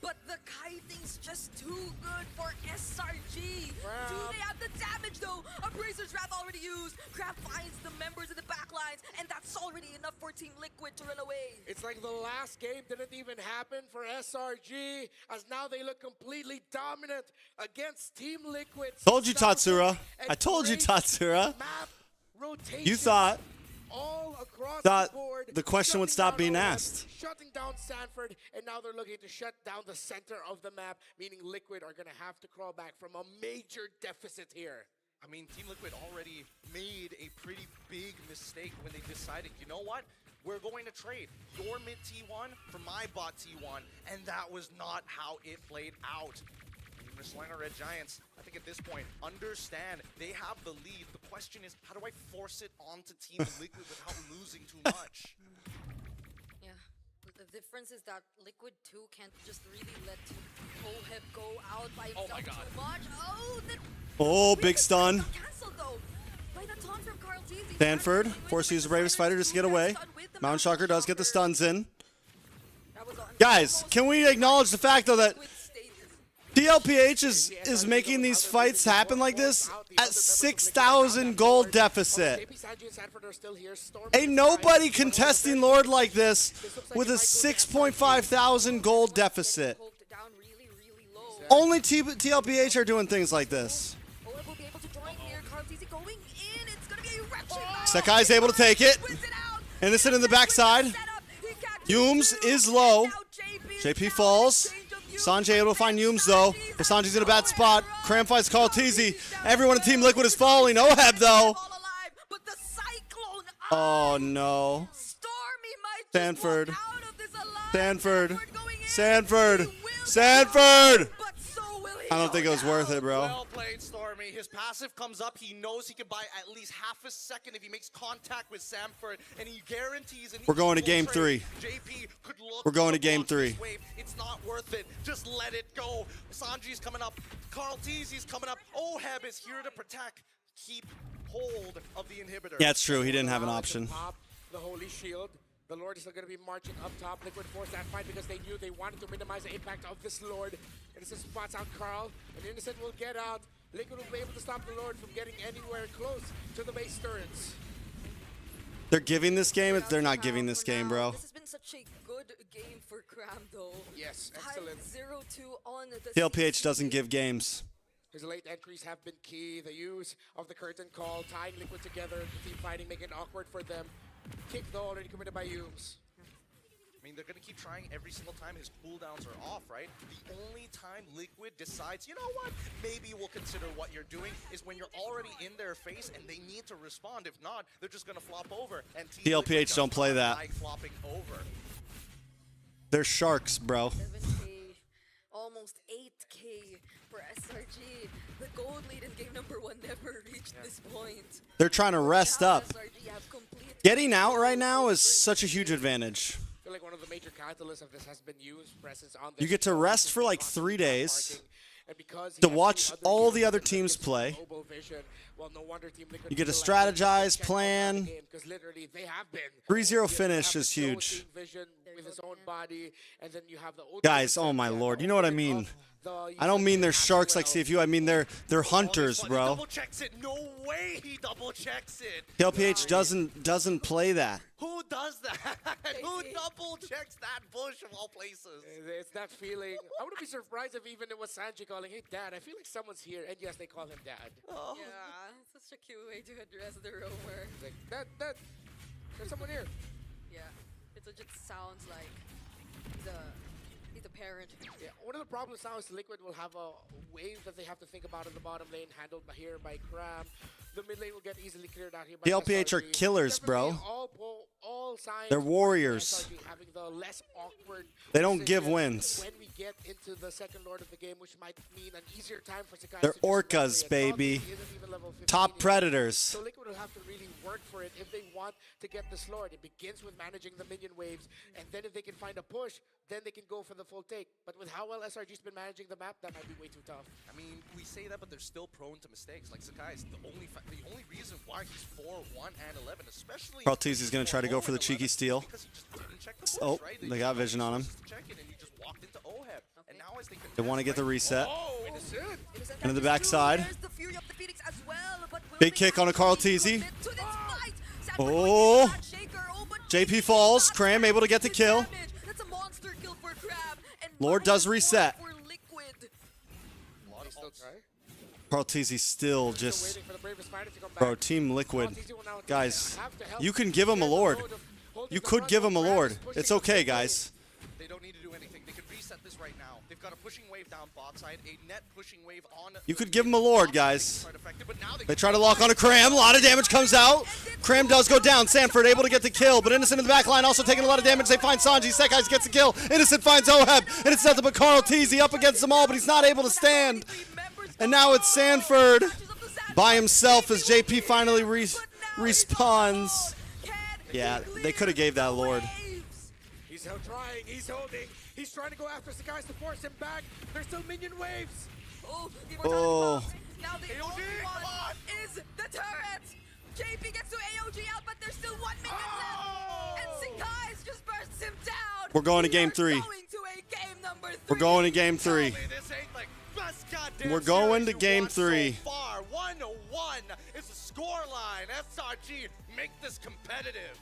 But the kiting's just too good for SRG. Do they have the damage though? Abraser's Wrath already used. Crab finds the members in the back lines, and that's already enough for Team Liquid to run away. It's like the last game didn't even happen for SRG, as now they look completely dominant against Team Liquid. Told you, Tatsura. I told you, Tatsura. You thought all across the board, question would stop being asked. shutting down Sanford, and now they're looking to shut down the center of the map, meaning Liquid are going to have to crawl back from a major deficit here. I mean, Team Liquid already made a pretty big mistake when they decided, you know what? We're going to trade your mid T1 for my bot T1, and that was not how it played out. Misliner Red Giants, I think at this point, understand they have the lead. The question is, how do I force it onto Team Liquid without losing too much? Yeah, the difference is that Liquid 2 can't just really let OHEB go out by himself too much. Oh, Oh, big stun. cancelled though. By the taunt from Carl Teasy. Sanford forced to use the bravest fighter just to get away. Mountain Shocker does get the stuns in. Guys, can we acknowledge the fact though that DLPH is making these fights happen like this at 6,000 gold deficit. Ain't nobody contesting Lord like this with a 6.5 thousand gold deficit. Only TLPH are doing things like this. Sakai's able to take it. Innocent in the backside. Yums is low. JP falls. Sanjay able to find Yums though, but Sanjay's in a bad spot. Cram fights Carl Teasy. Everyone in Team Liquid is falling. OHEB though. Oh no. Sanford. Sanford. Sanford. Sanford. I don't think it was worth it, bro. Well played, Stormy. His passive comes up. He knows he can buy at least half a second if he makes contact with Sanford, and he guarantees. We're going to game 3. JP could look. We're going to game 3. It's not worth it. Just let it go. Sanji's coming up. Carl Teasy's coming up. OHEB is here to protect. Keep hold of the inhibitor. Yeah, it's true. He didn't have an option. The Holy Shield. The Lord is still going to be marching up top. Liquid forced that fight because they knew they wanted to minimize the impact of this Lord. Innocent spots out Carl, and Innocent will get out. Liquid will be able to stop the Lord from getting anywhere close to the base turrets. They're giving this game. They're not giving this game, bro. This has been such a good game for Cram though. Yes, excellent. 0-2 on the TLPH doesn't give games. His late entries have been key. The use of the curtain call, tying Liquid together, the team fighting, making it awkward for them. Kick though already committed by Yums. I mean, they're going to keep trying every single time his cooldowns are off, right? The only time Liquid decides, you know what, maybe we'll consider what you're doing is when you're already in their face and they need to respond. If not, they're just going to flop over. And TLPH don't play that. like flopping over. They're sharks, bro. 7K, almost 8K for SRG. The gold lead in game number 1 never reached this point. They're trying to rest up. Getting out right now is such a huge advantage. I feel like one of the major catalyst of this has been Yu's presence on You this get to floor. rest He's for been like constantly 3 days parking, and because he to has watch the other all the heroes other that teams gives him play. global vision, well, no wonder Team Liquid You get to feel like they strategize, can conquer the plan. game, 'cause literally they have been. 3-0 You finish have is the solo huge. team vision with his own body, and then you have the ultimate Guys, oh my yeah, lord, the you know what I ultimate mean? of the I don't mean they're as sharks like well. CFU, I mean they're hunters, He bro. double checks it. No way he double checks it. KLPH doesn't play that. Who does that? Who double checks that bush of all places? It's that feeling. I wouldn't be surprised if even it was Sanji calling, "Hey, Dad, I feel like someone's here." And yes, they call him Dad. Oh. Yeah, such a cute way to address the roamer. He's like, Dad, there's someone here. Yeah, it just sounds like he's a parent. Yeah, one of the problems now is Liquid will have a wave that they have to think about in the bottom lane, handled by here by Cram. The mid lane will get easily cleared out here by KLPH are SRG. killers, bro. Definitely all signs They're of warriors. SRG having the less awkward They don't give position wins. when we get into the second lord of the game, which might mean an easier time for Sakai. They're to just run orcas, free. And baby. Bobby isn't even level 15 Top yet. predators. So Liquid will have to really work for it if they want to get this lord. It begins with managing the minion waves, and then if they can find a push, then they can go for the full take. But with how well SRG's been managing the map, that might be way too tough. I mean, we say that, but they're still prone to mistakes. Like Sakai is the only reason why he's 4-1 and 11, especially. Carl Teasy's gonna try to go for the cheeky steal. Because he just didn't check the push, Oh, right? they got vision on him. Just check it, and he just walked into OHEB. And now as they They want to get the reset. Oh, innocent. Into the backside. There's the Fury of the Phoenix as well, but will Big they kick on a Carl Teasy. commit to this fight? Sanford Oh. going to that shaker. Oh, but JP falls. Cram able to get the kill. damage. That's a monster kill for Crab. And Lord does reset. for Liquid. They still try. Carl Teasy still just. Waiting for the bravest fighter to come back. Bro, Team Liquid. Carl Teasy will now Guys, have to help you can give him a lord. You could give him a lord. It's okay, guys. They don't need to do anything. They could reset this right now. They've got a pushing wave down bot side, a net pushing wave on. You could give him a lord, guys. They try to lock on a Cram. A lot of damage comes out. Cram does go down. Sanford able to get the kill, but Innocent in the back line also taking a lot of damage. They find Sanji. Sekai's gets the kill. Innocent finds Oheb, and it's nothing but Carl Teasy up against them all, but he's not able to stand. And now it's Sanford by himself as JP finally respawns. Yeah, they could have gave that lord. He's still trying. He's holding. He's trying to go after Sakai to force him back. There's still minion waves. Oh. Now the only one is the turret. JP gets to AOG out, but there's still one minion left. And Sakai's just bursts him down. We're going to game 3. We're going to game 3. We're going to game 3. So far, 1-1 is the scoreline. SRG make this competitive.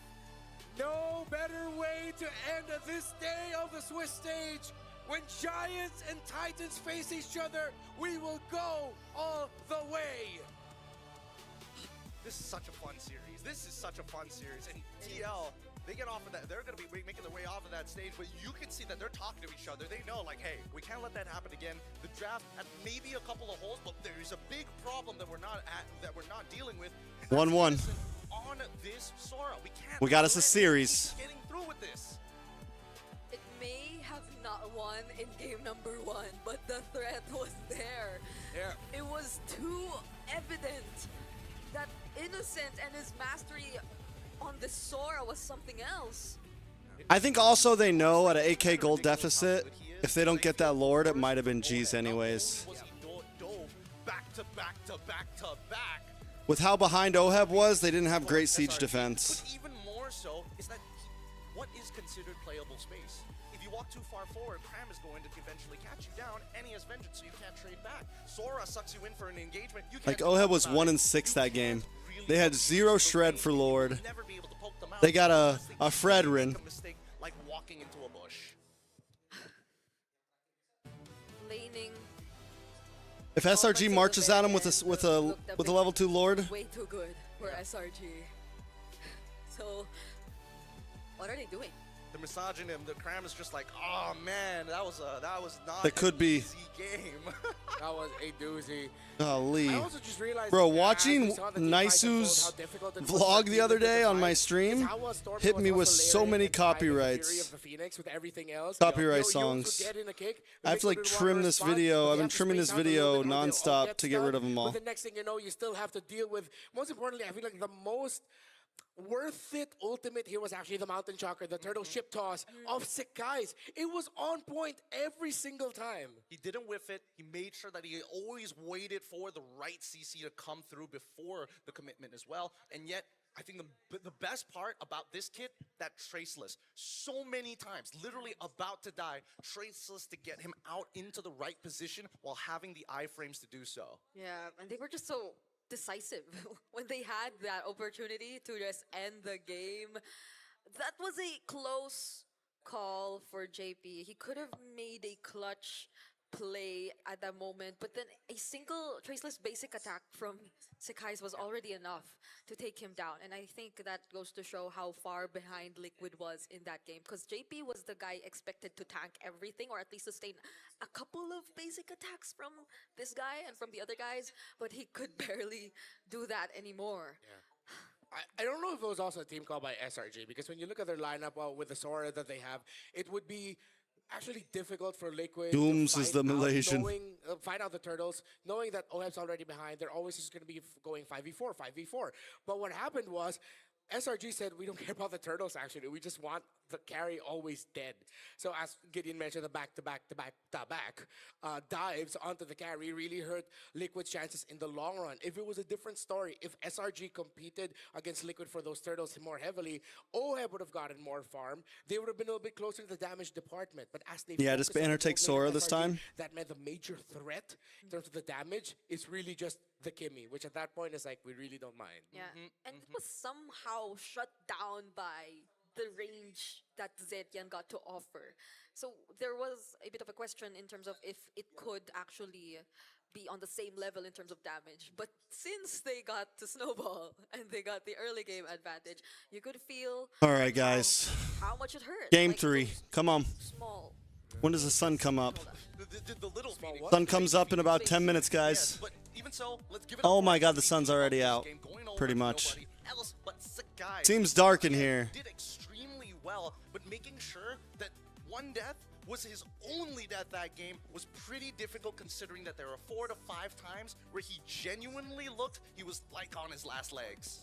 No better way to end this day of the Swiss stage. When giants and titans face each other, we will go all the way. This is such a fun series. This is such a fun series. And TL, they get off of that. They're going to be making their way off of that stage, but you can see that they're talking to each other. They know, like, hey, we can't let that happen again. The draft had maybe a couple of holes, but there is a big problem that we're not dealing with. 1-1. On this Sora, We got us a series. Getting through with this. It may have not won in game number 1, but the threat was there. Yeah. It was too evident that Innocent and his mastery on the Sora was something else. I think also they know at an AK gold deficit, if they don't get that lord, it might have been G's anyways. Back to back to back to back. With how behind Oheb was, they didn't have great siege defense. But even more so is that what is considered playable space? If you walk too far forward, Cram is going to eventually catch you down, and he has vengeance, so you can't trade back. Sora sucks you in for an engagement. You Like can't Oheb do was about 1 it. and 6 You that can't game. really They had poke 0 the shred way. for You'll lord. never be able to poke them out They got unless they a Fredrin. make a mistake like walking into a bush. Laning If SRG marches at him with a level 2 lord, way too good for SRG. So, what are they doing? The massaging him, the Cram is just like, oh man, that was not That could an be. easy game. That was a doozy. golly. I also just realized Bro, that as we watching saw the team fight unfold, Naisu's how difficult it was vlog for the Team other Liquid to day on fight, my is stream how Stormy hit was me with also so layering many and tying the fury copyrights. of the Phoenix with everything else. Copyright Yo, Yunes would songs. get in a kick, I have to Liquid like would trim wanna this respond, video. but I've you been have to trimming space this out a little video bit how they all nonstop get to get rid stuck. of them all. But the next thing you know, you still have to deal with, most importantly, I feel like the most worth it ultimate here was actually the Mountain Shocker, the turtle ship toss of Sekai's. It was on point every single time. He didn't whiff it. He made sure that he always waited for the right CC to come through before the commitment as well. And yet, I think the best part about this kit, that Traceless. So many times, literally about to die, Traceless to get him out into the right position while having the iframes to do so. Yeah, and they were just so decisive when they had that opportunity to just end the game. That was a close call for JP. He could have made a clutch play at that moment, but then a single traceless basic attack from Sekai's was already enough to take him down. And I think that goes to show how far behind Liquid was in that game, because JP was the guy expected to tank everything, or at least sustain a couple of basic attacks from this guy and from the other guys, but he could barely do that anymore. I don't know if it was also a team call by SRG, because when you look at their lineup with the Sora that they have, it would be actually difficult for Liquid Dooms to is the Malaysian. find out the turtles, knowing that OHEB's already behind. They're always just going to be going 5v4, 5v4. But what happened was, SRG said, we don't care about the turtles, actually. We just want the carry always dead. So as Gideon mentioned, the back-to-back dives onto the carry really hurt Liquid's chances in the long run. If it was a different story, if SRG competed against Liquid for those turtles more heavily, OHEB would have gotten more farm. They would have been a little bit closer to the damage department. But as they Yeah, does Banner take Sora this time? That meant the major threat in terms of the damage is really just the Kimmy, which at that point is like, we really don't mind. Yeah, and it was somehow shut down by the range that Zetian got to offer. So there was a bit of a question in terms of if it could actually be on the same level in terms of damage. But since they got to Snowball and they got the early game advantage, you could feel All right, guys. how much it hurt. Game Like, 3. Come on. small. When does the sun come up? The little meaning. Sun comes up in about 10 minutes, guys. But even so, let's give it Oh my god, the sun's already out. Pretty much. else but Sakai. Seems dark in here. Did extremely well, but making sure that one death was his only death that game was pretty difficult, considering that there were 4 to 5 times where he genuinely looked he was like on his last legs.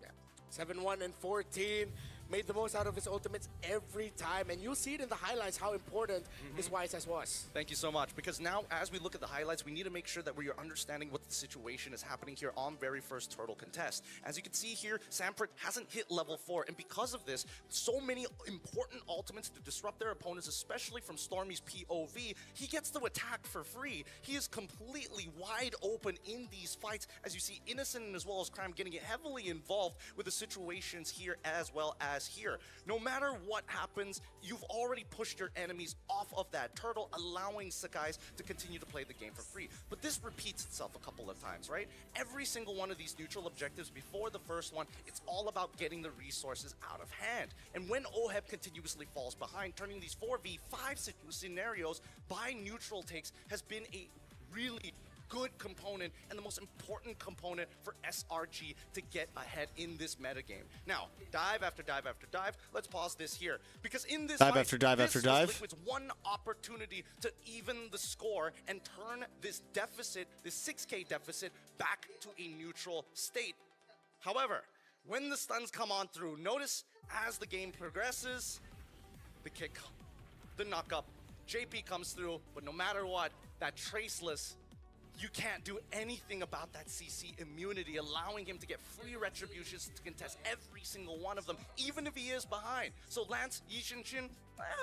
Yeah. 7-1 and 14. Made the most out of his ultimates every time, and you'll see it in the highlights how important his YSS was. Thank you so much, because now as we look at the highlights, we need to make sure that we are understanding what the situation is happening here on very first Turtle Contest. As you can see here, Samprit hasn't hit level 4, and because of this, so many important ultimates to disrupt their opponents, especially from Stormy's POV, he gets to attack for free. He is completely wide open in these fights, as you see Innocent as well as Crime getting heavily involved with the situations here as well as here. No matter what happens, you've already pushed your enemies off of that turtle, allowing Sakai's to continue to play the game for free. But this repeats itself a couple of times, right? Every single one of these neutral objectives before the first one, it's all about getting the resources out of hand. And when OHEB continuously falls behind, turning these 4v5 scenarios by neutral takes has been a really good component and the most important component for SRG to get ahead in this metagame. Now, dive after dive after dive. Let's pause this here, because in this Dive fight, after dive this after was dive. Liquid's one opportunity to even the score and turn this deficit, this 6K deficit, back to a neutral state. However, when the stuns come on through, notice as the game progresses, the kick, the knock up, JP comes through, but no matter what, that Traceless, you can't do anything about that CC immunity, allowing him to get free retributions to contest every single one of them, even if he is behind. So Lance, Yishinshin,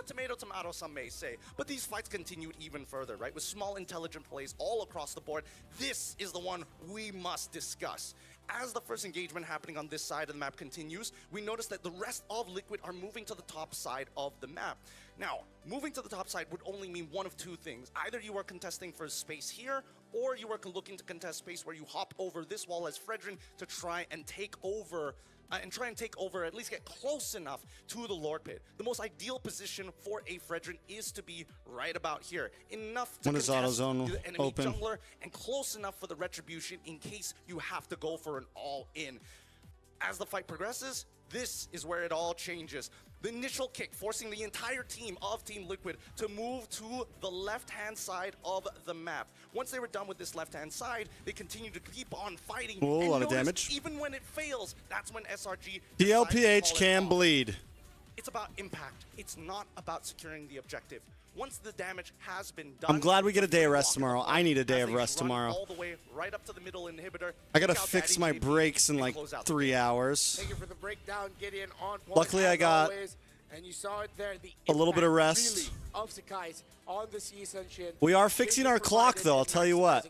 tomato, tomato, some may say. But these fights continued even further, right? With small, intelligent plays all across the board. This is the one we must discuss. As the first engagement happening on this side of the map continues, we notice that the rest of Liquid are moving to the top side of the map. Now, moving to the top side would only mean one of two things. Either you are contesting for space here, or you are looking to contest space where you hop over this wall as Fredrin to try and take over, at least get close enough to the Lord Pit. The most ideal position for a Fredrin is to be right about here. Enough to When is contest AutoZone the enemy open? jungler, and close enough for the retribution in case you have to go for an all-in. as the fight progresses, this is where it all changes. The initial kick forcing the entire team of Team Liquid to move to the left-hand side of the map. Once they were done with this left-hand side, they continued to keep on fighting. Oh, a And lot of notice, damage. Even when it fails, that's when SRG DLPH can bleed. It's about impact. It's not about securing the objective. Once the damage has been done, I'm glad we get a day of rest tomorrow. I need a day as of they rest run tomorrow. all the way right up to the middle inhibitor. I gotta Look out, fix Daddy my JP, brakes in and like close out 3 hours. Thank you for the breakdown, Gideon. On point. Luckily, I as got always. And you saw it there. The a little bit of impact, rest. really, of Sakai's on the season shin. We are fixing our clock though, I'll tell you what.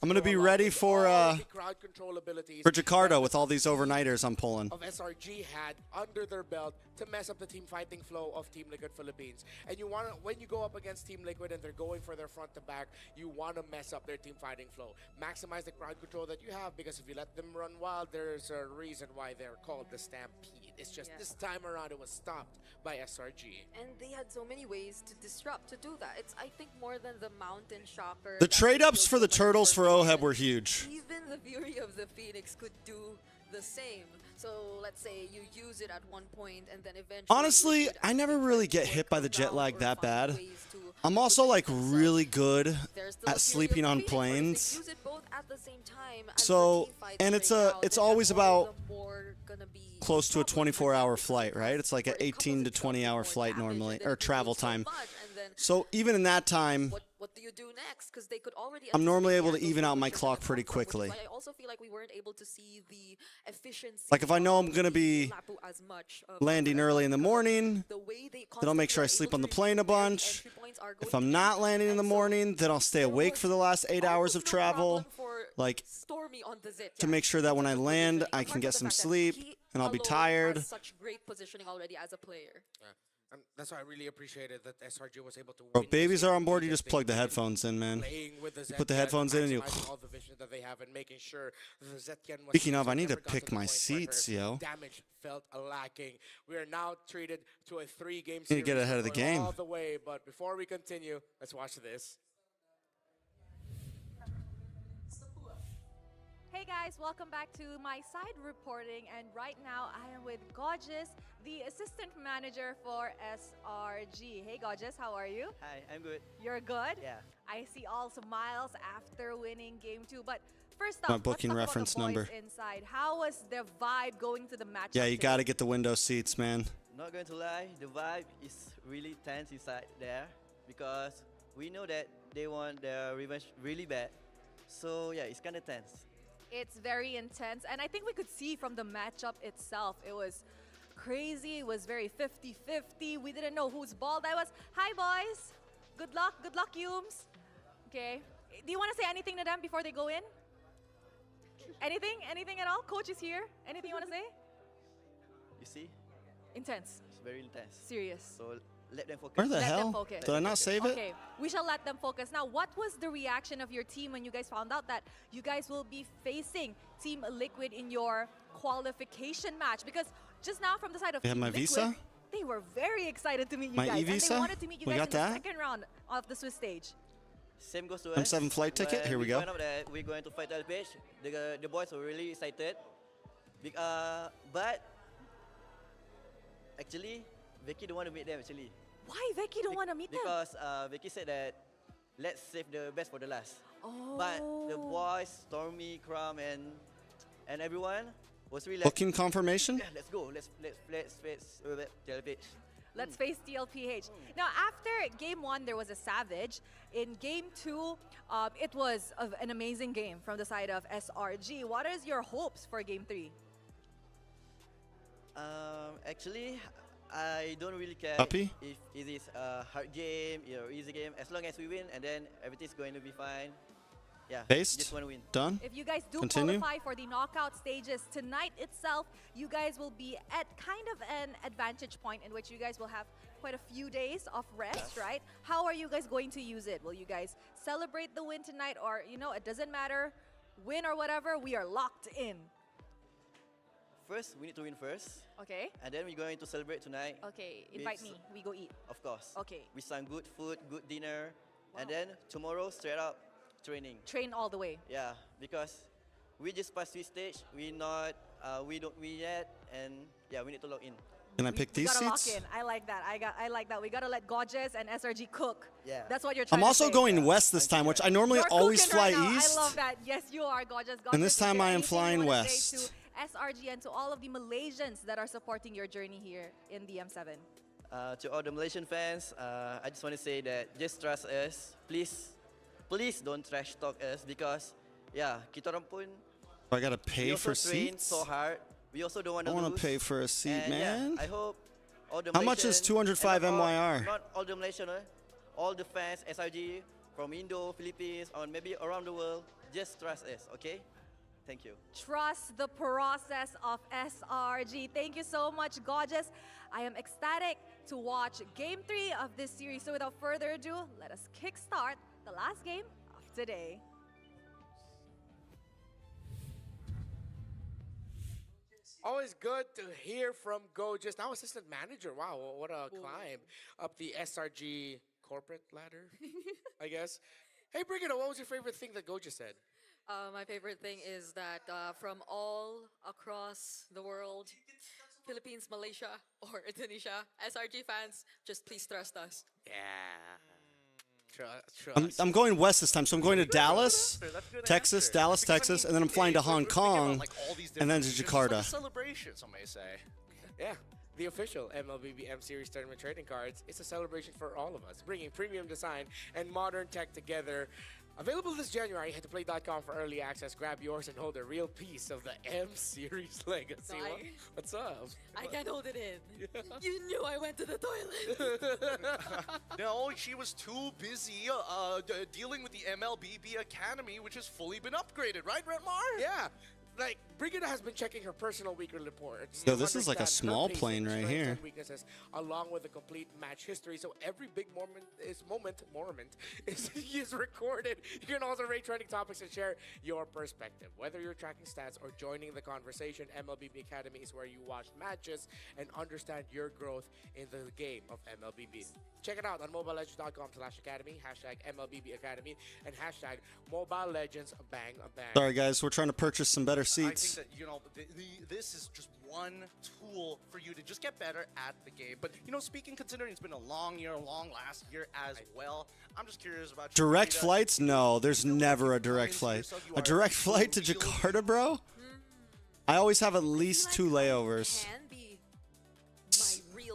I'm gonna be ready for Jakarta with all these overnighters I'm pulling. Of SRG had under their belt to mess up the team fighting flow of Team Liquid Philippines. And you want to, when you go up against Team Liquid and they're going for their front to back, you want to mess up their team fighting flow. Maximize the crowd control that you have, because if you let them run wild, there's a reason why they're called the Stampede. It's just this time around it was stopped by SRG. And they had so many ways to disrupt, to do that. It's, I think, more than the Mountain Shocker. The that trade-ups feels for so the much Turtles for information. OHEB were huge. Even the Fury of the Phoenix could do the same. So let's say you use it at one point and then eventually... Honestly, I never really get hit by the jet lag that bad. I'm also like really good at sleeping on planes. So, and it's always about close to a 24-hour flight, right? It's like an 18 to 20-hour flight normally, or travel time. So even in that time, what do you do next? Because they could already... I'm normally able to even out my clock pretty quickly. I also feel like we weren't able to see the efficiency. Like if I know I'm gonna be landing early in the morning, then I'll make sure I sleep on the plane a bunch. If I'm not landing in the morning, then I'll stay awake for the last 8 hours of travel, like to make sure that when I land, I can get some sleep and I'll be tired. Such great positioning already as a player. And that's why I really appreciated that SRG was able to Bro, win babies this are game on board, you because just they plug the win headphones in, man. playing with the You put the Zed headphones in and you... maximizing all the vision that they have and making sure the Zetken was Speaking of, so I need to never got pick the my point where her seats, yo. Damage felt lacking. We are now treated to a 3-game Need to series. get ahead of the going game. all the way, but before we continue, let's watch this. Hey guys, welcome back to my side reporting, and right now I am with Gorgeous, the assistant manager for SRG. Hey Gorgeous, how are you? Hi, I'm good. You're good? Yeah. I see all smiles after winning game 2, but first My off, booking let's talk reference about the boys number. inside. How was the vibe going to the match? Yeah, you gotta get the window seats, man. Not going to lie, the vibe is really tense inside there because we know that they want their revenge really bad. So yeah, it's kind of tense. It's very intense, and I think we could see from the matchup itself, it was crazy. It was very 50-50. We didn't know whose ball that was. Hi, boys. Good luck, Yums. Okay. Do you want to say anything to them before they go in? Anything? Anything at all? Coach is here. Anything you want to say? You see? Intense. It's very intense. Serious. So let them focus. Where the Let them hell? focus. Did I not save it? Okay, we shall let them focus. Now, what was the reaction of your team when you guys found out that you guys will be facing Team Liquid in your qualification match? Because just now from the side of You have Team my Liquid, visa? they were very excited to meet you My guys. e-visa? And they wanted to meet you We guys got in that? the second round of the Swiss stage. Same goes to us. M7 flight ticket, When here we go. found out that we're going to fight LPH, the boys were really excited. But actually, Vicky don't want to meet them actually. Why Vicky don't want to meet them? Because Vicky said that let's save the best for the last. Oh. But the boys, Stormy, Crum, and everyone was really Booking confirmation? Yeah, let's go. Let's face LPH. Let's face DLPH. Now, after game 1, there was a savage. In game 2, it was an amazing game from the side of SRG. What is your hopes for game 3? Actually, I don't really care Puppy? if it is a hard game or easy game. As long as we win, and then everything's going to be fine. Yeah, Based? just want to win. Done? If you guys do Continue? qualify for the knockout stages tonight itself, you guys will be at kind of an advantage point in which you guys will have quite a few days of rest, right? How are you guys going to use it? Will you guys celebrate the win tonight, or, you know, it doesn't matter, win or whatever, we are locked in? First, we need to win first. Okay. And then we're going to celebrate tonight. Okay, invite with me. We go eat. Of course. Okay. With some good food, good dinner. And then tomorrow, straight up training. Train all the way. Yeah, because we just passed Swiss stage. We're not we don't we yet, and yeah, we need to log in. Can I pick We these gotta lock seats? in. I like that. I like that. We gotta let Gorgeous and SRG cook. Yeah. That's what you're trying I'm to also say. going west this time, which I normally You're always cooking fly right now. east. I love that. Yes, you are, Gorgeous. And this Gorgeous, is time there I am anything you flying wanna say west. to SRG and to all of the Malaysians that are supporting your journey here in the M7. To all the Malaysian fans, I just want to say that just trust us. Please don't trash talk us because, yeah, kita orang pun I gotta pay we also for train seats? so hard. We also don't want I to want lose. to pay for a seat, And, man. Yeah, I hope all the How much is Malaysian- 205 and not all- MYR? Not all the Malaysian, all the fans, SRG, from Indo, Philippines, or maybe around the world, just trust us, okay? Thank you. Trust the process of SRG. Thank you so much, Gorgeous. I am ecstatic to watch Game 3 of this series. So without further ado, let us kickstart the last game of today. Always good to hear from Gorgeous. Now assistant manager. Wow, what a climb up the SRG corporate ladder, I guess. Hey, Brigitte, what was your favorite thing that Gorgeous said? My favorite thing is that from all across the world, Philippines, Malaysia, or Indonesia, SRG fans, just please trust us. Yeah. Trust. I'm going west this time, so I'm going to Dallas, Texas, Dallas, Texas, and then I'm flying to Hong Kong, and then to Jakarta. Celebration, some may say. Yeah, the official MLBB M Series Tournament trading cards. It's a celebration for all of us, bringing premium design and modern tech together. Available this January, head to play.com for early access. Grab yours and hold a real piece of the M Series legacy. What's up? I can't hold it in. You knew I went to the toilet. No, she was too busy dealing with the MLBB Academy, which has fully been upgraded, right, Redmar? Yeah. Like, Brigitte has been checking her personal weekly reports. Yo, to this is like a understand her small pacing, plane right strengths, here. and weaknesses, along with a complete match history. So every big moment is recorded. You can also rate trending topics and share your perspective. Whether you're tracking stats or joining the conversation, MLBB Academy is where you watch matches and understand your growth in the game of MLBB. Check it out on mobilelegends.com/academy, #MLBB Academy, and #MobileLegendsBangBang. Sorry, guys, we're trying to purchase some better I seats. think that, this is just one tool for you to just get better at the game. But, considering it's been a long year, long last year as well, I'm just curious about you, Direct Rita. flights? No, there's never a direct flight. A direct flight to Jakarta, bro? I always have at least 2 layovers.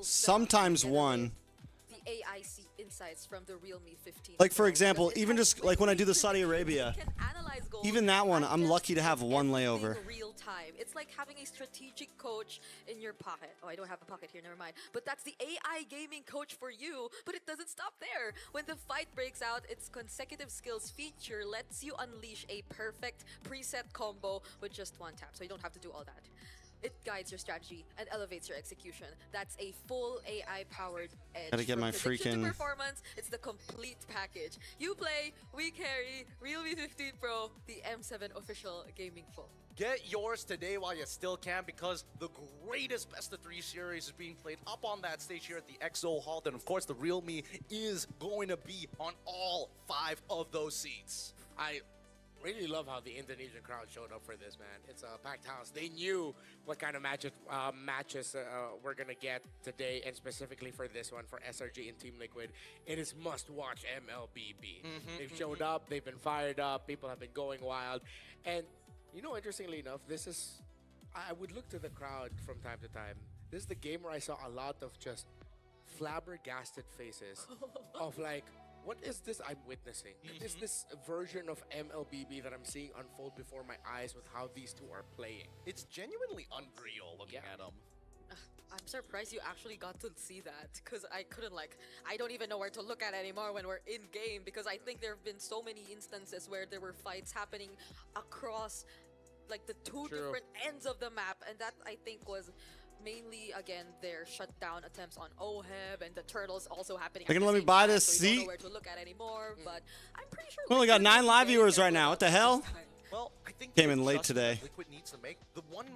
Sometimes one. The AIC insights from the Realme 15. Like, for example, even just like when I do the Saudi Arabia, Can analyze goals even that one, I'm lucky to have one layover. real time. It's like having a strategic coach in your pocket. Oh, I don't have a pocket here, never mind. But that's the AI gaming coach for you. But it doesn't stop there. When the fight breaks out, its consecutive skills feature lets you unleash a perfect preset combo with just one tap. So you don't have to do all that. It guides your strategy and elevates your execution. That's a full AI-powered edge. Gotta get From my prediction to freaking- performance, it's the complete package. You play, we carry, Realme 15 Pro, the M7 official gaming phone. Get yours today while you still can, because the greatest best of 3 series is being played up on that stage here at the XO Hall. And of course, the Realme is going to be on all 5 of those seats. I really love how the Indonesian crowd showed up for this, man. It's a packed house. They knew what kind of matches we're gonna get today, and specifically for this one, for SRG and Team Liquid, it is must-watch MLBB. They've showed up. They've been fired up. People have been going wild, and interestingly enough, I would look to the crowd from time to time. This is the game where I saw a lot of just flabbergasted faces of like, what is this I'm witnessing? Is this version of MLBB that I'm seeing unfold before my eyes with how these two are playing? It's genuinely unreal looking at them. I'm surprised you actually got to see that, because I couldn't I don't even know where to look at anymore when we're in game, because I think there have been so many instances where there were fights happening across the 2 different ends of the map, and that I think was mainly, again, their shutdown attempts on OHEB and the turtles also happening. They're at gonna the let me same buy time, this so you don't know seat? where to look at anymore, but I'm pretty sure We only got 9 live viewers right now. What the hell? Well, I think Came the in late adjustment today. that Liquid needs to make. The one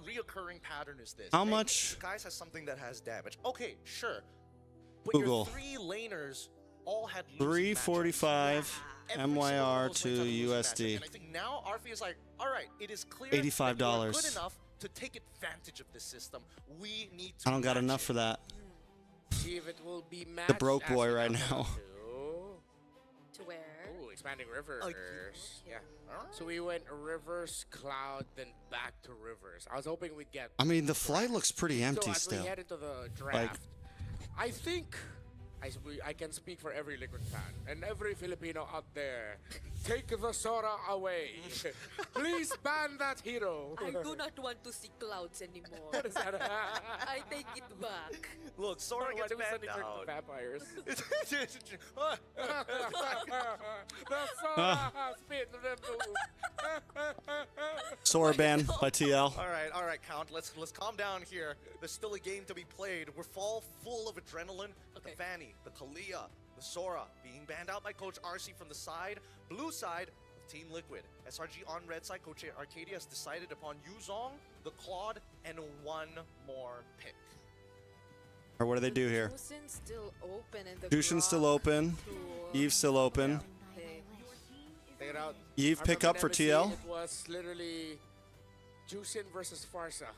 reoccurring pattern is this. How okay? much? Guys has something that has damage. Okay, sure. But Google. your 3 laners all had losing 345 MYR to USD. And I think now RFE is like, all right, it is clear $85. that we are good enough to take advantage of this system. We need to I don't got match enough it. for that. See if it will be matched. The broke as boy we right come now. To where? Ooh, expanding rivers. Yeah. So we went rivers, cloud, then back to rivers. I was hoping we'd get. I mean, the flight looks pretty empty so as still. we head into the draft, I think I can speak for every Liquid fan and every Filipino out there. Take the Sora away. Please ban that hero. I do not want to see clouds anymore. What is that? I take it back. Look, Sora gets banned turn out. to vampires. The Sora has been removed. Sora ban by TL. All right, Count. Let's calm down here. There's still a game to be played. We're all full of adrenaline. The Fanny, the Kalia, the Sora being banned out by Coach RC from the side, blue side of Team Liquid. SRG on red side, Coach Arcadia has decided upon Yuzong, the Claude, and one more pick. Or what do they do here? Jushin's still open and the Jushin's still open. Eve's still open. Take it out. Eve I pick remember up for in MSC, TL. It was literally Jushin versus Farsa.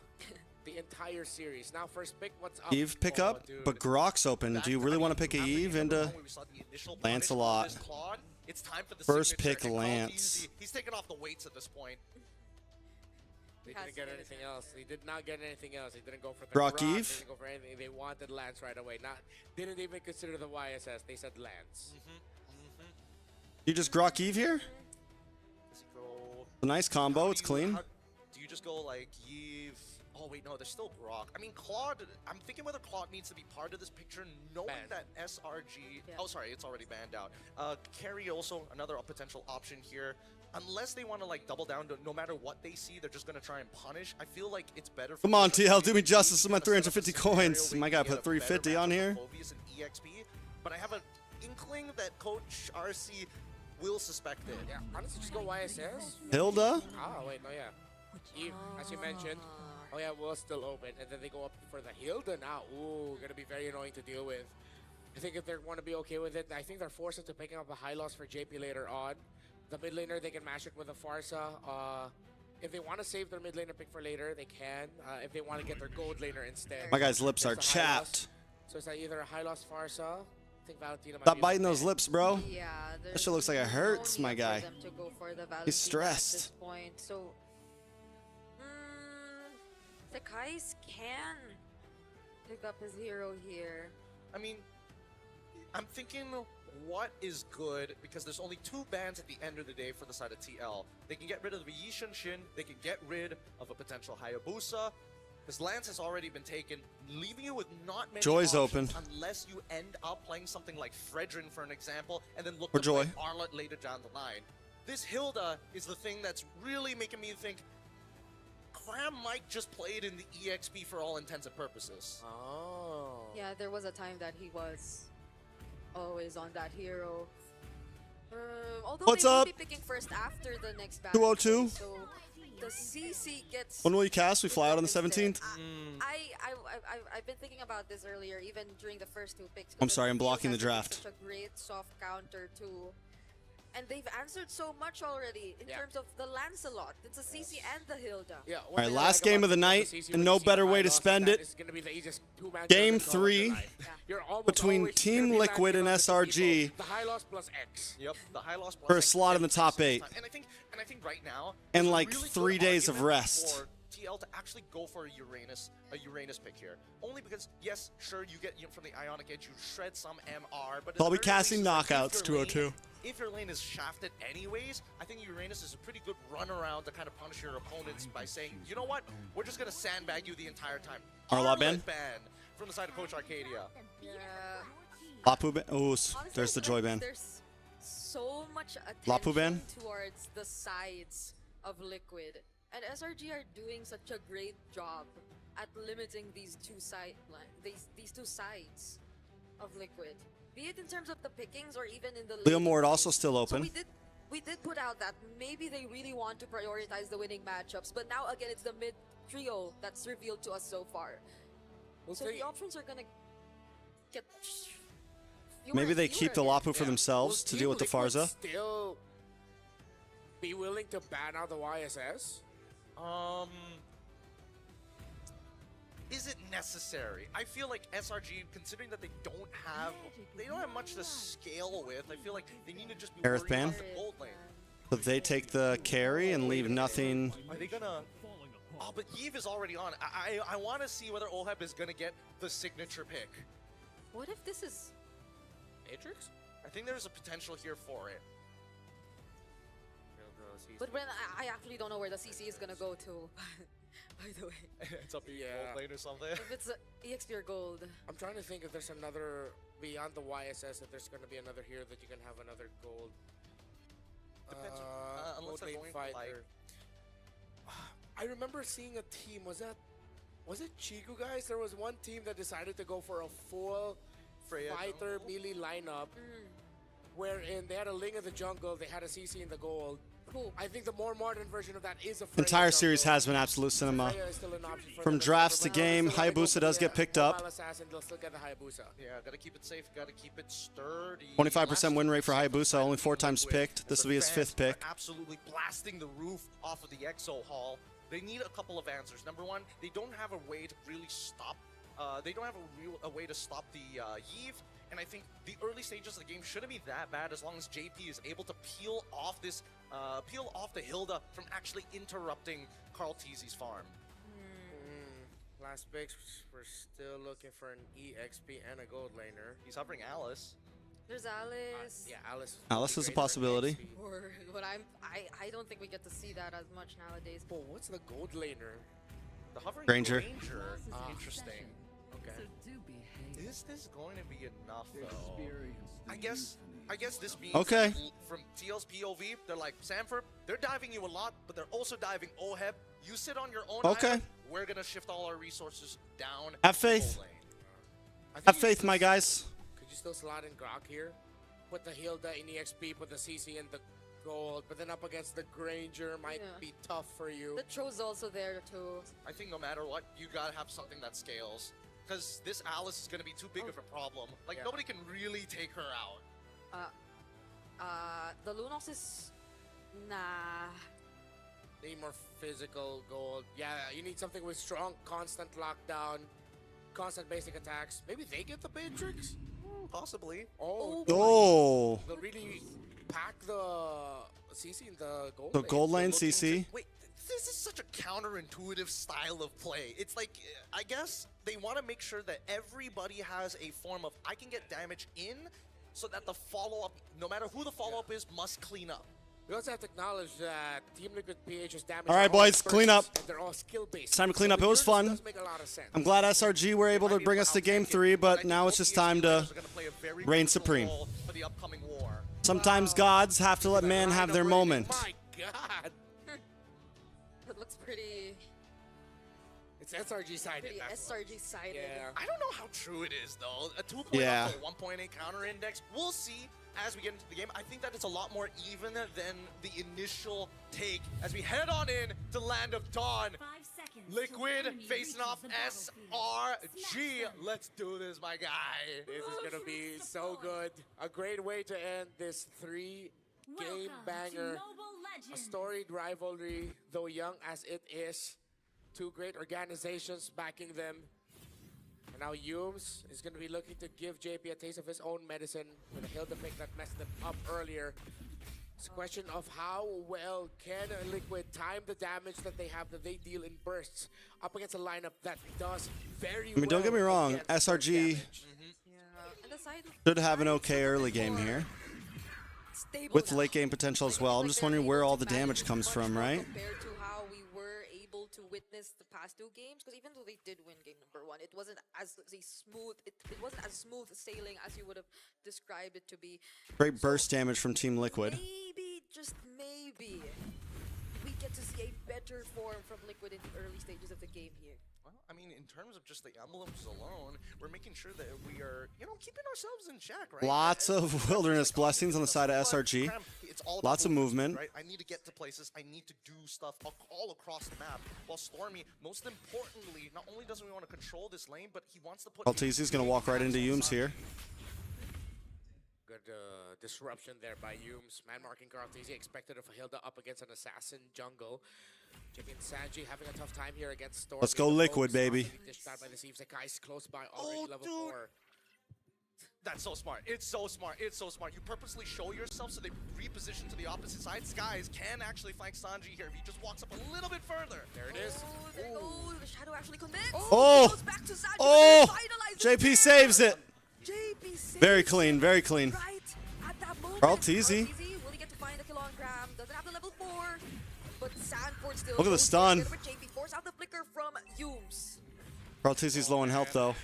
The entire series. Now first pick, what's up? Eve pick Oh, up, dude. but Grok's open. Do you really want to pick a Eve into Lancelot? It's time for the First signature, pick and Call of Lance. Duty, he's taking off the weights at this point. They didn't get anything else. He did not get anything else. He didn't go for the Grok Grok, Eve? Didn't go for anything. They wanted Lance right away. Didn't even consider the YSS. They said Lance. You just Grok Eve here? Does he go? A nice combo. It's clean. Do you just go like Eve? Oh wait, no, there's still Grok. I mean, Claude. I'm thinking whether Claude needs to be part of this picture, knowing that SRG. Oh, sorry, it's already banned out. Carry also another potential option here. Unless they want to like double down, no matter what they see, they're just gonna try and punish. I feel like it's better. For Come on, TL, do me justice with my 350 coins. My guy put 350 on here. Phobius and EXP, but I have an inkling that Coach RC will suspect it. Yeah, honestly, just go YSS. Hilda? Oh wait, no, yeah. Eve, as you mentioned. Oh yeah, was still open, and then they go up for the Hilda now. Ooh, gonna be very annoying to deal with. I think if they want to be okay with it, I think they're forced into picking up a high loss for JP later on. The mid laner, they can mash it with a Farsa. If they want to save their mid laner pick for later, they can. If they want to get their gold laner instead. My guy's lips are there's a high loss. chapped. So it's either a high loss Farsa. I think Valentina might Stop be biting those lips, bro. Yeah, That shit looks like it hurts, my guy. them to go for the Valentina He's at stressed. this point. So, the Kais can pick up his hero here. I mean, I'm thinking what is good, because there's only two bans at the end of the day for the side of TL. They can get rid of the Yishin Shin, they can get rid of a potential Hayabusa, because Lance has already been taken, leaving you with not many Joy's options open. unless you end up playing something like Fredrin, for an example, and then look Or to Joy. play Arlott later down the line. This Hilda is the thing that's really making me think Clam might just play it in the EXP for all intents and purposes. Oh. Yeah, there was a time that he was always on that hero. Although What's they will up? be picking first after the next battle. 202. So the CC gets. When will you cast? We fly out on the instead. 17th? I've been thinking about this earlier, even during the first two picks. I'm sorry, I'm because blocking the Fields has draft. been Such a great soft counter to. And they've answered so much already in terms of the Lancelot. It's a CC and the Hilda. Yeah, All right, last game of the night, and no better way to spend it. Game 3 between Team Liquid and SRG The high loss plus X. Yep, the high loss plus for a X slot in the top 8. And I think right now, And there's a like really 3 good days of argument rest. for TL to actually go for a Uranus pick here. Only because, yes, sure, you get from the Ionic Edge, you shred some MR, but I'll be at the very casting least, like, knockouts, if your lane- 202. If your lane is shafted anyways, I think Uranus is a pretty good runaround to kind of punish your opponents by saying, you know what, we're just going to sandbag you the entire time. Arlott ban? ban from the side of Coach Arcadia. Yeah. Lapu ban? Oh, Honestly, there's the Joy ban. There's so much Lapu ban? attention towards the sides of Liquid, and SRG are doing such a great job at limiting these two these two sides of Liquid, be it in terms of the pickings or even in the Leo laning Mord phase. also still So open. we did put out that maybe they really want to prioritize the winning matchups, but now again it's the mid trio that's revealed to us so far. So the options are gonna get Maybe they keep the Lapu for themselves to deal with the Farza. Still be willing to ban out the YSS? Is it necessary? I feel like SRG, considering that they don't have much to scale with, I feel like they need to just be Aerith worried ban. about the gold lane. But they take the carry and leave nothing. Are they gonna? Oh, but Yves is already on. I want to see whether Oheb is gonna get the signature pick. What if this is Matrix? I think there's a potential here for it. But when I actually don't know where the CC is gonna go to. By the way. It's up to gold lane or something. If it's EXP or gold. I'm trying to think if there's another, beyond the YSS, if there's going to be another here that you can have another gold. Depends. Unless Gold they're lane going for fighter. I remember seeing a team, was it Chigu guys? There was one team that decided to go for a full fighter melee lineup, wherein they had a Ling in the jungle, they had a CC in the gold. Cool. I think the more modern version of that is a The entire series has been absolute cinema. From drafts to game, Hayabusa does get picked up. Yeah, gotta keep it safe, gotta keep it sturdy. 25% win rate for Hayabusa, only 4 times picked. This will be his 5th pick. Absolutely blasting the roof off of the Exo Hall. They need a couple of answers. Number one, they don't have a way to really stop. They don't have a way to stop the Yves. And I think the early stages of the game shouldn't be that bad as long as JP is able to peel off the Hilda from actually interrupting Carl Teasy's farm. Last picks, we're still looking for an EXP and a gold laner. He's hovering Alice. There's Alice. Yeah, Alice. Alice is a possibility. But I don't think we get to see that as much nowadays. Oh, what's the gold laner? The hovering Ranger. Interesting. Okay. Is this going to be enough though? I guess this means Okay. from TL's POV, they're like, Sanford, they're diving you a lot, but they're also diving Oheb. You sit on your own Okay. island. We're gonna shift all our resources down. Have the gold faith. lane. Have faith, my guys. Could you still slot in Grok here? Put the Hilda in EXP, put the CC in the gold, but then up against the Granger might be tough for you. The Tro's also there too. I think no matter what, you gotta have something that scales. Because this Alice is gonna be too big of a problem. Like, nobody can really take her out. The Lunox is... Nah. Need more physical gold. Yeah, you need something with strong, constant lockdown, constant basic attacks. Maybe they get the Matrix? Possibly. Oh. Oh. They'll really pack the CC in the gold The lane. gold lane CC. Wait, this is such a counterintuitive style of play. It's like, I guess they want to make sure that everybody has a form of, I can get damage in, so that the follow-up, no matter who the follow-up is, must clean up. We also have to acknowledge that Team Liquid PH is damaged. All right, boys, clean up. And they're all skill-based. It's time to clean up. It was fun. Does make a lot of sense. I'm glad SRG were able to bring us to game 3, but now it's just time to reign supreme. For the upcoming war. Sometimes gods have to let man have their moment. My God. It looks pretty... It's SRG sided. Pretty SRG sided. Yeah. I don't know how true it is, though. A 2.0 Yeah. to 1.8 counter index. We'll see as we get into the game. I think that it's a lot more even than the initial take as we head on in to Land of Dawn. Liquid facing off SRG. Let's do this, my guy. This is going to be so good. A great way to end this 3-game banger. A storied rivalry, though young as it is. 2 great organizations backing them. And now Yumes is going to be looking to give JP a taste of his own medicine with a Hilda pick that messed them up earlier. It's a question of how well can Liquid time the damage that they have, that they deal in bursts, up against a lineup that does very well. I mean, don't get me wrong, against SRG should have an okay early game here. With late game potential as well. I'm just wondering where all the damage comes from, right? Compared to how we were able to witness the past 2 games, because even though they did win game number 1, it wasn't as smooth. It wasn't as smooth sailing as you would have described it to be. Great burst damage from Team Liquid. Maybe, just maybe, we get to see a better form from Liquid in the early stages of the game here. Well, I mean, in terms of just the emblems alone, we're making sure that we are, keeping ourselves in check, right? Lots of wilderness blessings on the side of SRG. It's all about Lots of movement. Right? I need to get to places. I need to do stuff all across the map. While Stormy, most importantly, not only doesn't he want to control this lane, but he wants to put... Altesi's going to walk right into Yumes here. disruption there by Yums. Man marking Carltese, expected of Hilda up against an assassin jungle. JP and Sanji having a tough time here against Storm. Let's go Liquid, baby. Dished out by the Thieves. Zakai's close by, already level 4. That's so smart. It's so smart. It's so smart. You purposely show yourself so they reposition to the opposite side. Skies can actually flank Sanji here if he just walks up a little bit further. There it is. Oh, there it goes. The Shadow actually commits. Oh! Goes back to Sanji, Oh! but then finalizes JP it. saves it. JP saves Very clean, very clean. right at that moment. Carltese. Will he get to find the kill on Graham? Doesn't have the level 4, but Sanford still. Look at the goes stun. together with JP force out the flicker from Yums. Carltese's low in health, though.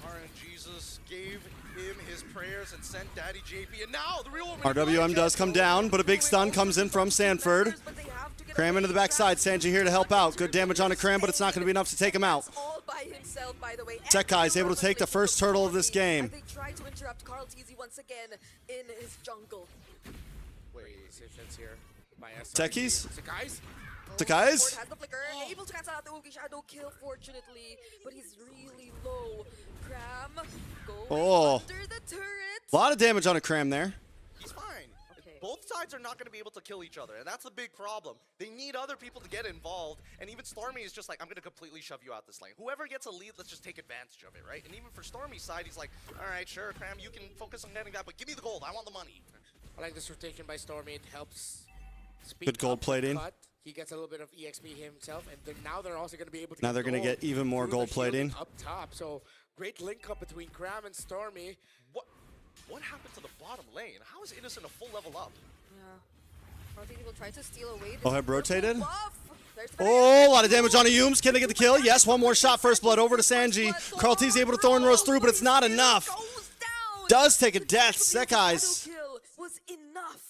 RNGesus gave him his prayers and sent Daddy JP, and now the real one. RWM does come down, but a big stun comes in from Sanford. Cram into the backside. Sanji here to help out. Good damage on a Cram, but it's not going to be enough to take him out. All by himself, by the way. Tekai is able to take the first turtle of this game. They try to interrupt Carltese once again in his jungle. Wait, decisions here by SRG. Techies? Zakai's. Takai's? Ford has the flicker, able to cancel out the Oogie Shadow kill, fortunately, but he's really low. Cram going under the turret. A lot of damage on a Cram there. He's fine. Both sides are not going to be able to kill each other, and that's the big problem. They need other people to get involved, and even Stormy is just like, I'm going to completely shove you out this lane. Whoever gets a lead, let's just take advantage of it, right? And even for Stormy's side, he's like, all right, sure, Cram, you can focus on getting that, but give me the gold. I want the money. I like this rotation by Stormy. It helps speed Good gold up the plating. cut. He gets a little bit of EXP himself, and then now they're also going to be able to Now they're going to get even more gold plating. Up top, so great link up between Cram and Stormy. What happened to the bottom lane? How is Innocent a full level up? Yeah. Carltese will try to steal away this Oheb rotated. buff. There's the Oh, a lot of damage on a Yums. Can they get the kill? Yes, one more shot. First blood over to Sanji. Carltese able to thorn rose through, but it's not enough. Does take a death. Sekai's. kill was enough.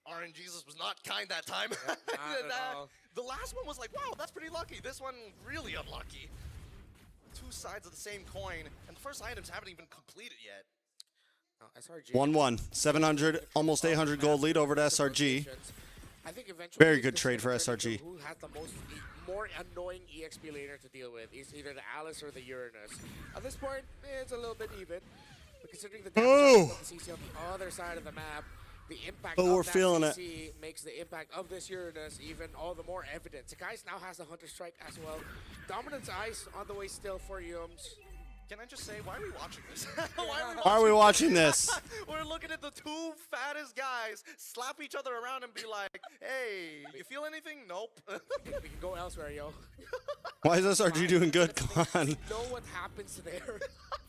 RNGesus was not kind that time. Not at all. The last one was like, wow, that's pretty lucky. This one, really unlucky. Two sides of the same coin, and the first items haven't even completed yet. SRG. 1-1. 700, almost 800 gold lead over to SRG. I think eventually Very good this trade is for gonna turn SRG. into Who has the more annoying EXP laner to deal with? It's either the Alice or the Uranus. At this point, it's a little bit even. But considering the damage of the CC on the other side of the map, the impact Oh, we're of that feeling it. CC makes the impact of this Uranus even all the more evident. Sakai's now has the Hunter Strike as well. Dominance Ice on the way still for Yums. Can I just say, why are we watching this? Why are we watching this? We're looking at the two fattest guys slap each other around and be like, hey, you feel anything? Nope. We can go elsewhere, yo. Why is SRG doing good? Come on. Know what happens there.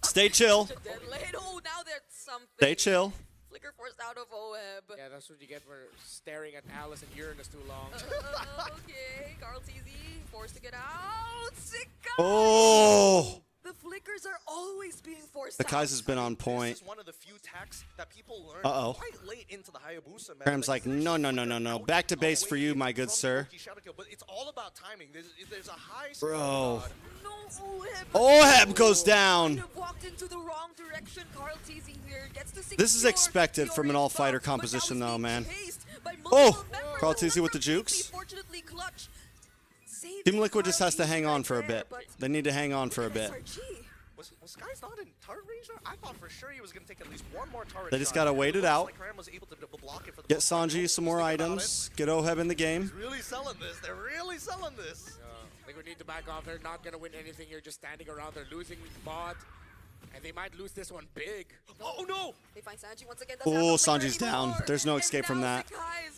Stay chill. Dead lane. Oh, now there's something. Stay chill. Flicker forced out of Oheb. Yeah, that's what you get for staring at Alice and Uranus too long. Okay, Carltese forced to get out. Sikai! Oh! The flickers are always being forced The out. Kai's has been on point. This is one of the few techs that people learn Uh-oh. quite late into the Hayabusa meta. Cram's like, no, no, no, no, no. Back to base for you, my good sir. But it's all about timing. There's a high Bro. No, Oheb. Oheb goes down. Walked into the wrong direction. Carltese here gets to This is secure expected the from an orange all-fighter buff, but now composition, he's though, being man. chased by Oh! multiple members. Carltese with the jukes. Fortunately, Clutch saved Team Liquid just has to hang on for a bit. They need to hang on for a bit. Was Sky's not in turret range there? I thought for sure he was going to take at least one more turret They just shot. gotta wait it looks out. like Cram was able to block it for the Get most part. Sanji some more items. Get Oheb in the game. He's really selling this. They're really selling this. I think we need to back off. They're not going to win anything here just standing around. They're losing bot. And they might lose this one big. Oh, no! They find Sanji once again. Oh, Sanji's down. There's no escape from that.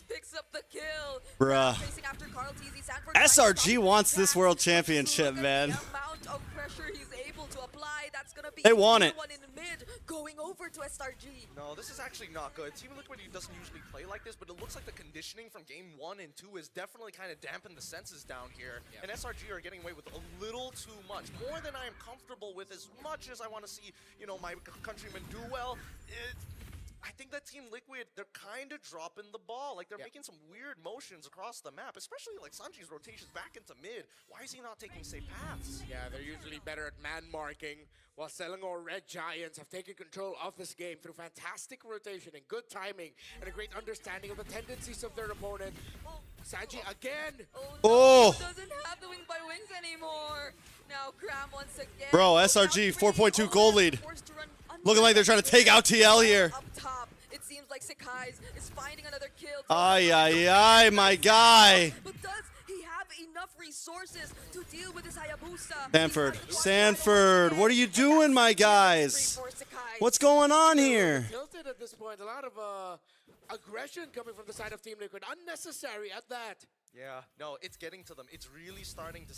Picks up the kill. Bruh. Chasing after Carltese. Sanford SRG wants this world championship, man. amount of pressure he's able to apply. That's going to be They want it. one in mid going over to SRG. No, this is actually not good. Team Liquid doesn't usually play like this, but it looks like the conditioning from game 1 and 2 is definitely kind of dampened the senses down here. And SRG are getting away with a little too much. More than I am comfortable with, as much as I want to see, you know, my countrymen do well. I think that Team Liquid, they're kind of dropping the ball. Like, they're making some weird motions across the map, especially like Sanji's rotations back into mid. Why is he not taking safe paths? Yeah, they're usually better at man marking, while Selangor Red Giants have taken control of this game through fantastic rotation and good timing and a great understanding of the tendencies of their opponent. Sanji again! Oh! Doesn't have the wing by wings anymore. Now Cram once again. Bro, SRG 4.2 gold lead. Looking like they're trying to take out TL here. Up top, it seems Sakai's is finding another kill. Ay, ay, ay, my guy. But does he have enough resources to deal with this Hayabusa? Sanford, what are you doing, my guys? What's going on here? Tilted at this point. A lot of aggression coming from the side of Team Liquid. Unnecessary at that. Yeah, no, it's getting to them. It's really starting to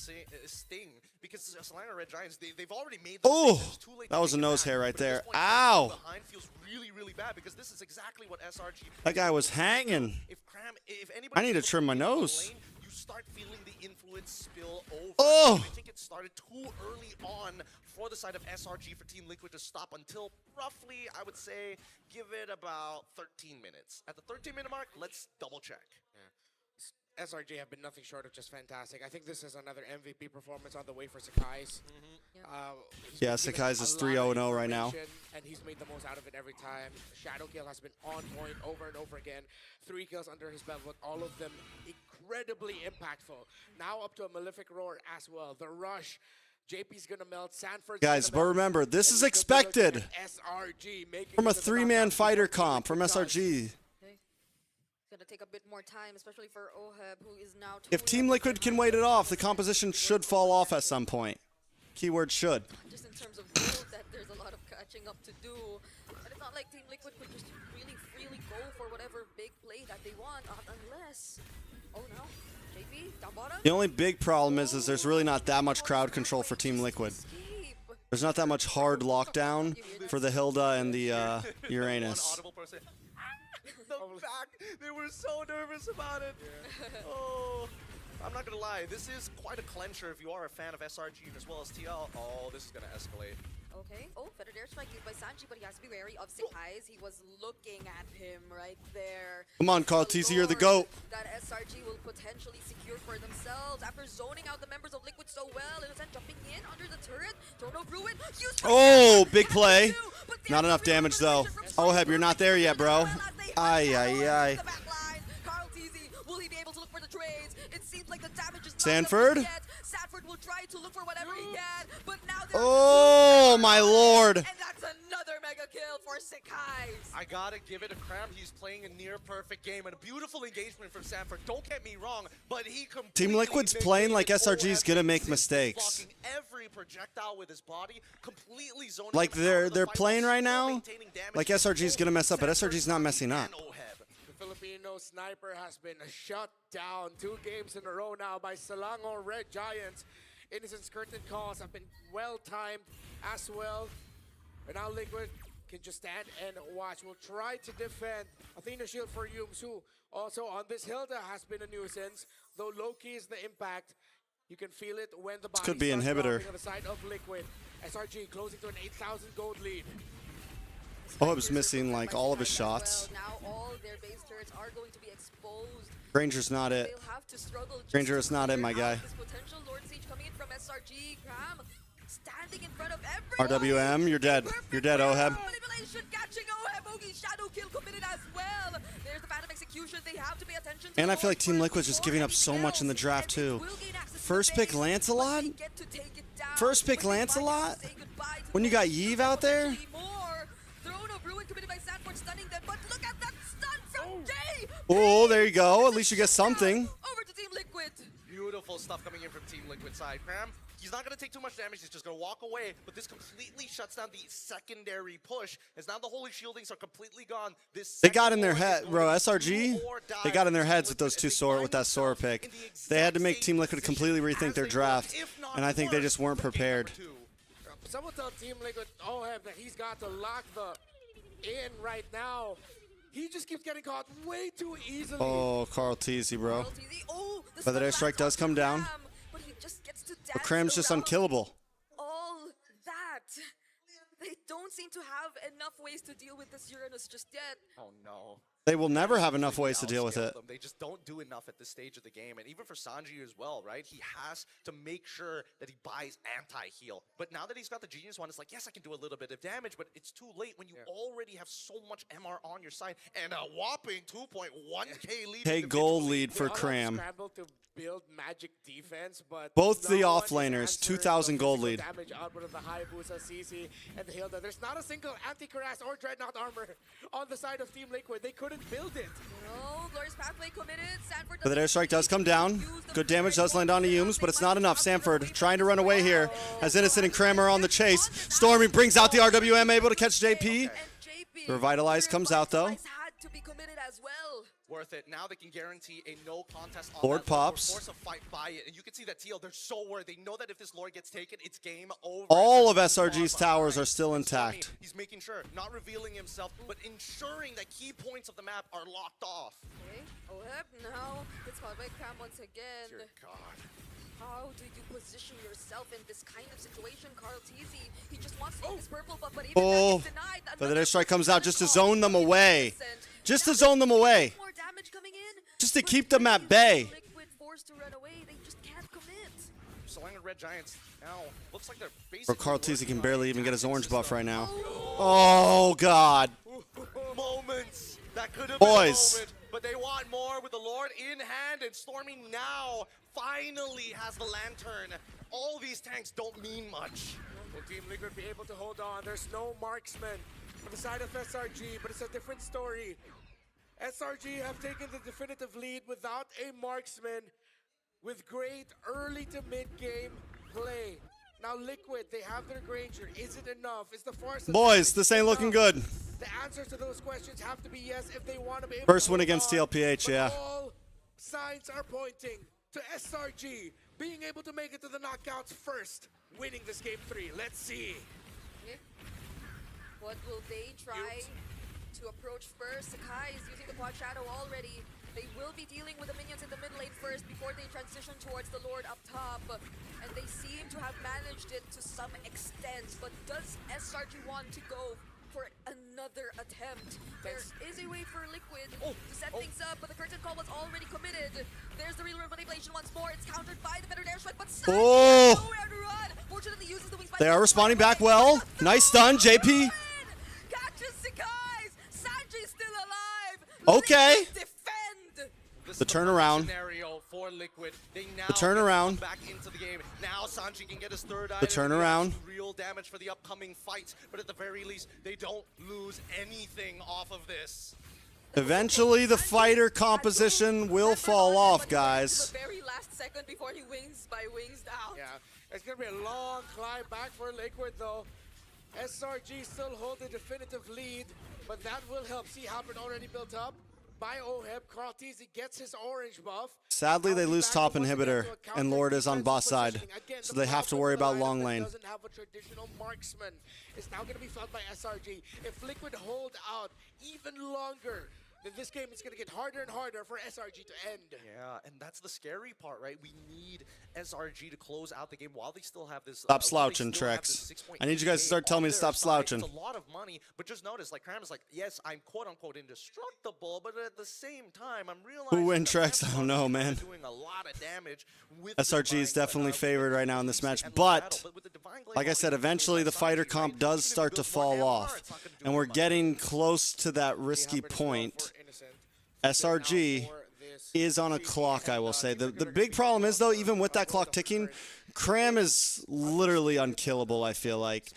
sting because Salina Red Giants, they've already made the Oh, mistake. It's too late that to was a take it nose back. hair right But at this there. point, Ow. behind feels really, really bad because this is exactly what SRG. That guy was hanging. If anybody I need to trim my nose. lane, you start feeling the influence spill over. Oh. I think it started too early on for the side of SRG for Team Liquid to stop until roughly, I would say, give it about 13 minutes. At the 13-minute mark, let's double check. SRG have been nothing short of just fantastic. I think this is another MVP performance on the way for Sakai's. Yeah, Sakai's is 3-0-0 right now. And he's made the most out of it every time. Shadowkill has been on point over and over again. 3 kills under his belt, but all of them incredibly impactful. Now up to a Malefic Roar as well. The rush. JP's gonna melt. Sanford's Guys, gonna but melt. remember, this And is we could be looking expected at SRG making from a it to the 3-man knockout fighter before comp from Liquid does. SRG. It's gonna take a bit more time, especially for Oheb, who is now. If Team Liquid can wait it off, the composition should fall off at some point. Keyword should. Just in terms of gold, that there's a lot of catching up to do. And it's not like Team Liquid could just really freely go for whatever big play that they want, unless. Oh no, JP down bottom. The only big problem is there's really not that much crowd control for Team Liquid. There's not that much hard lockdown for the Hilda and the Uranus. The back, they were so nervous about it. Oh, I'm not gonna lie, this is quite a clencher if you are a fan of SRG as well as TL. Oh, this is gonna escalate. Okay. Oh, better dare strike used by Sanji, but he has to be wary of Sakai's. He was looking at him right there. Come on, Carl TC, you're the GOAT. That SRG will potentially secure for themselves after zoning out the members of Liquid so well. Innocent jumping in under the turret. Don't know Ruin. Oh, big play. Not enough damage, though. Oheb, you're not there yet, bro. Ay, ay, ay. Carl TZ, will he be able to look for the trades? It seems like the damage is not Sanford? enough yet. Sanford will try to look for whatever he can, but now Oh, my lord. and that's another mega kill for Sakai's. I gotta give it a Cram. He's playing a near perfect game and a beautiful engagement from Sanford. Don't get me wrong, but he Team Liquid's playing like SRG's gonna make mistakes. blocking every projectile with his body, completely zoning Like out the power of the they're fight playing while right still now. maintaining damage. Like SRG's gonna mess up, but SRG's not messing up. The Filipino sniper has been shut down 2 games in a row now by Selangor Red Giants. Innocent skirted calls have been well timed as well. But now Liquid can just stand and watch. We'll try to defend Athena Shield for Yums, who also on this Hilda has been a nuisance. Though low-key is the impact. You can feel it when the body could be starts inhibitor. dropping on the side of Liquid. SRG closing to an 8,000 gold lead. Oheb's missing like all of his shots. Now all their base turrets are going to be exposed. Granger's not it. They'll have to struggle just Granger to is not it, my clear out guy. this potential Lord Siege coming in from SRG. Cram standing in front of everyone. RWM, you're dead. You're dead, Oheb. Manipulation catching Oheb. Bogey shadow kill committed as well. There's the Phantom execution. They have to pay attention to And I the feel like Lord Team first Liquid's just giving up so much in the draft, too. First pick Lancelot? get to take it down. First pick Lancelot? When you got Yve out there? More. Throne of Ruin committed by Sanford, stunning them. But look at that stun from Jay. Oh, there you go. At least you get something. Over to Team Liquid. Beautiful stuff coming in from Team Liquid side. Cram, he's not going to take too much damage. He's just going to walk away. But this completely shuts down the secondary push. As now the holy shieldings are completely gone. They got in their head, bro. SRG, they got in their heads with those two Sora, with that Sora pick. They had to make Team Liquid completely rethink their draft, and I think they just weren't prepared. Someone tell Team Liquid Oheb that he's got to lock the in right now. He just keeps getting caught way too easily. Oh, Carl Teasy, bro. Oh, But the airstrike does come down. But he just gets to But Cram's just unkillable. all that. They don't seem to have enough ways to deal with this Uranus just yet. Oh, no. They will never have enough ways to deal with Outscale it. them. They just don't do enough at this stage of the game. And even for Sanji as well, right? He has to make sure that he buys anti-heal. But now that he's got the Genius one, it's like, yes, I can do a little bit of damage, but it's too late when you already have so much MR on your side. And a whopping 2.1k lead. Hey, goal lead for Cram. Scrambled to build magic defense, but Both the no one offlaners, answered 2,000 the gold physical lead. Damage output of the Hayabusa, CC, and the Hilda. There's not a single anti-Cuirass or Dreadnought armor on the side of Team Liquid. They could couldn't build it. No, Glorious Pathway committed. Sanford But the airstrike does come down. Good damage does land on Humes, but it's not enough. Sanford trying to run away here as Innocent and Kramer are on the chase. Stormy brings out the RWM, able to catch JP. Revitalize comes out though. had to be committed as well. Worth it. Now they can guarantee a no contest on Lord that Lord. pops. Force a fight by it. And you can see that TL, they're so worried. They know that if this Lord gets taken, it's game over. All of SRG's towers are still intact. He's making sure, not revealing himself, but ensuring that key points of the map are locked off. Okay. Oh, yep. Now it's called by Cam once again. Dear God. How do you position yourself in this kind of situation, Carl Teasy? He just wants to take his purple buff, but even Oh, that is denied. but the airstrike comes out just to zone them away. Just to zone them away. More damage coming in. Just to keep them at bay. Liquid forced to run away. They just can't commit. Select Red Giants now looks like they're Or basically Carl Teasy can barely even get his orange buff system. right now. Oh, God. Moments that could have Boys. been a moment, but they want more with the Lord in hand, and Stormy now finally has the lantern. All these tanks don't mean much. Will Team Liquid be able to hold on? There's no marksman on the side of SRG, but it's a different story. SRG have taken the definitive lead without a marksman with great early to mid game play. Now Liquid, they have their Granger. Is it enough? Is the force Boys, this ain't looking good. The answers to those questions have to be yes if they want to be able First to win hold against on. TLPH, But yeah. all signs are pointing to SRG being able to make it to the knockouts first, winning this game 3. Let's see. Okay. What will they try to approach first? Sakai is using the quad shadow already. They will be dealing with the minions in the mid lane first before they transition towards the Lord up top. And they seem to have managed it to some extent. But does SRG want to go for another attempt? There is a way for Liquid to set things up, but the curtain call was already committed. There's the real manipulation once more. It's countered by the better airstrike, but Sanji Oh. has nowhere to run. Fortunately uses the wings by They are responding back well. Nice stun, JP. catches Sakai's. Sanji's still alive. Okay. Defend. The turnaround. Scenario for Liquid. They now The turnaround. get back into the game. Now Sanji can get his third The item. turnaround. Real damage for the upcoming fight, but at the very least, they don't lose anything off of this. Eventually, the fighter composition will fall off, The guys. very last second before he wings by wings down. Yeah, it's going to be a long climb back for Liquid though. SRG still hold the definitive lead, but that will help. See Halberd already built up by OHEB. Carl Teasy gets his orange buff. Sadly, they lose top inhibitor, and Lord is on bot side, so they have to worry about long lane. Doesn't have a traditional marksman. It's now going to be felt by SRG. If Liquid hold out even longer, then this game is going to get harder and harder for SRG to end. Yeah, and that's the scary part, right? We need SRG to close out the game while they still have this. Stop slouching, Trex. I need you guys to start telling me to stop slouching. It's a lot of money, but just notice, like Kram is like, yes, I'm quote unquote indestructible, but at the same time, I'm realizing Who win that Trex? I don't know, man. doing a lot of damage with SRG is definitely favored right now in this match, but like I said, eventually the fighter comp does start to fall off, and we're getting close to that risky point. SRG is on a clock, I will say. The big problem is, though, even with that clock ticking, Kram is literally unkillable, I feel like.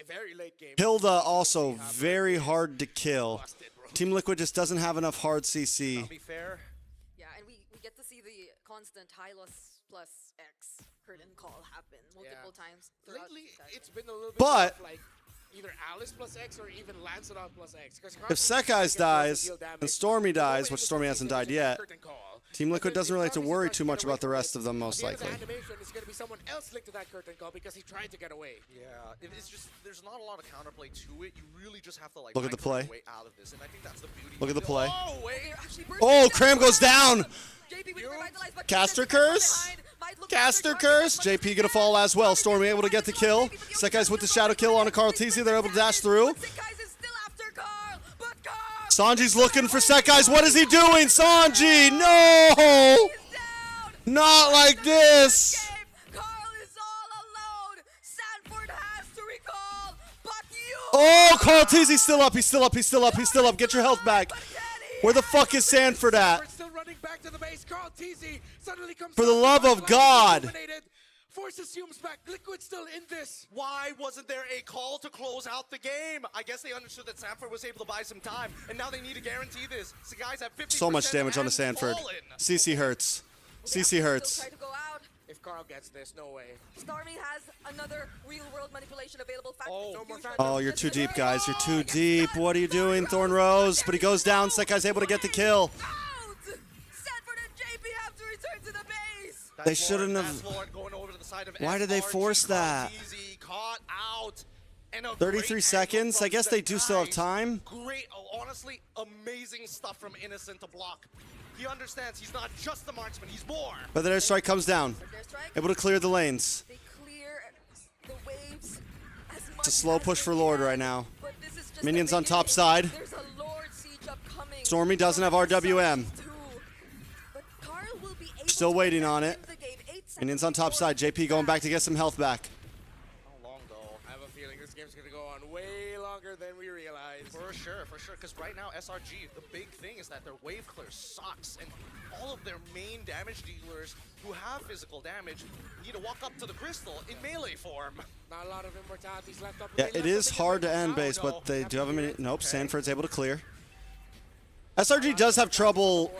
Very late game. Hilda also very hard to kill. Team Liquid just doesn't have enough hard CC. Yeah, and we get to see the constant Hylos plus X curtain call happen multiple times throughout. Lately, it's been a little bit But- of like either Alice plus X or even Lancelot plus X. If Sekai's dies and Stormy dies, which Stormy hasn't died yet, Team Liquid doesn't really have to worry too much about the rest of them, most likely. The animation is going to be someone else linked to that curtain call because he tried to get away. Yeah, it's just there's not a lot of counterplay to it. You really just have to like Look at the fight your play. way out of this, and I think that's the beauty. Look at the play. Oh wait! Oh, Kram goes down! Caster Curse? Caster Curse? JP gonna fall as well. Stormy able to get the kill. Sekai's with the shadow kill on a Carl Teasy. They're able to dash through. Sanji's looking for Sekai's. What is he doing? Sanji, no! Not like this! Oh, Carl Teasy's still up. He's still up. He's still up. He's still up. Get your health back. Where the fuck is Sanford at? Still running back to the base. Carl Teasy suddenly comes For the love of God. Forces Humes back. Liquid still in this. Why wasn't there a call to close out the game? I guess they understood that Sanford was able to buy some time, and now they need to guarantee this. So guys have 50%. So much damage on the and Sanford. fallen. CC hurts. CC hurts. Try to go out. If Carl gets this, no way. Stormy has another real-world manipulation available. No more time. Oh, you're too deep, guys. You're too deep. What are you doing, Thorn Rose? But he goes down. Sekai's able to get the kill. Sanford and JP have to return to the base. They shouldn't have. Why did they force that? Caught out. And a 33 seconds. I guess they do still have time. Great, honestly, amazing stuff from Innocent to block. He understands he's not just the marksman, he's more. But the airstrike comes down. Able to clear the lanes. They clear the waves as much. It's a slow push for Lord right now. But this is just Minions the on top beginning. side. There's a Lord siege upcoming. Stormy doesn't have RWM. But Carl will be able Still to waiting on it. win the game. 8 seconds Minions on top side. JP going back to get some health back. How long though? I have a feeling this game's gonna go on way longer than we realize. For sure. Because right now, SRG, the big thing is that their wave clear sucks, and all of their main damage dealers who have physical damage need to walk up to the crystal in melee form. Not a lot of immortalities left up. Yeah, it is hard to end base, but they do have a minute. Nope, Sanford's able to clear. SRG does have trouble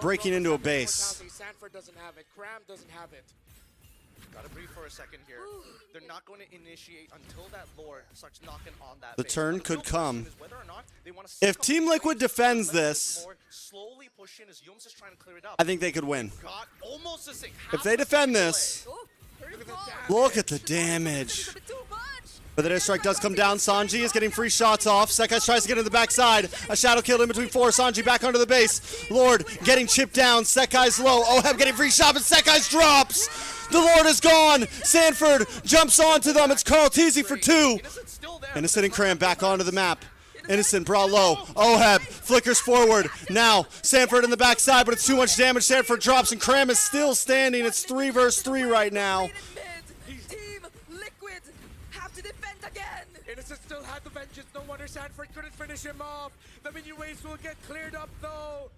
breaking into a base. Sanford doesn't have it. Cram doesn't have it. Gotta breathe for a second here. They're not going to initiate until that Lord starts knocking on that The base. turn Now, the could real question come. is whether or not they wanna If stick Team up Liquid the defends let them this, more slowly push in as Yums is trying to clear it up. I think they could win. Got almost a six. If they defend this, look at the damage. But the airstrike does come down. Sanji is getting free shots off. Sekai tries to get in the backside. A shadow kill in between 4. Sanji back onto the base. Lord getting chipped down. Sekai's low. Oheb getting free shot, but Sekai's drops. The Lord is gone. Sanford jumps onto them. It's Carl Teasy for 2. Innocent and Cram back onto the map. Innocent brought low. Oheb flickers forward. Now Sanford in the backside, but it's too much damage. Sanford drops, and Cram is still standing. It's 3 versus 3 right now. Innocent still had the vengeance. No wonder Sanford couldn't finish him off. The minion waves will get cleared up though.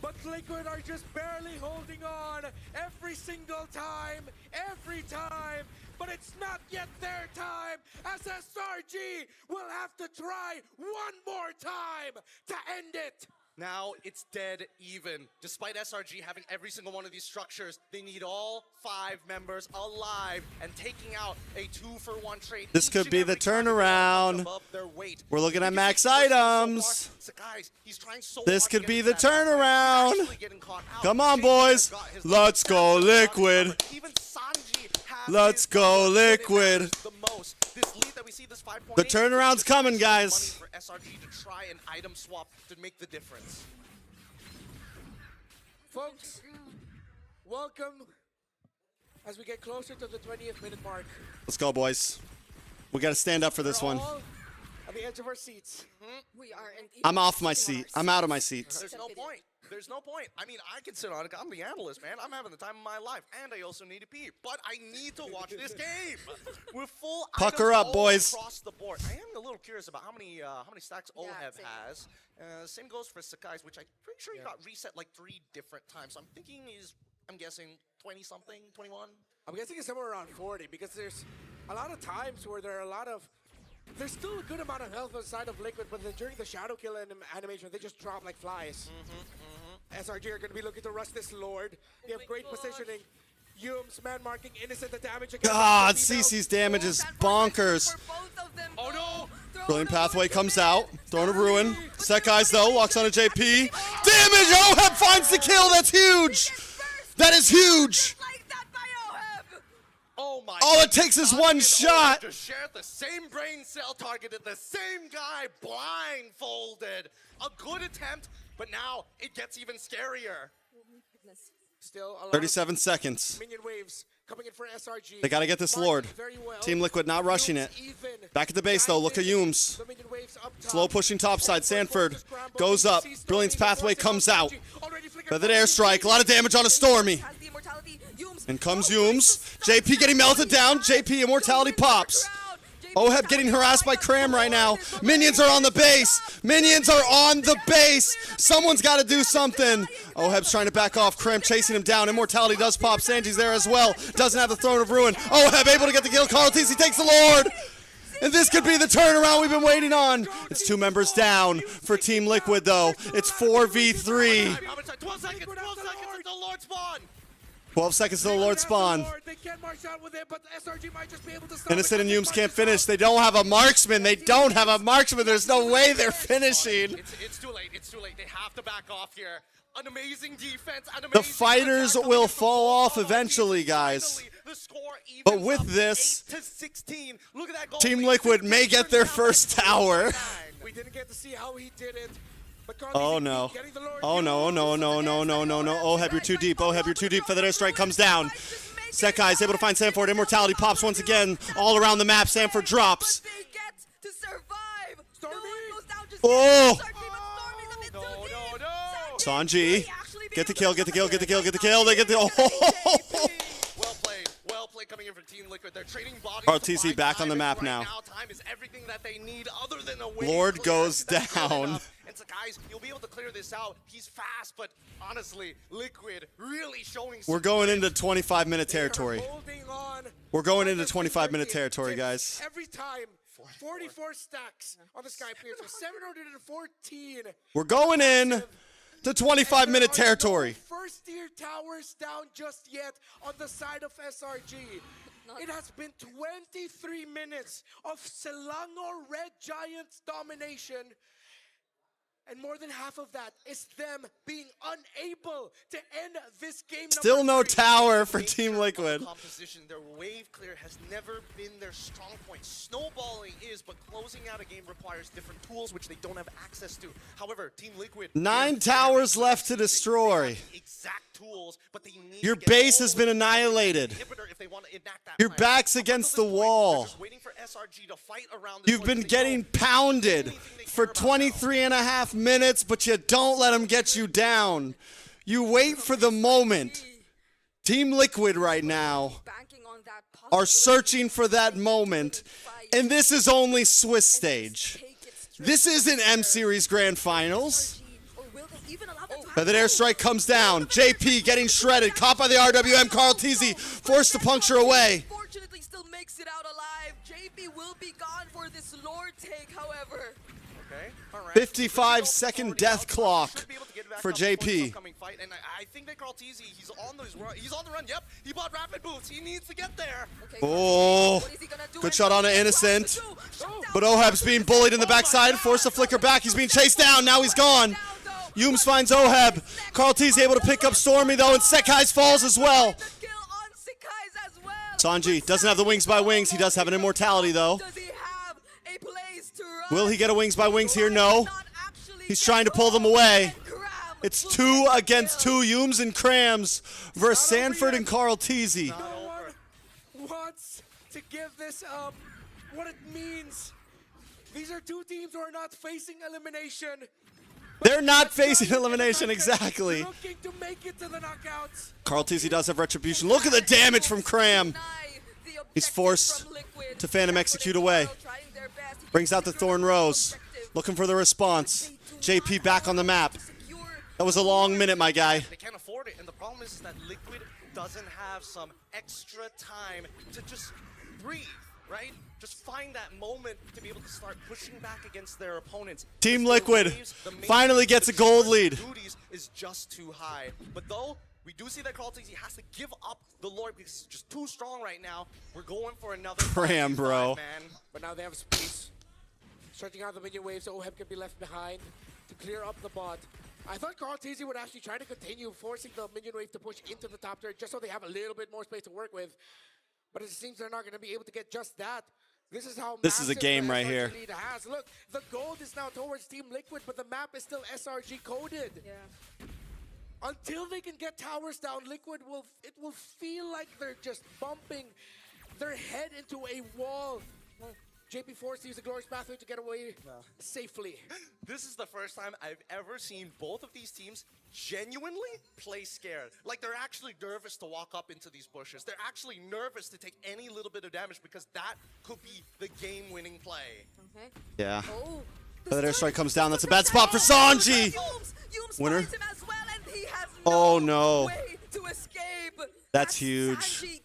But Liquid are just barely holding on every single time. Every time. But it's not yet their time, as SRG will have to try one more time to end it. Now it's dead even. Despite SRG having every single one of these structures, they need all 5 members alive and taking out a 2-for-1 trade. This could be the turnaround. We're looking at max items. This could be the turnaround. Come on, boys. Let's go, Liquid. Let's go, Liquid. The turnaround's coming, guys. For SRG to try an item swap to make the difference. Folks, welcome as we get closer to the 20th minute mark. Let's go, boys. We got to stand up for this one. All at the edge of our seats. We are in I'm off my seat. I'm out of my seat. There's no point. There's no point. I mean, I can sit on it. I'm the analyst, man. I'm having the time of my life, and I also need to pee. But I need to watch this game. We're full. Pucker items up, boys. Across the board. I am a little curious about how many stacks Oheb has. Same goes for Sekai's, which I'm pretty sure he got reset like 3 different times. So I'm guessing 20 something, 21. I'm guessing it's somewhere around 40 because there's a lot of times where there's still a good amount of health on the side of Liquid, but then during the shadow kill animation, they just drop like flies. SRG are going to be looking to rush this Lord. They have great positioning. Yums, man marking, Innocent, the damage again. God, CC's damage is bonkers. Oh no! Brilliant Pathway comes out. Throne of Ruin. Sekai's, though, walks on a JP. Damage! Oheb finds the kill! That's huge! That is huge! Oh my! All it takes is one shot! To share the same brain cell targeted the same guy blindfolded. A good attempt, but now it gets even scarier. Still a lot 37 seconds. Minion waves coming in for SRG. They got to get this Lord. Team Liquid not rushing it. Back at the base, though. Look at Yums. Slow pushing topside. Sanford goes up. Brilliant's Pathway comes out. Feathered airstrike. A lot of damage on a Stormy. And comes Yums. JP getting melted down. JP immortality pops. Oheb getting harassed by Cram right now. Minions are on the base. Minions are on the base. Someone's got to do something. Oheb's trying to back off. Cram chasing him down. Immortality does pop. Sanji's there as well. Doesn't have the Throne of Ruin. Oheb able to get the kill. Carltese takes the Lord. And this could be the turnaround we've been waiting on. It's 2 members down for Team Liquid, though. It's 4v3. 12 seconds until Lord spawn. 12 seconds till the Lord spawn. They can march out with it, but SRG might just be able to stop Innocent and Humes can't finish. They don't have a marksman. They don't have a marksman. There's no way they're finishing. It's too late. It's too late. They have to back off here. An amazing defense. The fighters will fall off eventually, guys. But with this, Look at that goal. Team Liquid may get their first tower. We didn't get to see how he did it. Oh no. Oh no, no, no, no, no, no, no. Oheb, you're too deep. Oheb, you're too deep for that airstrike comes down. Sekai is able to find Sanford. Immortality pops once again all around the map. Sanford drops. Oh! Sanji. Get the kill, get the kill, get the kill, get the kill. They get the... Oh! Well played coming in from Team Liquid. They're trading bodies. RTC back on the map now. Time is everything that they need other than a win. Lord goes down. And so guys, you'll be able to clear this out. He's fast, but honestly, Liquid really showing. We're going into 25-minute territory. We're going into 25-minute territory, guys. Every time, 44 stacks on the Sky Pierce, 714. We're going in to 25-minute territory. First tier towers down just yet on the side of SRG. It has been 23 minutes of Selangor Red Giants domination. And more than half of that is them being unable to end this game. Still no tower for Team Liquid. Composition, their wave clear has never been their strong point. Snowballing is, but closing out a game requires different tools which they don't have access to. However, Team Liquid 9 towers left to destroy. Exact tools, but they need Your base has been annihilated. Your back's against the wall. You've been getting pounded for 23.5 minutes, but you don't let them get you down. You wait for the moment. Team Liquid right now are searching for that moment, and this is only Swiss stage. This isn't M Series Grand Finals. But that airstrike comes down. JP getting shredded, caught by the RWM. Carltese forced to puncture away. Unfortunately, still makes it out alive. JP will be gone for this Lord take, however. 55-second death clock for JP. And I think that Carltese, he's on the run. Yep, he bought rapid boots. He needs to get there. Oh, good shot on an Innocent. But Oheb's being bullied in the backside. Forced to flicker back. He's being chased down. Now he's gone. Humes finds Oheb. Carltese able to pick up Stormy, though, and Sekai's falls as well. Sanji doesn't have the wings by wings. He does have an immortality, though. Will he get a wings by wings here? No. He's trying to pull them away. It's 2 against 2. Humes and Crams versus Sanford and Carltese. No one wants to give this up. What it means. These are 2 teams who are not facing elimination. They're not facing elimination, exactly. Looking to make it to the knockouts. Carltese does have retribution. Look at the damage from Cram. He's forced to Phantom execute away. Brings out the Thorn Rose. Looking for the response. JP back on the map. That was a long minute, my guy. They can't afford it, and the problem is that Liquid doesn't have some extra time to just breathe, right? Just find that moment to be able to start pushing back against their opponents. Team Liquid finally gets a gold lead. Duties is just too high. But though, we do see that Carltese has to give up the Lord because he's just too strong right now. We're going for another Cram, bro. Man. But now they have space. Stretching out the minion wave so Oheb can be left behind to clear up the bot. I thought Carltese would actually try to continue forcing the minion wave to push into the top turret just so they have a little bit more space to work with. But it seems they're not going to be able to get just that. This is how this is a game right here. Has. Look, the gold is now towards Team Liquid, but the map is still SRG coded. Yeah. Until they can get towers down, Liquid will feel like they're just bumping their head into a wall. JP forced to use the glorious pathway to get away safely. This is the first time I've ever seen both of these teams genuinely play scared. Like they're actually nervous to walk up into these bushes. They're actually nervous to take any little bit of damage because that could be the game-winning play. Okay. Yeah. Oh. The airstrike comes down. That's a bad spot for Sanji. Winner. Oh no. That's huge.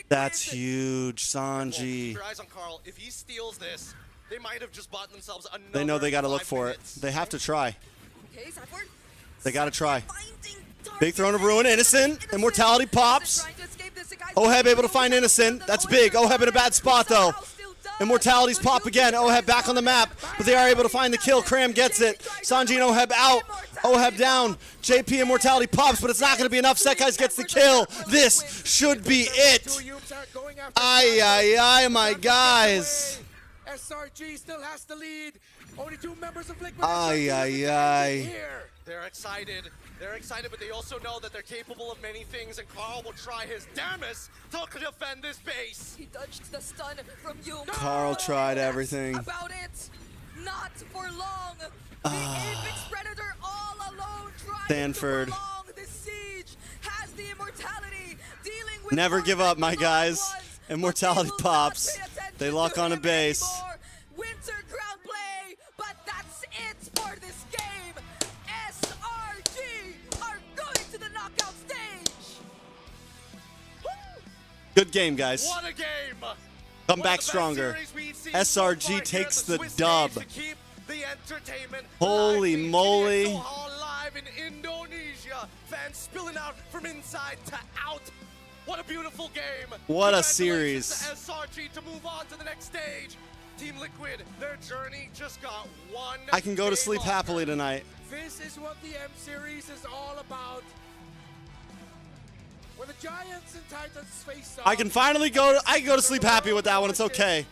That's huge, Sanji. Keep your eyes on Carl. If he steals this, they might have just bought themselves another They know they got to look 5 for minutes. it. They have to try. Okay, Safford. They got to try. Big Throne of Ruin, Innocent. Immortality pops. Oheb able to find Innocent. That's big. Oheb in a bad spot, though. Immortalities pop again. Oheb back on the map, but they are able to find the kill. Cram gets it. Sanji and Oheb out. Oheb down. JP Immortality pops, but it's not going to be enough. Sekai's gets the kill. This should be it. Ay, ay, ay, my guys. SRG still has the lead. Only 2 members of Liquid. Ay, ay, ay. They're excited. They're excited, but they also know that they're capable of many things, and Carl will try his damnest to defend this base. He dodged the stun from you. Carl tried everything. About it. Not for long. The Apex Predator all alone trying Stanford. to prolong the siege. Has the immortality. Dealing with Never give up, my guys. Immortality pops. They lock on a base. Winter ground play, but that's it for this game. SRG are going to the knockout stage. Good game, guys. What a game! Come back stronger. SRG takes the dub. Holy moly. Live in Indonesia. Fans spilling out from inside to out. What a beautiful game. What a Congratulations series. to SRG to move on to the next stage. Team Liquid, their journey just got one. I can go to day sleep longer. happily tonight. This is what the M Series is all about. When the Giants and Titans face off, I can finally go to sleep happy with that one. It's okay.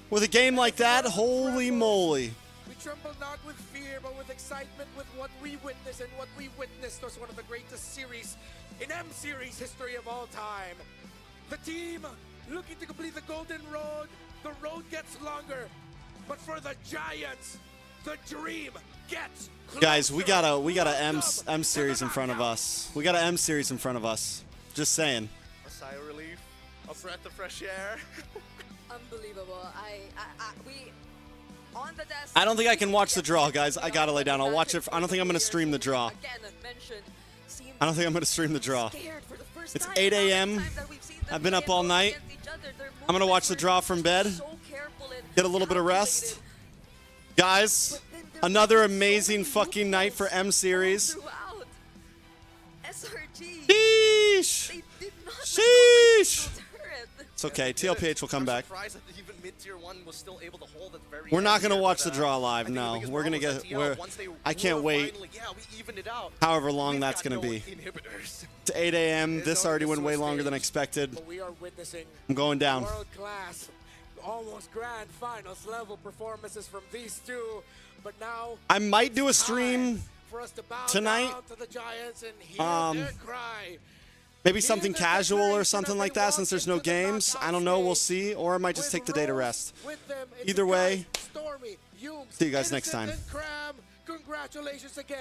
With a game like that, holy moly. we tremble not with fear, but with excitement with what we witnessed, and what we witnessed was one of the greatest series in M Series history of all time. The team looking to complete the Golden Road. The road gets longer, but for the Giants, the dream gets closer. Guys, we got a M series in front of us. We got an M series in front of us. Just saying. A sigh of relief, a breath of fresh air. Unbelievable. We on the desk. I don't think I can watch the draw, guys. I gotta lay down. I'll watch it. I don't think I'm gonna stream the draw. Again, mentioned. I don't think I'm gonna stream the draw. It's 8 a.m. I've been up all night. I'm gonna watch the draw from bed. Get a little bit of rest. Guys, another amazing fucking night for M Series. Sheesh. Sheesh. It's okay. TLPH will come back. Surprised that even mid-tier 1 was still able to hold at the very We're not end gonna here, watch but, the draw live. No, we're gonna get. I can't wait. We evened it out. However long We've that's got gonna no be. inhibitors. It's 8 a.m. This already went way longer than expected. But we are witnessing I'm going down. world-class, almost grand finals level performances from these two. But now I might do a stream for us to bow tonight. down to the Giants and hear their cry. Maybe something casual or something like that since there's no games. I don't know. We'll see. Or I might just take the day to rest. Either way, Stormy, Humes, see you guys next Innocent, time. and Cram. Congratulations again.